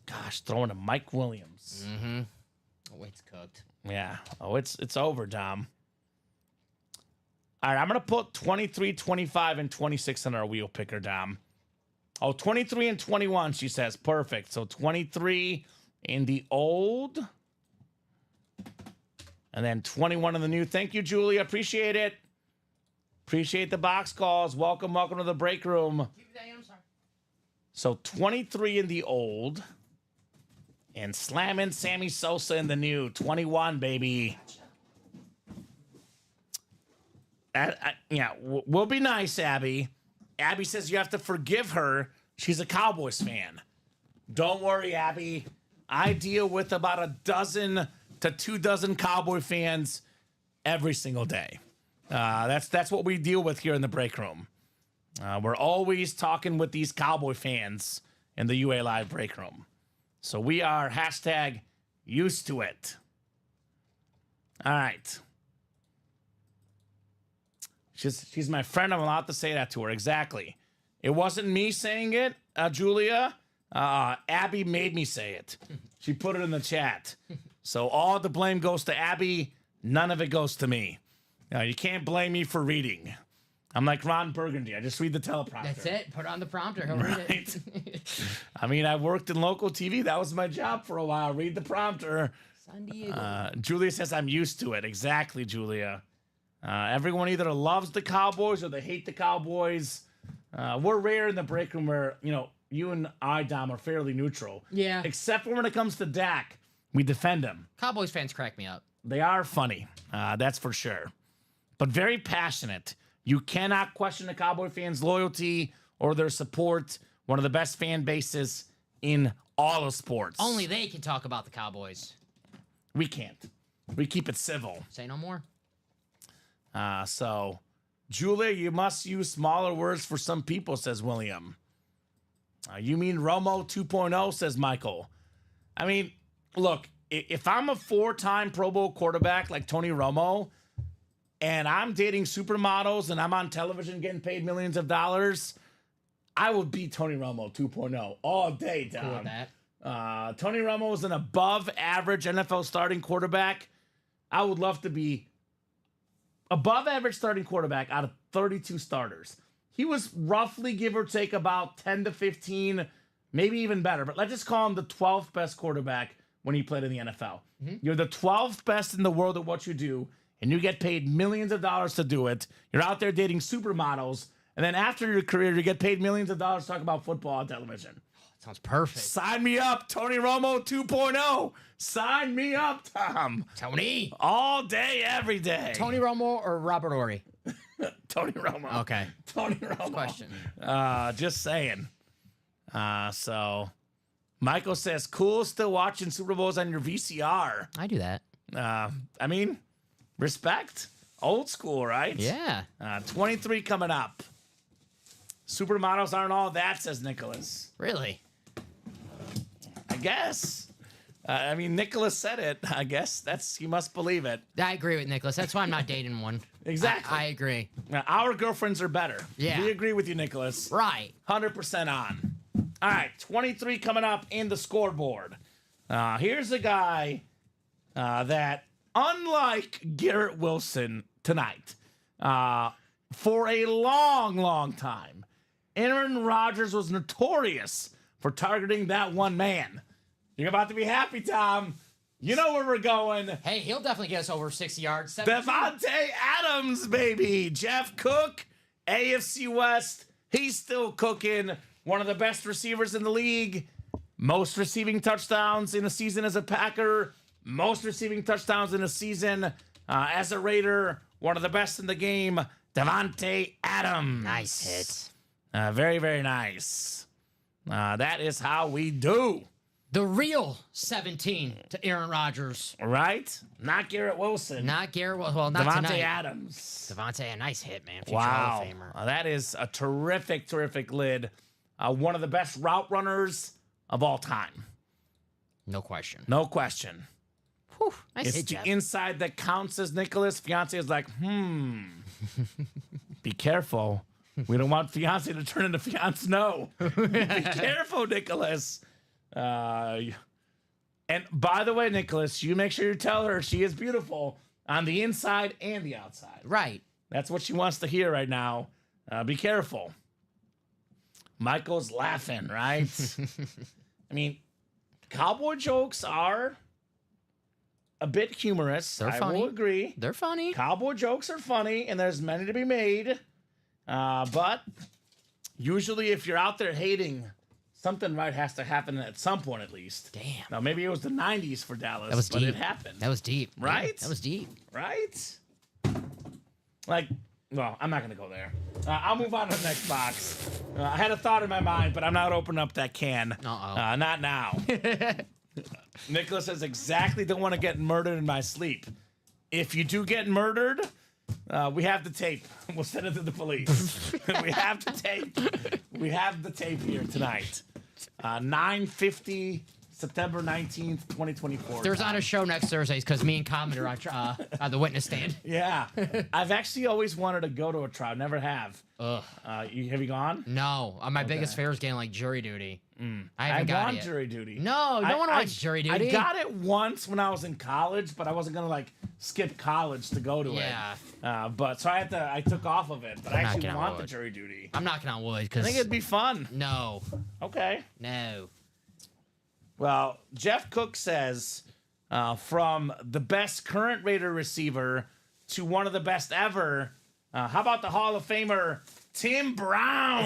Gosh, throwing to Mike Williams. Oh, it's cooked. Yeah. Oh, it's over, Dom. All right, I'm going to put 23, 25, and 26 on our wheel picker, Dom. Oh, 23 and 21, she says. Perfect. So 23 in the old. And then 21 in the new. Thank you, Julia. Appreciate it. Appreciate the box calls. Welcome to the break room. I'm sorry. So 23 in the old. And slamming Sammy Sosa in the new. 21, baby. Yeah, we'll be nice, Abby. Abby says you have to forgive her. She's a Cowboys fan. Don't worry, Abby. I deal with about 12 to 24 Cowboy fans every single day. That's what we deal with here in the break room. We're always talking with these Cowboy fans in the UA Live break room. So we are hashtag used to it. All right. She's my friend. I'm allowed to say that to her. Exactly. It wasn't me saying it, Julia. Abby made me say it. She put it in the chat. So all the blame goes to Abby. None of it goes to me. You can't blame me for reading. I'm like Ron Burgundy. I just read the teleprompter. That's it. Put on the prompter. He'll read it. I mean, I worked in local TV. That was my job for a while. Read the prompter. San Diego. Julia says I'm used to it. Exactly, Julia. Everyone either loves the Cowboys or they hate the Cowboys. We're rare in the break room where, you and I, Dom, are fairly neutral. Yeah. Except for when it comes to Dak. We defend him. Cowboys fans crack me up. They are funny. That's for sure. But very passionate. You cannot question the Cowboy fans' loyalty or their support. One of the best fan bases in all of sports. Only they can talk about the Cowboys. We can't. We keep it civil. Say no more. So, Julia, you must use smaller words for some people, says William. You mean Romo 2.0, says Michael. I mean, look, if I'm a 4-time Pro Bowl quarterback like Tony Romo, and I'm dating supermodels and I'm on television getting paid millions of dollars, I would be Tony Romo 2.0 all day, Tom. Cool with that. Tony Romo is an above average NFL starting quarterback. I would love to be above average starting quarterback out of 32 starters. He was roughly, give or take, about 10 to 15, maybe even better. But let's just call him the 12th best quarterback when he played in the NFL. Mm-hmm. You're the 12th best in the world at what you do, and you get paid millions of dollars to do it. You're out there dating supermodels, and then after your career, you get paid millions of dollars to talk about football on television. Sounds perfect. Sign me up, Tony Romo 2.0. Sign me up, Tom. Tony. All day, every day. Tony Romo or Robert Horry? Tony Romo. Okay. Tony Romo. Question. Just saying. So, Michael says, cool, still watching Super Bowls on your VCR. I do that. I mean, respect. Old school, right? Yeah. 23 coming up. Supermodels aren't all that, says Nicholas. Really? I guess. I mean, Nicholas said it. I guess you must believe it. I agree with Nicholas. That's why I'm not dating one. Exactly. I agree. Now, our girlfriends are better. Yeah. We agree with you, Nicholas. Right. 100% on. All right, 23 coming up in the scoreboard. Here's a guy that, unlike Garrett Wilson tonight, for a long, long time, Aaron Rodgers was notorious for targeting that one man. You're about to be happy, Tom. You know where we're going. Hey, he'll definitely get us over 60 yards. Devontae Adams, baby. Jeff Cook, AFC West. He's still cooking. One of the best receivers in the league. Most receiving touchdowns in a season as a Packer. Most receiving touchdowns in a season as a Raider. One of the best in the game. Devontae Adams. Nice hit. Very, very nice. That is how we do. The real 17 to Aaron Rodgers. Right? Not Garrett Wilson. Not Garrett Wilson. Well, not Devontae tonight. Adams. Devontae, a nice hit, man. Future Wow. Hall of Famer. That is a terrific, terrific lid. One of the best route runners of all time. No question. No question. Whew, nice It's hit, the Jeff. inside that counts, as Nicholas. Fiance is like, be careful. We don't want fiance to turn into fiance. No. Be careful, Nicholas. And by the way, Nicholas, you make sure you tell her she is beautiful on the inside and the outside. Right. That's what she wants to hear right now. Be careful. Michael's laughing, right? I mean, cowboy jokes are a bit humorous. They're I funny. will agree. They're funny. Cowboy jokes are funny, and there's many to be made. But usually if you're out there hating, something right has to happen at some point at least. Damn. Now, maybe it was the 90s for Dallas, That was but deep. it happened. That was deep. Right? Yeah, that was deep. Right? Like, well, I'm not going to go there. I'll move on to the next box. I had a thought in my mind, but I'm not opening up that can. Uh-oh. Not now. Nicholas says, exactly, don't want to get murdered in my sleep. If you do get murdered, we have the tape. We'll send it to the police. We have the tape. We have the tape here tonight. 9:50, September 19th, 2024. There's on a show next Thursday because me and Kamen are on the witness stand. Yeah. I've actually always wanted to go to a trial. Never have. Ugh. Have you gone? No. My biggest fear is getting like jury duty. I haven't got want it. jury duty. No, you don't want to watch jury duty. I got it once when I was in college, but I wasn't gonna like skip college to go to Yeah. it. But so I took off of it. But I actually knocking on want the wood. jury duty. I'm knocking on wood I because think it'd be fun. no. Okay. No. Well, Jeff Cook says from the best current Raider receiver to one of the best ever. How about the Hall of Famer Tim Brown?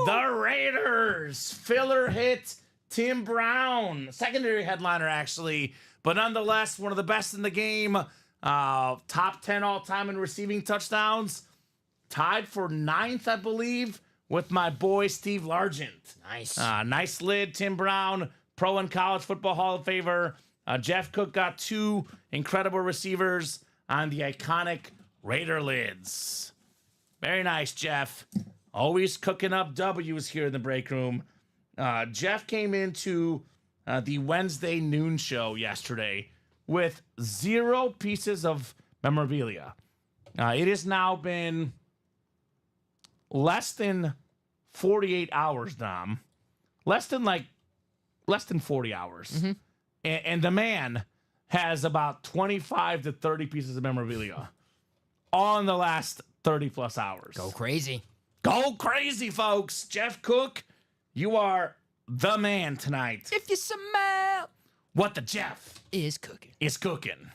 The Raiders filler hit Tim Brown, secondary headliner actually, but nonetheless one of the best in the game. Top 10 all time in receiving touchdowns, tied for 9th, I believe, with my boy Steve Largent. Nice. Nice lid, Tim Brown, pro and college football Hall of Famer. Jeff Cook got 2 incredible receivers on the iconic Raider lids. Very nice, Jeff. Always cooking up W's here in the break room. Jeff came into the Wednesday noon show yesterday with 0 pieces of memorabilia. It has now been less than 48 hours, Dom. Less than 40 hours. Mm-hmm. And the man has about 25 to 30 pieces of memorabilia all in the last 30 plus hours. Go crazy. Go crazy, folks. Jeff Cook, you are the man tonight. If you smell What the Jeff is cooking. is cooking.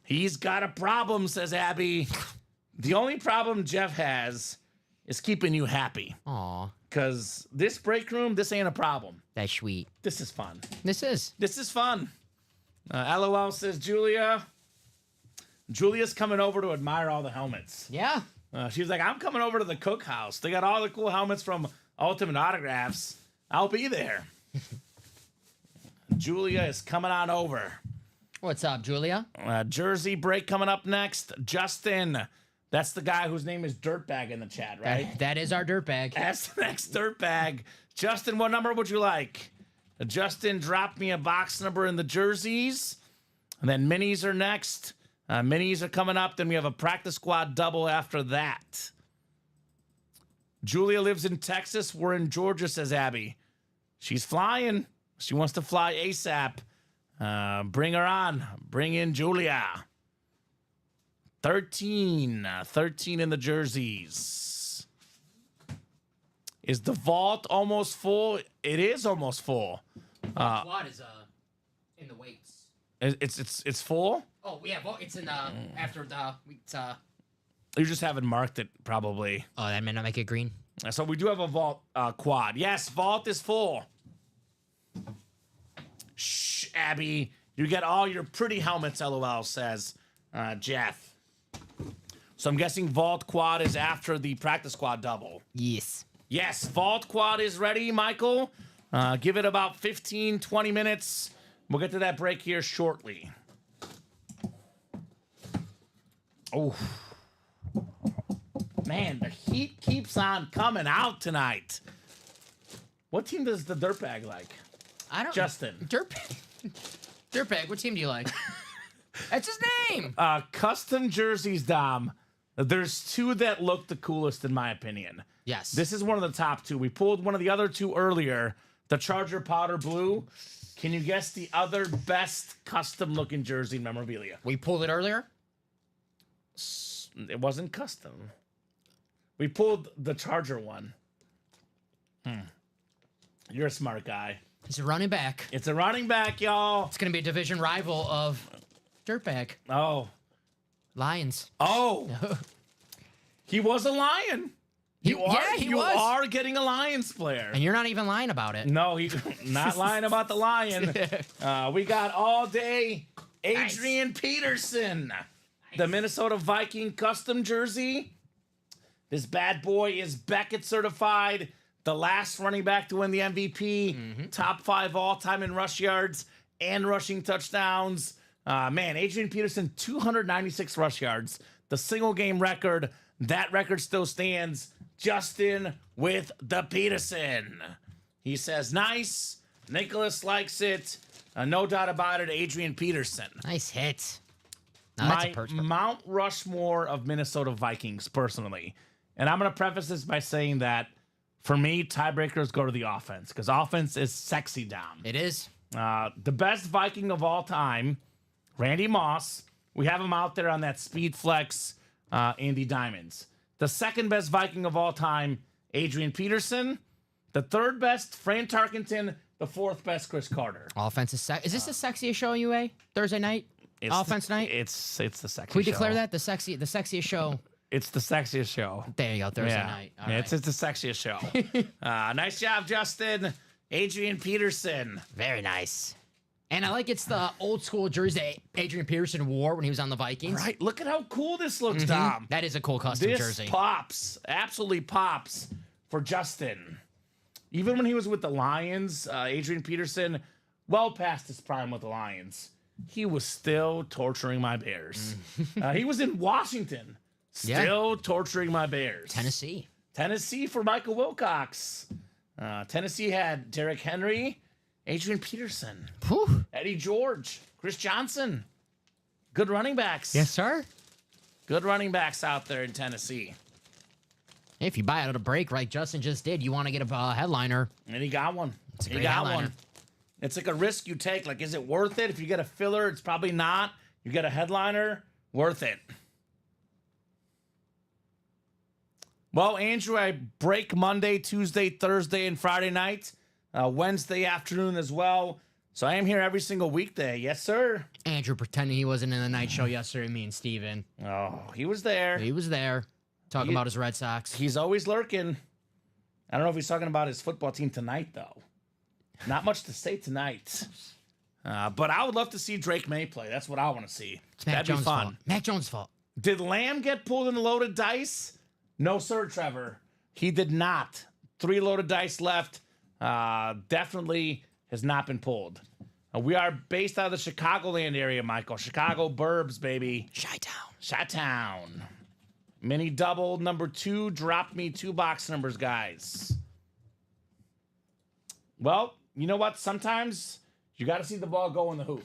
He's got a problem, says Abby. The only problem Jeff has is keeping you happy. Aw, Because this break room, this ain't a problem. that's sweet. This is fun. This is. This is fun. LOL says Julia. Julia's coming over to admire all the helmets. Yeah. She's like, I'm coming over to the Cook house. They got all the cool helmets from Ultimate Autographs. I'll be there. Julia is coming on over. What's up, Julia? Jersey break coming up next. Justin. That's the guy whose name is Dirtbag in the chat, right? That is our dirtbag. That's the next Dirtbag. Justin, what number would you like? Justin dropped me a box number in the jerseys. And then minis are next. Minis are coming up. Then we have a practice squad double after that. Julia lives in Texas. We're in Georgia, says Abby. She's flying. She wants to fly ASAP. Bring her on. Bring in Julia. 13 in the jerseys. Is the vault almost full? It is almost full. Squad is in the weights. It's full? Oh yeah, well it's in after the You just haven't marked it, probably. Oh, that may not make it green. So we do have a vault quad. Yes, vault is full. Shh, Abby. You get all your pretty helmets, LOL, says Jeff. So I'm guessing vault quad is after the practice squad double. Yes. Yes, vault quad is ready, Michael. Give it about 15, 20 minutes. We'll get to that break here shortly. Oh. Man, the heat keeps on coming out tonight. What team does the Dirtbag like? I don't. Justin. Dirtbag. Dirtbag. What team do you like? That's his name. Custom jerseys, Dom. There's 2 that look the coolest in my opinion. Yes. This is one of the top 2. We pulled one of the other 2 earlier. The Charger Powder Blue. Can you guess the other best custom looking jersey memorabilia? We pulled it earlier. It wasn't custom. We pulled the Charger one. You're a smart guy. He's a running back. It's a running back, y'all. It's gonna be a division rival of Dirtbag. Oh. Lions. Oh. He was a Lion. You was. are getting a Lions player. And you're not even lying about it. No, he's not lying about the Lion. We got all day Adrian Peterson, the Minnesota Viking custom jersey. This bad boy is Beckett certified, the last running back to win the MVP, top 5 all-time in rush yards and rushing touchdowns. Man, Adrian Peterson, 296 rush yards, the single game record. That record still stands. Justin with the Peterson. He says, nice. Nicholas likes it. No doubt about it, Adrian Peterson. Nice hit. No, that's a My perch. Mount Rushmore of Minnesota Vikings, personally. And I'm going to preface this by saying that, for me, tiebreakers go to the offense, because offense is sexy, Dom. It is. The best Viking of all time, Randy Moss. We have him out there on that Speed Flex Indy Diamonds. The second best Viking of all time, Adrian Peterson. The third best, Fran Tarkenton. The fourth best, Chris Carter. Offense is is this the sexiest show on UA Thursday night? Offense night. It's the sexiest. Can we declare show. that the sexiest show? It's the sexiest show. There you go, Thursday night. All right. It's the sexiest show. Nice job, Justin. Adrian Peterson. Very nice. And I like it's the old school jersey that Adrian Peterson wore when he was on the Vikings. Right. Look at how cool this looks, Dom. That is a cool custom This jersey. pops. Absolutely pops for Justin. Even when he was with the Lions, Adrian Peterson well past his prime with the Lions, he was still torturing my Bears. He was in Washington, still torturing my Bears. Tennessee for Michael Wilcox. Tennessee had Derrick Henry, Adrian Peterson, Eddie George, Chris Johnson. Good running backs. Yes, sir. Good running backs out there in Tennessee. If you buy out of the break like Justin just did, you want to get a headliner. And he got one. It's a He great got headliner. one. It's like a risk you take. Like, is it worth it? If you get a filler, it's probably not. You get a headliner, worth it. Well, Andrew, I break Monday, Tuesday, Thursday, and Friday night. Wednesday afternoon as well. So I am here every single weekday. Yes, sir. Andrew pretending he wasn't in the night show yesterday, me and Steven. Oh, he was there. He was there talking about his Red Sox. He's always lurking. I don't know if he's talking about his football team tonight, though. Not much to say tonight. But I would love to see Drake May play. That's what I want to see. It's Mac That'd Jones' be fun. fault. Mac Jones' fault. Did Lamb get pulled in the loaded dice? No, sir, Trevor. He did not. 3 loaded dice left. Definitely has not been pulled. We are based out of the Chicagoland area, Michael. Chicago Burbs, baby. Chi-Town. Mini double number 2. Dropped me 2 box numbers, guys. Well, you know what? Sometimes you got to see the ball go in the hoop.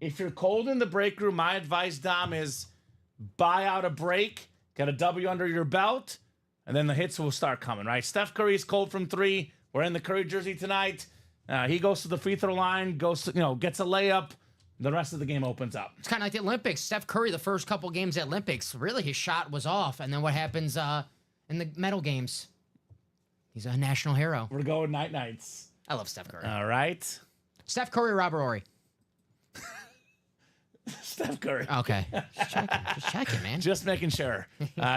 If you're cold in the break room, my advice, Dom, is buy out a break, get a W under your belt, and then the hits will start coming, right? Steph Curry's cold from 3. We're in the Curry jersey tonight. He goes to the free throw line, gets a layup. The rest of the game opens up. It's kind of like the Olympics. Steph Curry, the first couple games at Olympics, really his shot was off. And then what happens in the medal games? He's a national hero. We're going nights. I love Steph Curry. All right. Steph Curry or Robert Horry? Steph Curry. Okay. Just checking, man. Just making sure.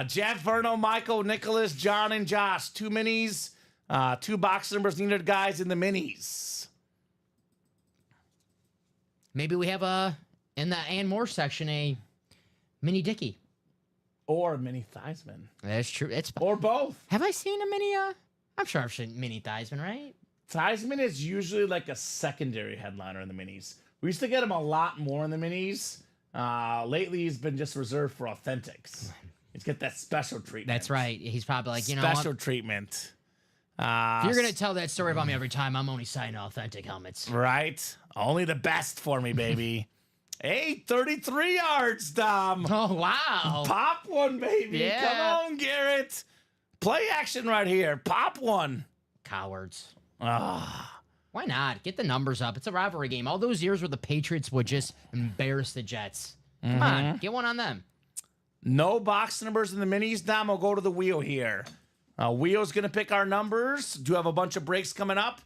Jeff, Verno, Michael, Nicholas, John, and Josh. 2 minis. 2 box numbers needed, guys, in the minis. Maybe we have in the and more section, a mini Dickey. Or mini Theismann. That's true. Or both. Have I seen a mini? I'm sure I've seen mini Theismann, right? Theismann is usually like a secondary headliner in the minis. We used to get him a lot more in the minis. Lately, he's been just reserved for authentics. He's got that special treatment. That's right. He's probably like, special treatment. If you're going to tell that story about me every time, I'm only signing authentic helmets. Right? Only the best for me, baby. Hey, 33 yards, Dom. Oh, wow. Pop one, baby. Yeah. Come on, Garrett. Play action right here. Pop one. Cowards. Ah. Why not? Get the numbers up. It's a rivalry game. All those years where the Patriots would just embarrass the Jets. Come on, get one on them. No box numbers in the minis, Dom. We'll go to the wheel here. Wheel's going to pick our numbers. Do have a bunch of breaks coming up.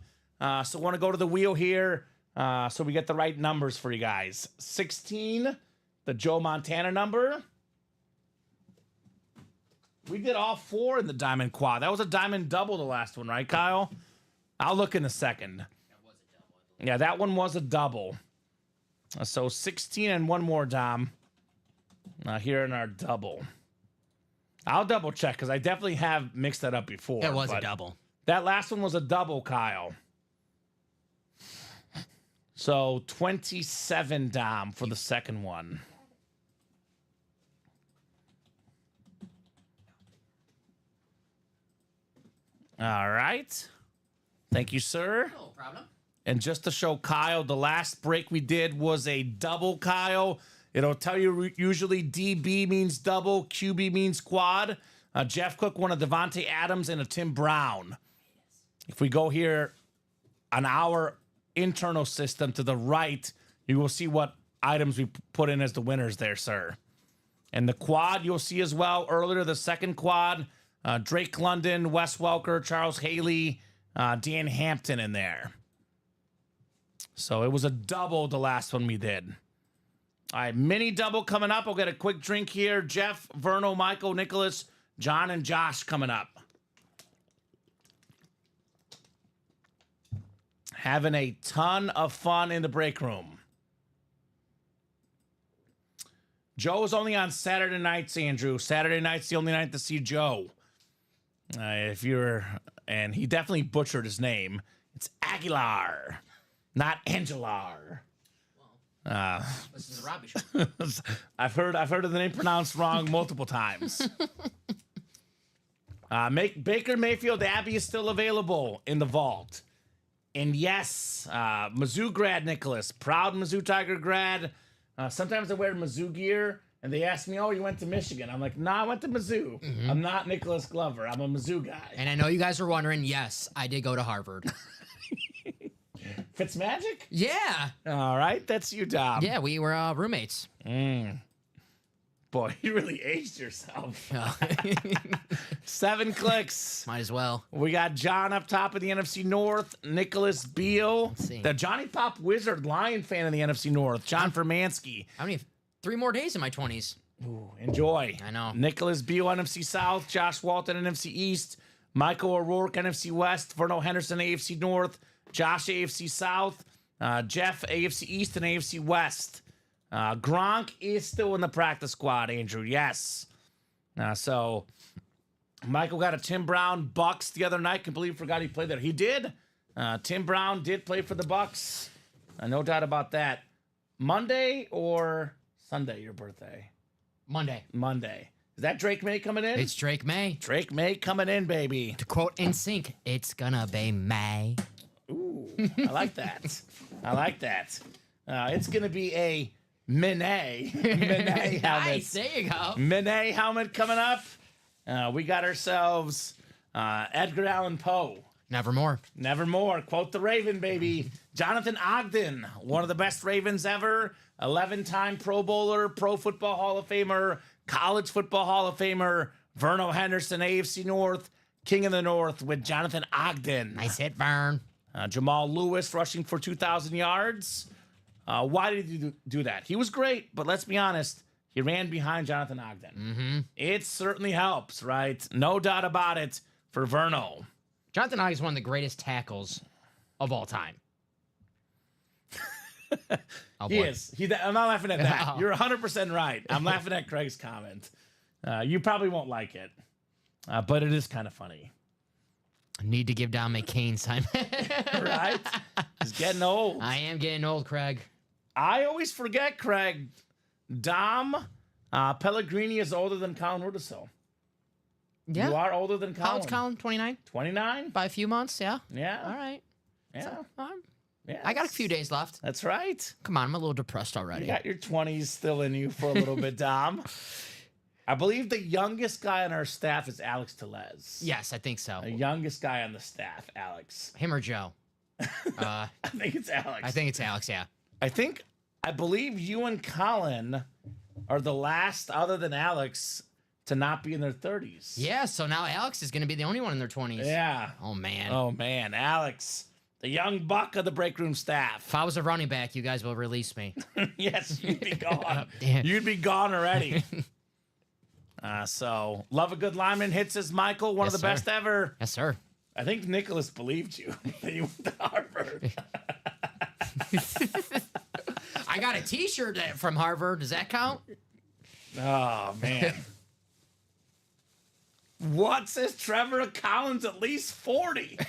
So want to go to the wheel here so we get the right numbers for you guys. 16, the Joe Montana number. We did all 4 in the diamond quad. That was a diamond double, the last one, right, Kyle? I'll look in a second. That was a double. Yeah, that one was a double. So 16 and one more, Dom. Here in our double. I'll double check because I definitely have mixed that up before. That was a double. That last one was a double, Kyle. So 27, Dom, for the second one. All right. Thank you, sir. No problem. And just to show Kyle, the last break we did was a double, Kyle. It'll tell you usually DB means double, QB means quad. Jeff Cook won a Devontae Adams and a Tim Brown. If we go here on our internal system to the right, you will see what items we put in as the winners there, sir. And the quad you'll see as well earlier, the second quad, Drake London, Wes Welker, Charles Haley, Dan Hampton in there. So it was a double the last one we did. All right, mini double coming up. I'll get a quick drink here. Jeff, Verno, Michael, Nicholas, John, and Josh coming up. Having a ton of fun in the break room. Joe is only on Saturday nights, Andrew. Saturday night's the only night to see Joe. And he definitely butchered his name. It's Aguilar. not Angelar. This is a Robbie show. I've heard of the name pronounced wrong multiple times. Baker Mayfield Abbey is still available in the vault. And yes, Mizzou grad Nicholas, proud Mizzou Tiger grad. Sometimes I wear Mizzou gear, and they ask me, "Oh, you went to Michigan?" I'm like, "Nah, I went to Mizzou. I'm not Nicholas Glover. I'm a Mizzou guy." And I know you guys are wondering, yes, I did go to Harvard. Fitzmagic? Yeah. All right, that's you, Dom. Yeah, we were roommates. Boy, you really aged yourself. 7 clicks. Might as well. We got John up top of the NFC North, Nicholas Beal, see. the Johnny Pop Wizard Lion fan of the NFC North, John Fermansky. How many? 3 more days in my 20s. Ooh, enjoy. I know. Nicholas Beal, NFC South, Josh Walton, NFC East, Michael O'Rourke, NFC West, Verno Henderson, AFC North, Josh, AFC South, Jeff, AFC East, and AFC West. Gronk is still in the practice squad, Andrew. Yes. So Michael got a Tim Brown Bucks the other night. Completely forgot he played there. He did. Tim Brown did play for the Bucks. No doubt about that. Monday or Sunday, your birthday? Monday. Is that Drake May coming in? It's Drake May. Drake May coming in, baby. To quote NSYNC, it's gonna be May. Ooh, I like that. I like that. It's going to be a Minet helmet. Nice, there you go. Minet helmet coming up. We got ourselves Edgar Allan Poe. Nevermore. Nevermore. Quote the Raven, baby. Jonathan Ogden, one of the best Ravens ever. 11-time Pro Bowler, Pro Football Hall of Famer, College Football Hall of Famer, Verno Henderson, AFC North, King of the North with Jonathan Ogden. Nice hit, Vern. Jamal Lewis rushing for 2,000 yards. Why did he do that? He was great, but let's be honest, he ran behind Jonathan Ogden. It certainly helps, right? No doubt about it for Verno. Jonathan Ogden is one of the greatest tackles of all time. Oh, He boy. is. I'm not laughing at that. You're 100% right. I'm laughing at Craig's comment. You probably won't like it, but it is kind of funny. Need to give Dom a cane sign. Right? He's getting old. I am getting old, Craig. I always forget, Craig. Dom Pellegrini is older than Colin Rudisil. Yeah. You are older than Colin. How old's Colin? 29? 29? By a few months, yeah. Yeah. All right. Yeah. Yeah. I got a few days left. That's right. Come on, I'm a little depressed already. You got your 20s still in you for a little bit, Dom. I believe the youngest guy on our staff is Alex Tellez. Yes, I think so. The youngest guy on the staff, Alex. Him or Joe? I think it's Alex. I think it's Alex, yeah. I believe you and Colin are the last, other than Alex, to not be in their 30s. Yeah, so now Alex is going to be the only one in their 20s. Yeah. Oh, man. Oh, man. Alex, the young buck of the break room staff. If I was a running back, you guys will release me. Yes, you'd be gone. Damn. You'd be gone already. So, love a good lineman. Hits as Michael, one Yes, of the sir. best ever. Yes, sir. I think Nicholas believed you that you went to Harvard. I got a T-shirt from Harvard. Does that count? Oh, man. What says Trevor Collins at least 40?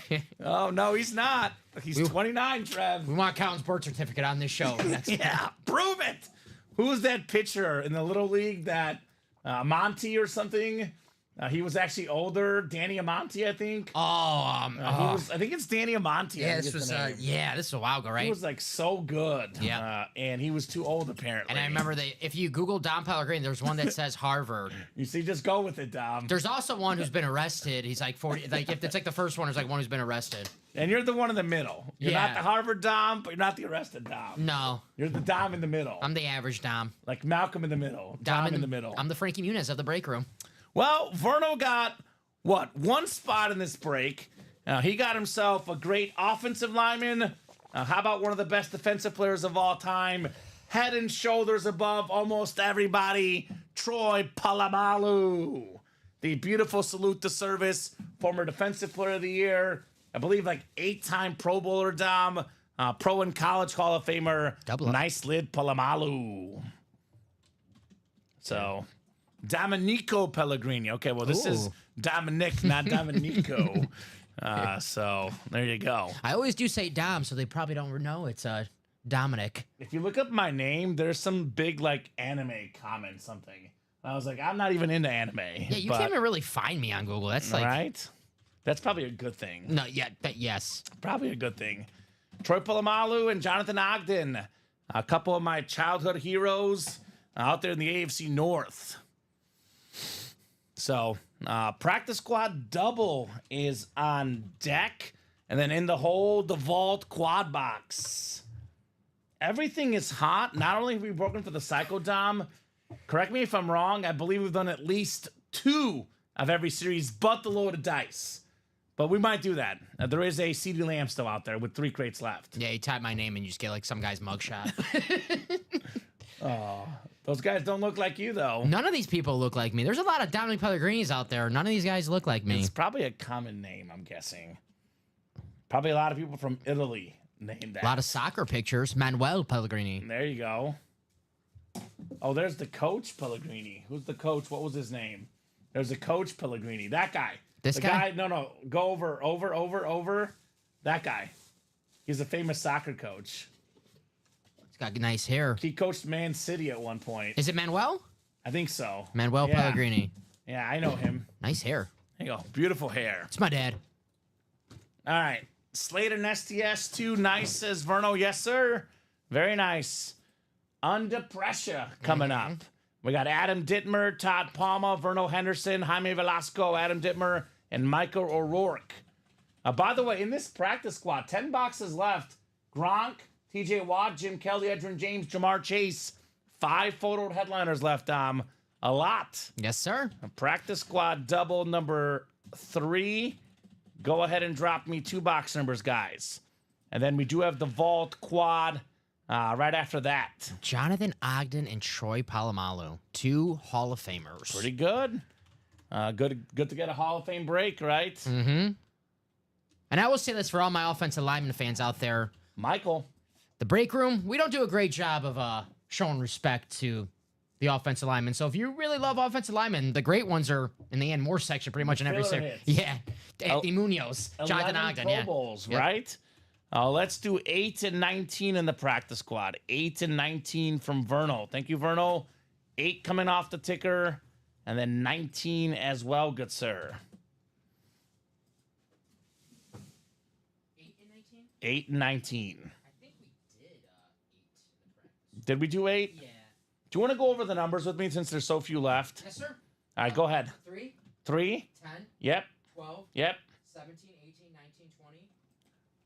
Oh, no, he's not. He's 29, Trev. We want Colin's birth certificate on this show. Yeah, prove it. Who's that pitcher in the Little League that Monty or something? He was actually older. Danny Amonte, I think. I think it's Danny Amonte. Yeah, this was this was a while ago, right? He was like so good. Yeah. And he was too old apparently. And I remember if you Google Dom Pellegrini, there's one that says Harvard. You see, just go with it, Dom. There's also one who's been arrested. He's like 40. Like if it's like the first one, there's like one who's been arrested. And you're the one in the middle. You're Yeah. not the Harvard Dom, but you're not the arrested Dom. No, You're the Dom in the middle. I'm the average Dom. Like Malcolm in the middle. Dom in the middle. I'm the Frankie Muniz of the break room. Well, Verno got, one spot in this break. He got himself a great offensive lineman. How about one of the best defensive players of all time? Head and shoulders above almost everybody, Troy Polamalu. The beautiful salute to service, former defensive player of the year. I believe like 8-time Pro Bowler, Dom. Pro and College Hall of Famer. Double up. Nice lid, Polamalu. So... Domenico Pellegrini. Okay, well, this is Ooh. Dominic, not Domenico. So there you go. I always do say Dom, so they probably don't know it's Dominic. If you look up my name, there's some big like anime comment something. I was like, I'm not even into anime. Yeah, you can't even really find me on Google. That's like right. That's probably a good thing. no, yeah, but yes. Probably a good thing. Troy Polamalu and Jonathan Ogden, a couple of my childhood heroes out there in the AFC North. So, practice squad double is on deck. And then in the hole, the vault quad box. Everything is hot. Not only have we broken for the Psycho Dom, correct me if I'm wrong, I believe we've done at least 2 of every series but the loaded dice. But we might do that. There is a CD Lamb still out there with 3 crates left. Yeah, you type my name and you just get like some guy's mugshot. Oh, those guys don't look like you, though. None of these people look like me. There's a lot of Dominic Pellegrinis out there. None of these guys look like me. It's probably a common name, I'm guessing. Probably a lot of people from Italy named that. A lot of soccer pictures. Manuel Pellegrini. There you go. Oh, there's the coach Pellegrini. Who's the coach? What was his name? There's a coach Pellegrini. That guy. This the guy? No. Go over. That guy. He's a famous soccer coach. He's got nice hair. He coached Man City at one point. Is it Manuel? I think so. Manuel Yeah. Pellegrini. Yeah, I know him. Nice hair. There you go. Beautiful hair. It's my dad. All right. Slater and STS2. Nice, says Verno. Yes, sir. Very nice. Under pressure coming up. We got Adam Dittmer, Todd Palma, Verno Henderson, Jaime Velasco, Adam Dittmer, and Michael O'Rourke. By the way, in this practice squad, 10 boxes left. Gronk, TJ Watt, Jim Kelly, Edrin James, Jamar Chase. 5 photoed headliners left. A lot. Yes, sir. A practice squad double number 3. Go ahead and drop me 2 box numbers, guys. And then we do have the vault quad right after that. Jonathan Ogden and Troy Polamalu, 2 Hall of Famers. Pretty good. Good to get a Hall of Fame break, right? Mm-hmm. And I will say this for all my offensive lineman fans out there. Michael. The break room, we don't do a great job of showing respect to the offensive linemen. So if you really love offensive linemen, the great ones are in the more section pretty much in every Filler section. hits. Yeah. Anthony Munoz, Jonathan 11 Ogden, Pro yeah. Bowls, Yep. right? Let's do 8 and 19 in the practice squad. 8 and 19 from Verno. Thank you, Verno. 8 coming off the ticker, and then 19 as well, good sir. 8 and 19? 8 and 19. I think we did 8 in the practice. Did we do 8? Yeah. Do you want to go over the numbers with me since there's so few left? Yes, sir. All right, go ahead. 3, 3. 10, Yep. 12, Yep. 17, 18, 19, 20.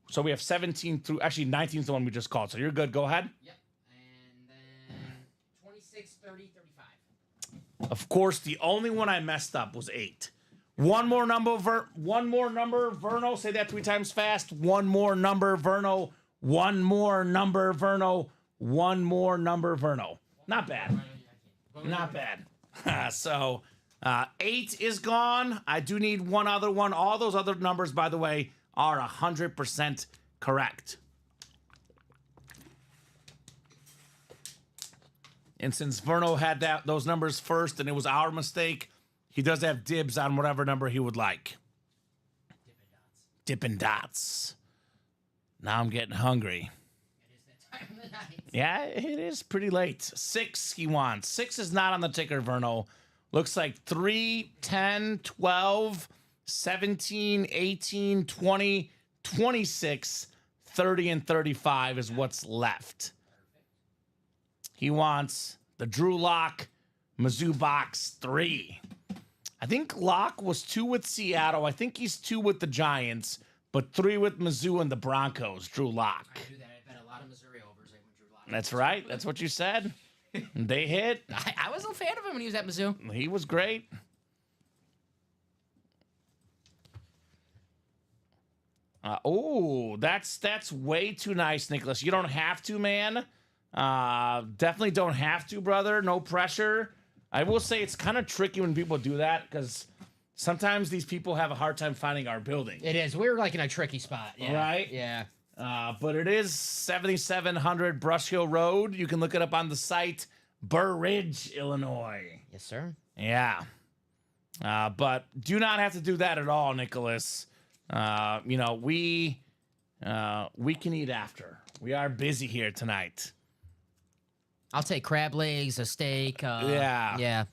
So we have 17 through, actually 19 is the one we just called. So you're good. Go ahead. Yep. And then 26, 30, 35. Of course, the only one I messed up was 8. One more number, Verno. Say that 3 times fast. One more number, Verno. One more number, Verno. One more number, Verno. Not bad. Not bad. So 8 is gone. I do need one other one. All those other numbers, by the way, are 100% correct. And since Verno had those numbers first and it was our mistake, he does have dibs on whatever number he would like. Dippin' Dots. Now I'm getting hungry. It is that time of the night. Yeah, it is pretty late. 6 he wants. 6 is not on the ticker, Verno. Looks like 3, 10, 12, 17, 18, 20, 26, 30, and 35 is what's left. He wants the Drew Lock Mizzou box 3. I think Lock was 2 with Seattle. I think he's 2 with the Giants, but 3 with Mizzou and the Broncos. Drew Lock. I do that. I bet a lot of Missouri overs. Like when Drew Lock. That's right. That's what you said. They hit. I was a fan of him when he was at Mizzou. He was great. That's way too nice, Nicholas. You don't have to, man. Definitely don't have to, brother. No pressure. I will say it's kind of tricky when people do that because sometimes these people have a hard time finding our building. It is. We're like in a tricky spot. Yeah. Right? Yeah. But it is 7700 Brush Hill Road. You can look it up on the site, Burr Ridge, Illinois. Yes, sir. Yeah. But do not have to do that at all, Nicholas. We can eat after. We are busy here tonight. I'll take crab legs, a steak. Yeah.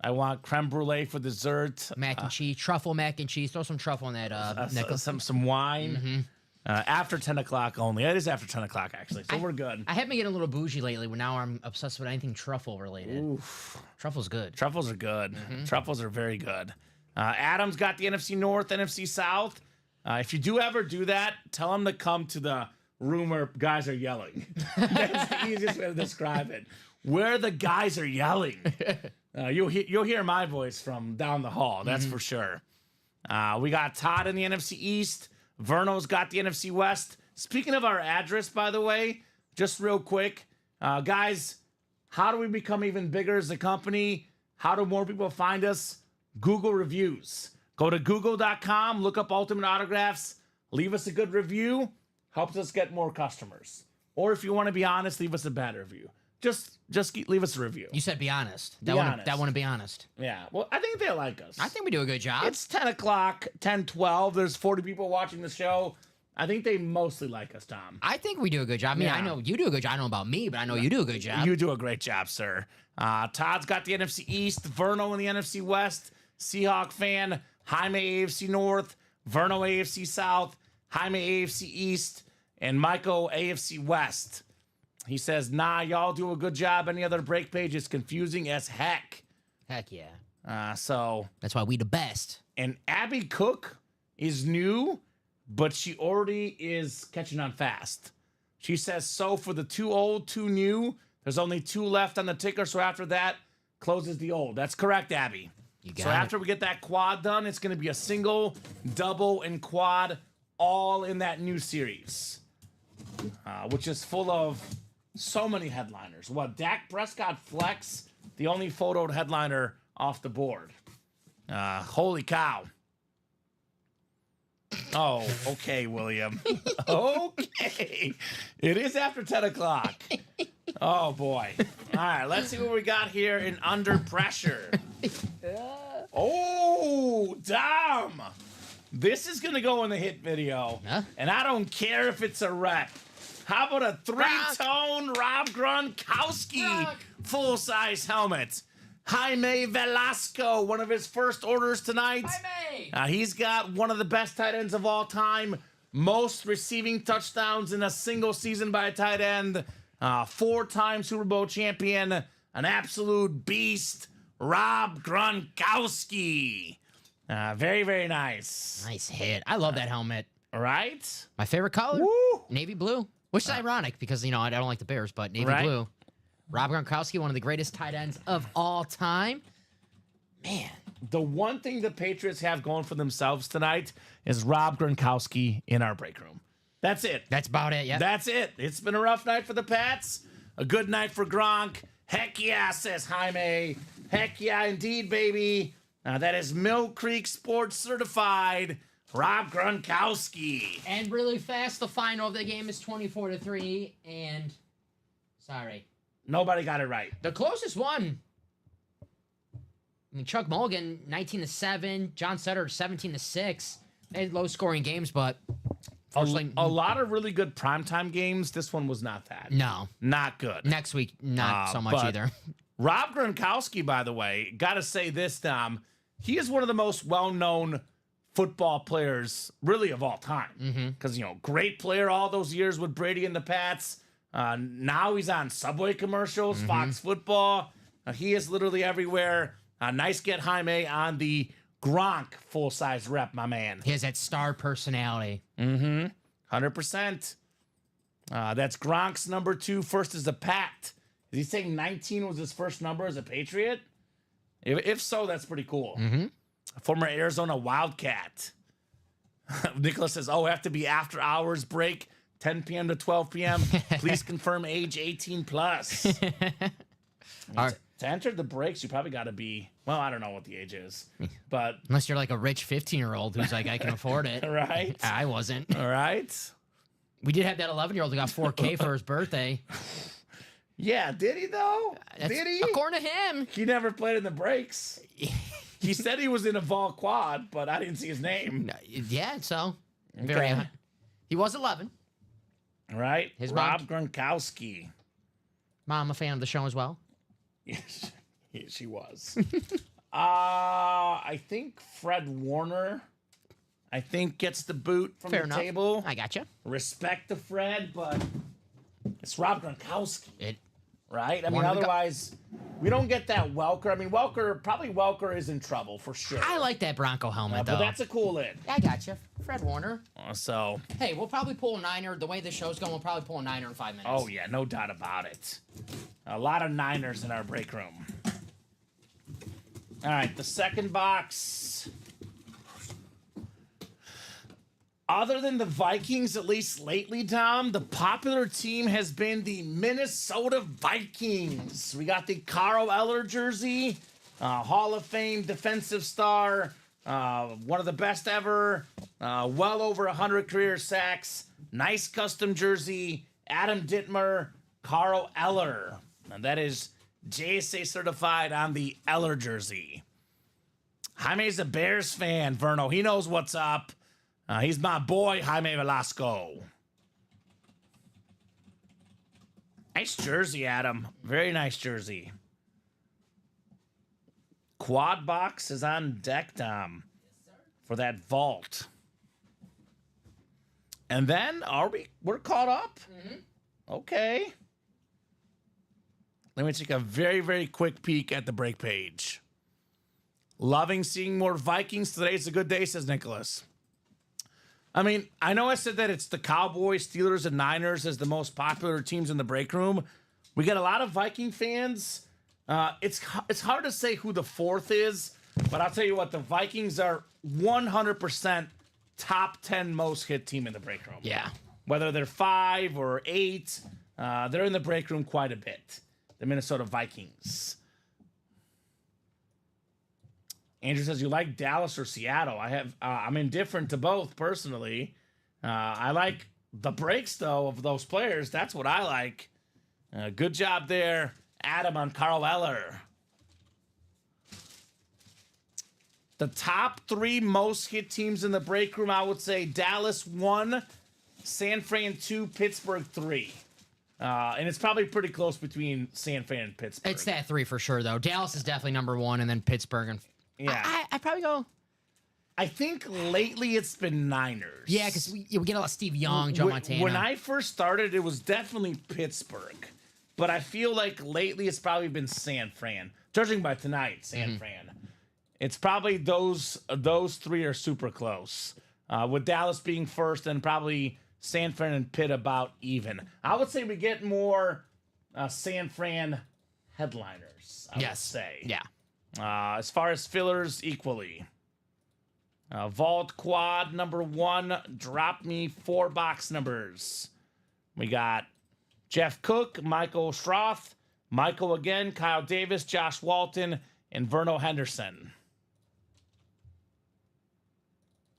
I want creme brulee for dessert. Mac and cheese, truffle mac and cheese. Throw some truffle in that, Nicholas. Some wine. After 10 o'clock only. It is after 10 o'clock, actually, so we're good. I have been getting a little bougie lately, but now I'm obsessed with anything truffle related. Oof. Truffle's good. Truffles are good. Truffles are very good. Adam's got the NFC North, NFC South. If you do ever do that, tell him to come to the room where guys are yelling. That's the easiest way to describe it. Where the guys are yelling. You'll hear my voice from down the hall, that's for sure. We got Todd in the NFC East. Verno's got the NFC West. Speaking of our address, by the way, just real quick, guys, how do we become even bigger as a company? How do more people find us? Google reviews. Go to google.com, look up Ultimate Autographs, leave us a good review, helps us get more customers. Or if you want to be honest, leave us a bad review. Just leave us a review. You said be honest. Be honest. That wouldn't be honest. Yeah, well, I think they like us. I think we do a good job. It's 10 o'clock, 10:12. There's 40 people watching the show. I think they mostly like us, Tom. I think we do a good job. I mean, Yeah. I know you do a good job. I don't know about me, but I know you do a good job. You do a great job, sir. Todd's got the NFC East, Verno in the NFC West, Seahawk fan, Jaime AFC North, Verno AFC South, Jaime AFC East, and Michael AFC West. He says, nah, y'all do a good job. Any other break page is confusing as heck. Heck yeah. That's why we the best. And Abby Cook is new, but she already is catching on fast. She says, so for the too old, too new, there's only 2 left on the ticker. So after that, closes the old. That's correct, Abby. So after we get that quad done, it's going to be a single, double, and quad all in that new series, which is full of so many headliners. What, Dak Prescott flex, the only photoed headliner off the board. Holy cow. Oh, okay, William. Okay. It is after 10 o'clock. Oh, boy. All right, let's see what we got here in Under Pressure. Oh, damn. This is going to go in the hit video. Huh? And I don't care if it's a rep. How about a 3-tone Rob Gronkowski full-size helmet? Jaime Velasco, one of his first orders tonight. He's got one of the best tight ends of all time. Most receiving touchdowns in a single season by a tight end. 4-time Super Bowl champion. An absolute beast. Rob Gronkowski. Very, very nice. Nice hit. I love that helmet. Right? My favorite color? Woo! Navy blue. Which is ironic because, I don't like the Bears, but navy blue. Rob Gronkowski, one of the greatest tight ends of all time. Man. The one thing the Patriots have going for themselves tonight is Rob Gronkowski in our break room. That's it. That's about it, yeah. That's it. It's been a rough night for the Pats. A good night for Gronk. Heck yeah, says Jaime. Heck yeah, indeed, baby. That is Mill Creek Sports certified Rob Gronkowski. And really fast, the final of the game is 24-3. And sorry, nobody got it right. The closest one. I mean, Chuck Mulligan 19-7, John Sutter 17-6. They had low-scoring games, but a lot of really good primetime games. This one was not that. No, not good. Next week, not so much either. Rob Gronkowski, by the way, got to say this, Tom. He is one of the most well-known football players, really, of all time. Because, great player all those years with Brady and the Pats. Now he's on Subway commercials, Fox Football. He is literally everywhere. Nice get Jaime on the Gronk full-size rep, my man. He has that star personality. 100%. That's Gronk's number 2. First is a Pat. Is he saying 19 was his first number as a Patriot? If so, that's pretty cool. Former Arizona Wildcat. Nicholas says, have to be after hours break, 10 p.m. to 12 p.m. Please confirm age 18 plus. To enter the breaks, you probably got to be, I don't know what the age is. But unless you're like a rich 15-year-old who's like, I can afford it. Right? I wasn't. All right. We did have that 11-year-old who got $4K for his birthday. Yeah, did he though? That's- Did he? According to him. He never played in the breaks. He said he was in a vault quad, but I didn't see his name. Yeah, so very. Okay. He was 11. Right? His Rob Gronkowski. Mom, a fan of the show as well. Yes, she was. I think Fred Warner, gets the boot from Fair the enough. table. I gotcha. Respect to Fred, but it's Rob Gronkowski, It. right? I mean, One of the otherwise, we don't get that Welker. I mean, Welker is in trouble for sure. I like that Bronco helmet, But though. that's a cool lid. I gotcha. Fred Warner. So, Hey, we'll probably pull a Niner. The way the show's going, we'll probably pull a Niner in 5 minutes. oh yeah, no doubt about it. A lot of Niners in our break room. All right, the second box. Other than the Vikings, at least lately, Dom, the popular team has been the Minnesota Vikings. We got the Carl Eller jersey, Hall of Fame defensive star, one of the best ever, well over 100 career sacks, nice custom jersey, Adam Dittmer, Carl Eller. And that is JSA certified on the Eller jersey. Jaime's a Bears fan, Verno. He knows what's up. He's my boy, Jaime Velasco. Nice jersey, Adam. Very nice jersey. Quad box is on deck, Dom, for that vault. And then, we're caught up? Mm-hmm. Okay. Let me take a very, very quick peek at the break page. Loving seeing more Vikings today. It's a good day, says Nicholas. I mean, I know I said that it's the Cowboys, Steelers, and Niners as the most popular teams in the break room. We get a lot of Viking fans. It's hard to say who the fourth is, but I'll tell you what, the Vikings are 100% top 10 most hit team in the break room. Yeah. Whether they're 5 or 8, they're in the break room quite a bit. The Minnesota Vikings. Andrew says, you like Dallas or Seattle? I'm indifferent to both, personally. I like the breaks, though, of those players. That's what I like. Good job there, Adam, on Carl Eller. The top 3 most hit teams in the break room, I would say Dallas 1, San Fran 2, Pittsburgh 3. And it's probably pretty close between San Fran and Pittsburgh. It's that 3 for sure, though. Dallas is definitely number 1, and then Pittsburgh. And yeah. I'd probably go. I think lately it's been Niners. Yeah, because we get a lot of Steve Young, Joe Montana. When I first started, it was definitely Pittsburgh. But I feel like lately it's probably been San Fran. Judging by tonight, San Fran. It's probably those 3 are super close. With Dallas being first and probably San Fran and Pitt about even. I would say we get more San Fran headliners, I would say. Yeah. As far as fillers, equally. Vault Quad number 1, drop me 4 box numbers. We got Jeff Cook, Michael Stroth, Michael again, Kyle Davis, Josh Walton, and Verno Henderson.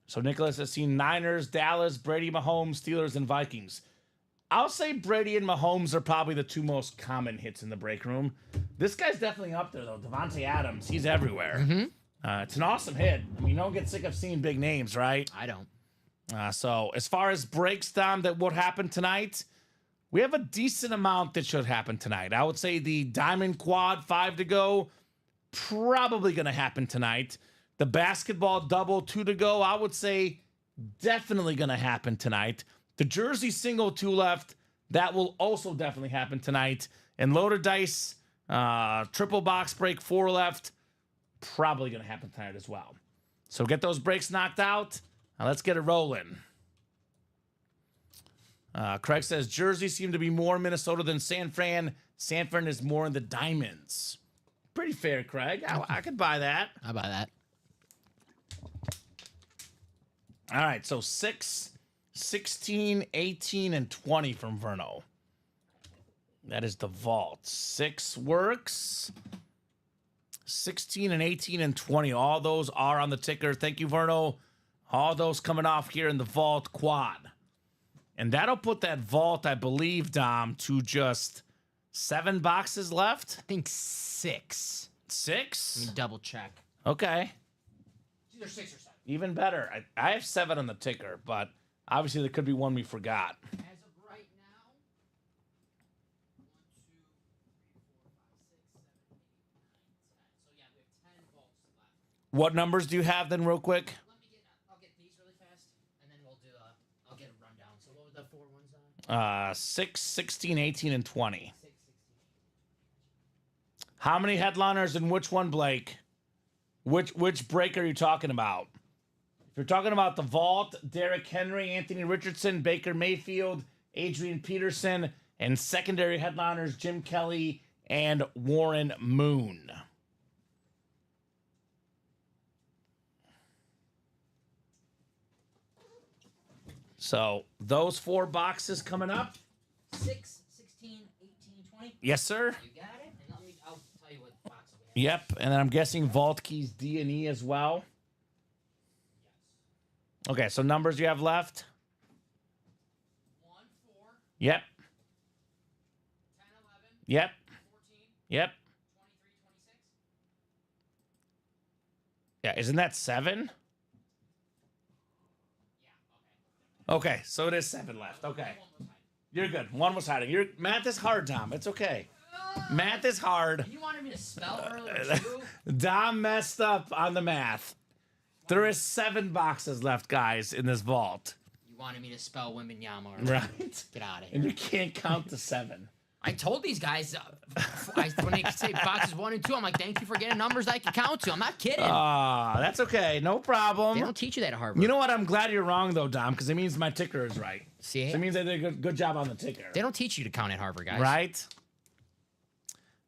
So Nicholas has seen Niners, Dallas, Brady, Mahomes, Steelers, and Vikings. I'll say Brady and Mahomes are probably the 2 most common hits in the break room. This guy's definitely up there, though. Devontae Adams, he's everywhere. It's an awesome hit. I mean, you don't get sick of seeing big names, right? I don't. So as far as breaks down that would happen tonight, we have a decent amount that should happen tonight. I would say the Diamond Quad 5 to go, probably going to happen tonight. The basketball double 2 to go, I would say definitely going to happen tonight. The jersey single 2 left, that will also definitely happen tonight. And loaded dice, triple box break 4 left, probably going to happen tonight as well. So get those breaks knocked out. Now let's get it rolling. Craig says, jerseys seem to be more Minnesota than San Fran. San Fran is more in the diamonds. Pretty fair, Craig. I could buy that. I'll buy that. All right, so 6, 16, 18, and 20 from Verno. That is the vault. 6 works. 16 and 18 and 20. All those are on the ticker. Thank you, Verno. All those coming off here in the vault quad. And that'll put that vault, I believe, Dom, to just 7 boxes left. I think 6. 6? Let me double check. Okay. It's either 6 or 7. Even better. I have 7 on the ticker, but obviously there could be one we forgot. As of right now, 1, 2, 3, 4, 5, 6, 7, 8, 9, 10. So yeah, we have 10 vaults left. What numbers do you have then, real quick? I'll get these really fast, and then we'll do. I'll get a rundown. So what were the 4 ones on? 6, 16, 18, and 20. 6, 16. How many headliners and which one, Blake? Which break are you talking about? If you're talking about the Vault, Derrick Henry, Anthony Richardson, Baker Mayfield, Adrian Peterson, and secondary headliners Jim Kelly and Warren Moon. So those 4 boxes coming up. 6, 16, 18, 20. Yes, sir. You got it? And I'll tell you what box we have. Yep, and then I'm guessing Vault Keys D and E as well. Okay, so numbers you have left? 1, 4, Yep. 10, 11, Yep. 14, Yep. 23, 26. Yeah, isn't that 7? Yeah, Okay, so it is 7 left. Okay. You're good. One was hiding. Math is hard, Dom. It's okay. Math is hard. You wanted me to spell earlier, too? Dom messed up on the math. There is 7 boxes left, guys, in this vault. You wanted me to spell Wimbenyama. Right. Get out of And here. you can't count to 7. I told these guys when they say boxes 1 and 2, I'm like, thank you for getting numbers I can count to. I'm not kidding. That's okay. No They problem. don't teach you that at Harvard. You know what? I'm glad you're wrong, though, Dom, because it means my ticker is right. See? So it means I did a good job on the ticker. They don't teach you to count at Harvard, guys. Right?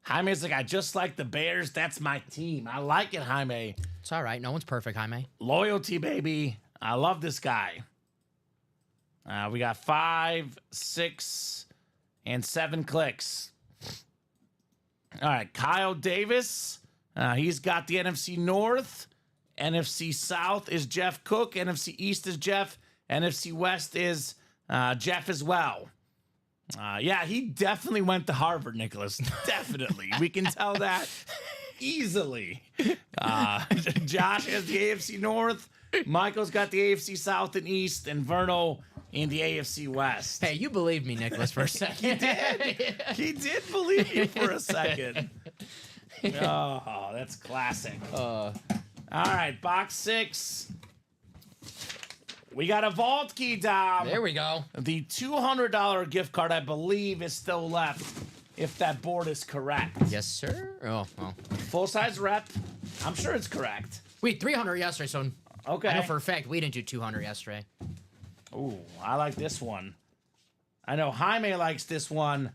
Jaime's like, I just like the Bears. That's my team. I like it, Jaime. It's all right. No one's perfect, Jaime. Loyalty, baby. I love this guy. We got 5, 6, and 7 clicks. All right, Kyle Davis. He's got the NFC North. NFC South is Jeff Cook. NFC East is Jeff. NFC West is Jeff as well. Yeah, he definitely went to Harvard, Nicholas. Definitely. We can tell that easily. Josh has the AFC North. Michael's got the AFC South and East, and Verno in the AFC West. Hey, you believed me, Nicholas, for a second. He did believe you for a second. Oh, that's classic. All right, box 6. We got a vault key, Dom. There we go. The $200 gift card, I believe, is still left, if that board is correct. Yes, sir. Oh, well. Full-size rep. I'm sure it's correct. We had 300 yesterday, so Okay. I know for a fact we didn't do 200 yesterday. Ooh, I like this one. I know Jaime likes this one.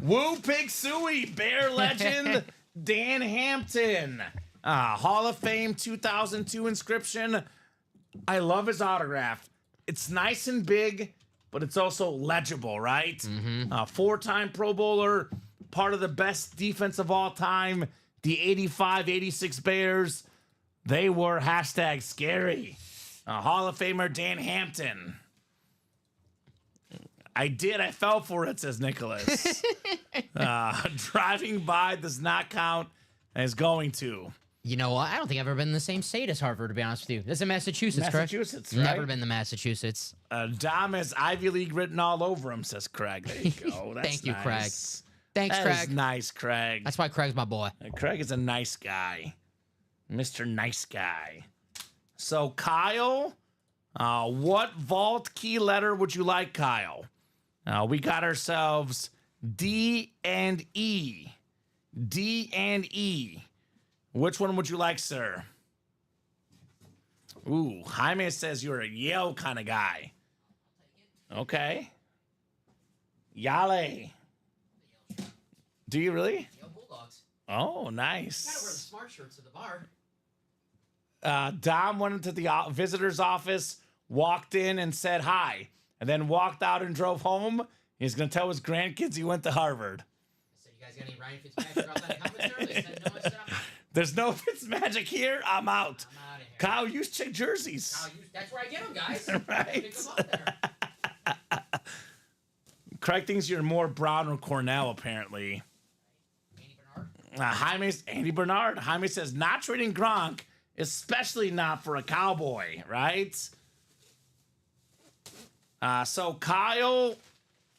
Woo Pig Suey, Bear legend, Dan Hampton. Hall of Fame 2002 inscription. I love his autograph. It's nice and big, but it's also legible, right? 4-time Pro Bowler, part of the best defense of all time. The 85-86 Bears, they were hashtag scary. Hall of Famer Dan Hampton. I fell for it, says Nicholas. Driving by does not count and is going to. You know what? I don't think I've ever been in the same state as Harvard, to be honest with you. This is in Massachusetts, correct? Massachusetts, right? Never been to Massachusetts. Dom has Ivy League written all over him, says Craig. There you go. That's Thank you, nice. Craig. Thanks, That Craig. is nice, Craig. That's why Craig's my boy. Craig is a nice guy. Mr. Nice Guy. So, Kyle, what vault key letter would you like, Kyle? We got ourselves D and E. D and E. Which one would you like, sir? Ooh, Jaime says you're a Yale kind of guy. Okay. Yale. Do you really? Yo, Bulldogs. Oh, Gotta wear the nice. smart shirts to the bar. Dom went into the visitor's office, walked in and said hi, and then walked out and drove home. He's going to tell his grandkids he went to Harvard. I said, you guys got any Ryan Fitzpatrick authentic helmets there? They said, no, I said, I'm out. There's no Fitzmagic here. I'm out. I'm out of here. Kyle, use check jerseys. That's where I get them, guys. Right. Pick them up there. Craig thinks you're more Brown or Cornell, apparently. Andy Bernard. Andy Bernard. Jaime says, not trading Gronk, especially not for a Cowboy, right? So Kyle,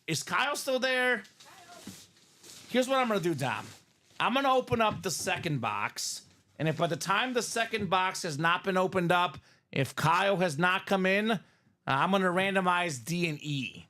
is Kyle still there? Here's what I'm going to do, Dom. I'm going to open up the second box. And if by the time the second box has not been opened up, if Kyle has not come in, I'm going to randomize D and E.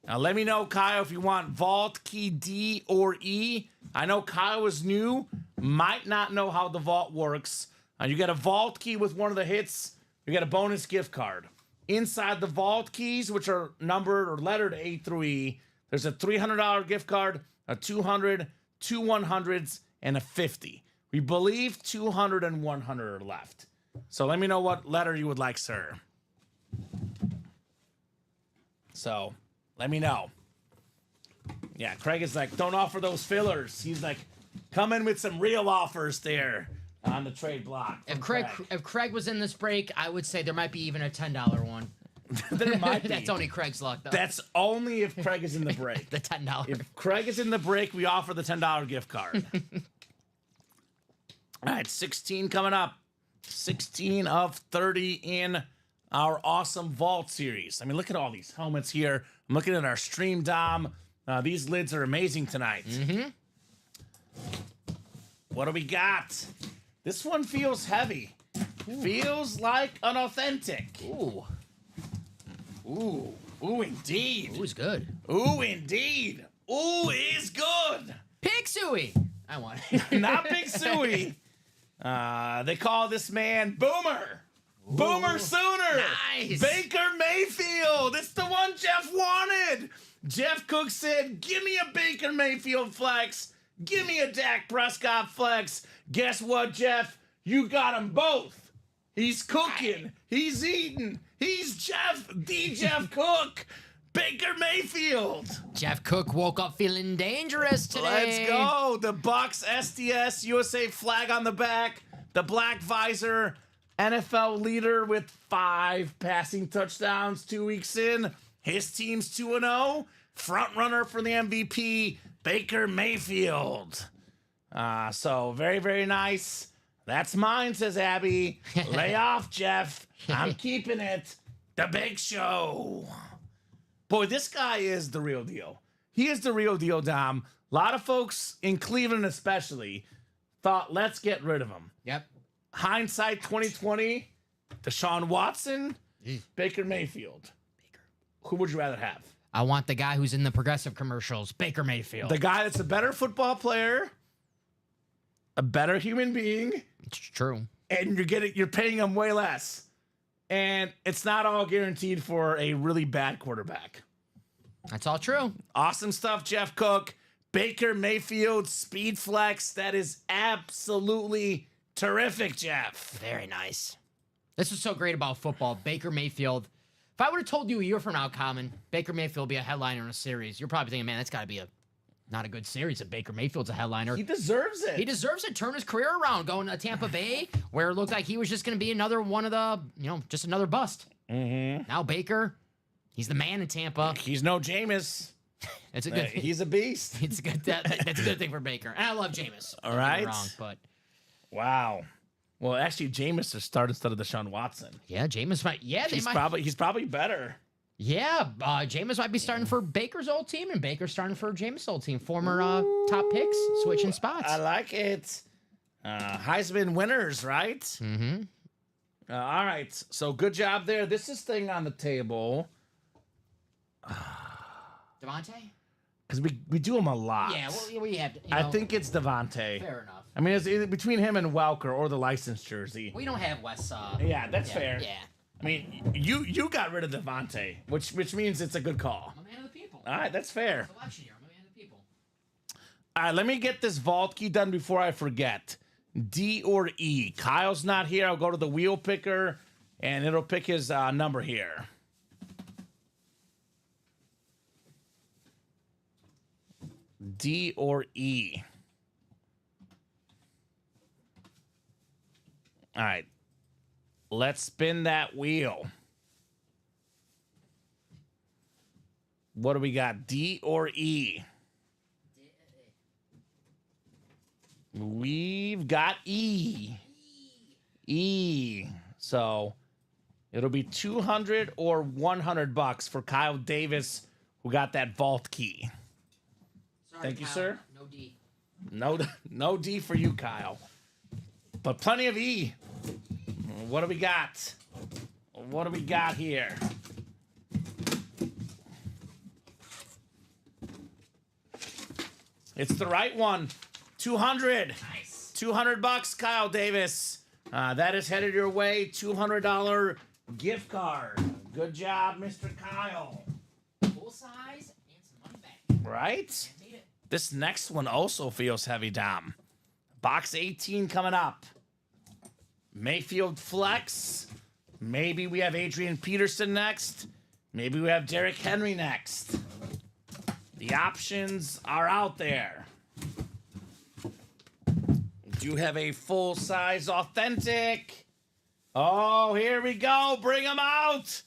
Now, let me know, Kyle, if you want vault key D or E. I know Kyle is new, might not know how the vault works. You get a vault key with one of the hits. You get a bonus gift card. Inside the vault keys, which are numbered or lettered A through E, there's a $300 gift card, a 200, two 100s, and a 50. We believe 200 and 100 are left. So let me know what letter you would like, sir. So let me know. Yeah, Craig is like, don't offer those fillers. He's like, come in with some real offers there on the trade block. If Craig was in this break, I would say there might be even a $10 one. There might be. That's only Craig's luck, though. That's only if Craig is in the break. The $10. If Craig is in the break, we offer the $10 gift card. All right, 16 coming up. 16 of 30 in our awesome Vault series. I mean, look at all these helmets here. I'm looking at our stream, Dom. These lids are amazing tonight. Mm-hmm. What do we got? This one feels heavy. Feels like an authentic. Ooh. Ooh. Ooh, indeed. Ooh, is good. Ooh, indeed. Ooh, is good. Pig Suey. I want Not Big Suey. They call this man Boomer. Ooh. Boomer Sooner. Nice. Baker Mayfield. It's the one Jeff wanted. Jeff Cook said, give me a Baker Mayfield flex. Give me a Dak Prescott flex. Guess what, Jeff? You got them both. He's cooking. He's eating. He's Jeff Cook. Baker Mayfield. Jeff Cook woke up feeling dangerous today. Let's go. The Bucks SDS USA flag on the back. The black visor. NFL leader with 5 passing touchdowns 2 weeks in. His team's 2-0. Front runner for the MVP, Baker Mayfield. So very, very nice. That's mine, says Abby. Lay off, Jeff. I'm keeping it. The Big Show. Boy, this guy is the real deal. He is the real deal, Dom. A lot of folks in Cleveland especially thought, let's get rid of him. Yep. Hindsight 2020, Deshaun Watson, Baker Mayfield. Who would you rather have? I want the guy who's in the Progressive commercials, Baker Mayfield. The guy that's a better football player, a better human being, It's true. and you're paying him way less. And it's not all guaranteed for a really bad quarterback. That's all true. Awesome stuff, Jeff Cook. Baker Mayfield, speed flex. That is absolutely terrific, Jeff. Very nice. This is so great about football. Baker Mayfield. If I would have told you a year from now, Kamen, Baker Mayfield will be a headliner in a series, you're probably thinking, man, that's got to be not a good series if Baker Mayfield's a headliner. He deserves it. He deserves it. Turn his career around, going to Tampa Bay, where it looked like he was just going to be another one of the, just another bust. Mm-hmm. Now Baker, he's the man in Tampa. He's no Jameis. It's a good thing. He's a beast. It's a good. That's a good thing for Baker. And I love Jameis. All right. Wrong, but Wow. Well, actually, Jameis has started instead of Deshaun Watson. yeah, Jameis might. Yeah, they He's might. probably better. Yeah, Jameis might be starting for Baker's old team, and Baker's starting for Jameis' old team. Former top picks switching spots. I like it. Heisman winners, right? Mm-hmm. All right. So good job there. This is thing on the table Devontae? because we do them a lot. Yeah, well, we have. I think it's Devontae. fair enough. I mean, it's either between him and Welker or the licensed jersey. We don't have Wes. Yeah, that's fair. Yeah, I mean, you got rid of Devontae, which means it's a good call. I'm a man of the people. All right, that's fair. It's election year. I'm a man of the people. All right, let me get this vault key done before I forget. D or E? Kyle's not here. I'll go to the wheel picker, and it'll pick his number here. D or E? All right. Let's spin that wheel. What do we got? D or E? We've got E. E. So it'll be 200 or 100 bucks for Kyle Davis, who got that vault key. Sorry, Thank you, Kyle. sir. No D. No D for you, Kyle. But plenty of E. What do we got? What do we got here? It's the right one. 200. Nice. 200 bucks, Kyle Davis. That is headed your way. $200 gift card. Good job, Mr. Kyle. Full size and some money back. Right? Can't beat it. This next one also feels heavy, Dom. Box 18 coming up. Mayfield Flex. Maybe we have Adrian Peterson next. Maybe we have Derrick Henry next. The options are out there. Do you have a full-size authentic? Oh, here we go. Bring them out.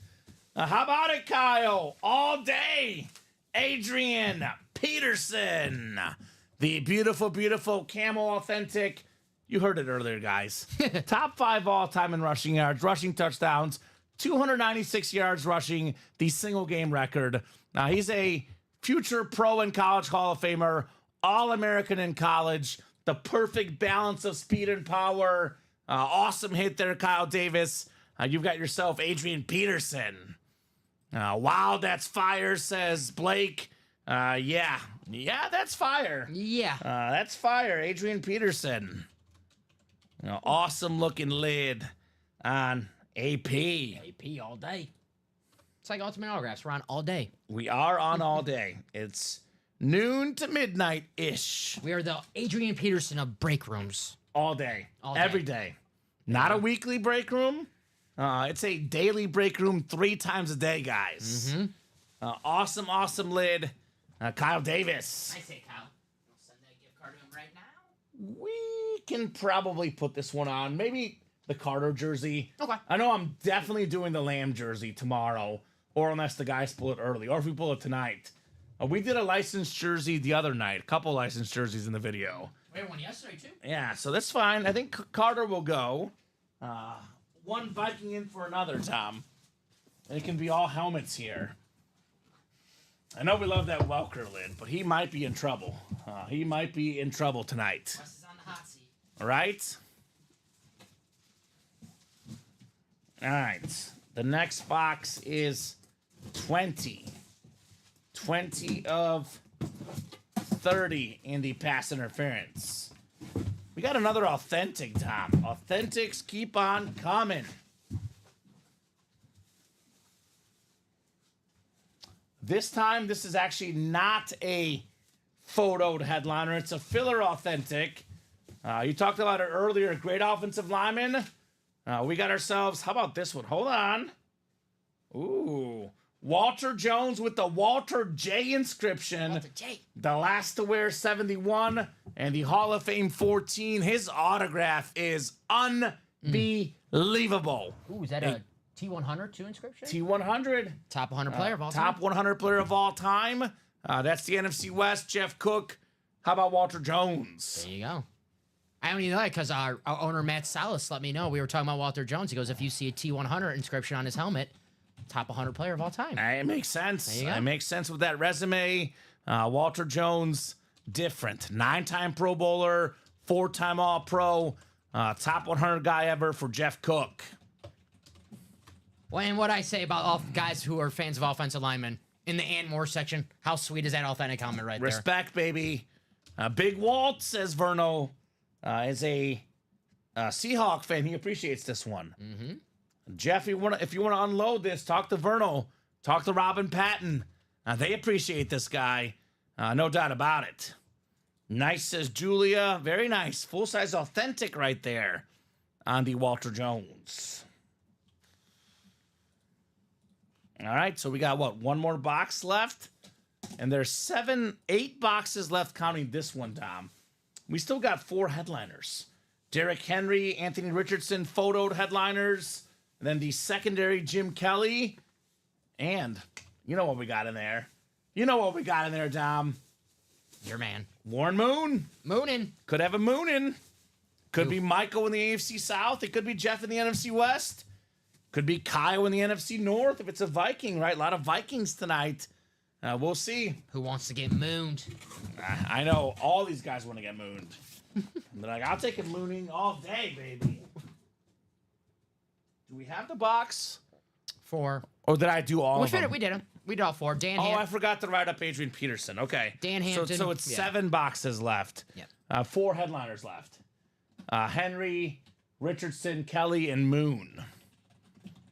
How about it, Kyle? All day. Adrian Peterson. The beautiful, beautiful camo authentic. You heard it earlier, guys. Top 5 all-time in rushing yards, rushing touchdowns, 296 yards rushing, the single-game record. Now, he's a future pro and college Hall of Famer, All-American in college, the perfect balance of speed and power. Awesome hit there, Kyle Davis. You've got yourself Adrian Peterson. Wow, that's fire, says Blake. Yeah, that's fire. Yeah. That's fire, Adrian Peterson. Awesome looking lid on AP. AP all day. It's like Ultimate Autographs. We're on all day. We are on all day. It's noon to midnight-ish. We are the Adrian Peterson of break rooms. All day. All day. Every day. Not a weekly break room. It's a daily break room 3 times a day, guys. Awesome, awesome lid. Kyle Davis. I say, Kyle, we'll send that gift card to him right now. We can probably put this one on. Maybe the Carter jersey. Okay. I know I'm definitely doing the Lamb jersey tomorrow, or unless the guys pull it early, or if we pull it tonight. We did a licensed jersey the other night. A couple licensed jerseys in the video. We had one yesterday, too. Yeah, so that's fine. I think Carter will go. One Viking in for another, Tom. And it can be all helmets here. I know we love that Welker lid, but he might be in trouble. He might be in trouble tonight. Wes is on the hot seat. All right? All right. The next box is 20. 20 of 30 in the pass interference. We got another authentic, Tom. Authentics keep on coming. This time, this is actually not a photoed headliner. It's a filler authentic. You talked about it earlier. Great offensive lineman. We got ourselves, how about this one? Hold on. Ooh. Walter Jones with the Walter J inscription. Walter J. The last to wear 71 and the Hall of Fame 14. His autograph is unbelievable. Ooh, is that a T100 2 inscription? T100. Top 100 player of all time. Top 100 player of all time. That's the NFC West. Jeff Cook. How about Walter Jones? There you go. I only know that because our owner, Matt Salas, let me know. We were talking about Walter Jones. He goes, if you see a T100 inscription on his helmet, top 100 player of all time. It makes sense. There you go. It makes sense with that resume. Walter Jones, different. 9-time Pro Bowler, 4-time All-Pro, top 100 guy ever for Jeff Cook. Well, and what I say about all guys who are fans of offensive linemen in the and more section, how sweet is that authentic helmet right there? Respect, baby. Big Walt, says Verno, is a Seahawk fan. He appreciates this one. Mm-hmm. Jeff, if you want to unload this, talk to Verno. Talk to Robin Patton. They appreciate this guy. No doubt about it. Nice, says Julia. Very nice. Full-size authentic right there on the Walter Jones. All right, so we got, one more box left? And there's 8 boxes left counting this one, Dom. We still got 4 headliners. Derrick Henry, Anthony Richardson, photoed headliners. And then the secondary, Jim Kelly. And you know what we got in there. You know what we got in there, Dom? Your man. Warren Moon. Moonin. Could have a Moonin. Could be Michael in the AFC South. It could be Jeff in the NFC West. Could be Kyle in the NFC North if it's a Viking, right? A lot of Vikings tonight. We'll see. Who wants to get mooned? I know all these guys want to get mooned. They're like, I'll take a mooning all day, baby. Do we have the box? 4. Or did I do all of them? We did them. We did all 4. Dan. I forgot to write up Adrian Peterson. Okay. Dan Hampton. So it's 7 boxes left. Yep. 4 headliners left. Henry, Richardson, Kelly, and Moon.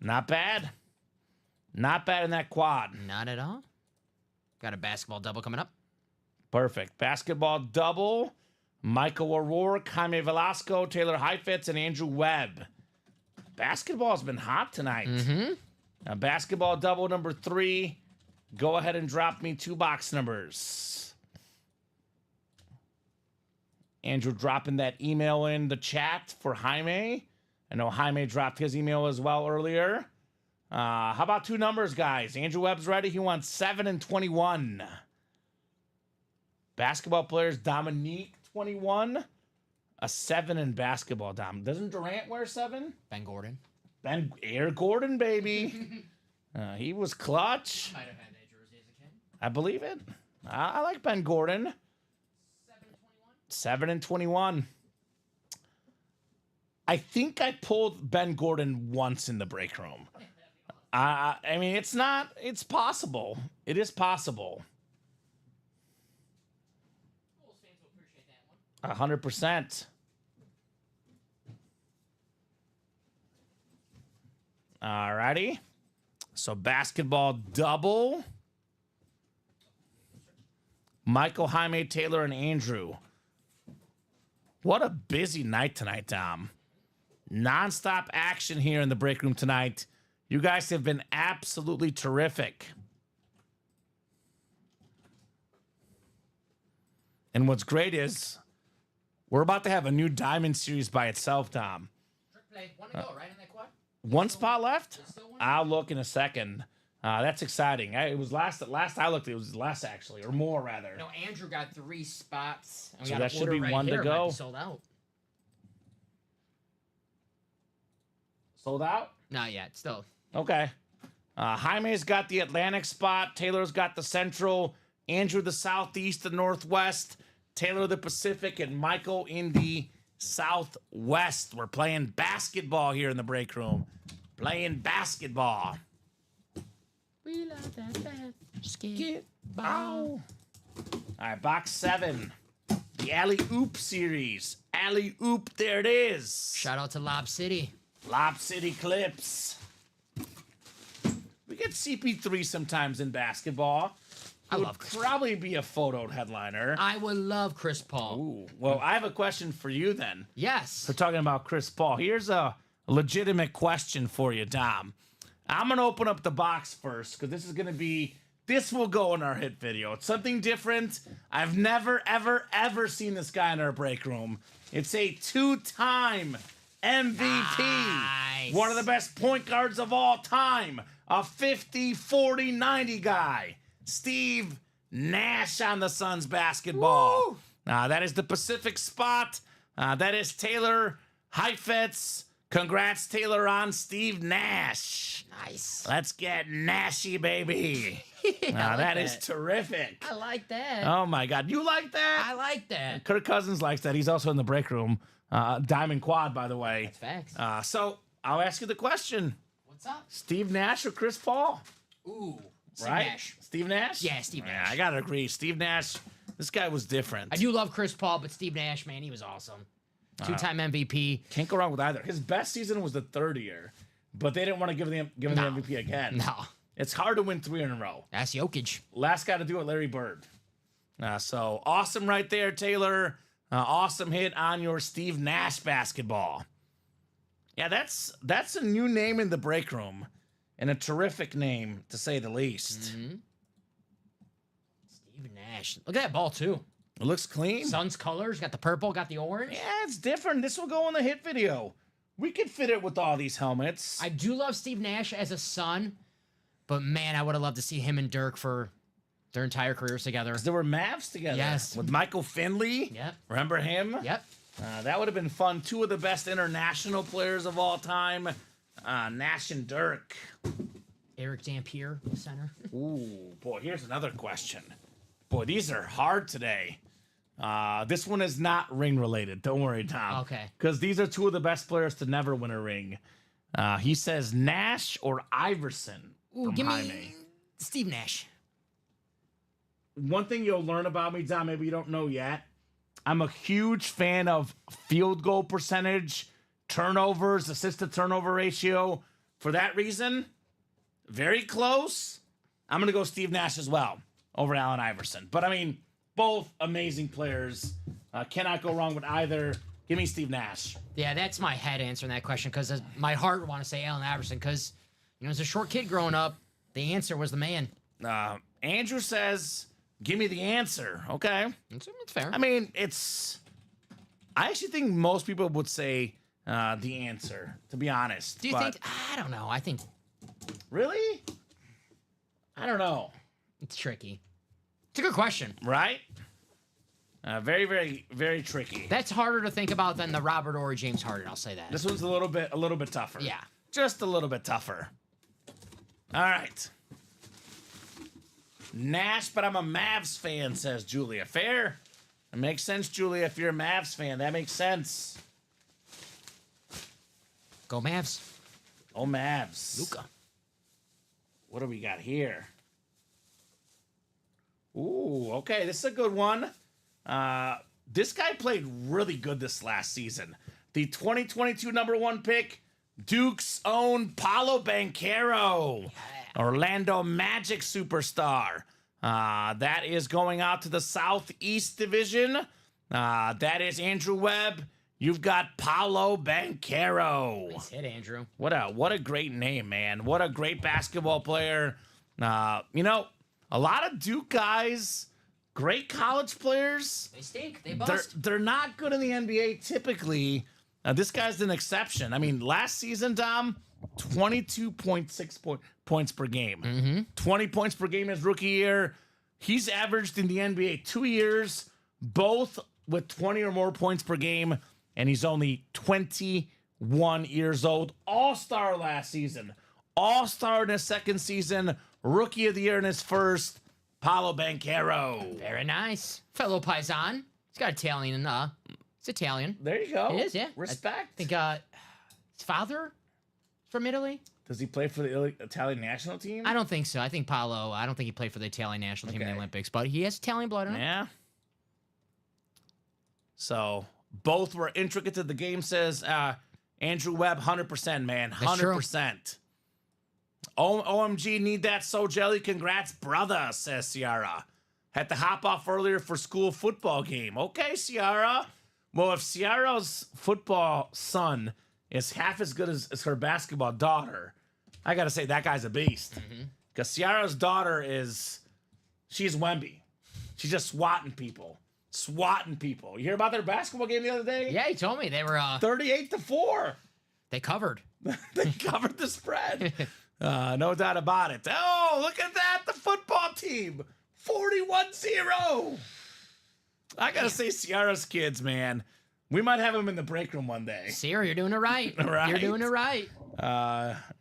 Not bad. Not bad in that quad. Not at all. Got a basketball double coming up. Perfect. Basketball double. Michael O'Rourke, Jaime Velasco, Taylor Heifetz, and Andrew Webb. Basketball's been hot tonight. Basketball double number 3. Go ahead and drop me 2 box numbers. Andrew dropping that email in the chat for Jaime. I know Jaime dropped his email as well earlier. How about 2 numbers, guys? Andrew Webb's ready. He wants 7 and 21. Basketball players, Dominique, 21. A 7 in basketball, Dom. Doesn't Durant wear 7? Ben Gordon. Air Gordon, baby. He was clutch. Might have had that jersey as a kid. I believe it. I like Ben Gordon. 7 and 21. I think I pulled Ben Gordon once in the break room. I mean, it's possible. It is possible. 100%. Alrighty. So basketball double. Michael, Jaime, Taylor, and Andrew. What a busy night tonight, Dom. Non-stop action here in the break room tonight. You guys have been absolutely terrific. And what's great is we're about to have a new Diamond Series by itself, Dom. Trick play. One to go, right in that quad? 1 spot left? Still one? I'll look in a second. That's exciting. It was last I looked, it was less actually, or more rather. No, Andrew got 3 spots. And we So got that an should order be right 1 to here. Might go. be sold out. Sold out? Not yet. Still. Okay. Jaime's got the Atlantic spot. Taylor's got the Central. Andrew the Southeast, the Northwest. Taylor the Pacific, and Michael in the Southwest. We're playing basketball here in the break room. Playing basketball. We love that Get All right, box 7. The Alley Oop series. Alley Oop, there it is. Shout out to Lob City. Lob City Clips. We get CP3 sometimes in basketball. I It love would Chris probably be a photoed headliner. I would love Chris Paul. Ooh, well, I have a question for you then. Yes. We're talking about Chris Paul. Here's a legitimate question for you, Dom. I'm going to open up the box first because this will go in our hit video. It's something different. I've never, ever, ever seen this guy in our break room. It's a 2-time MVP. Nice. One of the best point guards of all time. A 50, 40, 90 guy. Steve Nash on the Suns basketball. Woo. That is the Pacific spot. That is Taylor Heifetz. Congrats, Taylor, on Steve Nash. Nice. Let's get Nashy, baby. That is terrific. I like that. Oh, my God. You like that? I like that. Kirk Cousins likes that. He's also in the break room. Diamond Quad, by the way. That's facts. So I'll ask you the question. What's up? Steve Nash or Chris Paul? Ooh. Steve Right? Nash. Steve Nash? Yeah, Steve Nash. Yeah, I got to agree. Steve Nash, this guy was different. I do love Chris Paul, but Steve Nash, man, he was awesome. 2-time MVP. Can't go wrong with either. His best season was the third year, but they didn't want to give him the MVP again. No. It's hard to win 3 in a row. That's Jokic. Last guy to do it, Larry Bird. So awesome right there, Taylor. Awesome hit on your Steve Nash basketball. Yeah, that's a new name in the break room, and a terrific name, to say the least. Steve Nash. Look at that ball, too. It looks clean. Suns colors. Got the purple, got the orange. Yeah, it's different. This will go in the hit video. We could fit it with all these helmets. I do love Steve Nash as a Sun, but man, I would have loved to see him and Dirk for their entire careers together. They were Mavs together. Yes. With Michael Finley. Yep. Remember him? Yep. That would have been fun. Two of the best international players of all time. Nash and Dirk. Eric Dampier, center. Ooh, boy, here's another question. Boy, these are hard today. This one is not ring related. Don't worry, Tom. Okay. Because these are two of the best players to never win a ring. He says Nash or Iverson. Ooh, from give Jaime. me Steve Nash. One thing you'll learn about me, Tom, maybe you don't know yet. I'm a huge fan of field goal percentage, turnovers, assist to turnover ratio. For that reason, very close. I'm going to go Steve Nash as well over Allen Iverson. But I mean, both amazing players. Cannot go wrong with either. Give me Steve Nash. Yeah, that's my head answering that question because my heart would want to say Allen Iverson because, as a short kid growing up, the answer was the man. Andrew says, give me the answer. Okay. It's fair. I mean, I actually think most people would say the answer, to be honest. Do you think? I don't know. I think Really? I don't know. it's tricky. It's a good question. Right? Very, very, very tricky. That's harder to think about than the Robert Horry James Harden. I'll say that. This one's a little bit tougher. Yeah. Just a little bit tougher. All right. Nash, but I'm a Mavs fan, says Julia. Fair. It makes sense, Julia. If you're a Mavs fan, that makes sense. Go Mavs. Oh, Mavs. Luka. What do we got here? Ooh, okay. This is a good one. This guy played really good this last season. The 2022 #1 pick, Duke's own Paolo Banchero. Orlando Magic superstar. That is going out to the Southeast Division. That is Andrew Webb. You've got Paolo Banchero. Nice hit, Andrew. What a great name, man. What a great basketball player. A lot of Duke guys, great college players. They stink. They bust. They're not good in the NBA typically. This guy's an exception. I mean, last season, Dom, 22.6 points per game. 20 points per game his rookie year. He's averaged in the NBA 2 years, both with 20 or more points per game, and he's only 21 years old. All-star last season. All-star in his second season. Rookie of the year in his first. Paolo Banchero. Very nice. Fellow Paisan. He's got Italian. It's Italian. There you go. It is, yeah. Respect. I think his father from Italy. Does he play for the Italian national team? I don't think so. I think Paolo. I don't think he played for the Italian national team in the Olympics, but he has Italian blood in him. Yeah. So both were intricate to the game, says Andrew Webb. 100%, man. 100%. OMG, need that so jelly. Congrats, brother, says Ciara. Had to hop off earlier for school football game. Okay, Ciara. Well, if Ciara's football son is half as good as her basketball daughter, I got to say that guy's a beast. Because Ciara's daughter she's Wemby. She's just swatting people. You hear about their basketball game the other day? Yeah, he told me they were 38-4. They covered. They covered the spread. No doubt about it. Oh, look at that. The football team. 41-0. I got to say, Ciara's kids, man. We might have them in the break room one day. Sierra, you're doing it right. Right? You're doing it right.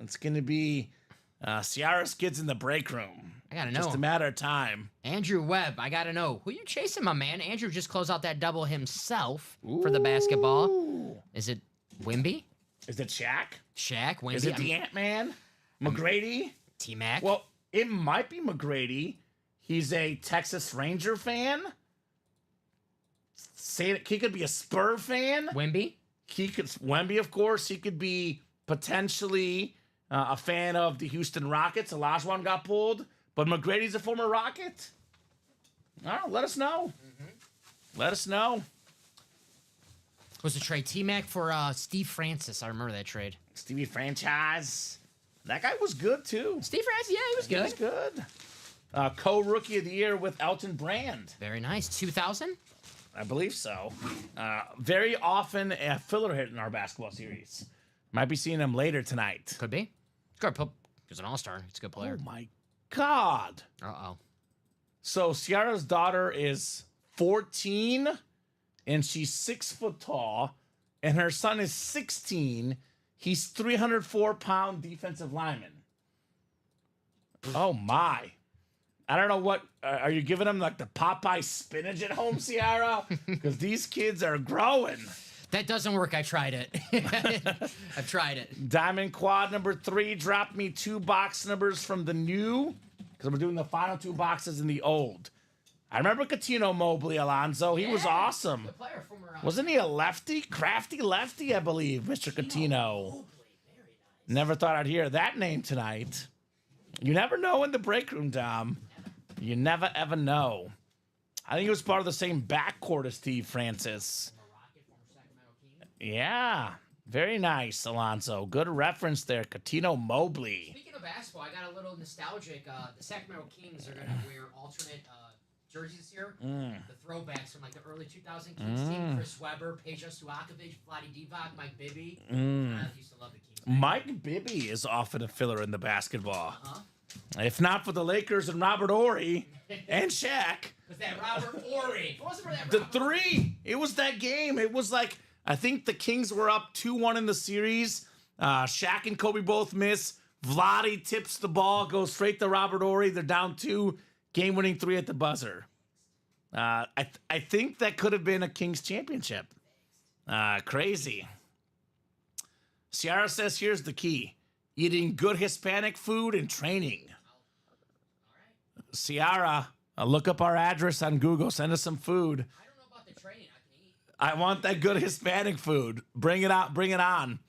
It's going to be Ciara's kids in the break room. I got to know. Just a matter of time. Andrew Webb, I got to know. Who you chasing, my man? Andrew just closed out that double himself for the basketball. Is it Wimby? Is it Shaq? Shaq, Wimby? Is it the Ant-Man? McGrady? T-Mac? Well, it might be McGrady. He's a Texas Ranger fan. Say it. He could be a Spur fan. Wimby? Wemby, of course. He could be potentially a fan of the Houston Rockets. Olajuwon got pulled, but McGrady's a former Rocket. I don't know. Let us know. Let us know. Was the trade T-Mac for Steve Francis? I remember that trade. Stevie Franchise. That guy was good, too. Steve Francis, yeah, he was good. He was good. Co-rookie of the year with Elton Brand. Very nice. 2000? I believe so. Very often a filler hit in our basketball series. Might be seeing him later tonight. Could be. He's an all-star. He's a good player. Oh, my God. Uh-oh. So Ciara's daughter is 14, and she's 6 foot tall, and her son is 16. He's 304-pound defensive lineman. Oh my! I don't know what are you giving them, like the Popeye spinach at home, Ciara? Because these kids are growing. That doesn't work. I tried it. I've tried it. Diamond quad number 3 dropped me 2 box numbers from the new, because we're doing the final 2 boxes in the old. I remember Catino Mobley, Alonzo. He was awesome. Good player from around. Wasn't he a lefty? Crafty lefty, I believe, Mr. Catino. Mobley, very nice. Never thought I'd hear that name tonight. You never know in the break room, Dom. You never, ever know. I think he was part of the same backcourt as Steve Francis. Yeah. Very nice, Alonzo. Good reference there. Catino Mobley. Speaking of basketball, I got a little nostalgic. The Sacramento Kings are going to wear alternate jerseys this year. The throwbacks from like the early 2000 Kings team. Chris Webber, Peja Stojakovic, Vlade Divac, Mike Bibby. I used to love the Kings. Mike Bibby is often a filler in the basketball. If not for the Lakers and Robert Horry and Shaq. Was that Robert Horry? If it wasn't for that The Robert 3. It was that game. It was like, I think the Kings were up 2-1 in the series. Shaq and Kobe both miss. Vlade tips the ball, goes straight to Robert Horry. They're down 2. Game-winning 3 at the buzzer. I think that could have been a Kings championship. Crazy. Ciara says, here's the key. Eating good Hispanic food and training. Ciara, look up our address on Google. Send us some food. I don't know about the training. I can eat. I want that good Hispanic food. Bring it out. Bring it on.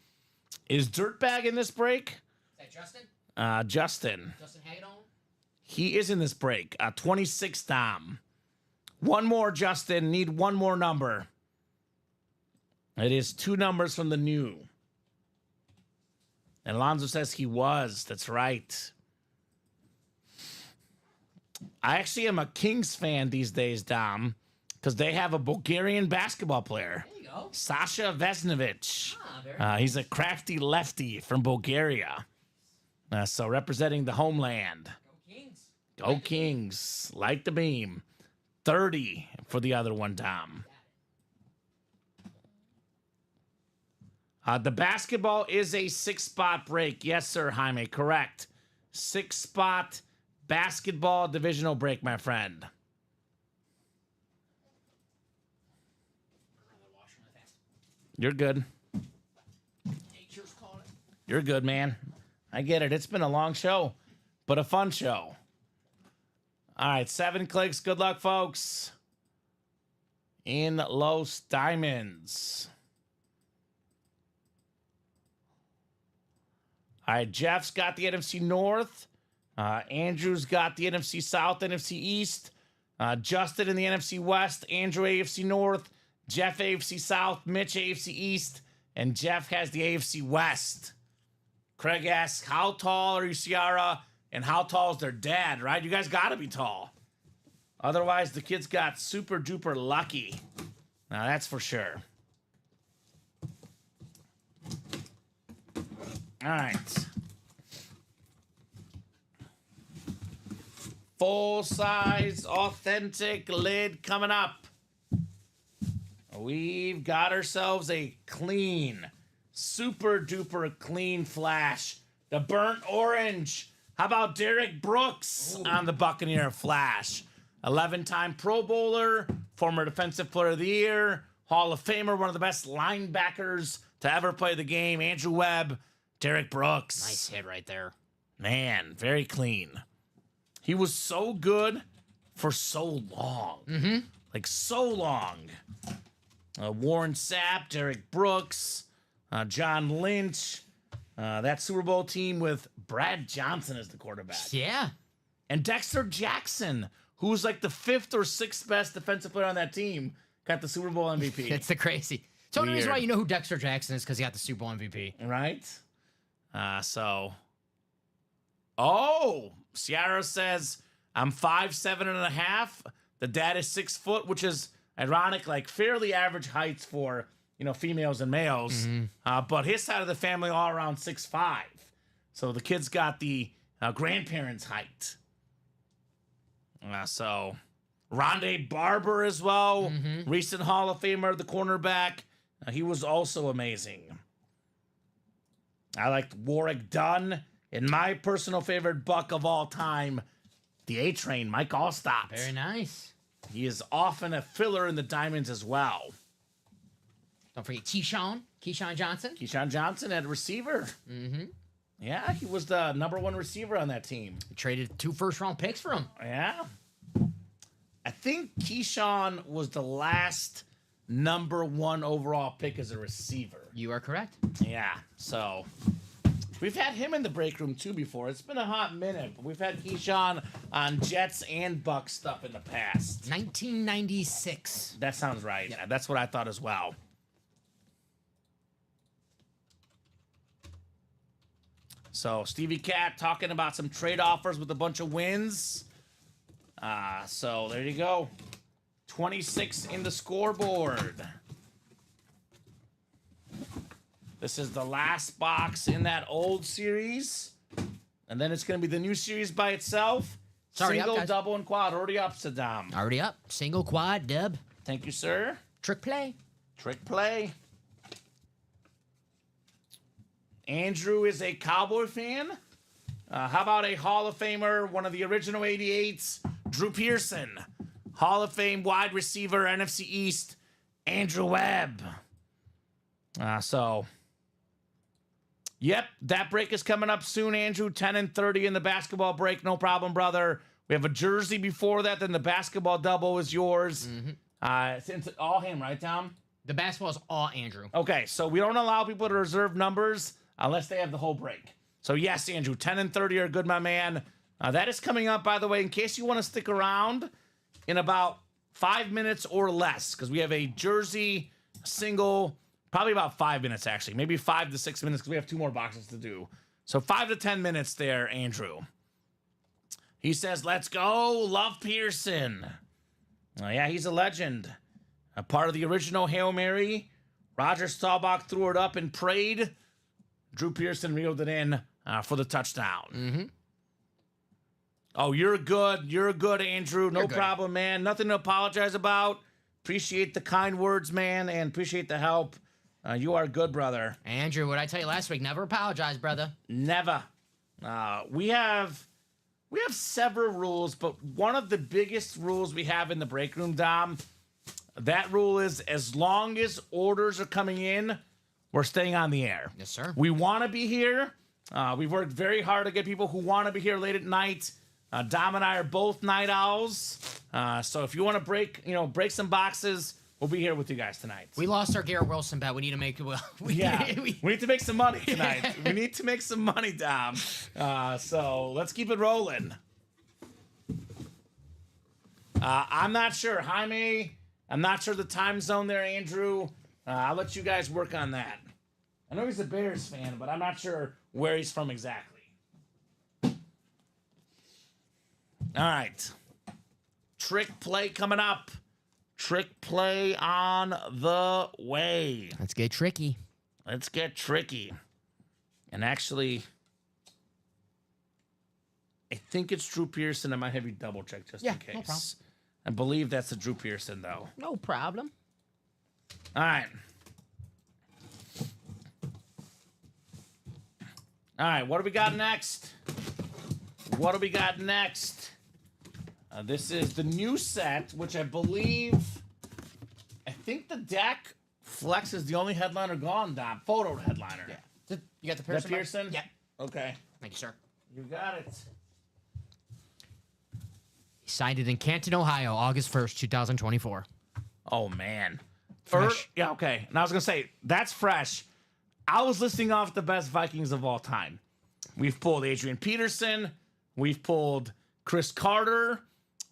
Is Dirtbag in this break? Is that Justin? Justin. Justin Hagadone? He is in this break. 26 Dom. One more, Justin. Need one more number. It is 2 numbers from the new. And Alonzo says he was. That's right. I actually am a Kings fan these days, Dom, because they have a Bulgarian basketball player. There you go. Sasha Vesnovic. Very He's a crafty lefty from Bulgaria. So representing the homeland. Go Kings. Go Kings. Light the beam. 30 for the other one, Dom. The basketball is a 6-spot break. Yes, sir, Jaime. Correct. 6-spot basketball divisional break, my friend. You're good. Nature's calling. You're good, man. I get it. It's been a long show, but a fun show. All right, 7 clicks. Good luck, folks. In Los Diamonds. All right, Jeff's got the NFC North. Andrew's got the NFC South, NFC East. Justin in the NFC West. Andrew AFC North. Jeff AFC South. Mitch AFC East. And Jeff has the AFC West. Craig asks, how tall are you, Ciara? And how tall is their dad, right? You guys got to be tall. Otherwise, the kids got super duper lucky. Now, that's for sure. All right. Full-size, authentic lid coming up. We've got ourselves a clean, super duper clean flash. The burnt orange. How about Derek Brooks on the Buccaneer flash? 11-time Pro Bowler, former Defensive Player of the Year, Hall of Famer, one of the best linebackers to ever play the game. Andrew Webb, Derek Brooks. Nice hit right there. Man, very clean. He was so good for so long. Like, so long. Warren Sapp, Derek Brooks, John Lynch. That Super Bowl team with Brad Johnson as the quarterback. Yeah. And Dexter Jackson, who's like the 5th or 6th best defensive player on that team, got the Super Bowl MVP. It's the crazy. It's the only reason Weird. why you know who Dexter Jackson is, because he got the Super Bowl MVP. Right? Oh, Ciara says, I'm 5'7.5". The dad is 6 foot, which is ironic, like fairly average heights for, females and males. But his side of the family all around 6'5". So the kid's got the grandparents' height. So Rondé Barber as well, recent Hall of Famer, the cornerback. He was also amazing. I liked Warwick Dunn, and my personal favorite Buck of all time, the A-Train, Mike Allstott. Very nice. He is often a filler in the Diamonds as well. Don't forget Keyshawn Johnson. Keyshawn Johnson at receiver. Yeah, he was the #1 receiver on that team. We traded 2 first-round picks for him. Yeah. I think Keyshawn was the last #1 overall pick as a receiver. You are correct. Yeah, so we've had him in the break room too before. It's been a hot minute, but we've had Keyshawn on Jets and Bucks stuff in the past. 1996. That sounds right. Yep. Yeah, that's what I thought as well. So Stevie Cat talking about some trade offers with a bunch of wins. So there you go. 26 in the scoreboard. This is the last box in that old series. And then it's going to be the new series by itself. It's already Single, up, guys. double, and quad. Already up, Saddam. Already up. Single, quad, dub. Thank you, sir. Trick play. Trick play. Andrew is a Cowboy fan. How about a Hall of Famer, one of the original 88s, Drew Pearson. Hall of Fame wide receiver, NFC East, Andrew Webb. Yep, that break is coming up soon, Andrew. 10 and 30 in the basketball break. No problem, brother. We have a jersey before that, then the basketball double is yours. It's all him, right, Tom? The basketball is all Andrew. Okay, so we don't allow people to reserve numbers unless they have the whole break. So yes, Andrew, 10 and 30 are good, my man. That is coming up, by the way, in case you want to stick around in about 5 minutes or less, because we have a jersey single, probably about 5 minutes, actually. Maybe 5 to 6 minutes, because we have 2 more boxes to do. So 5 to 10 minutes there, Andrew. He says, let's go, love Pearson. Oh, yeah, he's a legend. A part of the original Hail Mary. Roger Staubach threw it up and prayed. Drew Pearson reeled it in for the touchdown. Oh, you're good. You're good, Andrew. No problem, man. Nothing to apologize about. Appreciate the kind words, man, and appreciate the help. You are good, brother. Andrew, what I tell you last week, never apologize, brother. Never. We have several rules, but one of the biggest rules we have in the break room, Dom, that rule is as long as orders are coming in, we're staying on the air. Yes, sir. We want to be here. We've worked very hard to get people who want to be here late at night. Dom and I are both night owls. So if you want to break some boxes, we'll be here with you guys tonight. We lost our Garrett Wilson bet. We need to make we need to make some money tonight. We need to make some money, Dom. So let's keep it rolling. I'm not sure, Jaime. I'm not sure the time zone there, Andrew. I'll let you guys work on that. I know he's a Bears fan, but I'm not sure where he's from exactly. All right. Trick play coming up. Trick play on the way. Let's get tricky. Let's get tricky. And actually, I think it's Drew Pearson. I might have you double check just in case. No problem. I believe that's a Drew Pearson, though. No problem. All right. All right, what do we got next? What do we got next? This is the new set, which I think the deck Flex is the only headliner gone, Dom. Photo headliner. Yeah. You got the Is that Pearson? Pearson? Yeah. Okay. Thank you, sir. You got it. He signed it in Canton, Ohio, August 1st, 2024. Oh, man. Fresh. Yeah, okay. And I was going to say, that's fresh. I was listing off the best Vikings of all time. We've pulled Adrian Peterson. We've pulled Chris Carter.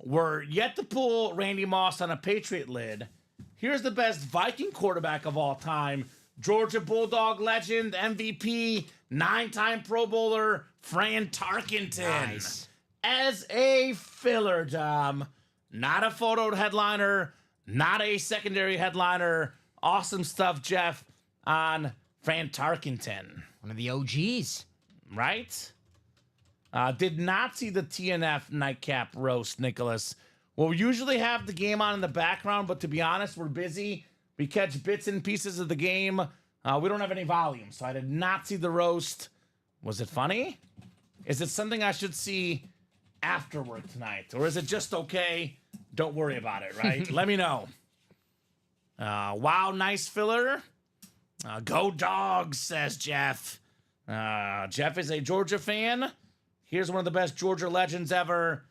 We're yet to pull Randy Moss on a Patriot lid. Here's the best Viking quarterback of all time. Georgia Bulldog legend, MVP, 9-time Pro Bowler, Fran Tarkenton. Nice. As a filler, Dom. Not a photo headliner. Not a secondary headliner. Awesome stuff, Jeff, on Fran Tarkenton. One of the OGs. Right? Did not see the TNF nightcap roast, Nicholas. We'll usually have the game on in the background, but to be honest, we're busy. We catch bits and pieces of the game. We don't have any volume, so I did not see the roast. Was it funny? Is it something I should see after work tonight? Or is it just okay? Don't worry about it, right? Let me know. Wow, nice filler. Go Dogs, says Jeff. Jeff is a Georgia fan. Here's one of the best Georgia legends ever.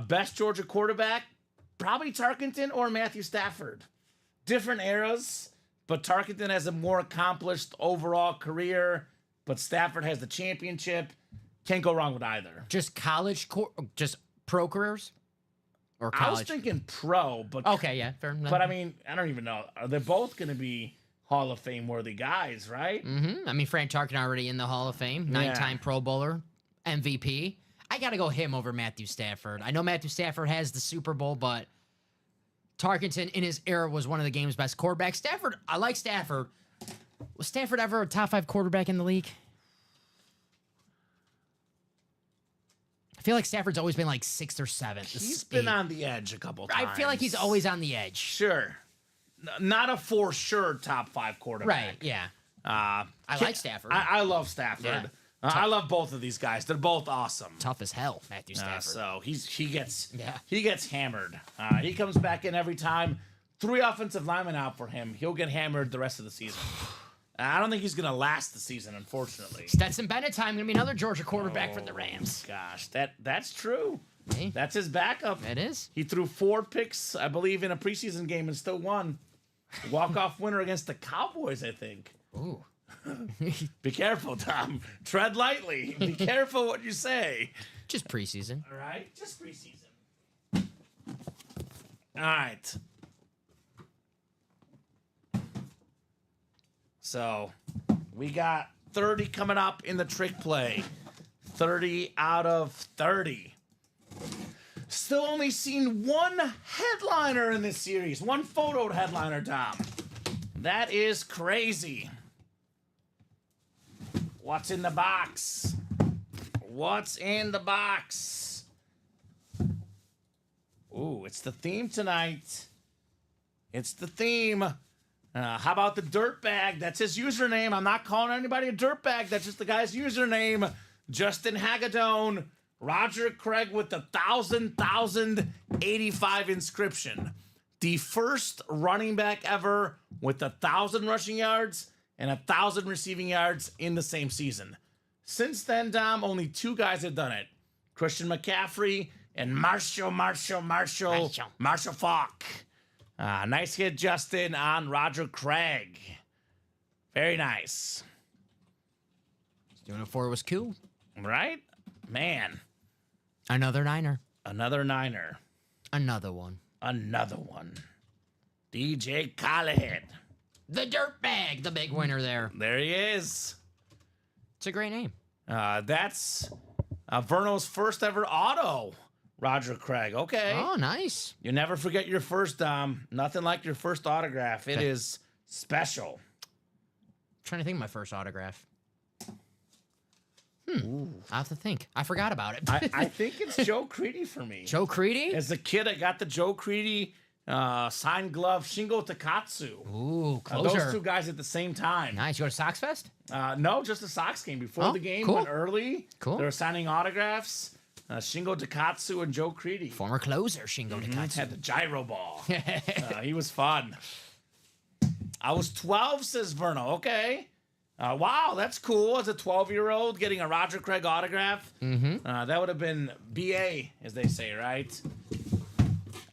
Best Georgia quarterback, probably Tarkenton or Matthew Stafford. Different eras, but Tarkenton has a more accomplished overall career, but Stafford has the championship. Can't go wrong with either. Just just pro careers? Or college? I was thinking pro, but... Okay, yeah, fair enough. But, I mean, I don't even know. They're both going to be Hall of Fame worthy guys, right? Mm-hmm. I mean, Frank Tarkenton already in the Hall of Fame. 9-time Pro Bowler. MVP. I got to go him over Matthew Stafford. I know Matthew Stafford has the Super Bowl, but Tarkenton in his era was one of the game's best quarterbacks. Stafford, I like Stafford. Was Stafford ever a top 5 quarterback in the league? I feel like Stafford's always been like 6th or 7th. He's been on the edge a couple times. I feel like he's always on the edge. Sure. Not a for sure top 5 quarterback. Right, yeah. I like Stafford. I love Stafford. Yeah. I love both of these guys. They're both awesome. Tough as hell, Matthew Stafford. So he gets hammered. He comes back in every time. 3 offensive linemen out for him. He'll get hammered the rest of the season. I don't think he's going to last the season, unfortunately. Stetson Bennett time. Going to be another Georgia quarterback for the Rams. Gosh, that's true. Hey. That's his backup. It is. He threw 4 picks, I believe, in a preseason game and still won. Walk-off winner against the Cowboys, I think. Ooh. Be careful, Tom. Tread lightly. Be careful what you say. Just preseason. All right? Just preseason. All right. So, we got 30 coming up in the trick play. 30 out of 30. Still only seen one headliner in this series. One photoed headliner, Tom. That is crazy. What's in the box? What's in the box? Ooh, it's the theme tonight. It's the theme. How about the dirtbag? That's his username. I'm not calling anybody a dirtbag. That's just the guy's username. Justin Hagedorn. Roger Craig with the 1,085 inscription. The first running back ever with 1,000 rushing yards and 1,000 receiving yards in the same season. Since then, Dom, only 2 guys have done it. Christian McCaffrey and Marshall Faulk. Nice hit, Justin, on Roger Craig. Very nice. Doing it for it was cool. Right? Man. Another Niner. Another Niner. Another one. Another one. DJ Callahan. The Dirtbag, the big winner there. There he is. It's a great name. That's Verno's first ever auto. Roger Craig. Okay. Oh, nice. You never forget your first, Dom. Nothing like your first autograph. It is special. I'm trying to think of my first autograph. I have to think. I forgot about it. I think it's Joe Creedy for me. Joe Creedy? As a kid, I got the Joe Creedy signed glove Shingo Takatsu. Ooh, closer. Those 2 guys at the same time. Nice. You go to Sox Fest? No, just a Sox game. Before the game cool. went early. Cool. They were signing autographs. Shingo Takatsu and Joe Creedy. Former closer, Shingo Takatsu. Had the gyro ball. He was fun. I was 12, says Verno. Okay. Wow, that's cool. As a 12-year-old getting a Roger Craig autograph. That would have been BA, as they say, right?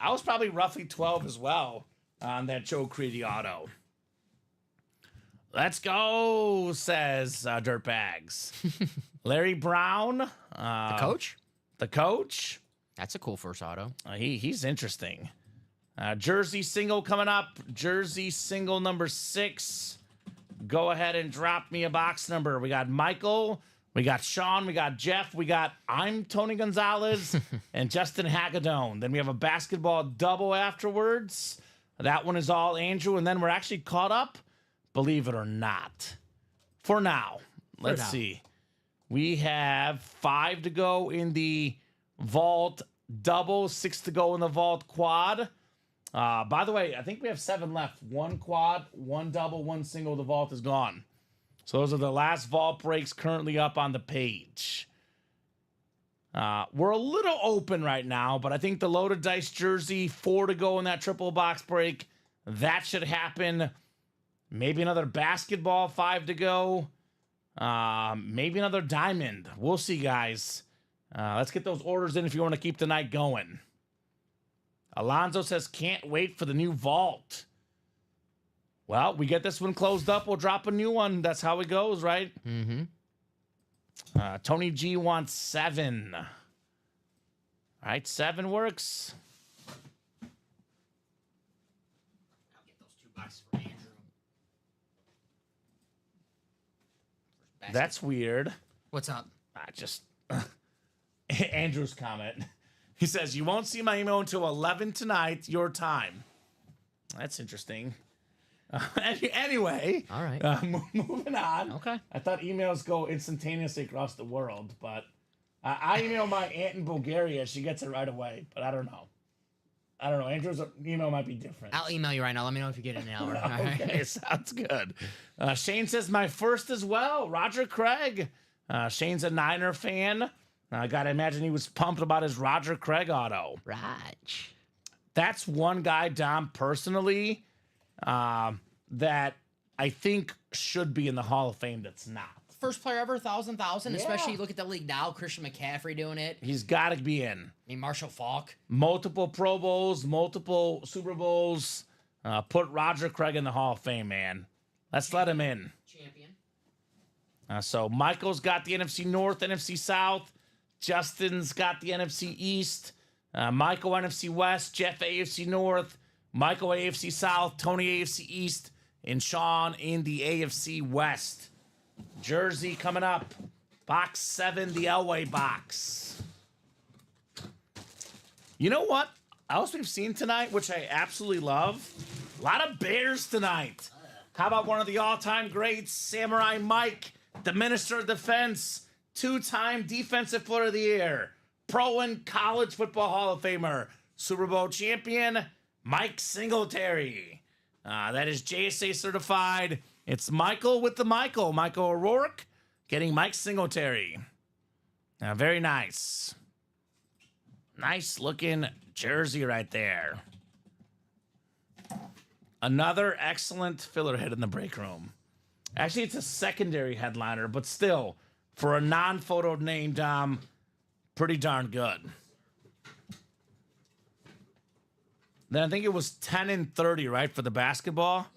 I was probably roughly 12 as well on that Joe Creedy auto. Let's go, says Dirtbags. Larry Brown. The coach? The coach. That's a cool first auto. He's interesting. Jersey single coming up. Jersey single number 6. Go ahead and drop me a box number. We got Michael, we got Sean, we got Jeff, we got I'm Tony Gonzalez, and Justin Hagedorn. Then we have a basketball double afterwards. That one is all Andrew, and then we're actually caught up, believe it or not. For now. Let's see. We have 5 to go in the vault double, 6 to go in the vault quad. By the way, I think we have 7 left. 1 quad, 1 double, 1 single. The vault is gone. So those are the last vault breaks currently up on the page. We're a little open right now, but I think the loaded dice jersey, 4 to go in that triple box break. That should happen. Maybe another basketball, 5 to go. Maybe another diamond. We'll see, guys. Let's get those orders in if you want to keep the night going. Alonzo says, can't wait for the new vault. Well, we get this one closed up. We'll drop a new one. That's how it goes, right? Mm-hmm. Tony G wants 7. All right, 7 works. I'll get those 2 boxes for Andrew. That's weird. What's up? Just Andrew's comment. He says, you won't see my email until 11 tonight, your time. That's interesting. Anyway. All right. Moving on. Okay. I thought emails go instantaneously across the world, but I email my aunt in Bulgaria. She gets it right away, but I don't know. Andrew's email might be different. I'll email you right now. Let me know if you get it in an hour. All right. Okay, sounds good. Shane says, my first as well. Roger Craig. Shane's a Niner fan. I gotta imagine he was pumped about his Roger Craig auto. Raj. That's one guy, Dom, personally, that I think should be in the Hall of Fame that's not. First player ever, 1,000. Yeah. Especially look at the league now. Christian McCaffrey doing it. He's got to be in. I mean, Marshall Faulk. Multiple Pro Bowls, multiple Super Bowls. Put Roger Craig in the Hall of Fame, man. Let's let him in. Champion. So Michael's got the NFC North, NFC South. Justin's got the NFC East. Michael NFC West. Jeff AFC North. Michael AFC South. Tony AFC East. And Sean in the AFC West. Jersey coming up. Box 7, the Elway box. You know what else we've seen tonight, which I absolutely love? A lot of Bears tonight. How about one of the all-time greats, Samurai Mike, the Minister of Defense, 2-time Defensive Player of the Year, Pro and College Football Hall of Famer, Super Bowl champion, Mike Singletary. That is JSA certified. It's Michael with the Michael O'Rourke, getting Mike Singletary. Very nice. Nice looking jersey right there. Another excellent filler hit in the break room. Actually, it's a secondary headliner, but still, for a non-photo name, Dom, pretty darn good. Then I think it was 10 and 30, right, for the basketball?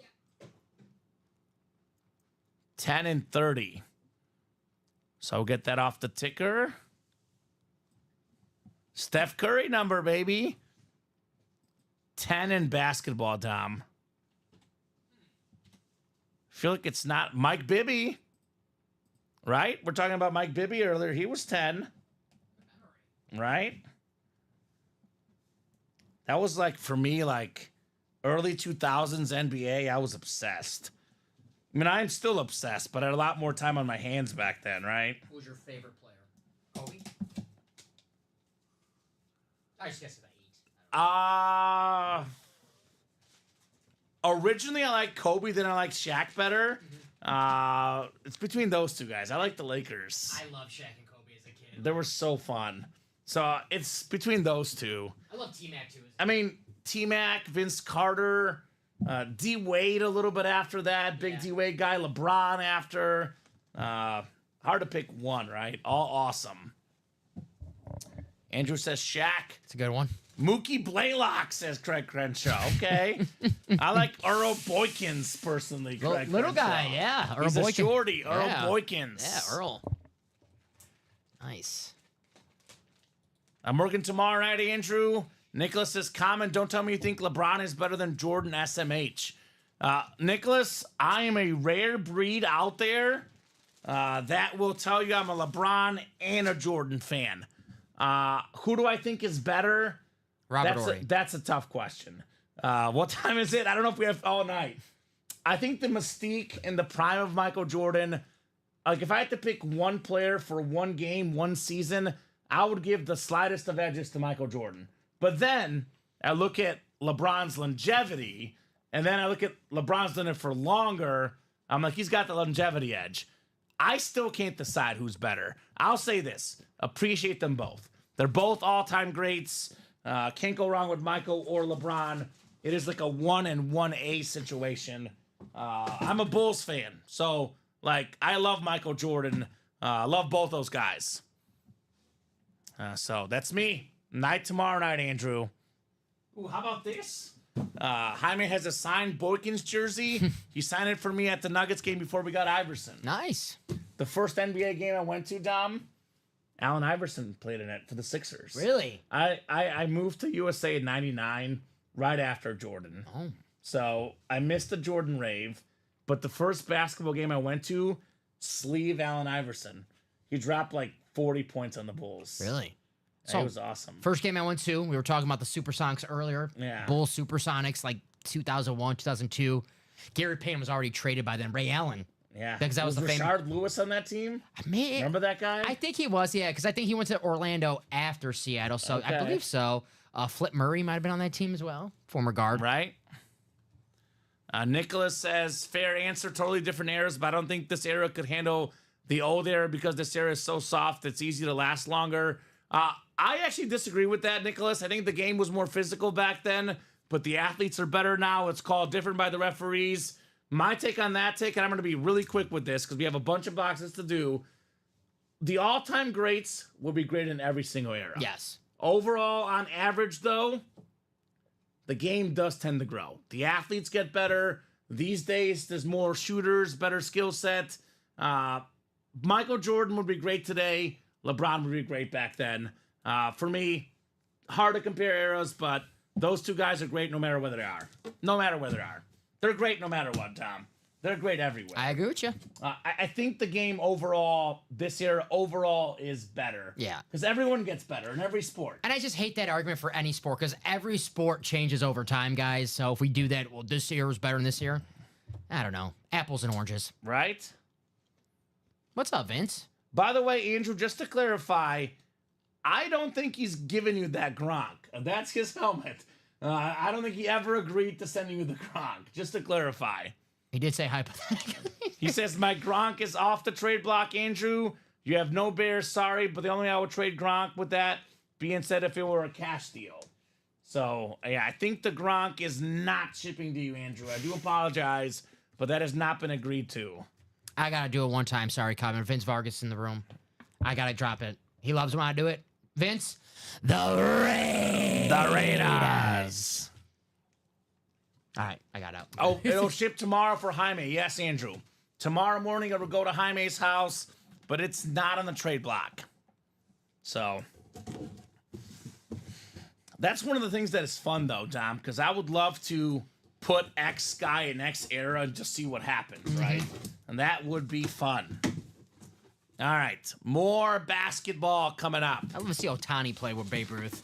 10 and 30. So we'll get that off the ticker. Steph Curry number, baby. 10 in basketball, Dom. Feel like it's not Mike Bibby, right? We're talking about Mike Bibby earlier. He was 10, right? That was like, for me, like early 2000s NBA. I was obsessed. I mean, I'm still obsessed, but I had a lot more time on my hands back then, right? Who was your favorite player? Kobe? I just guessed at 8. Originally, I liked Kobe, then I liked Shaq better. It's between those two guys. I like the Lakers. I love Shaq and Kobe as a kid. They were so fun. So it's between those two. I love T-Mac too. I mean, T-Mac, Vince Carter, D-Wade a little bit after that. Big D-Wade guy. LeBron after. Hard to pick one, right? All awesome. Andrew says Shaq. It's a good one. Mookie Blaylock, says Craig Crenshaw. Okay. I like Earl Boykins, personally, Craig Little Crenshaw. guy, yeah. Earl He's Boykin. a shorty, Earl Yeah. Boykins. Yeah, Earl. Nice. I'm working tomorrow night, Andrew. Nicholas says, comment, don't tell me you think LeBron is better than Jordan SMH. Nicholas, I am a rare breed out there that will tell you I'm a LeBron and a Jordan fan. Who do I think is better? That's a tough question. What time is it? I don't know if we have all night. I think the mystique in the prime of Michael Jordan like if I had to pick one player for one game, one season, I would give the slightest of edges to Michael Jordan. But then I look at LeBron's longevity, and then I look at LeBron's done it for longer. I'm like, he's got the longevity edge. I still can't decide who's better. I'll say this. Appreciate them both. They're both all-time greats. Can't go wrong with Michael or LeBron. It is like a 1 and 1A situation. I'm a Bulls fan, so like I love Michael Jordan. I love both those guys. So that's me. Tomorrow night, Andrew. Ooh, how about this? Jaime has a signed Boykins jersey. He signed it for me at the Nuggets game before we got Iverson. Nice. The first NBA game I went to, Dom, Allen Iverson played in it for the Sixers. Really? I moved to USA in '99 right after Jordan. Oh. So I missed the Jordan rave, but the first basketball game I went to, sleeve Allen Iverson. He dropped like 40 points on the Bulls. Really? So, it was awesome. First game I went to, we were talking about the Supersonics earlier. Yeah. Bulls Supersonics, like 2001, 2002. Gary Payton was already traded by then. Ray Allen. Yeah. Because that was the famous. Rashard Lewis on that team? Remember that guy? I think he was, yeah, because I think he went to Orlando after Seattle. So Okay. I believe so. Flip Murray might have been on that team as well. Former guard. Right. Nicholas says, fair answer, totally different eras, but I don't think this era could handle the old era because this era is so soft, it's easy to last longer. I actually disagree with that, Nicholas. I think the game was more physical back then, but the athletes are better now. It's called different by the referees. My take on that take, and I'm going to be really quick with this because we have a bunch of boxes to do. The all-time greats will be great in every single era. Yes. Overall, on average, though, the game does tend to grow. The athletes get better. These days, there's more shooters, better skill set. Michael Jordan would be great today. LeBron would be great back then. For me, hard to compare eras, but those two guys are great no matter where they are. No matter where they are. They're great no matter what, Tom. They're great everywhere. I agree with you. I think the game overall, this era overall, is better. Yeah. Because everyone gets better in every sport. And I just hate that argument for any sport because every sport changes over time, guys. So if we do that, well, this year was better than this year. I don't know. Apples and oranges. Right? What's up, Vince? By the way, Andrew, just to clarify, I don't think he's giving you that Gronk. That's his helmet. I don't think he ever agreed to sending you the Gronk, just to clarify. He did say hypothetically. He says, my Gronk is off the trade block, Andrew. You have no Bears, sorry, but the only way I would trade Gronk with that being said if it were a cash deal. So, yeah, I think the Gronk is not shipping to you, Andrew. I do apologize, but that has not been agreed to. I got to do it one time. Sorry, Kamen. Vince Vargas in the room. I got to drop it. He loves when I do it. Vince, the Raiders. All right, I got out. Oh, it'll ship tomorrow for Jaime. Yes, Andrew. Tomorrow morning it'll go to Jaime's house, but it's not on the trade block. So that's one of the things that is fun, though, Dom, because I would love to put X guy in X era and just see what happens, right? And that would be fun. All right, more basketball coming up. I want to see Ohtani play with Babe Ruth.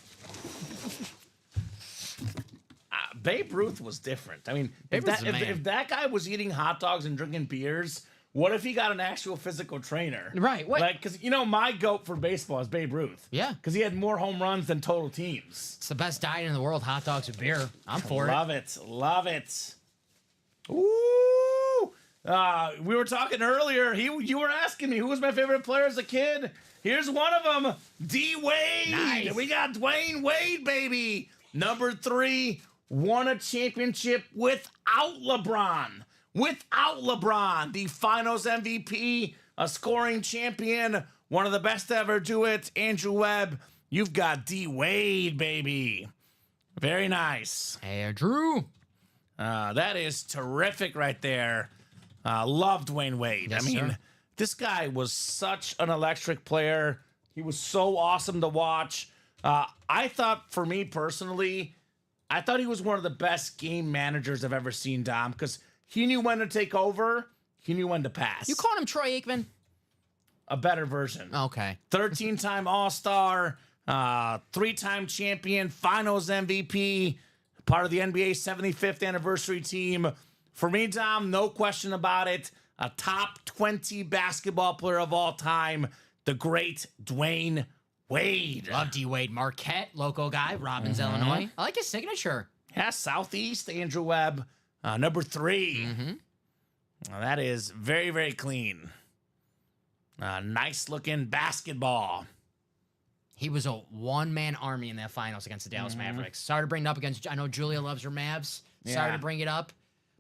Babe Ruth was different. I mean, Babe Ruth's a man. if that guy was eating hot dogs and drinking beers, what if he got an actual physical trainer? Right, what? Like, because, you know, my GOAT for baseball is Babe Ruth. Yeah. Because he had more home runs than total teams. It's the best diet in the world, hot dogs with beer. I'm for it. Love it. Love it. Ooh. We were talking earlier. You were asking me who was my favorite player as a kid. Here's one of them, D. Wade. Nice. We got Dwayne Wade, baby. Number 3, won a championship without LeBron. Without LeBron, the Finals MVP, a scoring champion, one of the best to ever do it. Andrew Webb, you've got D. Wade, baby. Very nice. Hey, Drew. That is terrific right there. Love Dwayne Wade. Yes, I mean, sir. this guy was such an electric player. He was so awesome to watch. I thought, for me personally, I thought he was one of the best game managers I've ever seen, Dom, because he knew when to take over. He knew when to pass. You calling him Troy Aikman? A better version. Okay. 13-time All-Star, 3-time champion, Finals MVP, part of the NBA's 75th anniversary team. For me, Dom, no question about it. a top 20 basketball player of all time, the great Dwayne Wade. Love D Wade. Marquette, local guy, Robbins, Illinois. I like his signature. Yeah, Southeast, Andrew Webb, number 3. Now, that is very, very clean. Nice looking basketball. He was a one-man army in that finals against the Dallas Mavericks. Sorry to bring it up against, I know Julia loves her Mavs. Sorry Yeah. to bring it up.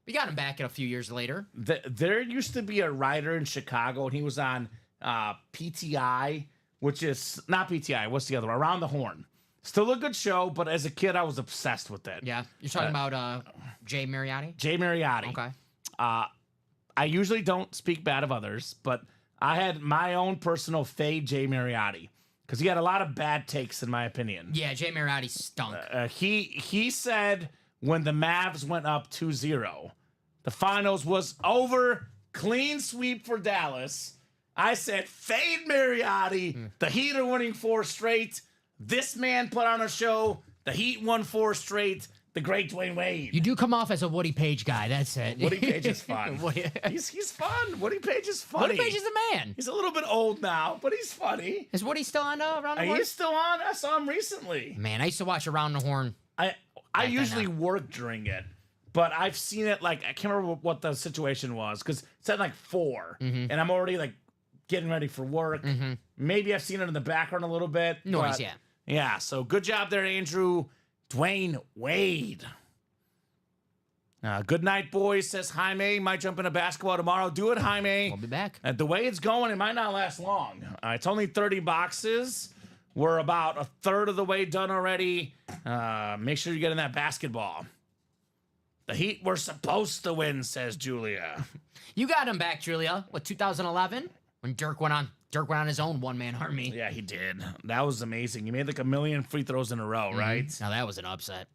We got him back a few years later. There used to be a writer in Chicago, and he was on PTI, which is not PTI. What's the other one? Around the Horn. Still a good show, but as a kid, I was obsessed with it. Yeah. You're talking about Jay Mariotti? Jay Mariotti. Okay. I usually don't speak bad of others, but I had my own personal fade Jay Mariotti because he had a lot of bad takes, in my opinion. Yeah, Jay Mariotti stunk. He said when the Mavs went up 2-0, the finals was over, clean sweep for Dallas. I said, fade Mariotti. The Heat are winning 4 straight. This man put on a show. The Heat won 4 straight. The great Dwayne Wade. You do come off as a Woody Page guy. That's it. Woody Page is fun. Woody- He's fun. Woody Page is funny. Woody Page is the man. He's a little bit old now, but he's funny. Is Woody still on Around the Horn? He's still on. I saw him recently. Man, I used to watch Around the Horn. I then usually now. work during it, but I've seen it like I can't remember what the situation was because it said like 4, and I'm already like getting ready for work. Maybe I've seen it in the background a little bit. Noise, but yeah. Yeah, so good job there, Andrew. Dwayne Wade. Good night, boys, says Jaime. Might jump into basketball tomorrow. Do it, Jaime. We'll be back. The way it's going, it might not last long. It's only 30 boxes. We're about a third of the way done already. Make sure you get in that basketball. The Heat were supposed to win, says Julia. You got him back, Julia. What, 2011? When Dirk went on his own one-man army. Yeah, he did. That was amazing. He made like 1 million free throws in a row, right? Now that was an upset.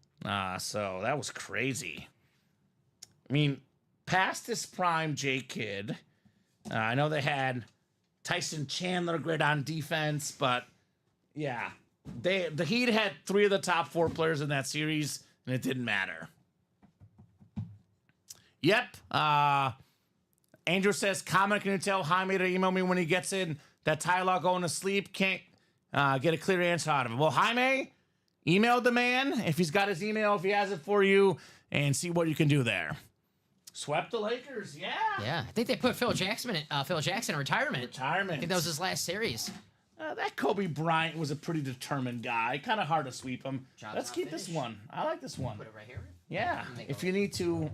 So that was crazy. I mean, past his prime, J Kidd. I know they had Tyson Chandler great on defense, but yeah, the Heat had 3 of the top 4 players in that series, and it didn't matter. Yep. Andrew says, Kamen, can you tell Jaime to email me when he gets in that Tyler going to sleep? Can't get a clear answer out of him. Well, Jaime, email the man if he's got his email, if he has it for you, and see what you can do there. Swept the Lakers, yeah. Yeah, I think they put Phil Jackson in retirement. I think that was his last series. That Kobe Bryant was a pretty determined guy. Kind of hard to sweep him. Let's keep this one. I like this one. Put it right here. Yeah, if you need to,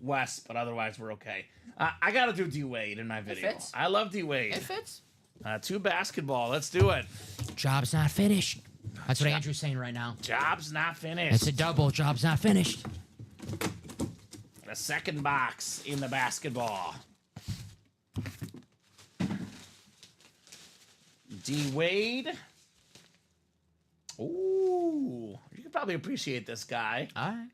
Wes, but otherwise we're okay. I got to do D-Wade in my video. fits. I love D-Wade. It fits. 2 basketball. Let's do it. Job's not finished. That's what Andrew's saying right now. Job's not finished. It's a double. Job's not finished. The second box in the basketball. D-Wade. Ooh, you can probably appreciate this guy. All right.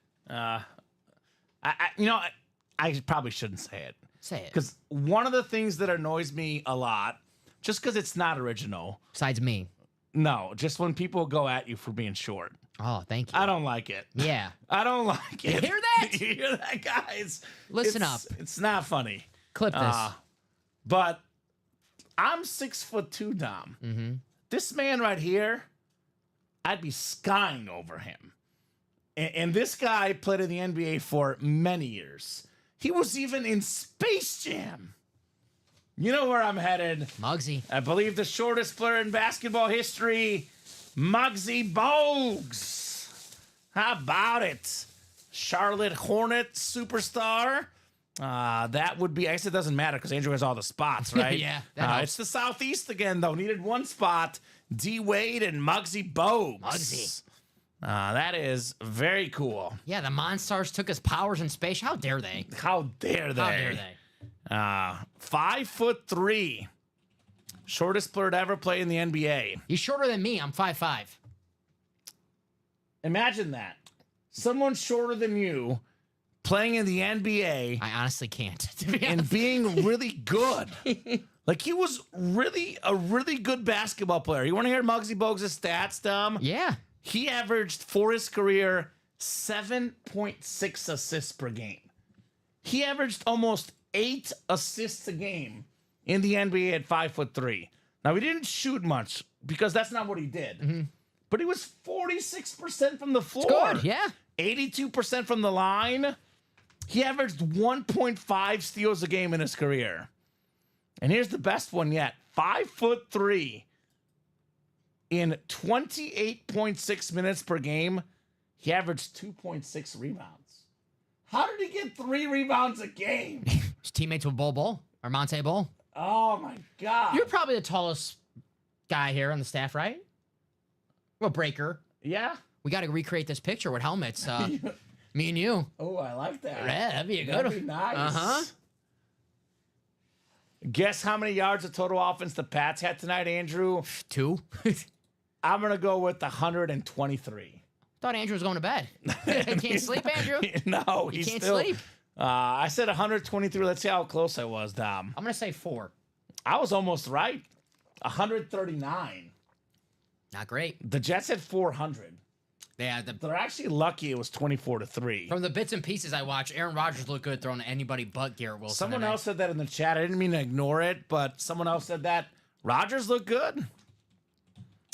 I probably shouldn't say it. Say it. Because one of the things that annoys me a lot, just because it's not original, Besides me. no, just when people go at you for being short. Oh, thank you. I don't like it. Yeah. I don't like it. hear that? You hear that, guys? Listen It's- up. It's not funny. Clip this. But I'm 6'2", Dom. Mm-hmm. This man right here, I'd be skying over him. And this guy played in the NBA for many years. He was even in Space Jam. You know where I'm headed. Muggsy. I believe the shortest player in basketball history, Muggsy Bogues. How about it? Charlotte Hornet superstar. That would be, I guess it doesn't matter because Andrew has all the spots, right? Yeah, that helps. It's the Southeast again, though. Needed 1 spot. D-Wade and Muggsy Bogues. Muggsy. That is very cool. Yeah, the Monstars took his powers in space. How dare they? How dare they? How dare they? 5'3". Shortest player to ever play in the NBA. He's shorter than me. I'm 5'5". Imagine that. Someone shorter than you playing in the NBA I honestly can't. To be and honest. being really good. Like, he was really a really good basketball player. You want to hear Muggsy Bogues' stats, Dom? Yeah. He averaged, for his career, 7.6 assists per game. He averaged almost 8 assists a game in the NBA at 5'3". Now, he didn't shoot much because that's not what he did. But he was 46% from the floor. Good, yeah. 82% from the line. He averaged 1.5 steals a game in his career. And here's the best one yet. 5'3". In 28.6 minutes per game, he averaged 2.6 rebounds. How did he get 3 rebounds a game? His teammates with Bol or Monte Bol. Oh, my God. You're probably the tallest guy here on the staff, right? Well, Breaker. Yeah? We got to recreate this picture with helmets. Me and you. Oh, I like that. Yeah, that'd be a good That'd one. be nice. Uh-huh. Guess how many yards of total offense the Pats had tonight, Andrew? 2. I'm going to go with 123. Thought Andrew was going to bed. Can't sleep, Andrew? No, You he's can't still, sleep? I said 123. Let's see how close I was, Dom. I'm going to say 4. I was almost right. 139. Not great. The Jets had 400. Yeah, They're actually lucky it was 24-3. from the bits and pieces I watched, Aaron Rodgers looked good throwing to anybody but Garrett Wilson. Someone tonight. else said that in the chat. I didn't mean to ignore it, but someone else said that. Rodgers looked good.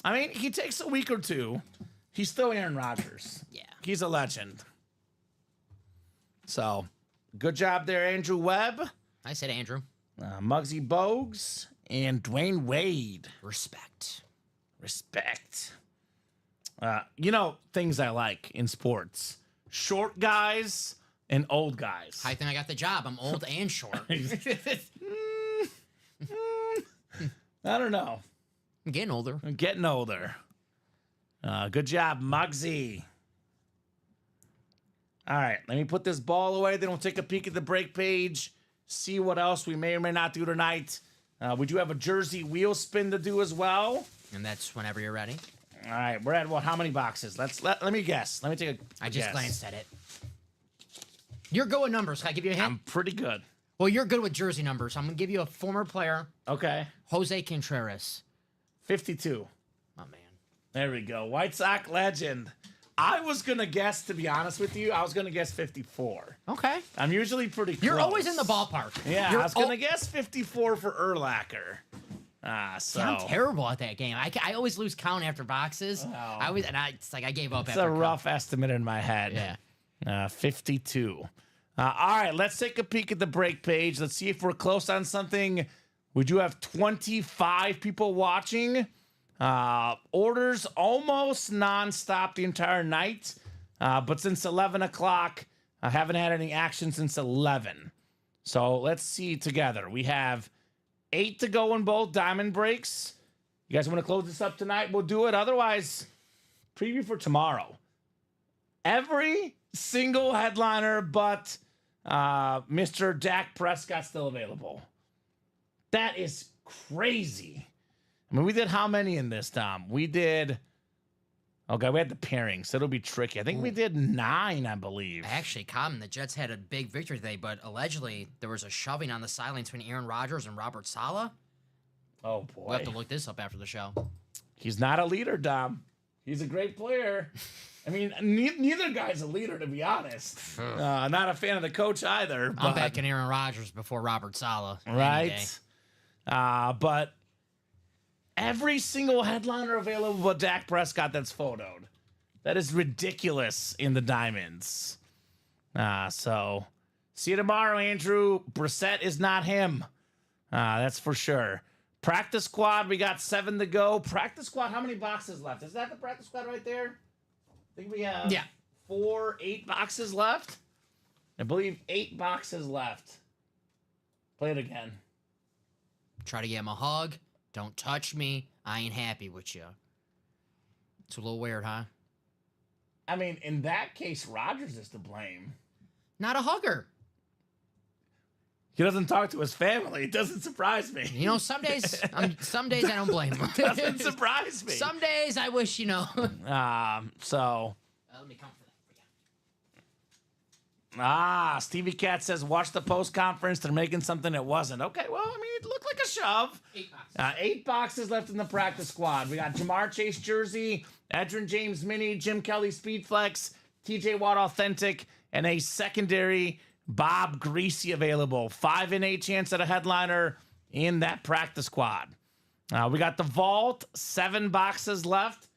I mean, he takes a week or two. He's still Aaron Rodgers. Yeah. He's a legend. So, good job there, Andrew Webb, I said Andrew. Muggsy Bogues, and Dwayne Wade. Respect. Respect. Things I like in sports. Short guys and old guys. I think I got the job. I'm old and short. I don't know. I'm getting older. I'm getting older. Good job, Muggsy. All right, let me put this ball away. Then we'll take a peek at the break page, see what else we may or may not do tonight. We do have a jersey wheel spin to do as well. And that's whenever you're ready. All right, we're at how many boxes? Let me guess. Let me take a I just guess. glanced at it. You're good with numbers. Can I give you a hint? I'm pretty good. Well, you're good with jersey numbers. I'm going to give you a former player, Okay, Jose Contreras. 52. Oh, man. There we go. White Sox legend. I was going to guess, to be honest with you, I was going to guess 54. Okay. I'm usually pretty close. You're always in the ballpark. Yeah, You're I was going to guess 54 for Urlacher. So I'm terrible at that game. I always lose count after boxes. Oh. It's like I gave up it's after a rough estimate in my head. Yeah. 52. All right, let's take a peek at the break page. Let's see if we're close on something. We do have 25 people watching. Orders almost nonstop the entire night. But since 11 o'clock, I haven't had any action since 11. So let's see together. We have 8 to go in both diamond breaks. You guys want to close this up tonight? We'll do it. Otherwise, preview for tomorrow. Every single headliner but Mr. Dak Prescott still available. That is crazy. I mean, we did how many in this, Dom? We did... Okay, we had the pairing, so it'll be tricky. I think we did 9, I believe. Actually, Kamen, the Jets had a big victory today, but allegedly there was a shoving on the sideline between Aaron Rodgers and Robert Saleh. Oh, boy. We'll have to look this up after the show. He's not a leader, Dom. He's a great player. I mean, neither guy's a leader, to be honest. Not a fan of the coach either. I'm backing Aaron Rodgers before Robert Saleh. Right? But every single headliner available but Dak Prescott that's photoed. That is ridiculous in the diamonds. So, see you tomorrow, Andrew. Brissett is not him. That's for sure. Practice squad, we got 7 to go. Practice squad, how many boxes left? Is that the practice squad right there? I think we have 8 boxes left. I believe 8 boxes left. Play it again. Try to get him a hug. Don't touch me. I ain't happy with you. It's a little weird, huh? I mean, in that case, Rodgers is to blame. Not a hugger. He doesn't talk to his family. It doesn't surprise me. You know, some days I don't blame him. Doesn't surprise me. Some days I wish, you know. So. Let me come for that. Stevie Cat says, watch the post conference. They're making something it wasn't. Okay, well, I mean, it looked like a shove. 8 boxes. 8 boxes left in the practice squad. We got Jamar Chase jersey, Edgerrin James mini, Jim Kelly Speed Flex, TJ Watt Authentic, and a secondary Bob Greasy available. 5 and 8 chance at a headliner in that practice squad. We got the vault, 7 boxes left.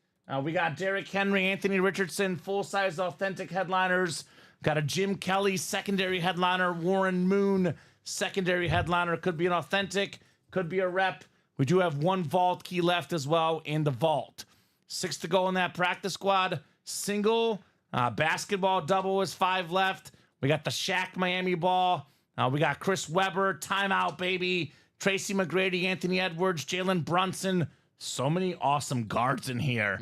We got Derrick Henry, Anthony Richardson, full-size authentic headliners. Got a Jim Kelly secondary headliner, Warren Moon secondary headliner. Could be an authentic, could be a rep. We do have 1 vault key left as well in the vault. 6 to go in that practice squad. Single, basketball double is 5 left. We got the Shaq Miami ball. We got Chris Webber, timeout baby. Tracy McGrady, Anthony Edwards, Jalen Brunson. So many awesome guards in here.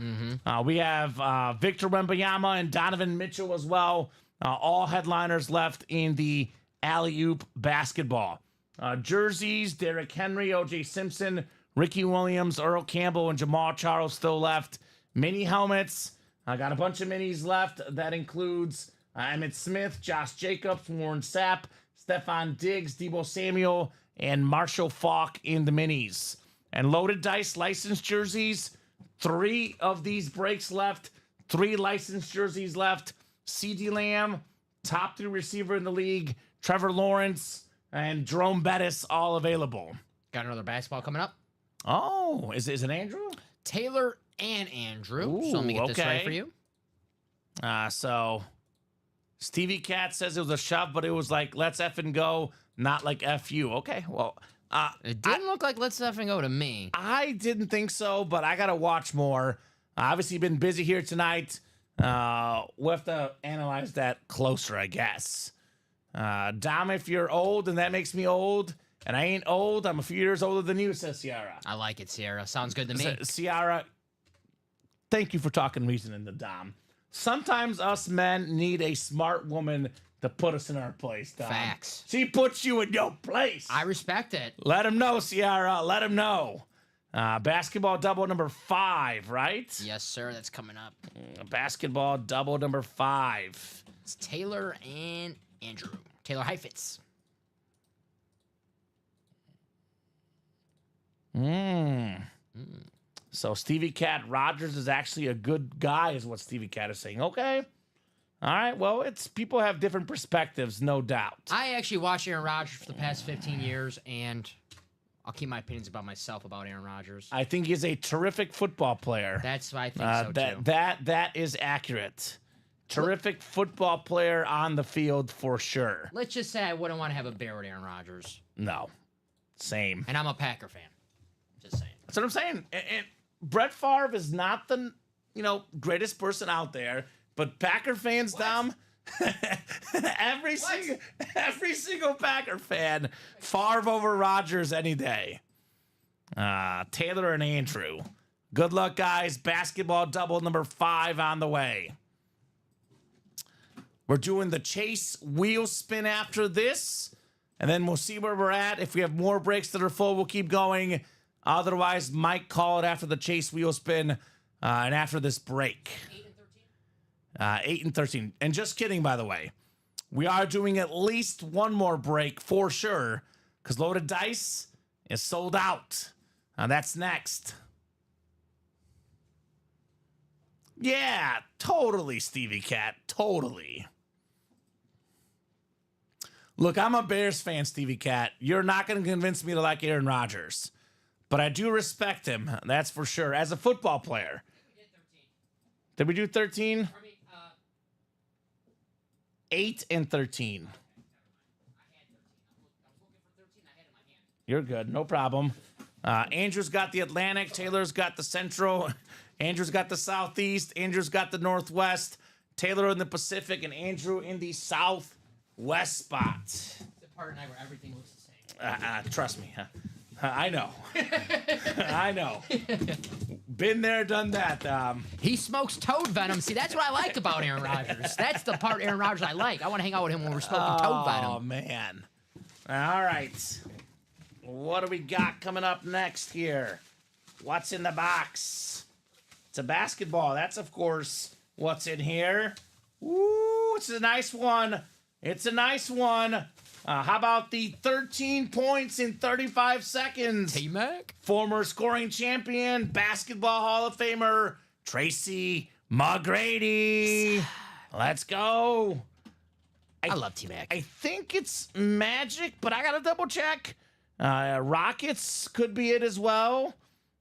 We have Victor Wembanyama and Donovan Mitchell as well. All headliners left in the alley-oop basketball. Jerseys, Derrick Henry, O.J. Simpson, Ricky Williams, Earl Campbell, and Jamal Charles still left. Mini helmets. I got a bunch of minis left. That includes Emmitt Smith, Josh Jacobs, Warren Sapp, Stephon Diggs, Deebo Samuel, and Marshall Faulk in the minis. And loaded dice licensed jerseys. 3 of these breaks left. 3 licensed jerseys left. CeeDee Lamb, top 3 receiver in the league. Trevor Lawrence and Jerome Bettis all available. Got another basketball coming up. Oh, is it Andrew? Taylor and Andrew. Ooh, So let me get this okay. right for you. So Stevie Cat says it was a shove, but it was like, let's effing go, not like F you. Okay, well. It didn't look like let's effing go to me. I didn't think so, but I got to watch more. Obviously, been busy here tonight. We'll have to analyze that closer, I guess. Dom, if you're old and that makes me old, and I ain't old, I'm a few years older than you, says Ciara. I like it, Sierra. Sounds good to me. Ciara, thank you for talking reason in the Dom. Sometimes us men need a smart woman to put us in our place, Dom. Facts. She puts you in your place. I respect it. Let him know, Ciara. Let him know. Basketball double number 5, right? Yes, sir. That's coming up. Basketball double number 5. It's Taylor and Andrew. Taylor Heifetz. So Stevie Cat Rogers is actually a good guy, is what Stevie Cat is saying. Okay. All right. Well, it's people have different perspectives, no doubt. I actually watched Aaron Rodgers for the past 15 years, and I'll keep my opinions about myself about Aaron Rodgers. I think he's a terrific football player. That's what I think so too. That is accurate. Terrific football player on the field for sure. Let's just say I wouldn't want to have a bear with Aaron Rodgers. No. Same. And I'm a Packer fan. Just saying. That's what I'm saying. And Brett Favre is not the, greatest person out there, but Packer fans, Dom, every single Packer fan, Favre over Rodgers any day. Taylor and Andrew. Good luck, guys. Basketball double number 5 on the way. We're doing the chase wheel spin after this, and then we'll see where we're at. If we have more breaks that are full, we'll keep going. Otherwise, Mike call it after the chase wheel spin and after this break. 8 and 13. And just kidding, by the way. We are doing at least one more break for sure, because Loaded Dice is sold out. That's next. Yeah, totally, Stevie Cat. Totally. Look, I'm a Bears fan, Stevie Cat. You're not going to convince me to like Aaron Rodgers. But I do respect him, that's for sure, as a football player. Did we do 13? 8 and 13. You're good, no problem. Andrew's got the Atlantic, Taylor's got the Central, Andrew's got the Southeast, Andrew's got the Northwest, Taylor in the Pacific, and Andrew in the Southwest spot. It's the part of the night where everything looks the same. Trust me, I know. I know. Been there, done that. He smokes toad venom. See, that's what I like about Aaron Rodgers. That's the part of Aaron Rodgers I like. I want to hang out with him when we're smoking toad venom. Oh, man. All right. What do we got coming up next here? What's in the box? It's a basketball. That's, of course, what's in here. Ooh, it's a nice one. It's a nice one. How about the 13 points in 35 seconds? T-Mac? Former scoring champion, basketball Hall of Famer, Tracy McGrady. Let's go. I love T-Mac. I think it's Magic, but I gotta double check. Rockets could be it as well.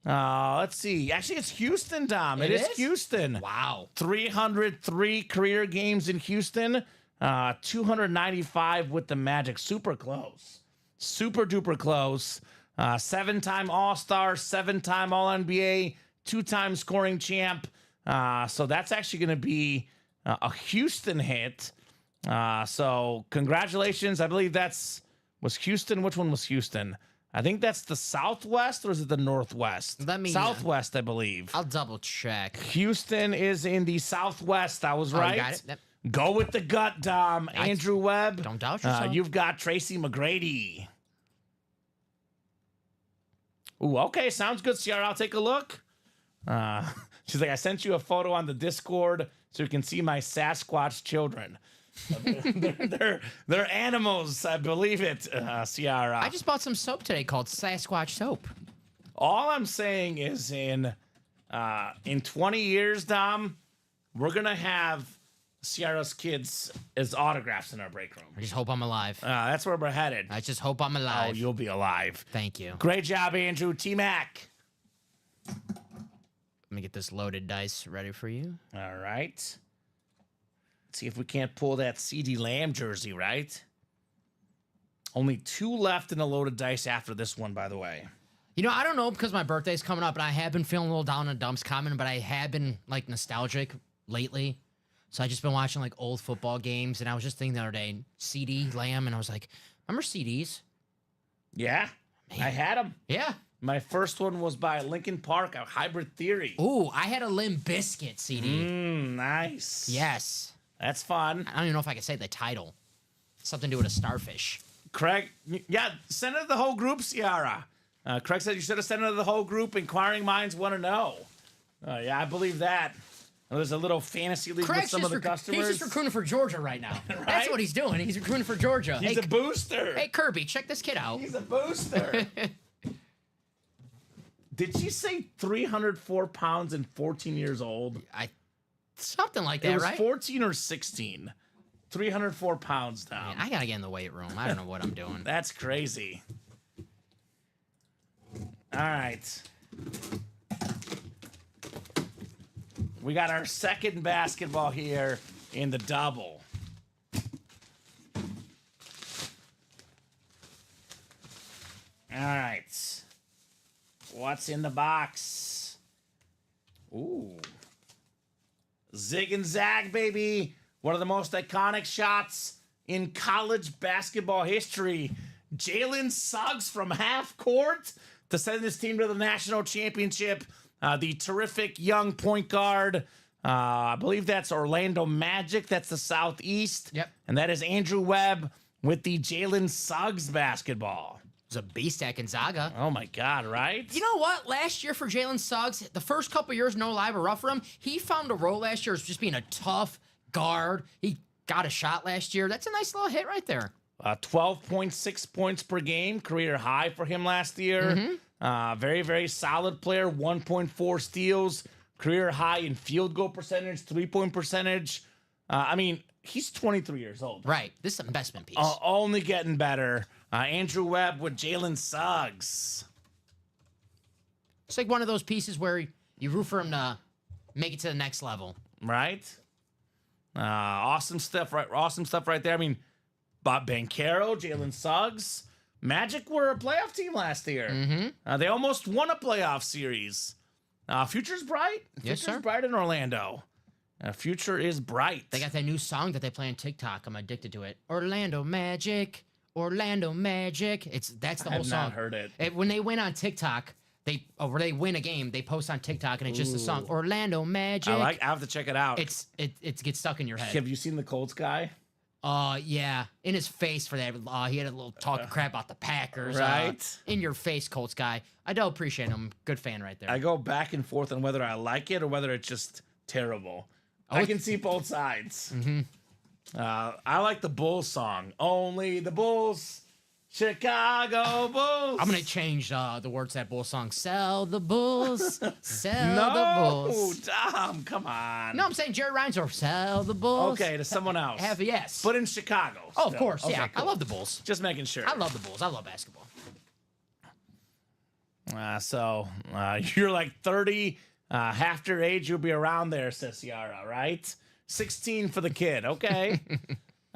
Let's see. Actually, it's Houston, Dom. It is Houston. Wow. 303 career games in Houston. 295 with the Magic. Super close. Super duper close. 7-time All-Star, 7-time All-NBA, 2-time scoring champ. So that's actually going to be a Houston hit. So congratulations. I believe was Houston. Which one was Houston? I think that's the Southwest, or is it the Northwest? Southwest, I believe. I'll double check. Houston is in the Southwest. I was right. You got it? Yep. Go with the gut, Dom. Andrew Webb. Don't doubt yourself. You've got Tracy McGrady. Ooh, okay. Sounds good, Ciara. I'll take a look. She's like, I sent you a photo on the Discord so you can see my Sasquatch children. They're animals. I believe it, Ciara. I just bought some soap today called Sasquatch soap. All I'm saying is in 20 years, Dom, we're going to have Ciara's kids as autographs in our break room. I just hope I'm alive. That's where we're headed. I just hope I'm alive. Oh, you'll be alive. Thank you. Great job, Andrew. T-Mac. Let me get this loaded dice ready for you. All right. Let's see if we can't pull that CD Lamb jersey, right? Only 2 left in the loaded dice after this one, by the way. You know, I don't know because my birthday's coming up and I have been feeling a little down in the dumps coming, but I have been like nostalgic lately. So I just been watching like old football games, and I was just thinking the other day, CD Lamb, and I was like, remember CDs? Yeah, man. I had them. Yeah. My first one was by Linkin Park, a Hybrid Theory. Ooh, I had a Limp Bizkit CD. Nice. Yes. That's fun. I don't even know if I can say the title. Something to do with a starfish. Craig, yeah, send it to the whole group, Ciara. Craig said you should have sent it to the whole group. Inquiring minds want to know. Yeah, I believe that. There's a little fantasy league with some of the customers. He's just recruiting for Georgia right now. Right? That's what he's doing. He's recruiting for Georgia. He's a booster. Hey, Kirby, check this kid out. He's a booster. Did she say 304 pounds and 14 years old? Something like that, it was right? 14 or 16. 304 pounds now. Man, I got to get in the weight room. I don't know what I'm doing. That's crazy. All right. We got our second basketball here in the double. All right. What's in the box? Ooh. Zig and Zag, baby. One of the most iconic shots in college basketball history. Jalen Suggs from half court to send his team to the national championship. The terrific young point guard. I believe that's Orlando Magic. That's the Southeast. Yep. And that is Andrew Webb with the Jalen Suggs basketball. He's a beast at Gonzaga. Oh, my God, right? You know what? Last year for Jalen Suggs, the first couple years, no lie, were rough for him. He found a role last year as just being a tough guard. He got a shot last year. That's a nice little hit right there. 12.6 points per game, career high for him last year. Very, very solid player. 1.4 steals, career high in field goal percentage, 3-point percentage. I mean, he's 23 years old. Right. This is an investment piece. Only getting better. Andrew Webb with Jalen Suggs. It's like one of those pieces where you root for him to make it to the next level. Right? Awesome stuff, right? Awesome stuff right there. I mean, Bob Banchero, Jalen Suggs. Magic were a playoff team last year. They almost won a playoff series. Future's bright. Yes, Future's sir. bright in Orlando. Future is bright. They got that new song that they play on TikTok. I'm addicted to it. Orlando Magic. Orlando Magic. That's the whole song. I have not heard it. When they win on TikTok, or they win a game, they post on TikTok and it's just a song. Orlando Magic. I have to check it out. It gets stuck in your head. Have you seen the Colts guy? Yeah. In his face for that. He had a little talking crap about the Packers. Right. In your face, Colts guy. I do appreciate him. Good fan right there. I go back and forth on whether I like it or whether it's just terrible. I can see both sides. I like the Bulls song. Only the Bulls Chicago Bulls. I'm gonna change the words to that Bulls song. Sell the Bulls, sell No, the Bulls. Dom, come on. No, I'm saying Jerry Reinsdorf. Sell the Bulls. Okay, to someone else. Yes. But in Chicago. Oh, of still. course. Okay, Yeah, cool. I love the Bulls. Just making sure. I love the Bulls. I love basketball. So you're like 30. Half your age, you'll be around there, says Ciara, right? 16 for the kid. Okay.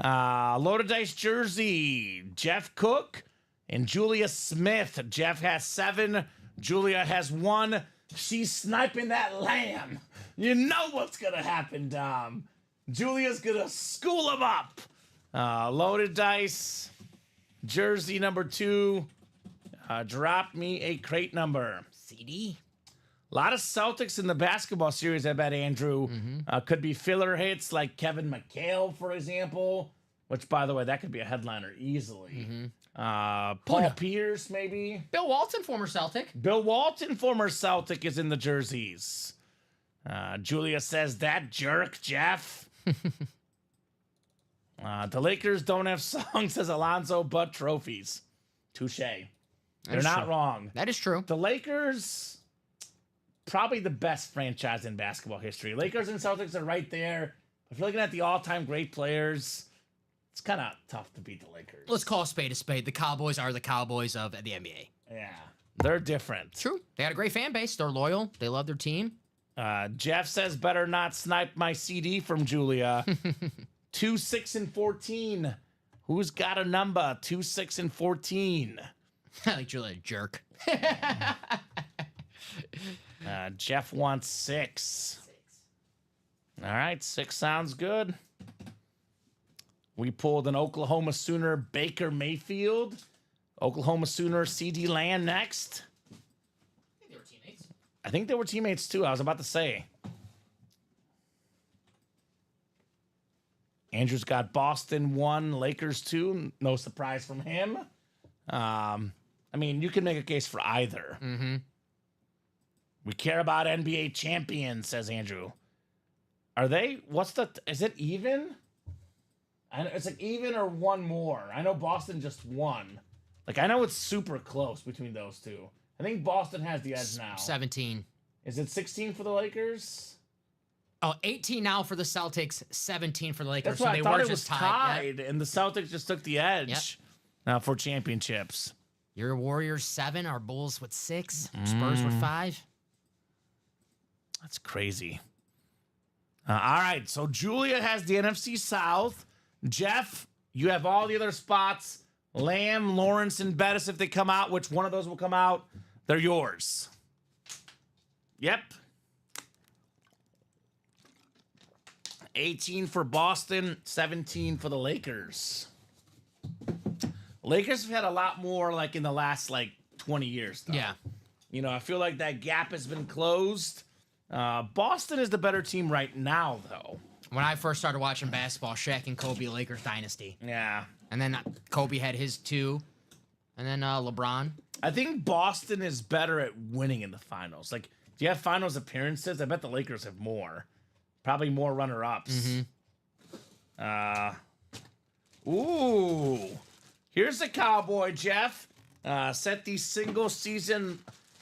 Loaded dice jersey. Jeff Cook and Julia Smith. Jeff has 7. Julia has 1. She's sniping that lamb. You know what's going to happen, Dom. Julia's going to school him up. Loaded dice jersey number 2. Drop me a crate number. CD. A lot of Celtics in the basketball series, I bet, Andrew. Could be filler hits like Kevin McHale, for example, which, by the way, that could be a headliner easily. Paul Pierce, maybe. Bill Walton, former Celtic. Bill Walton, former Celtic, is in the jerseys. Julia says, that jerk, Jeff. The Lakers don't have songs, says Alonzo, but trophies. Touche. They're not wrong. That is true. The Lakers, probably the best franchise in basketball history. Lakers and Celtics are right there. If you're looking at the all-time great players, it's kind of tough to beat the Lakers. Let's call a spade a spade. The Cowboys are the Cowboys of the NBA. Yeah, they're different. True. They had a great fan base. They're loyal. They love their team. Jeff says, better not snipe my CD from Julia. 2, 6, and 14. Who's got a number? 2, 6, and 14. I like Julia, jerk. Jeff wants 6. All right, 6 sounds good. We pulled an Oklahoma Sooner Baker Mayfield. Oklahoma Sooner CD Lamb next. I think they were teammates. I think they were teammates too. I was about to say. Andrew's got Boston 1, Lakers 2. No surprise from him. I mean, you can make a case for either. We care about NBA champions, says Andrew. Are they? Is it even? I know, it's like even or one more. I know Boston just won. Like, I know it's super close between those two. I think Boston has the edge now. 17. Is it 16 for the Lakers? Oh, 18 now for the Celtics, 17 for the Lakers. That's why I thought it was tied. tied, and the Celtics just took the edge for championships. Your Warriors 7, our Bulls with 6, Spurs with 5. That's crazy. All right, so Julia has the NFC South. Jeff, you have all the other spots. Lamb, Lawrence, and Bettis, if they come out, which one of those will come out, they're yours. Yep. 18 for Boston, 17 for the Lakers. Lakers have had a lot more like in the last 20 years, though. Yeah. You know, I feel like that gap has been closed. Boston is the better team right now, though. When I first started watching basketball, Shaq and Kobe Lakers dynasty. Yeah. And then Kobe had his 2. And then LeBron. I think Boston is better at winning in the finals. Like, do you have finals appearances? I bet the Lakers have more. Probably more runner-ups. Ooh. Here's the Cowboy, Jeff. Set the single-season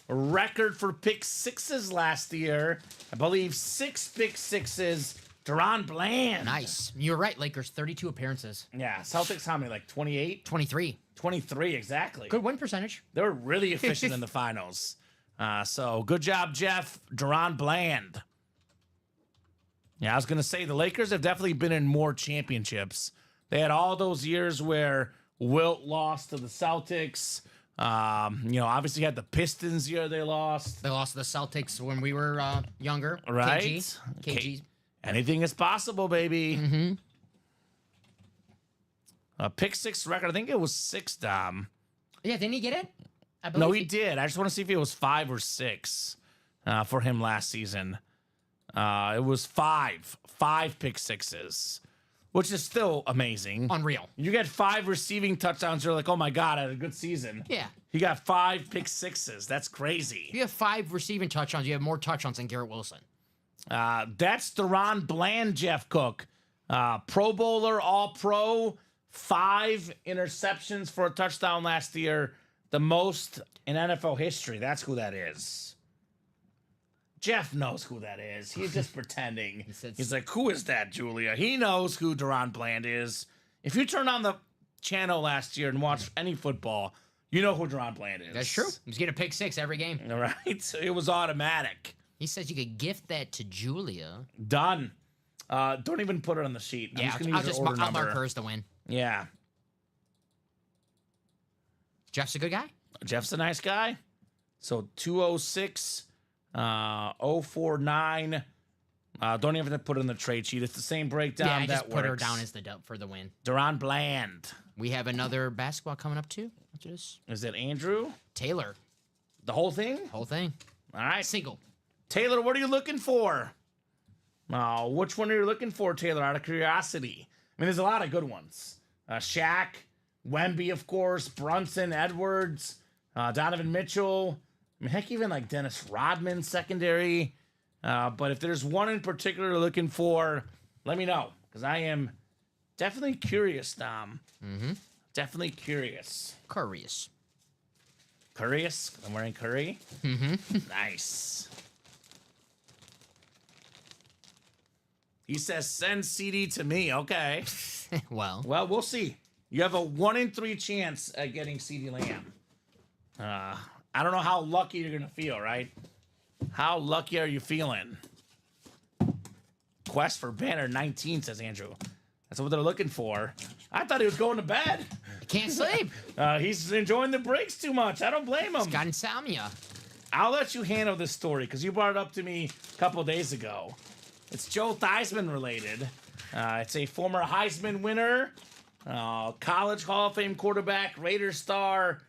record for pick sixes last year. I believe 6 pick sixes. Deron Bland. Nice. You're right, Lakers, 32 appearances. Yeah, Celtics how many, 28? 23. 23, exactly. Good win percentage. They were really efficient in the finals. So good job, Jeff. Deron Bland. Yeah, I was going to say the Lakers have definitely been in more championships. They had all those years where Wilt lost to the Celtics. Obviously had the Pistons year they lost. They lost to the Celtics when we were younger. Right? KG. Anything is possible, baby. Pick 6 record. I think it was 6, Dom. Yeah, didn't he get it? I No, he did. I just want to see if it was 5 or 6 for him last season. It was 5 pick sixes, which is still amazing. Unreal. You get 5 receiving touchdowns. You're like, oh my God, I had a good season. Yeah. He got 5 pick sixes. That's crazy. If you have 5 receiving touchdowns, you have more touchdowns than Garrett Wilson. That's Deron Bland, Jeff Cook. Pro Bowler, All Pro. 5 interceptions for a touchdown last year, the most in NFL history. That's who that is. Jeff knows who that is. He's just pretending. He's like, who is that, Julia? He knows who Deron Bland is. If you turn on the channel last year and watch any football, you know who Deron Bland is. That's true. He's getting a pick 6 every game. All right? It was automatic. He says you could gift that to Julia. Done. Don't even put it on the sheet. I'm just gonna use her order I'll number. mark hers to win. Yeah. Jeff's a good guy. Jeff's a nice guy. So 206, 049. Don't even have to put it in the trade sheet. It's the same breakdown. Yeah, I that just put her works. down as the dub for the win. Deron Bland. We have another basketball coming up too. After this, Is it Andrew? Taylor, The whole thing? whole thing, All right. single. Taylor, what are you looking for? Which one are you looking for, Taylor, out of curiosity? I mean, there's a lot of good ones. Shaq, Wemby, of course, Brunson, Edwards, Donovan Mitchell. I mean, heck, even like Dennis Rodman, secondary. But if there's one in particular you're looking for, let me know. Because I am definitely curious, Dom. Mm-hmm. Definitely curious. Curious. Curious? I'm wearing curry? Mm-hmm. Nice. He says, send CD to me. Okay. Well, Well, we'll see. You have a 1 in 3 chance at getting CD Lamb. I don't know how lucky you're going to feel, right? How lucky are you feeling? Quest for banner 19, says Andrew. That's what they're looking for. I thought he was going to bed. can't sleep. He's enjoying the breaks too much. I don't blame him. Got insomnia. I'll let you handle this story because you brought it up to me a couple days ago. It's Joe Theismann related. It's a former Heisman winner, college Hall of Fame quarterback, Raiders star,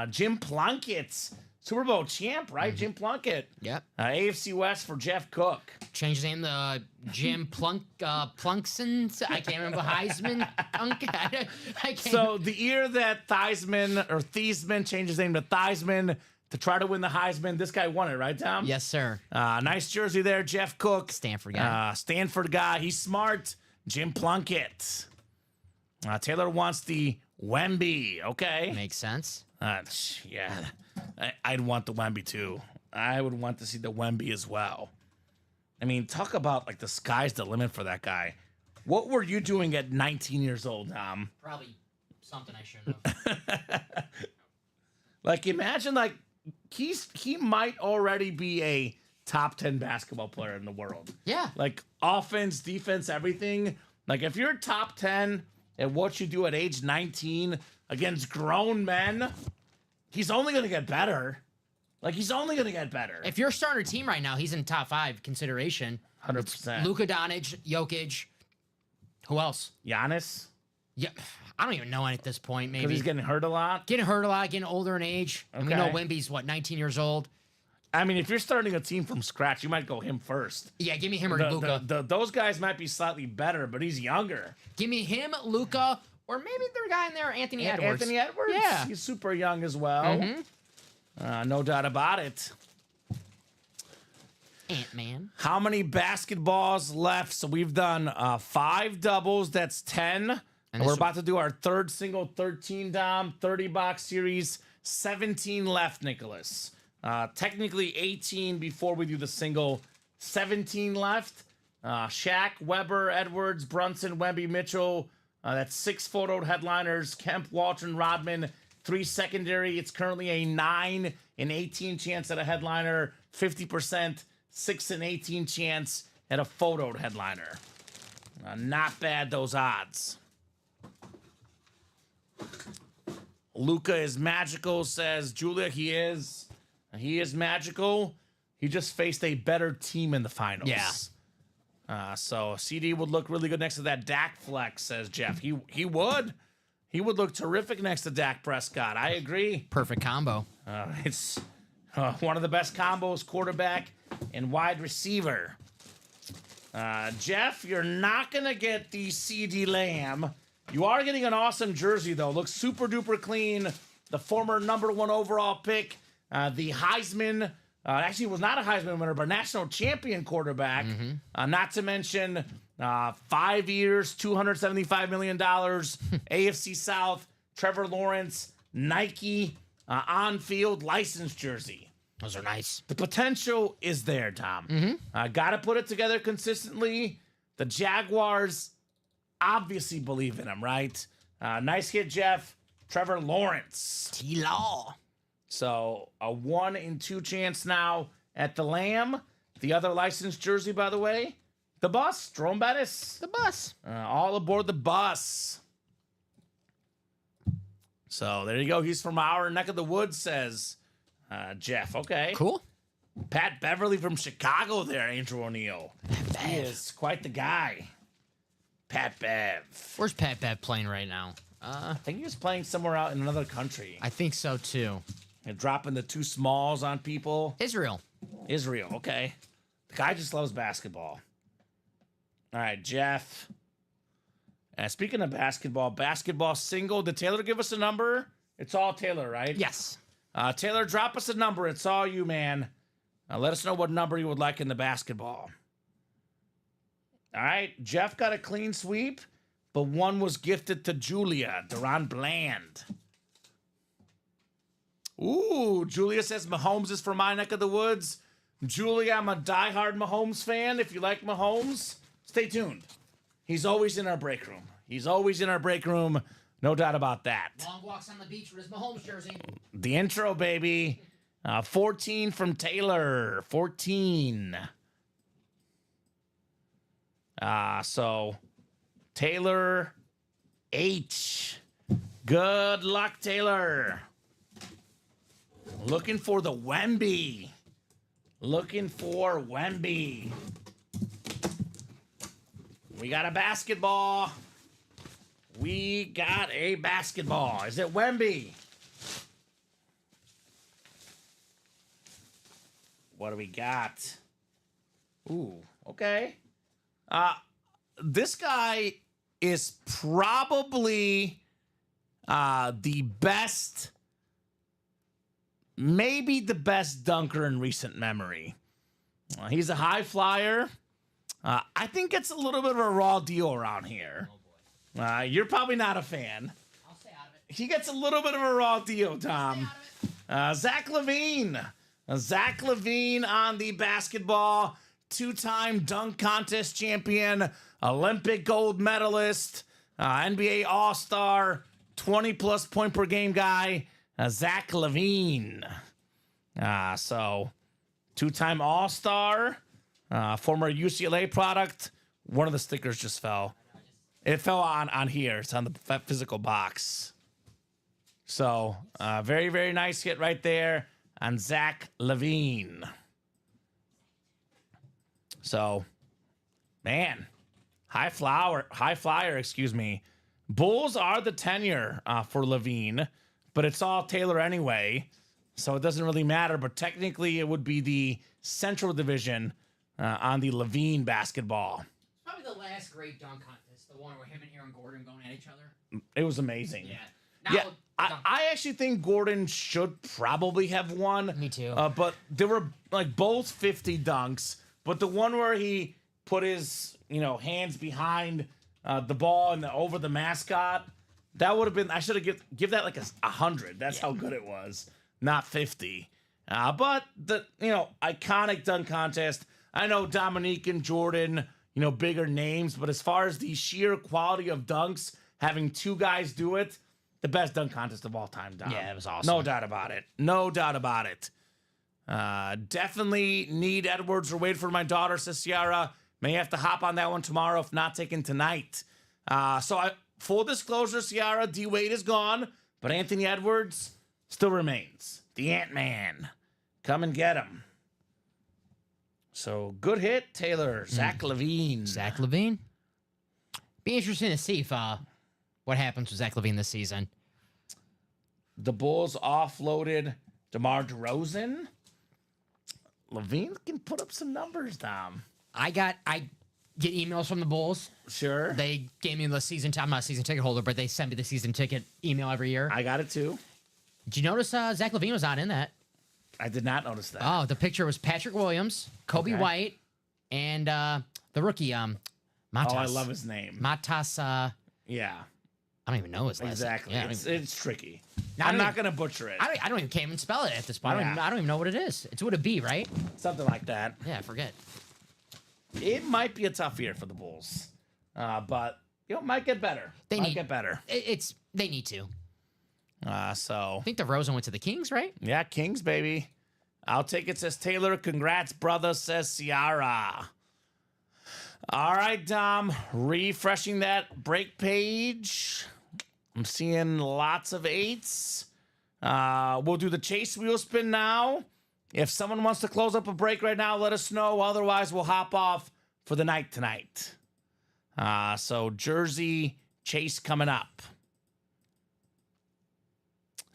Jim Plunkett, Super Bowl champ, right? Mm-hmm. Jim Plunkett. Yep. AFC West for Jeff Cook. Changed his name to Jim Plunkson. I can't remember Heisman. I can't. So the year that Thiesman changed his name to Theismann to try to win the Heisman, this guy won it, right, Tom? Yes, sir. Nice jersey there, Jeff Cook. Stanford guy. Stanford guy. He's smart. Jim Plunkett. Taylor wants the Wemby. Okay. Makes sense. Yeah. I'd want the Wemby too. I would want to see the Wemby as well. I mean, talk about like the sky's the limit for that guy. What were you doing at 19 years old, Tom? Probably something I shouldn't have. Like, imagine like he might already be a top 10 basketball player in the world. Yeah. Like offense, defense, everything. Like if you're top 10 at what you do at age 19 against grown men, he's only going to get better. Like he's only going to get better. If you're starting a team right now, he's in top 5 consideration. 100%. Luka Doncic, Jokic. Who else? Giannis, Yeah, I don't even know at this point. because Maybe he's getting hurt a lot. getting hurt a lot, getting older in age. And we know Okay. Wemby's what, 19 years old. I mean, if you're starting a team from scratch, you might go him first. Yeah, give me him or The- Luka. those guys might be slightly better, but he's younger. Give me him, Luka, or maybe their guy in there, Anthony Edwards. Anthony Edwards? Yeah. He's super young as well. No doubt about it. Ant-Man. How many basketballs left? So we've done 5 doubles. That's 10. And we're this- about to do our third single 13 Dom, 30 box series. 17 left, Nicholas. Technically 18 before we do the single. 17 left. Shaq, Weber, Edwards, Brunson, Wemby, Mitchell. That's 6 photoed headliners. Kemp, Walton, Rodman. 3 secondary. It's currently a 9 and 18 chance at a headliner. 50%. 6 and 18 chance at a photoed headliner. Not bad, those odds. Luka is magical, says Julia. He is. He is magical. He just faced a better team in the finals. Yeah. So CD would look really good next to that Dak flex, says Jeff. He would. He would look terrific next to Dak Prescott. I agree. Perfect combo. It's one of the best combos, quarterback and wide receiver. Jeff, you're not going to get the CD Lamb. You are getting an awesome jersey, though. Looks super duper clean. The former #1 overall pick, the Heisman Actually was not a Heisman winner, but a national champion quarterback. Not to mention 5 years, $275 million, AFC South, Trevor Lawrence, Nike, on-field licensed jersey. Those are nice. The potential is there, Tom. Got to put it together consistently. The Jaguars obviously believe in him, right? Nice hit, Jeff. Trevor Lawrence. T-Law. So a 1 in 2 chance now at the Lamb. The other licensed jersey, by the way, the bus, Jerome Bettis. The bus. All aboard the bus. So there you go. He's from our neck of the woods, says Jeff. Okay. Cool. Pat Beverly from Chicago there, Andrew O'Neill. He is quite the guy. Pat Bev. Where's Pat Bev playing right now? I think he was playing somewhere out in another country. I think so, too. And dropping the 2 smalls on people. Israel, okay. The guy just loves basketball. All right, Jeff. Speaking of basketball single. Did Taylor give us a number? It's all Taylor, right? Yes. Taylor, drop us a number. It's all you, man. Let us know what number you would like in the basketball. All right, Jeff got a clean sweep, but one was gifted to Julia, Deron Bland. Ooh, Julia says Mahomes is from my neck of the woods. Julia, I'm a diehard Mahomes fan. If you like Mahomes, stay tuned. He's always in our break room. No doubt about that. Long walks on the beach with his Mahomes jersey. The intro, baby. 14 from Taylor. 14. So Taylor H. Good luck, Taylor. Looking for the Wemby. We got a basketball. Is it Wemby? What do we got? Ooh, okay. This guy is probably the best, maybe the best dunker in recent memory. He's a high flyer. I think it's a little bit of a raw deal around here. You're probably not a fan. I'll stay out of it. He gets a little bit of a raw deal, Tom. Zach LaVine. Zach LaVine on the basketball. 2-time dunk contest champion. Olympic gold medalist. NBA All-Star. 20-plus point per game guy. Zach LaVine. So, 2-time All-Star. Former UCLA product. One of the stickers just fell. It fell on here. It's on the physical box. So, very, very nice hit right there on Zach LaVine. So, man, high flyer, excuse me. Bulls are the tenure for LaVine, but it's all Taylor anyway, so it doesn't really matter. But technically, it would be the Central Division on the LaVine basketball. Probably the last great dunk contest, the one where him and Aaron Gordon going at each other. It was amazing. Yeah. Yeah, I actually think Gordon should probably have won. Me too. But there were like both 50 dunks, but the one where he put his hands behind the ball and over the mascot, that would have been. I should have give that like 100. That's how good it was, not 50. But the iconic dunk contest. I know Dominique and Jordan, bigger names, but as far as the sheer quality of dunks, having 2 guys do it. The best dunk contest of all time, Dom. Yeah, it was awesome. No doubt about it. Definitely need Edwards or wait for my daughter, says Ciara. May have to hop on that one tomorrow, if not taken tonight. Full disclosure, Ciara, D Wade is gone, but Anthony Edwards still remains. The Ant-Man. Come and get him. So, good hit, Taylor. Zach LaVine. Zach LaVine. Be interesting to see if what happens with Zach LaVine this season. The Bulls offloaded DeMar DeRozan. LaVine can put up some numbers, Dom. I get emails from the Bulls. Sure. They gave me the season ticket. I'm not a season ticket holder, but they send me the season ticket email every year. I got it too. Did you notice Zach LaVine was not in that? I did not notice that. Oh, the picture was Patrick Williams, Kobe Okay. White, and the rookie Matas. Oh, I love his name. Matas. Yeah, I don't even know his last exactly. name. Yeah, It's tricky. I I'm don't not even- going to butcher it. I don't even can't even spell it at this point. Yeah. I don't even know what it is. It's with a B, right? Something like that. Yeah, I forget. It might be a tough year for the Bulls, but it might get better. They might need- get better. They need to. So I think DeRozan went to the Kings, right? yeah, Kings baby. I'll take it, says Taylor. Congrats, brother, says Ciara. All right, Dom. Refreshing that break page. I'm seeing lots of 8s. We'll do the chase wheel spin now. If someone wants to close up a break right now, let us know. Otherwise, we'll hop off for the night tonight. So Jersey chase coming up.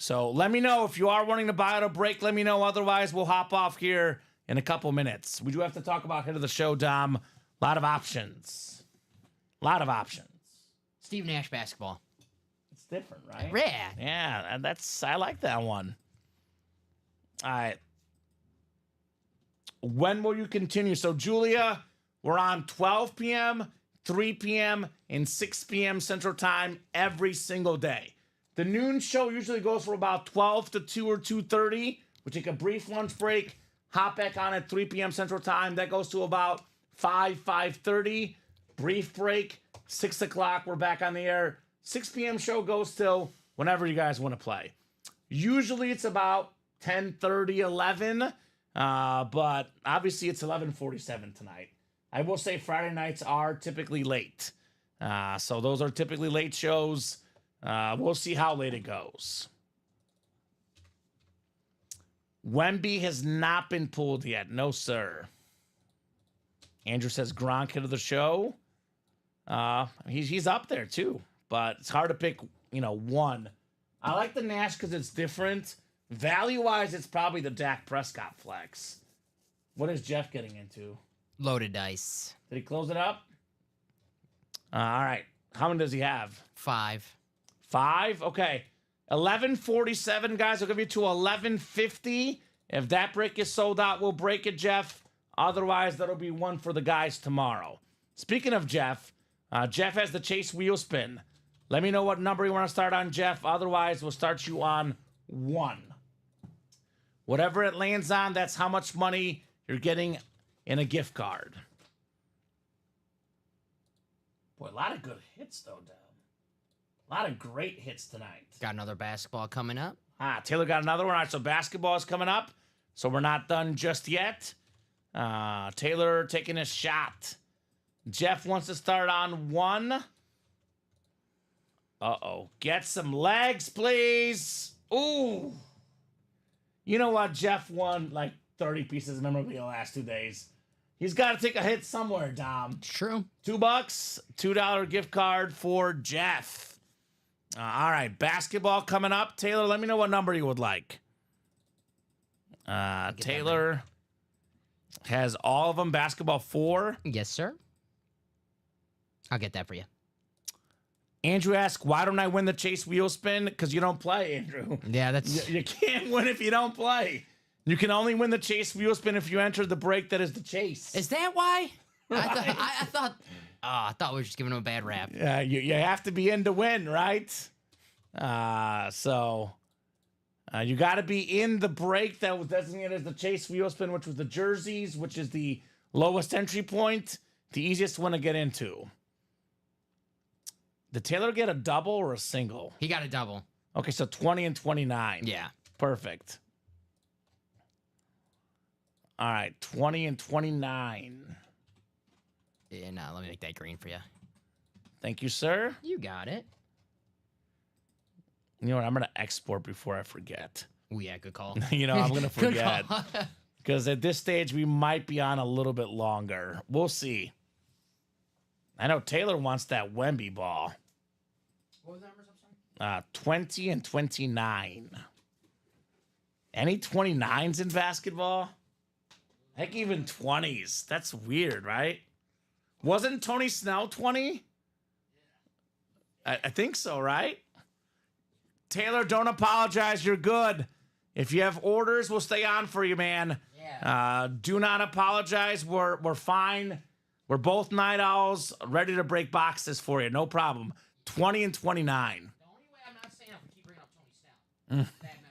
So let me know if you are wanting to buy out a break. Let me know. Otherwise, we'll hop off here in a couple minutes. We do have to talk about hit of the show, Dom. A lot of options. Steve Nash basketball. It's different, right? Yeah. Yeah, I like that one. All right. When will you continue? So, Julia, we're on 12 p.m., 3 p.m., and 6 p.m. Central Time every single day. The noon show usually goes for about 12 to 2 or 2:30. We take a brief lunch break, hop back on at 3 p.m. Central Time. That goes to about 5:30. Brief break, 6 o'clock. We're back on the air. 6 p.m. show goes till whenever you guys want to play. Usually it's about 10:30, 11. But obviously it's 11:47 tonight. I will say Friday nights are typically late. So those are typically late shows. We'll see how late it goes. Wemby has not been pulled yet. No, sir. Andrew says Gronk hit of the show. He's up there too, but it's hard to pick, one. I like the Nash because it's different. Value-wise, it's probably the Dak Prescott flex. What is Jeff getting into? Loaded dice. Did he close it up? All right. How many does he have? 5. 5? Okay. 11:47, guys. I'll give you to 11:50. If that break is sold out, we'll break it, Jeff. Otherwise, that'll be one for the guys tomorrow. Speaking of Jeff, Jeff has the chase wheel spin. Let me know what number you want to start on, Jeff. Otherwise, we'll start you on 1. Whatever it lands on, that's how much money you're getting in a gift card. Boy, a lot of good hits, though, Dom. A lot of great hits tonight. Got another basketball coming up. Taylor got another one. All right, so basketball is coming up. So we're not done just yet. Taylor taking a shot. Jeff wants to start on 1. Uh-oh. Get some legs, please. Ooh. You know what? Jeff won like 30 pieces of memorabilia the last 2 days. He's got to take a hit somewhere, Dom. It's true. $2, $2 gift card for Jeff. All right, basketball coming up. Taylor, let me know what number you would like. Taylor has all of them. Basketball 4. Yes, sir. I'll get that for you. Andrew asks, why don't I win the chase wheel spin? Because you don't play, Andrew. Yeah, that's... You can't win if you don't play. You can only win the chase wheel spin if you enter the break that is the chase. Is that why? I thought... Oh, I thought we were just giving him a bad rap. You have to be in to win, right? So you got to be in the break that was designated as the chase wheel spin, which was the jerseys, which is the lowest entry point, the easiest one to get into. Did Taylor get a double or a single? He got a double. Okay, so 20 and 29. Yeah. Perfect. All right, 20 and 29. Yeah, no, let me make that green for you. Thank you, sir. You got it. You know what? I'm going to export before I forget. Oh, yeah, good call. I'm going to Good forget. call. Because at this stage, we might be on a little bit longer. We'll see. I know Taylor wants that Wemby ball. What was the numbers? I'm sorry? 20 and 29. Any 29s in basketball? Heck, even 20s. That's weird, right? Wasn't Tony Snell 20? I think so, right? Taylor, don't apologize. You're good. If you have orders, we'll stay on for you, man. Yeah. Do not apologize. We're fine. We're both night owls, ready to break boxes for you. No problem. 20 and 29. The only way I'm not saying if we keep bringing up Tony Snell. Bad memories.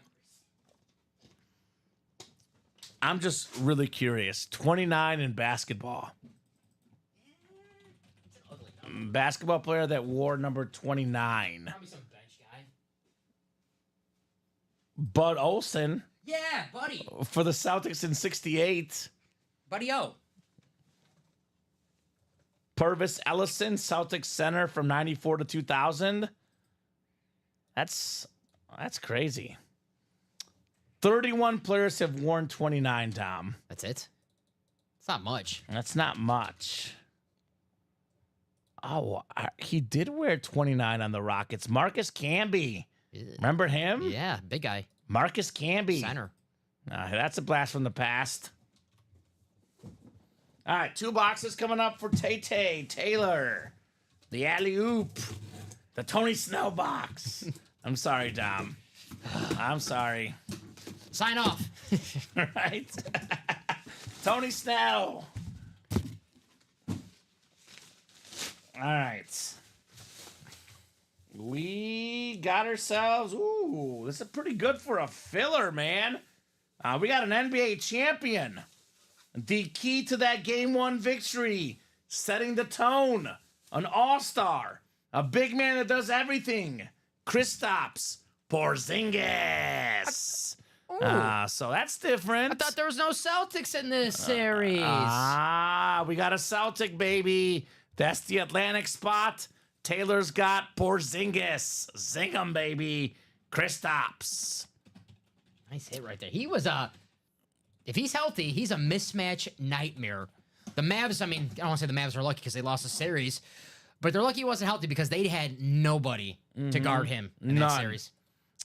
I'm just really curious. 29 in basketball. It's an ugly number. Basketball player that wore number 29. Probably some bench guy. Bud Olsen Yeah, buddy. for the Celtics in 68. Buddy O. Purvis Ellison, Celtics center from 94 to 2000. That's crazy. 31 players have worn 29, Tom. That's it? It's not much. That's not much. Oh, he did wear 29 on the Rockets. Marcus Camby. Remember him? Yeah, big guy. Marcus Camby. Center. That's a blast from the past. All right, 2 boxes coming up for Tay Taylor. The alley-oop. The Tony Snell box. I'm sorry, Dom. I'm sorry. Sign off. Right? Tony Snell. All right. We got ourselves... Ooh, this is pretty good for a filler, man. We got an NBA champion. The key to that Game 1 victory. Setting the tone. An all-star. A big man that does everything. Kristaps Porzingis. So that's different. I thought there was no Celtics in this series. We got a Celtic, baby. That's the Atlantic spot. Taylor's got Porzingis. Zing 'em, baby. Kristaps. Nice hit right there. He was if he's healthy, he's a mismatch nightmare. The Mavs, I mean, I don't want to say the Mavs are lucky because they lost the series, but they're lucky he wasn't healthy because they had nobody to guard him in that series.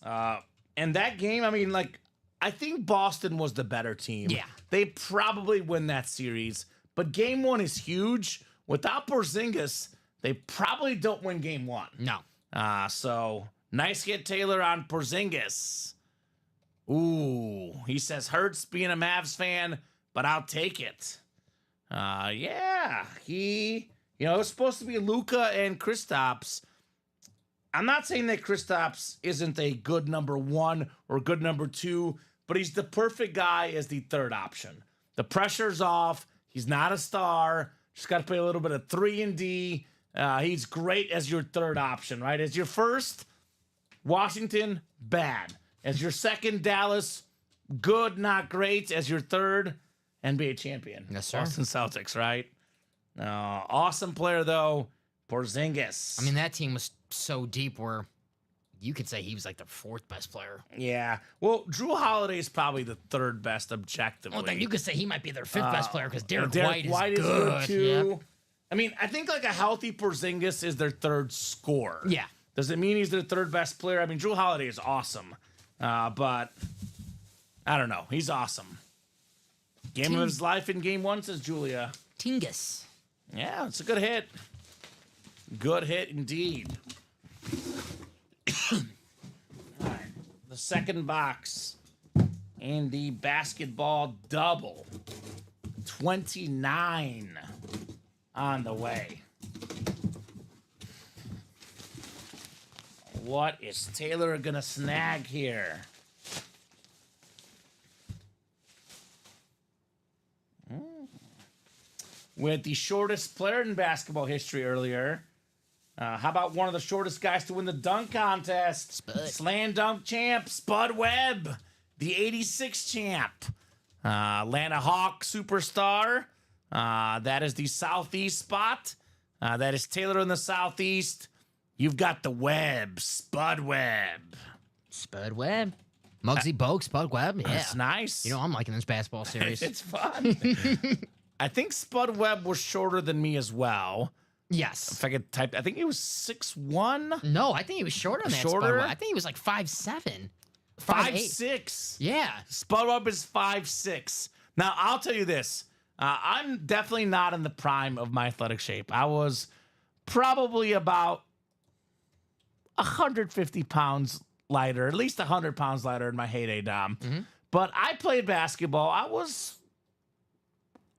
And that game, I mean, like, I think Boston was the better team. Yeah. They probably win that series, but Game 1 is huge. Without Porzingis, they probably don't win Game 1. No. So nice hit, Taylor, on Porzingis. Ooh, he says, hurts being a Mavs fan, but I'll take it. Yeah, it was supposed to be Luka and Kristaps. I'm not saying that Kristaps isn't a good number 1 or good number 2, but he's the perfect guy as the third option. The pressure's off. He's not a star. Just got to play a little bit of 3 and D. He's great as your third option, right? As your first, Washington, bad. As your second, Dallas, good, not great. As your third, NBA champion. Yes, sir. Boston Celtics, right? Awesome player, though. Porzingis. I mean, that team was so deep where you could say he was like the 4th best player. Yeah. Well, Drew Holiday is probably the 3rd best objectively. Well, then you could say he might be their 5th best player because Derek White is good. too. Yep. I mean, I think like a healthy Porzingis is their 3rd scorer. Yeah. Does it mean he's their 3rd best player? I mean, Drew Holiday is awesome. But I don't know. He's awesome. Game of his life in Game 1, says Julia. Tingus. Yeah, it's a good hit. Good hit indeed. All right. The second box in the basketball double. 29 on the way. What is Taylor gonna snag here? We had the shortest player in basketball history earlier. How about one of the shortest guys to win the dunk contest? Spud. Slam dunk champ, Spud Webb, the 86 champ. Atlanta Hawk superstar. That is the southeast spot. That is Taylor in the southeast. You've got the Webb, Spud Webb. Spud Webb. Muggsy Bogues, Spud Webb. Yeah. That's nice. You know, I'm liking this basketball series. It's fun. I think Spud Webb was shorter than me as well. Yes. If I could type, I think he was 6'1". No, I think he was shorter than that. Shorter? Spud Webb. I think he was like 5'7". 5'6". Yeah. Spud Webb is 5'6". Now, I'll tell you this. I'm definitely not in the prime of my athletic shape. I was probably about 150 pounds lighter, at least 100 pounds lighter in my heyday, Dom. But I played basketball. I was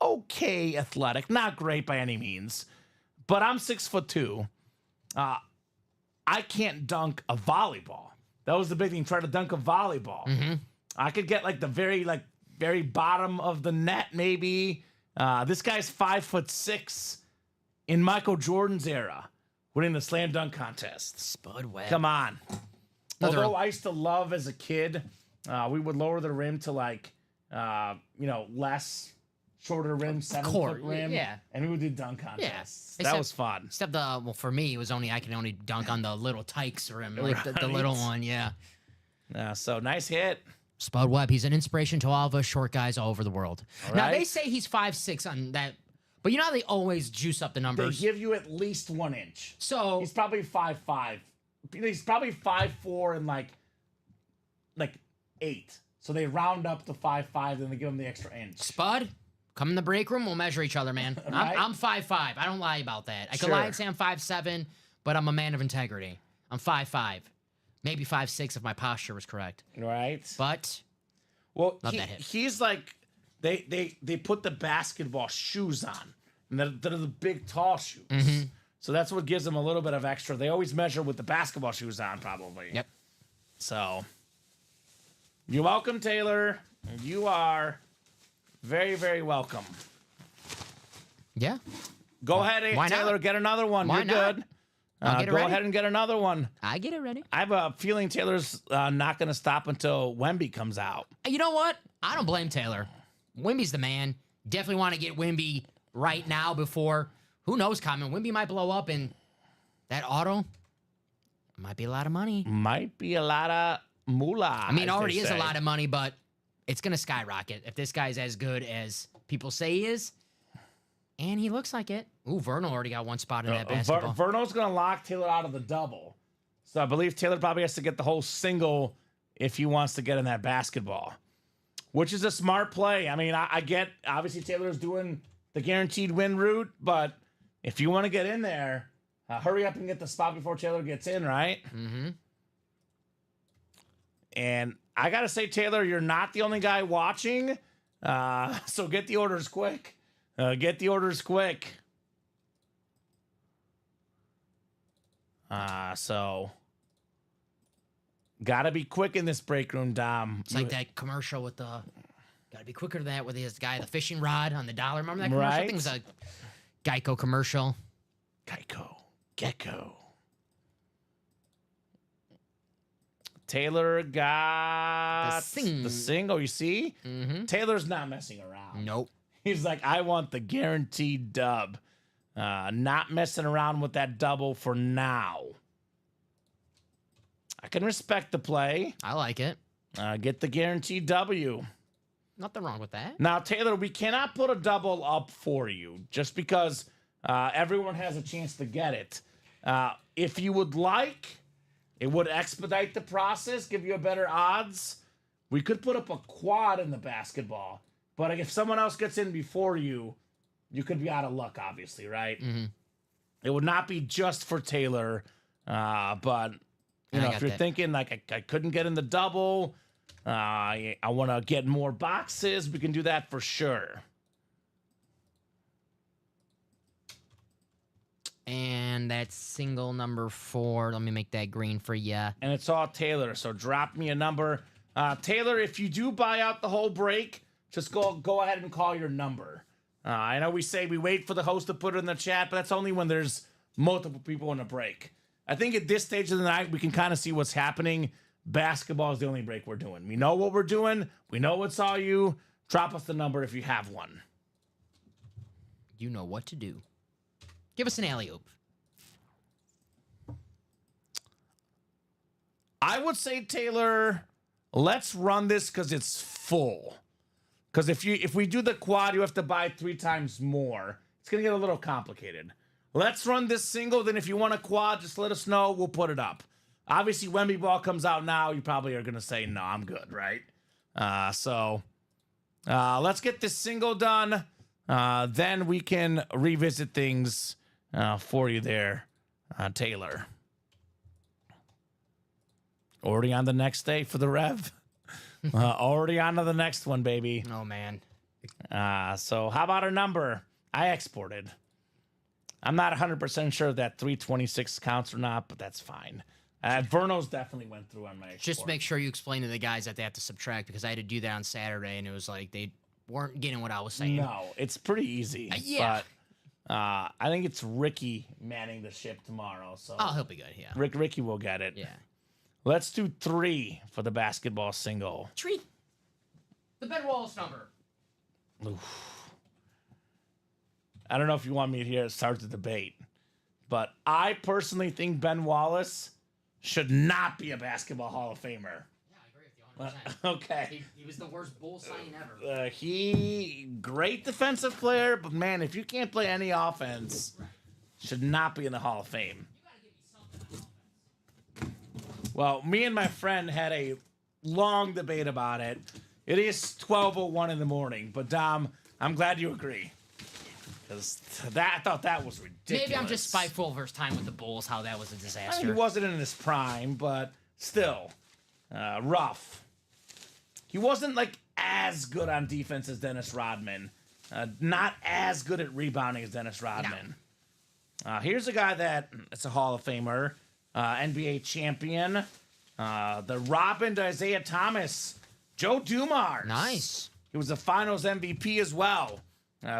okay athletic, not great by any means, but I'm 6'2". I can't dunk a volleyball. That was the big thing. Try to dunk a volleyball. I could get like the very bottom of the net, maybe. This guy's 5'6" in Michael Jordan's era, winning the slam dunk contest. Spud Webb. Come on. Although I used to love as a kid, we would lower the rim to like, less shorter rim, 7-foot rim. Yeah. And we would do dunk contests. Yeah. That was fun. Except for me, it was I could only dunk on the little Tykes rim, like the Right. little one, yeah. So nice hit. Spud Webb, he's an inspiration to all of us short guys all over the world. Now, right. they say he's 5'6" on that, but you know how they always juice up the They numbers? give you at least 1 inch. So, He's probably 5'5". He's probably 5'4" and like 8. So they round up to 5'5", then they give him the extra inch. Spud, come in the break room, we'll measure each other, man. Right. I'm 5'5". I don't lie about that. I could Sure. lie and say I'm 5'7", but I'm a man of integrity. I'm 5'5". Maybe 5'6" if my posture was correct. Right. But Well, Love that hit. he's like they put the basketball shoes on, and they're the big tall shoes. So that's what gives them a little bit of extra. They always measure with the basketball shoes on, probably. Yep. So you're welcome, Taylor. You are very, very welcome. Yeah. Go ahead, why not? Taylor. Get another one. Why You're not? good. I'll get it go ready. ahead and get another one. I get it ready. I have a feeling Taylor's not going to stop until Wemby comes out. You know what? I don't blame Taylor. Wimby's the man. Definitely want to get Wimby right now before, who knows, Kamen. Wimby might blow up, and that auto might be a lot of money. Might be a lot of moolah. I mean, already is a lot of money, but it's going to skyrocket if this guy's as good as people say he is. And he looks like it. Ooh, Vernal already got one spot in that basketball. Vernal's going to lock Taylor out of the double. So I believe Taylor probably has to get the whole single if he wants to get in that basketball, which is a smart play. I mean, I get, obviously Taylor's doing the guaranteed win route, but if you want to get in there, hurry up and get the spot before Taylor gets in, right? Mm-hmm. And I got to say, Taylor, you're not the only guy watching, so get the orders quick. Get the orders quick. So gotta be quick in this break room, Dom. It's like that commercial with the, gotta be quicker than that with this guy, the fishing rod on the dollar. Remember that commercial? I think it was a Geico commercial. Geico. Gecko. Taylor got the single, you see? Mm-hmm. Taylor's not messing around. Nope. He's like, I want the guaranteed dub. Not messing around with that double for now. I can respect the play. I like it. Get the guaranteed W. Nothing wrong with that. Now, Taylor, we cannot put a double up for you just because everyone has a chance to get it. If you would like, it would expedite the process, give you a better odds. We could put up a quad in the basketball. But if someone else gets in before you, you could be out of luck, obviously, right? Mm-hmm. It would not be just for Taylor. But, if you're thinking, like, I couldn't get in the double, I want to get more boxes, we can do that for sure. And that's single number 4. Let me make that green for you. And it's all Taylor, so drop me a number. Taylor, if you do buy out the whole break, just go ahead and call your number. I know we say we wait for the host to put it in the chat, but that's only when there's multiple people in a break. I think at this stage of the night, we can kind of see what's happening. Basketball is the only break we're doing. We know what we're doing. We know it's all you. Drop us the number if you have one. You know what to do. Give us an alley-oop. I would say, Taylor, let's run this because it's full. Because if we do the quad, you have to buy 3 times more. It's going to get a little complicated. Let's run this single. Then if you want a quad, just let us know. We'll put it up. Obviously, Wemby ball comes out now. You probably are going to say, no, I'm good, right? So let's get this single done. Then we can revisit things for you there, Taylor. Already on the next day for the Rev. Already on to the next one, baby. Oh, man. So how about a number? I exported. I'm not 100% sure that 326 counts or not, but that's fine. Verno's definitely went through on my export. Just make sure you explain to the guys that they have to subtract, because I had to do that on Saturday, and it was like they weren't getting what I was saying. No, it's pretty easy. Yeah. But I think it's Ricky manning the ship tomorrow. So Oh, he'll be good, yeah. Ricky will get it. Yeah. Let's do 3 for the basketball single. Treat the Ben Wallace number. I don't know if you want me to hear it start the debate, but I personally think Ben Wallace should not be a basketball Hall of Famer. Yeah, I agree with you 100%. Okay. He was the worst Bull signing ever. He great defensive player, but man, if you can't play any offense, should not be in the Hall of Fame. You gotta give me something on offense. Well, me and my friend had a long debate about it. It is 12:01 in the morning, but Dom, I'm glad you agree. Because I thought that was ridiculous. Maybe I'm just spiteful versus time with the Bulls, how that was a disaster. I mean, he wasn't in his prime, but still, rough. He wasn't like as good on defense as Dennis Rodman. Not as good at rebounding as Dennis Rodman. Here's a guy that's a Hall of Famer, NBA champion, the Robin to Isaiah Thomas, Joe Dumars. Nice. He was the Finals MVP as well.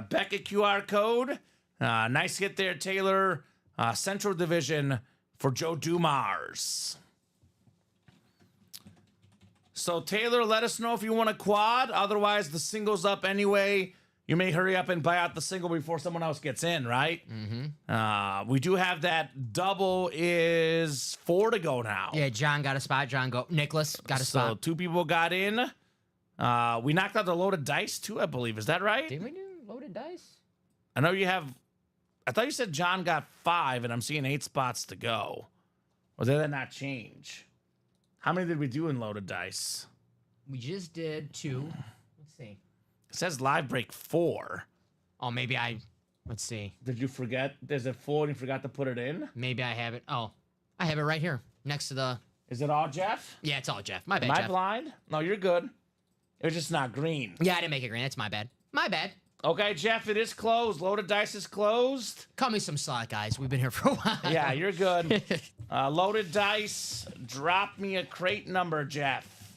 Beckett QR code. Nice hit there, Taylor. Central Division for Joe Dumars. So, Taylor, let us know if you want a quad. Otherwise, the single's up anyway. You may hurry up and buy out the single before someone else gets in, right? Mm-hmm. We do have that double is 4 to go now. Yeah, John got a spot. Nicholas got a spot. So, 2 people got in. We knocked out the loaded dice, too, I believe. Is that right? Did we do loaded dice? I know you have... I thought you said John got 5, and I'm seeing 8 spots to go. Or did that not change? How many did we do in loaded dice? We just did 2. Let's see. It says live break 4. Oh, let's see. Did you forget? There's a 4 and you forgot to put it in? Maybe I have it. Oh, I have it right here next to the... Is it all Jeff? Yeah, it's all Jeff. My bad, Am I Jeff. blind? No, you're good. It was just not green. Yeah, I didn't make it green. That's my bad. My bad. Okay, Jeff, it is closed. Loaded dice is closed. Cut me some slack, guys. We've been here for a while. Yeah, you're good. Loaded dice. Drop me a crate number, Jeff.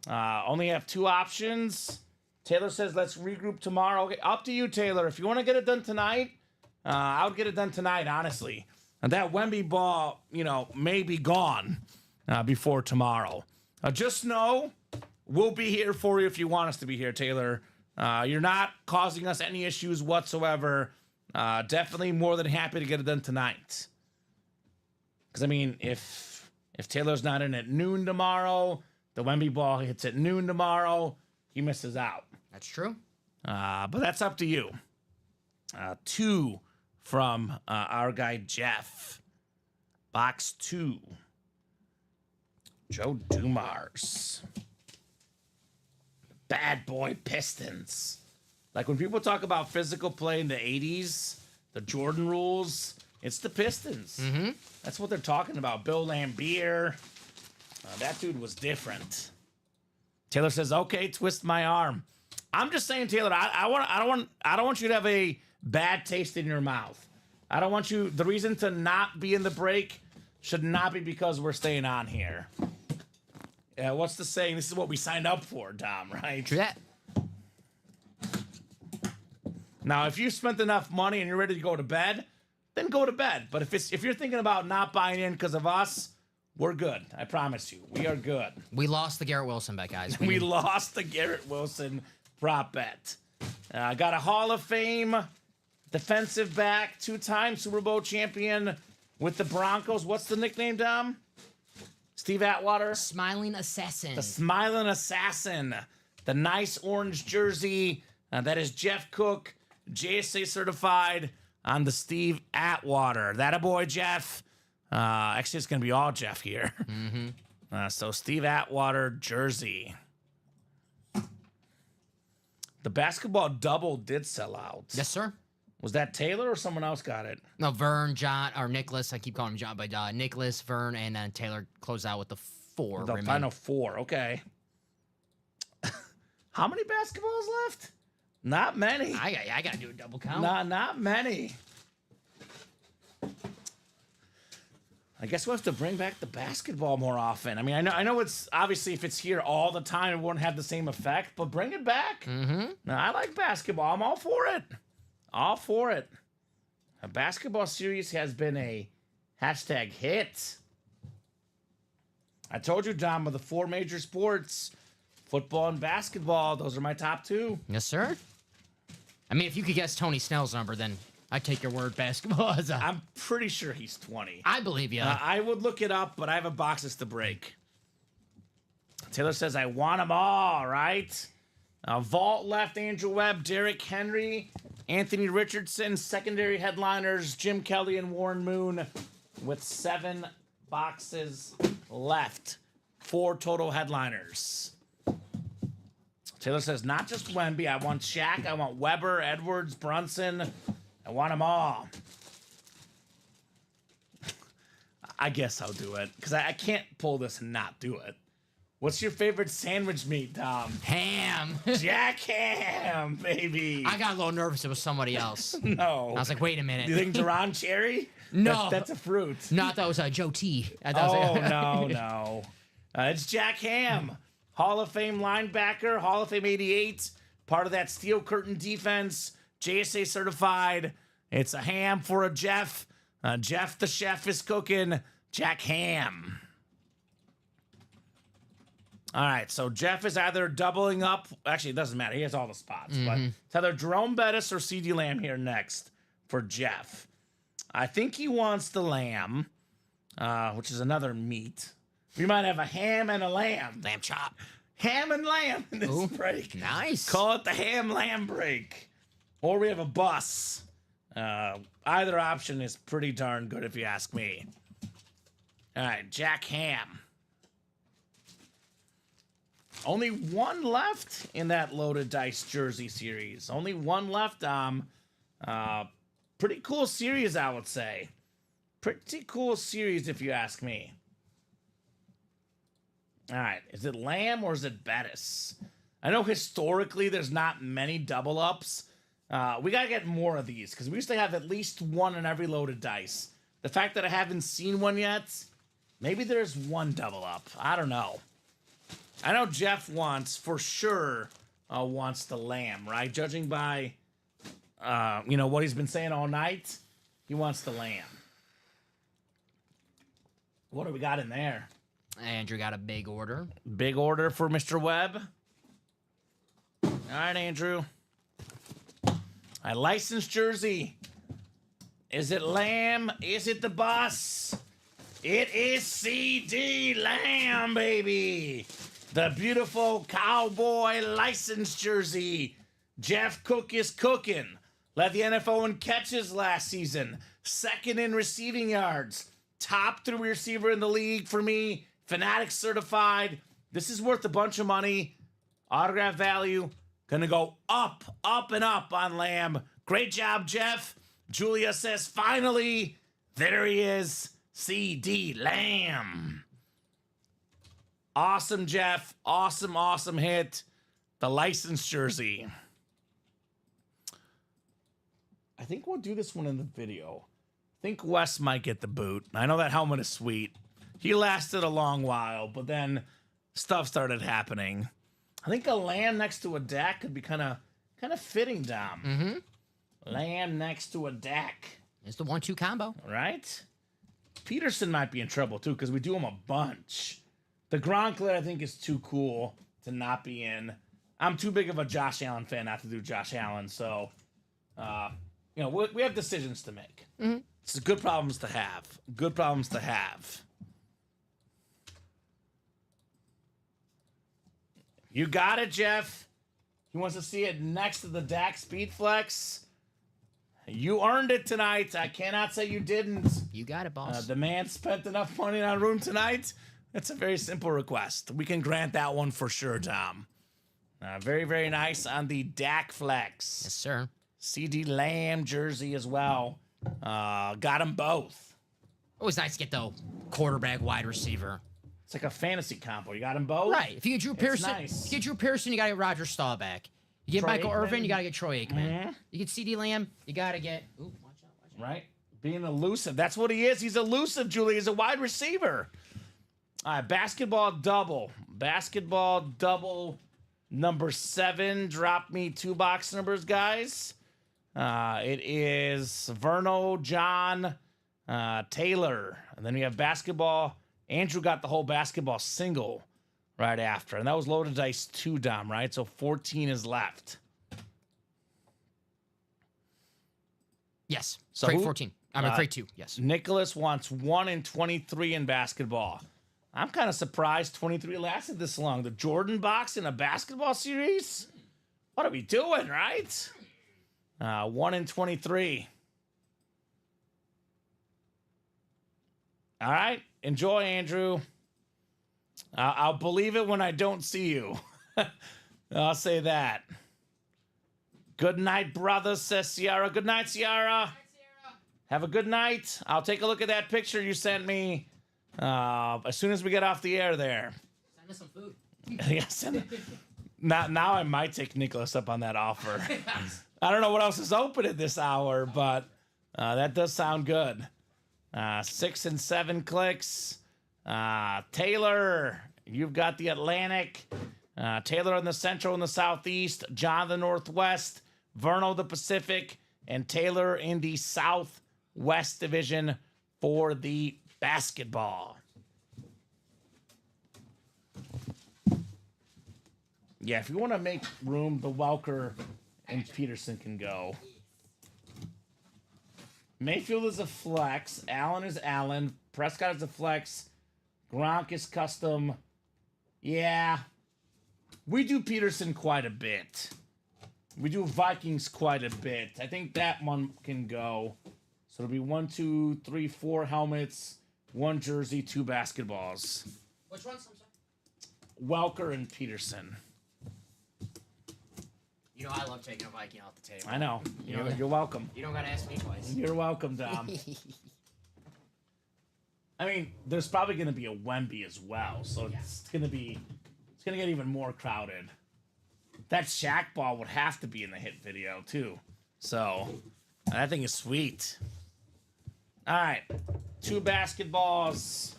Only have 2 options. Taylor says, let's regroup tomorrow. Okay, up to you, Taylor. If you want to get it done tonight, I would get it done tonight, honestly. And that Wemby ball, may be gone before tomorrow. Just know we'll be here for you if you want us to be here, Taylor. You're not causing us any issues whatsoever. Definitely more than happy to get it done tonight. Because, I mean, if Taylor's not in at noon tomorrow, the Wemby ball hits at noon tomorrow, he misses out. That's true. But that's up to you. 2 from our guy Jeff. Box 2. Joe Dumars. Bad boy Pistons. Like when people talk about physical play in the 80s, the Jordan rules, it's the Pistons. Mm-hmm. That's what they're talking about. Bill Laimbeer. That dude was different. Taylor says, "Okay, twist my arm." I'm just saying, Taylor. I don't want you to have a bad taste in your mouth. I don't want you. The reason to not be in the break should not be because we're staying on here. Yeah, what's the saying? This is what we signed up for, Dom. Right? True that. Now, if you spent enough money and you're ready to go to bed, then go to bed. But if you're thinking about not buying in because of us, we're good. I promise you, we are good. We lost the Garrett Wilson bet, guys. We lost the Garrett Wilson prop bet. Got a Hall of Fame defensive back, 2-time Super Bowl champion with the Broncos. What's the nickname, Dom? Steve Atwater? Smiling Assassin. The Smiling Assassin. The nice orange jersey. That is Jeff Cook, JSA certified on the Steve Atwater. That a boy, Jeff. Actually, it's going to be all Jeff here. Mm-hmm. So Steve Atwater jersey. The basketball double did sell out. Yes, sir. Was that Taylor or someone else got it? No, Vern, John, or Nicholas. I keep calling him John, but Nicholas, Vern, and then Taylor closed out with the 4. The remain. final 4. Okay. How many basketballs left? Not many. I got to do a double count. Not many. I guess we'll have to bring back the basketball more often. I mean, I know it's obviously if it's here all the time, it won't have the same effect, but bring it back. Mm-hmm. Now, I like basketball. I'm all for it. All for it. A basketball series has been a hashtag hit. I told you, Dom, of the 4 major sports, football and basketball, those are my top 2. Yes, sir. I mean, if you could guess Tony Snell's number, then I'd take your word. Basketball is a... I'm pretty sure he's 20. I believe you. I would look it up, but I have a boxes to break. Taylor says, I want them all, right? Vault left, Andrew Webb, Derrick Henry, Anthony Richardson, secondary headliners, Jim Kelly and Warren Moon with 7 boxes left. 4 total headliners. Taylor says, not just Wemby. I want Shaq. I want Weber, Edwards, Brunson. I want them all. I guess I'll do it because I can't pull this and not do it. What's your favorite sandwich meat, Tom? Ham. Jack Ham, baby. I got a little nervous. It was somebody else. No. I was like, wait a minute. Do you think Duran Cherry? No. That's a fruit. No, I thought it was Joe T. I thought Oh, it was no. It's Jack Ham. Hall of Fame linebacker, Hall of Fame 88, part of that Steel Curtain defense, JSA certified. It's a ham for a Jeff. Jeff the chef is cooking. Jack Ham. All right, so Jeff is either doubling up. Actually, it doesn't matter. He has all the spots. But it's either Jerome Bettis or CD Lamb here next for Jeff. I think he wants the lamb, which is another meat. We might have a ham and a lamb. Lamb chop. Ham and lamb in this Ooh, break. Nice. Call it the ham lamb break. Or we have a bus. Either option is pretty darn good if you ask me. All right, Jack Ham. Only 1 left in that loaded dice jersey series. Only 1 left. Pretty cool series, I would say. Pretty cool series if you ask me. All right, is it Lamb or is it Bettis? I know historically there's not many double ups. We got to get more of these because we used to have at least 1 in every loaded dice. The fact that I haven't seen one yet, maybe there's 1 double up. I don't know. I know Jeff wants, for sure, wants the Lamb, right? Judging by, what he's been saying all night, he wants the Lamb. What do we got in there? Andrew got a big order. Big order for Mr. Webb. All right, Andrew. A licensed jersey. Is it Lamb? Is it the bus? It is CD Lamb, baby. The beautiful cowboy licensed jersey. Jeff Cook is cooking. Led the NFL in catches last season. 2nd in receiving yards. Top 3 receiver in the league for me. Fanatics certified. This is worth a bunch of money. Autograph value. Gonna go up, and up on Lamb. Great job, Jeff. Julia says, finally, there he is. CD Lamb. Awesome, Jeff. Awesome hit. The licensed jersey. I think we'll do this one in the video. I think Wes might get the boot. I know that helmet is sweet. He lasted a long while, but then stuff started happening. I think a Lamb next to a Dak could be kind of fitting, Dom. Mm-hmm. Lamb next to a Dak. It's the 1-2 combo. Right? Peterson might be in trouble, too, because we do him a bunch. The Gronkler, I think, is too cool to not be in. I'm too big of a Josh Allen fan not to do Josh Allen, so, we have decisions to make. Mm-hmm. It's good problems to have. Good problems to have. You got it, Jeff. He wants to see it next to the Dak Speed Flex. You earned it tonight. I cannot say you didn't. You got it, boss. The man spent enough money on room tonight. It's a very simple request. We can grant that one for sure, Tom. Very, very nice on the Dak Flex. Yes, sir. CD Lamb jersey as well. Got them both. Always nice to get the quarterback, wide receiver. It's like a fantasy combo. You got them both? Right. If you get Drew Pearson, nice. if you get Drew Pearson, you got to get Roger Staubach. You get Troy Michael Aikman. Irvin, you got to get Troy Aikman. You get CD Lamb, you got to get. Ooh, watch out. Right? Being elusive. That's what he is. He's elusive, Julie. He's a wide receiver. All right, basketball double. Basketball double number 7. Drop me 2 box numbers, guys. It is Verno, John, Taylor. And then we have basketball. Andrew got the whole basketball single right after. And that was loaded dice 2, Dom, right? So 14 is left. Yes. So Crate who- 14. I'm in crate 2. Yes. Nicholas wants 1 and 23 in basketball. I'm kind of surprised 23 lasted this long. The Jordan box in a basketball series? What are we doing, right? 1 and 23. All right. Enjoy, Andrew. I'll believe it when I don't see you. I'll say that. Good night, brother, says Ciara. Good night, Ciara. Have a good night. I'll take a look at that picture you sent me as soon as we get off the air there. Send us some food. Yes. Now I might take Nicholas up on that offer. I don't know what else is open at this hour, but that does sound good. 6 and 7 clicks. Taylor, you've got the Atlantic. Taylor in the Central and the Southeast. John the Northwest. Verno the Pacific. And Taylor in the Southwest Division for the basketball. Yeah, if you want to make room, the Welker and Peterson can go. Mayfield is a flex. Allen is Allen. Prescott is a flex. Gronk is custom. Yeah. We do Peterson quite a bit. We do Vikings quite a bit. I think that one can go. So it'll be 1, 2, 3, 4 helmets, 1 jersey, 2 basketballs. Which ones? I'm sorry. Welker and Peterson. You know I love taking a Viking off the table. I know. You're welcome. You don't got to ask me twice. You're welcome, Dom. I mean, there's probably going to be a Wemby as well, so it's going to get even more crowded. That Shaq ball would have to be in the hit video too. So that thing is sweet. All right, 2 basketballs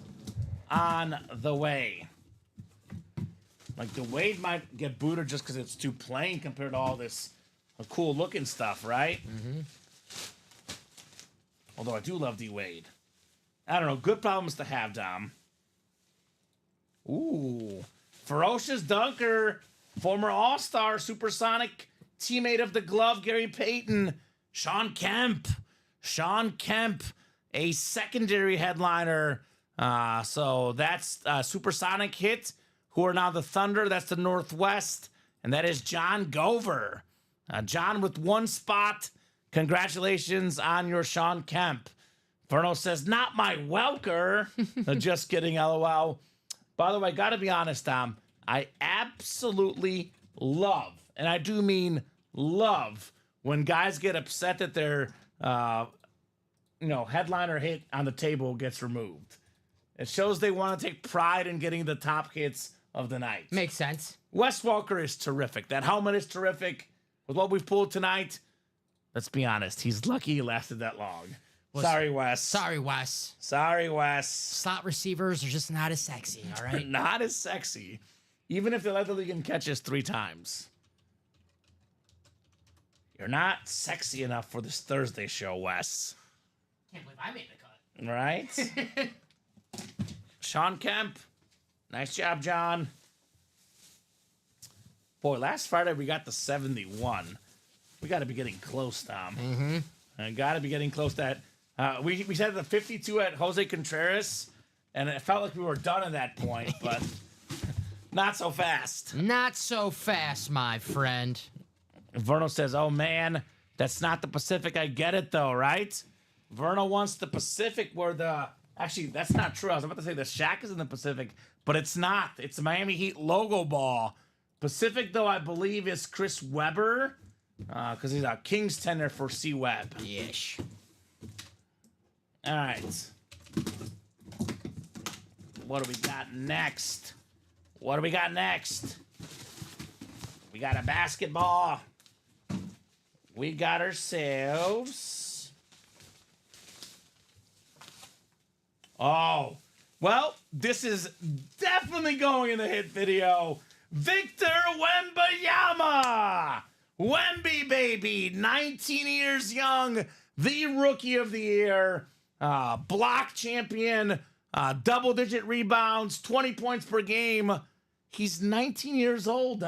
on the way. Like the Wade might get booted just because it's too plain compared to all this cool looking stuff, right? Mm-hmm. Although I do love D Wade. I don't know. Good problems to have, Dom. Ooh. Ferocious Dunker. Former All-Star Supersonic teammate of the glove, Gary Payton. Sean Kemp. Sean Kemp, a secondary headliner. So that's Supersonic hit, who are now the Thunder. That's the Northwest. And that is John Gover. John with 1 spot. Congratulations on your Sean Kemp. Verno says, not my Welker. Just kidding, LOL. By the way, got to be honest, Dom. I absolutely love, and I do mean love, when guys get upset that their, headliner hit on the table gets removed. It shows they want to take pride in getting the top hits of the night. Makes sense. Wes Welker is terrific. That helmet is terrific. With what we've pulled tonight, let's be honest, he's lucky he lasted that long. Sorry, Wes. Sorry, Wes. Sorry, Wes. Slot receivers are just not as sexy, all right? Not as sexy. Even if they let the league in catches 3 times. You're not sexy enough for this Thursday show, Wes. Can't believe I made the cut. Right? Sean Kemp. Nice job, John. Boy, last Friday we got the 71. We got to be getting close, Tom. Mm-hmm. Got to be getting close to that. We said the 52 at Jose Contreras, and it felt like we were done at that point, but not so fast. Not so fast, my friend. Verno says, oh, man, that's not the Pacific. I get it, though, right? Verno wants the Pacific where the... Actually, that's not true. I was about to say the Shaq is in the Pacific, but it's not. It's the Miami Heat logo ball. Pacific, though, I believe is Chris Webber, because he's a Kings tender for C. Webb. Yeesh. All right. What do we got next? What do we got next? We got a basketball. We got ourselves. Oh, well, this is definitely going in the hit video. Victor Wembanyama. Wemby, baby. 19 years young. The rookie of the year. Block champion. Double-digit rebounds. 20 points per game. He's 19 years old,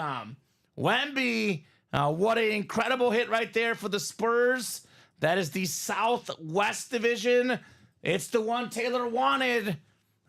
Wemby, what an incredible hit right there for the Spurs. That is the Southwest Division. It's the one Taylor wanted.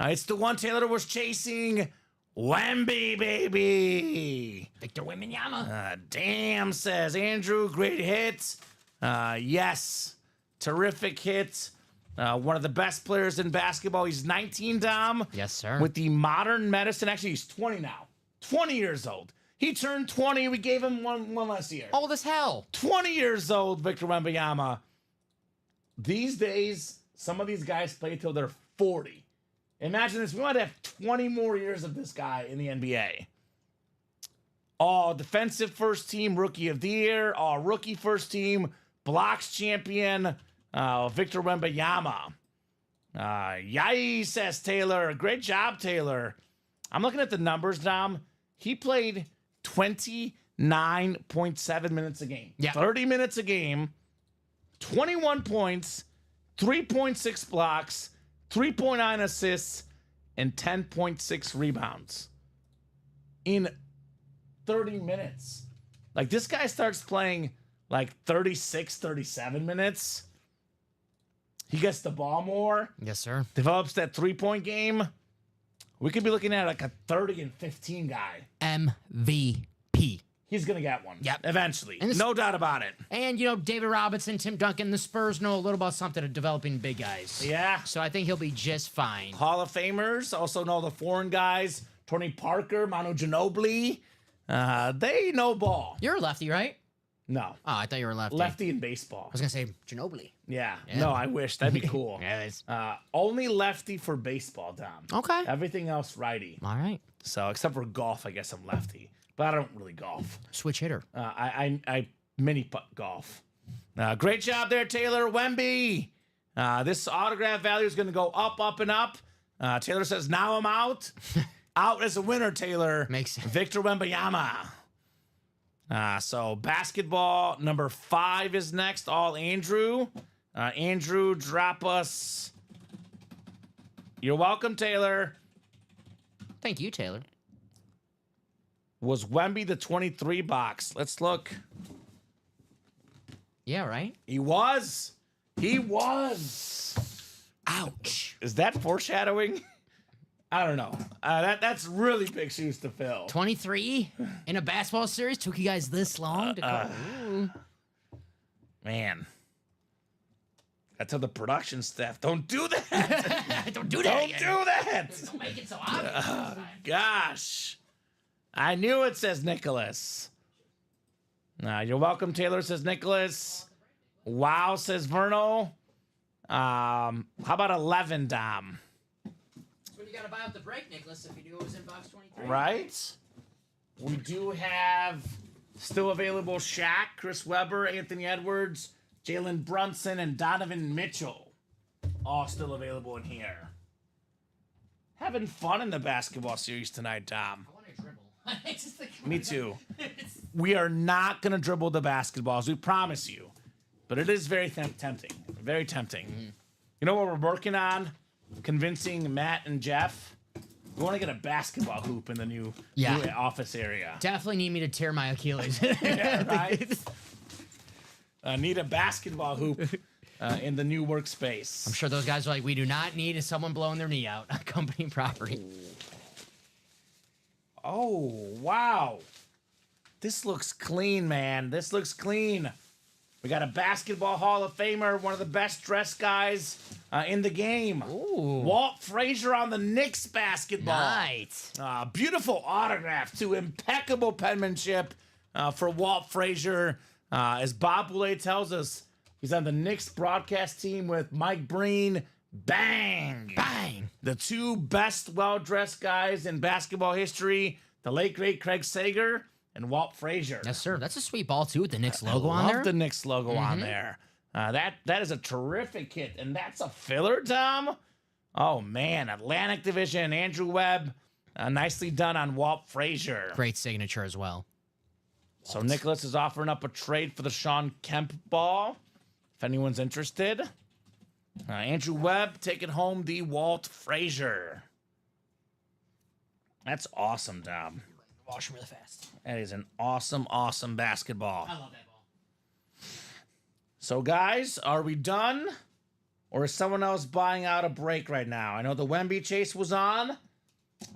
It's the one Taylor was chasing. Wemby, baby. Victor Wembanyama. Damn, says Andrew. Great hit. Yes. Terrific hit. One of the best players in basketball. He's 19, Dom. Yes, sir. With the modern medicine. Actually, he's 20 now. 20 years old. He turned 20. We gave him one less year. Old as hell. 20 years old, Victor Wembanyama. These days, some of these guys play till they're 40. Imagine this. We might have 20 more years of this guy in the NBA. All defensive first team, rookie of the year. All rookie first team, blocks champion, Victor Wembanyama. Yay, says Taylor. Great job, Taylor. I'm looking at the numbers, Dom. He played 29.7 minutes a game. Yeah. 30 minutes a game, 21 points, 3.6 blocks, 3.9 assists, and 10.6 rebounds in 30 minutes. Like, this guy starts playing like 36, 37 minutes. He gets the ball more. Yes, sir. Develops that three-point game. We could be looking at like a 30 and 15 guy. MVP. He's going to get one. Yep. Eventually. And this- No doubt about it. And, you know, David Robinson, Tim Duncan, the Spurs know a little about something of developing big guys. Yeah. So I think he'll be just fine. Hall of Famers also know the foreign guys. Tony Parker, Manu Ginobili. They know ball. You're a lefty, right? No. Oh, I thought you were a lefty. Lefty in baseball. I was going to say Ginobili. Yeah. Yeah. No, I wish. That'd be cool. Yeah, it is. Only lefty for baseball, Dom. Okay. Everything else righty. All right. So, except for golf, I guess I'm lefty. But I don't really golf. Switch hitter. I mini putt golf. Great job there, Taylor. Wemby. This autograph value is going to go up, up, and up. Taylor says, now I'm out. Out as a winner, Taylor. Makes sense. Victor Wembanyama. So basketball number 5 is next. All Andrew. Andrew, drop us. You're welcome, Taylor. Thank you, Taylor. Was Wemby the 23 box? Let's look. Yeah, right? He was. He was. Ouch. Is that foreshadowing? I don't know. That's really big shoes to fill. 23 in a basketball series took you guys this long to come. Ooh. Man. That's how the production staff don't do that. Don't do that Don't again. do that. Don't make it so obvious. Gosh. I knew it, says Nicholas. You're welcome, Taylor, says Nicholas. Wow, says Vernal. How about 11, Dom? Well, you got to buy out the break, Nicholas, if you knew it was in box 23. Right? We do have still available Shaq, Chris Webber, Anthony Edwards, Jalen Brunson, and Donovan Mitchell. All still available in here. Having fun in the basketball series tonight, Dom. I want to dribble. It's just like- Me too. We are not going to dribble the basketballs, we promise you. But it is very tempting. Very tempting. Mm-hmm. You know what we're working on? Convincing Matt and Jeff. We want to get a basketball hoop in the new office area. Definitely need me to tear my Achilles. Yeah, right? Need a basketball hoop in the new workspace. I'm sure those guys are like, we do not need someone blowing their knee out on company property. Oh, wow. This looks clean, man. This looks clean. We got a basketball Hall of Famer, one of the best dressed guys in the game. Ooh. Walt Frazier on the Knicks basketball. Nice. Beautiful autograph, too. Impeccable penmanship for Walt Frazier. As Bob Boulay tells us, he's on the Knicks broadcast team with Mike Breen, Bang! Bang. The two best well-dressed guys in basketball history, the late, great Craig Sager and Walt Frazier. Yes, sir. That's a sweet ball, too, with the Knicks logo on Love there. the Knicks logo on there. That is a terrific hit, and that's a filler, Tom. Oh, man. Atlantic Division, Andrew Webb. Nicely done on Walt Frazier. Great signature as well. So Nicholas is offering up a trade for the Sean Kemp ball, if anyone's interested. Andrew Webb taking home the Walt Frazier. That's awesome, Tom. Wash really fast. That is an awesome, awesome basketball. I love that ball. So, guys, are we done? Or is someone else buying out a break right now? I know the Wemby chase was on.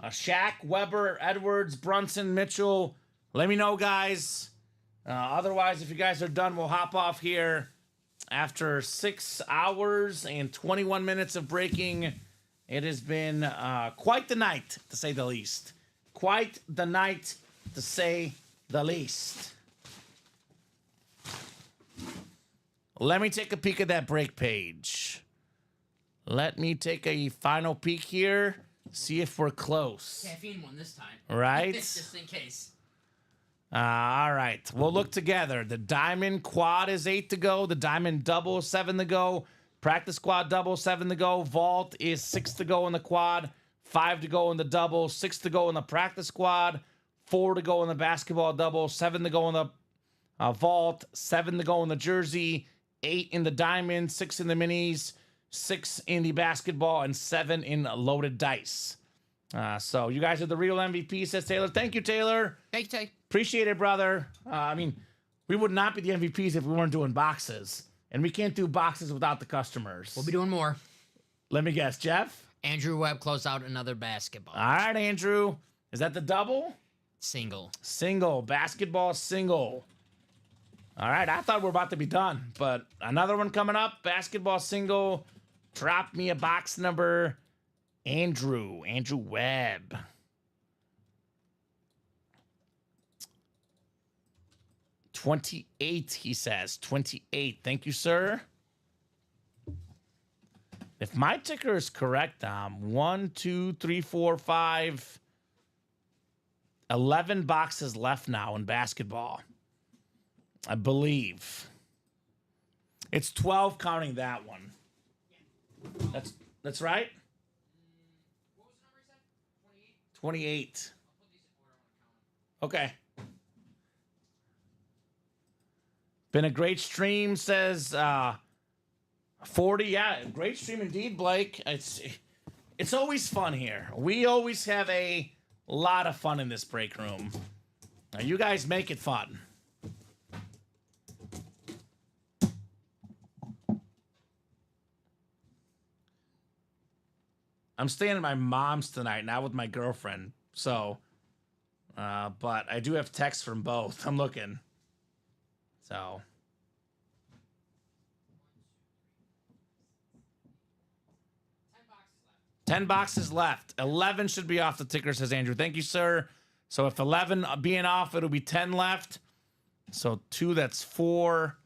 Shaq, Weber, Edwards, Brunson, Mitchell. Let me know, guys. Otherwise, if you guys are done, we'll hop off here. After 6 hours and 21 minutes of breaking, it has been quite the night, to say the least. Quite the night, to say the least. Let me take a peek at that break page. Let me take a final peek here. See if we're close. Caffeine one this time. Right? Just in case. All right. We'll look together. The Diamond Quad is 8 to go. The Diamond Double is 7 to go. Practice Squad Double 7 to go. Vault is 6 to go in the Quad. 5 to go in the Double. 6 to go in the Practice Squad. 4 to go in the Basketball Double. 7 to go in the Vault. 7 to go in the Jersey. 8 in the Diamond. 6 in the Minis. 6 in the Basketball. And 7 in Loaded Dice. So you guys are the real MVP, says Taylor. Thank you, Taylor. Thank you, Tay. Appreciate it, brother. I mean, we would not be the MVPs if we weren't doing boxes. And we can't do boxes without the customers. We'll be doing more. Let me guess, Jeff? Andrew Webb closed out another basketball. All right, Andrew. Is that the double? Single. Single. Basketball single. All right, I thought we were about to be done. But another one coming up. Basketball single. Drop me a box number. Andrew Webb. 28, he says. 28. Thank you, sir. If my ticker is correct, 1, 2, 3, 4, 5, 11 boxes left now in basketball. I believe. It's 12 counting that one. That's right? What was the number you said? 28. Okay. Been a great stream, says 40. Yeah, great stream indeed, Blake. It's always fun here. We always have a lot of fun in this break room. Now, you guys make it fun. I'm staying at my mom's tonight, not with my girlfriend. So, but I do have texts from both. I'm looking. So. 10 boxes left. 11 should be off the ticker, says Andrew. Thank you, sir. So if 11 being off, it'll be 10 left. So 2, that's 4,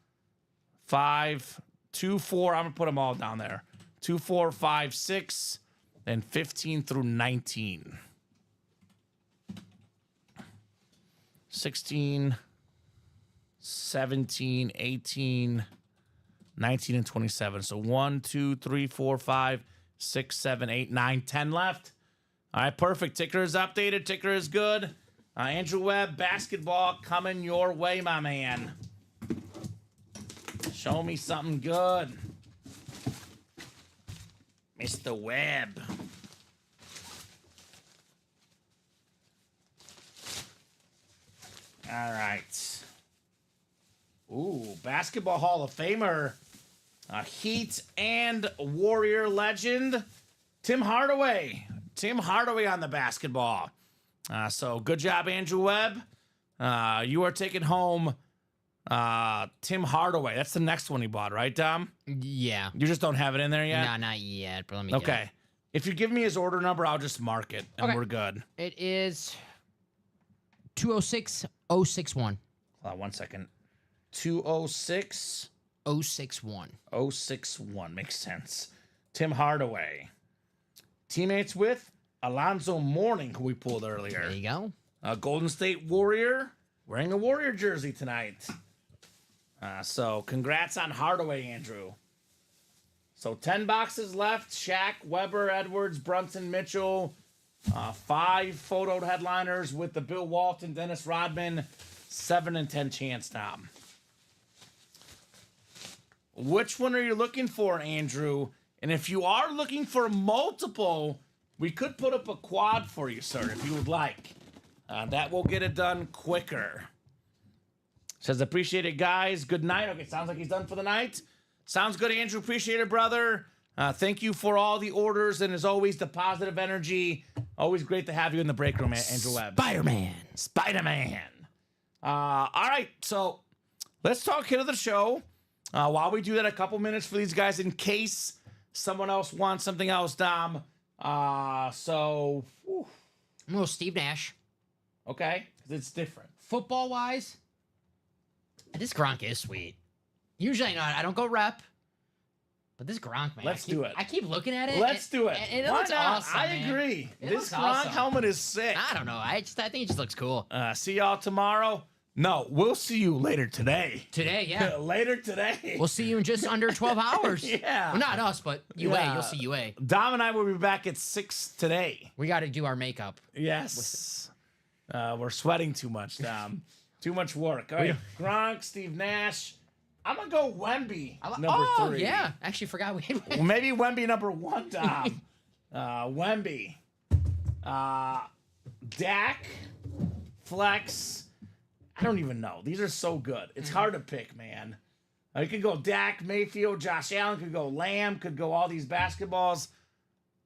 5, 2, 4. I'm going to put them all down there. 2, 4, 5, 6, then 15 through 19. 16, 17, 18, 19, and 27. So 1, 2, 3, 4, 5, 6, 7, 8, 9, 10 left. All right, perfect. Ticker is updated. Ticker is good. Andrew Webb, basketball coming your way, my man. Show me something good. Mr. Webb. All right. Ooh, Basketball Hall of Famer. Heat and Warrior legend, Tim Hardaway. Tim Hardaway on the basketball. So good job, Andrew Webb. You are taking home Tim Hardaway. That's the next one he bought, right, Dom? Yeah. You just don't have it in there yet? No, not yet, but let me Okay. If you give me his order number, I'll just mark it, and Okay. we're good. It is 206061. Hold on 1 second. 206 061. 061 makes sense. Tim Hardaway. Teammates with Alonzo Mourning, who we pulled earlier. There you go. A Golden State Warrior wearing a Warrior jersey tonight. So congrats on Hardaway, Andrew. So 10 boxes left. Shaq, Weber, Edwards, Brunson, Mitchell. 5 photoed headliners with the Bill Walton, Dennis Rodman. 7 and 10 chance, Tom. Which one are you looking for, Andrew? And if you are looking for multiple, we could put up a quad for you, sir, if you would like. That will get it done quicker. Says, appreciate it, guys. Good night. Okay, sounds like he's done for the night. Sounds good, Andrew. Appreciate it, brother. Thank you for all the orders and, as always, the positive energy. Always great to have you in the break room, Andrew Webb. Spider-Man. All right, so let's talk hit of the show. While we do that, a couple minutes for these guys in case someone else wants something else, Dom. So, whew. I'm a little Steve Nash. Okay, because it's different. Football-wise, this Gronk is sweet. Usually I don't go rep, but this Gronk, man. Let's do it. I keep looking at it. Let's do it. And it Why looks not? awesome, I man. agree. It This looks Gronk awesome. helmet is sick. I don't know. I think it just looks cool. See y'all tomorrow. No, we'll see you later today. Today, yeah. Later today. We'll see you in just under 12 hours. Yeah. Well, not us, but UA. Yeah. You'll see UA. Dom and I will be back at 6 today. We got to do our makeup. Yes. We're sweating too much, Dom. Too much work. All right. Gronk, Steve Nash. I'm going to go Wemby, number 3. Yeah. Actually, forgot we had Maybe Wemby number 1, Dom. Wemby. Dak. Flex. I don't even know. These are so good. It's hard to pick, man. You could go Dak, Mayfield, Josh Allen, could go Lamb, could go all these basketballs.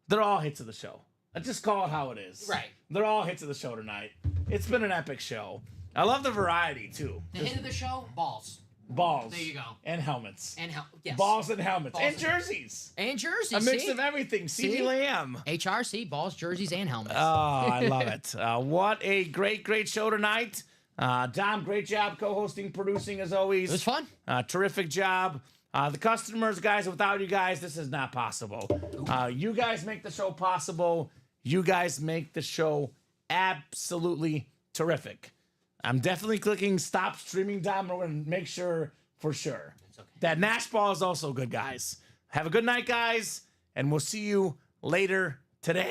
They're all hits of the show. I just call it how it is. Right. They're all hits of the show tonight. It's been an epic show. I love the variety, too. the hit of the show, balls. Balls. There you go. And helmets. And yes. Balls and helmets. Balls and and- jerseys. And jerseys. A mix see? of everything. CeeDee See? Lamb. HRC, balls, jerseys, and helmets. Oh, I love it. What a great show tonight. Dom, great job co-hosting, producing as always. It was fun. Terrific job. The customers, guys, without you guys, this is not possible. You guys make the show possible. You guys make the show absolutely terrific. I'm definitely clicking stop streaming, Dom. We're going to make sure for sure. It's okay. That Nash ball is also good, guys. Have a good night, guys, and we'll see you later today.